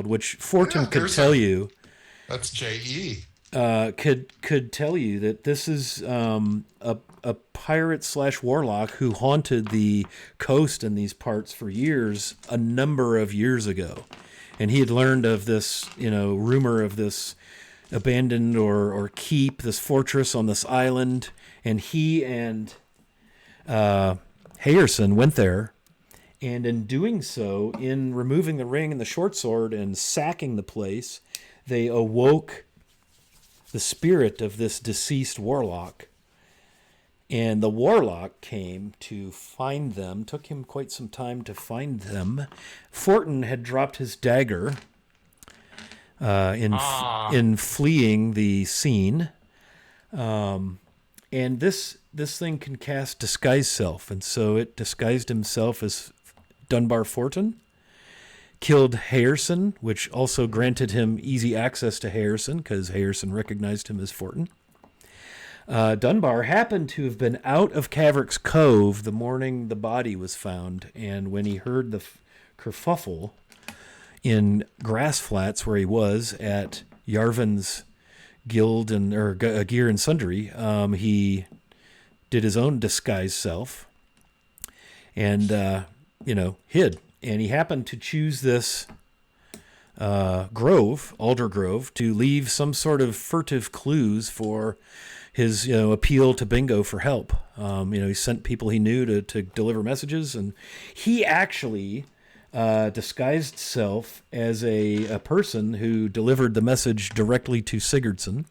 which Fortune could tell you. That's J.E. Could tell you that this is a pirate / warlock who haunted the coast in these parts for years, a number of years ago, and he had learned of this, rumor of this abandoned or keep, this fortress on this island, and he and Hayerson went there, and in doing so, in removing the ring and the short sword and sacking the place, they awoke the spirit of this deceased warlock. And the warlock came to find them. Took him quite some time to find them. Fortin had dropped his dagger in fleeing the scene. And this thing can cast disguise self, and so it disguised himself as Dunbar Fortin, killed Hayerson, which also granted him easy access to Hayerson because Hayerson recognized him as Fortin. Dunbar happened to have been out of Cavrik's Cove the morning the body was found, and when he heard the kerfuffle in grass flats where he was at Yarvin's Guild Gear and Sundry, he did his own disguised self and hid. And he happened to choose this Alder Grove, to leave some sort of furtive clues for his appeal to Bingo for help. He sent people he knew to deliver messages, and he actually disguised self as a person who delivered the message directly to Sigurdsson,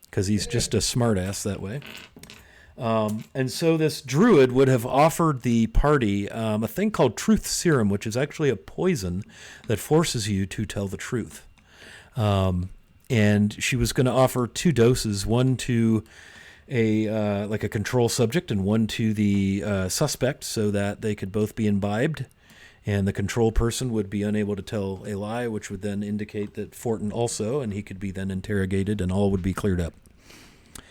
because he's just a smartass that way. And so this druid would have offered the party a thing called Truth Serum, which is actually a poison that forces you to tell the truth. And she was going to offer 2 doses, one to a control subject and one to the suspect, so that they could both be imbibed. And the control person would be unable to tell a lie, which would then indicate that Fortin also, and he could be then interrogated, and all would be cleared up.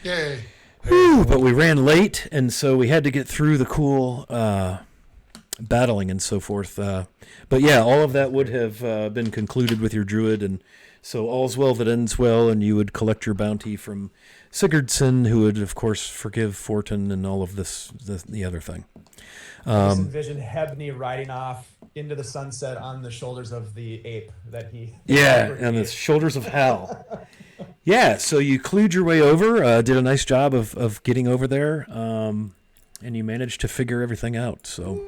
Yay. Whew, but we ran late, and so we had to get through the cool battling and so forth. But yeah, all of that would have been concluded with your druid, and so all's well that ends well, and you would collect your bounty from Sigurdsson, who would, of course, forgive Fortin and all of the other thing. I just envision Hebney riding off into the sunset on the shoulders of the ape that he... Yeah, on the shoulders of hell. Yeah, so you clued your way over, did a nice job of getting over there, and you managed to figure everything out. So,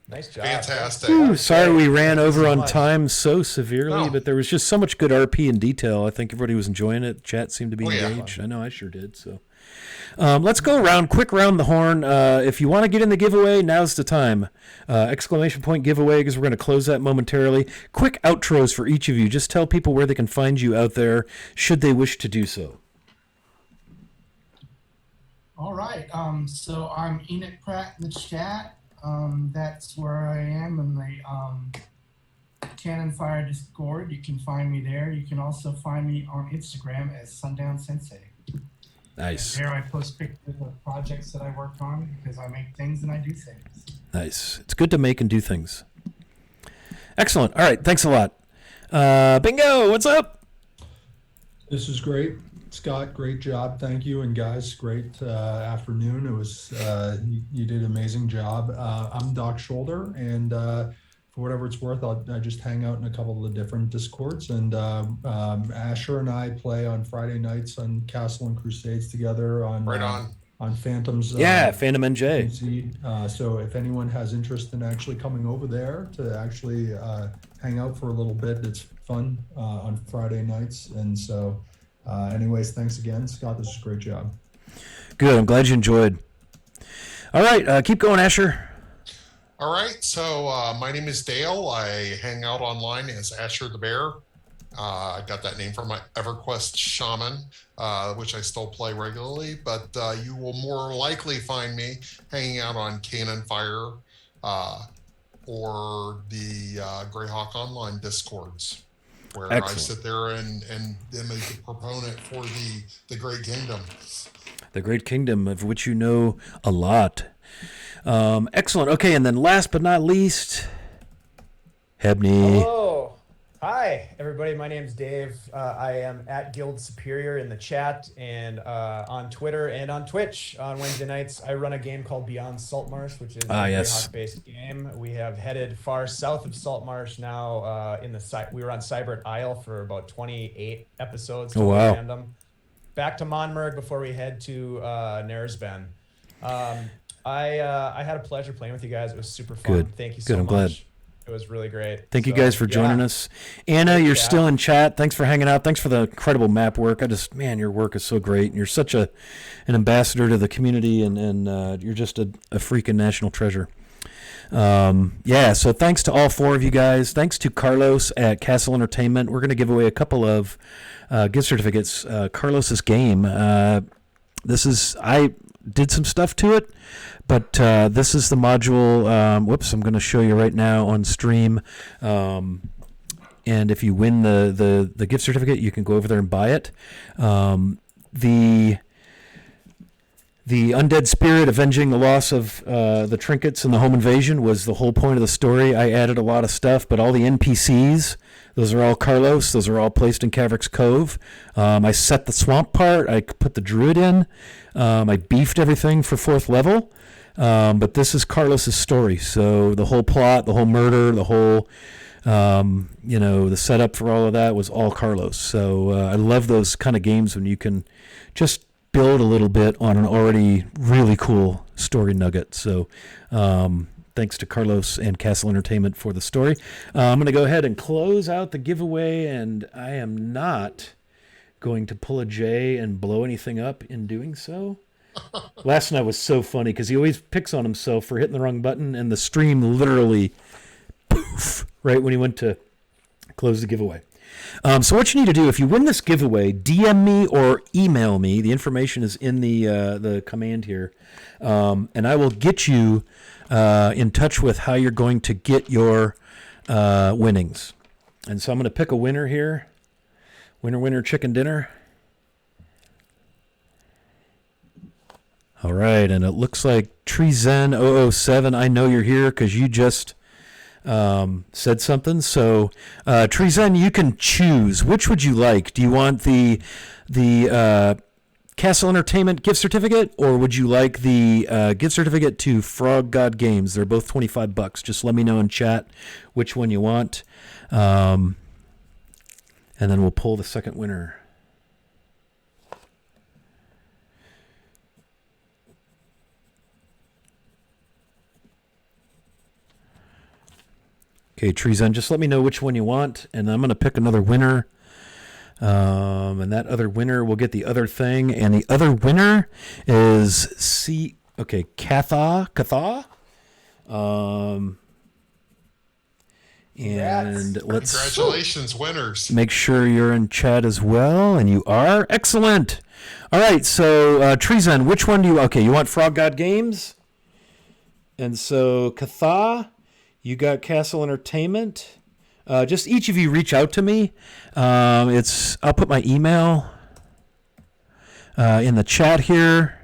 nice job. Fantastic. Ooh, sorry we ran over on time so severely, but there was just so much good RP and detail. I think everybody was enjoying it. Chat seemed to be engaged. I know I sure did. So, let's go around, quick round the horn. If you want to get in the giveaway, now's the time. Exclamation point giveaway, because we're going to close that momentarily. Quick outros for each of you. Just tell people where they can find you out there, should they wish to do so. All right. So I'm Enoch Pratt in the chat. That's where I am in the Cannon Fire Discord. You can find me there. You can also find me on Instagram as Sundown Sensei. Nice. And there I post pictures of projects that I work on, because I make things and I do things. Nice. It's good to make and do things. Excellent. All right. Thanks a lot. Bingo, what's up? This is great. Scott, great job. Thank you. And guys, great afternoon. It was, you did an amazing job. I'm Doc Shoulder, and for whatever it's worth, I just hang out in a couple of the different Discords. And Asher and I play on Friday nights on Castle and Crusades together on Phantoms. Phantom NJ. So if anyone has interest in actually coming over there to actually hang out for a little bit, it's fun on Friday nights. And so anyways, thanks again, Scott. This is a great job. Good. I'm glad you enjoyed. All right. Keep going, Asher. All right, so my name is Dale. I hang out online as Asher the Bear. I got that name from my EverQuest Shaman, which I still play regularly, but you will more likely find me hanging out on Cannon Fire or the Greyhawk Online Discords, where Excellent. I sit there and am a proponent for the Great Kingdom. The Great Kingdom, of which you know a lot. Excellent. Okay, and then last but not least, Hebney. Hello. Hi, everybody. My name's Dave. I am at Guild Superior in the chat and on Twitter and on Twitch. On Wednesday nights, I run a game called Beyond Saltmarsh, which is a Greyhawk-based game. We have headed far south of Saltmarsh now. We were on Cybert Isle for about 28 episodes. Oh, wow. Random. Back to Monmurg before we head to Neresben. I had a pleasure playing with you guys. It was super fun. Good. Thank you so much. I'm glad. It was really great. Thank you guys for joining us. Anna, you're still in chat. Thanks for hanging out. Thanks for the incredible map work. Your work is so great. And you're such an ambassador to the community, and you're just a freaking national treasure. So thanks to all 4 of you guys. Thanks to Carlos at Castle Entertainment. We're going to give away a couple of gift certificates. Carlos's game. did some stuff to it. But this is the module. Whoops, I'm going to show you right now on stream. And if you win the gift certificate, you can go over there and buy it. The undead spirit avenging the loss of the trinkets and the home invasion was the whole point of the story. I added a lot of stuff, but all the NPCs, those are all Carlos. Those are all placed in Cavrik's Cove. I set the swamp part. I put the druid in. I beefed everything for 4th level. But this is Carlos's story. So the whole plot, the whole murder, the whole, the setup for all of that was all Carlos. So I love those kind of games when you can just build a little bit on an already really cool story nugget. So thanks to Carlos and Castle Entertainment for the story. I'm going to go ahead and close out the giveaway, and I am not going to pull a J and blow anything up in doing so. Last night was so funny because he always picks on himself for hitting the wrong button, and the stream literally poof right when he went to close the giveaway. So what you need to do, if you win this giveaway, DM me or email me. The information is in the command here, and I will get you in touch with how you're going to get your winnings. And so I'm going to pick a winner here. Winner, chicken dinner. All right, and it looks like Treezen007. I know you're here because you just said something. So Treezen, you can choose. Which would you like? Do you want the Castle Entertainment gift certificate, or would you like the gift certificate to Frog God Games? They're both $25. Just let me know in chat which one you want, and then we'll pull the second winner. Okay, Treezen, just let me know which one you want, and I'm going to pick another winner. And that other winner will get the other thing, and the other winner is Katha. And let's congratulations, winners. Make sure you're in chat as well, and you are. Excellent. All right, so Treezen, which one do you? Okay, you want Frog God Games, and so Katha. You got Castle Entertainment. Just each of you reach out to me. I'll put my email in the chat here.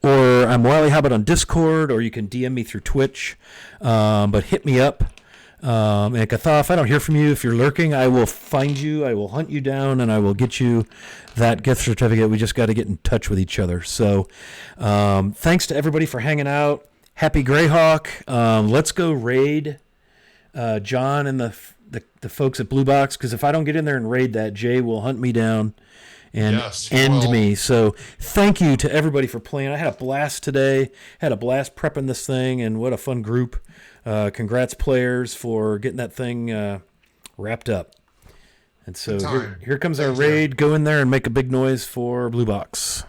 Or I'm Wiley Hobbit on Discord, or you can DM me through Twitch. But hit me up. And Katha, if I don't hear from you, if you're lurking, I will find you. I will hunt you down, and I will get you that gift certificate. We just got to get in touch with each other. So thanks to everybody for hanging out. Happy Greyhawk. Let's go raid John and the folks at Blue Box, because if I don't get in there and raid that, Jay will hunt me down and end me. So thank you to everybody for playing. I had a blast today. Had a blast prepping this thing, and what a fun group. Congrats, players, for getting that thing wrapped up. And so here comes our raid. Go in there and make a big noise for Blue Box.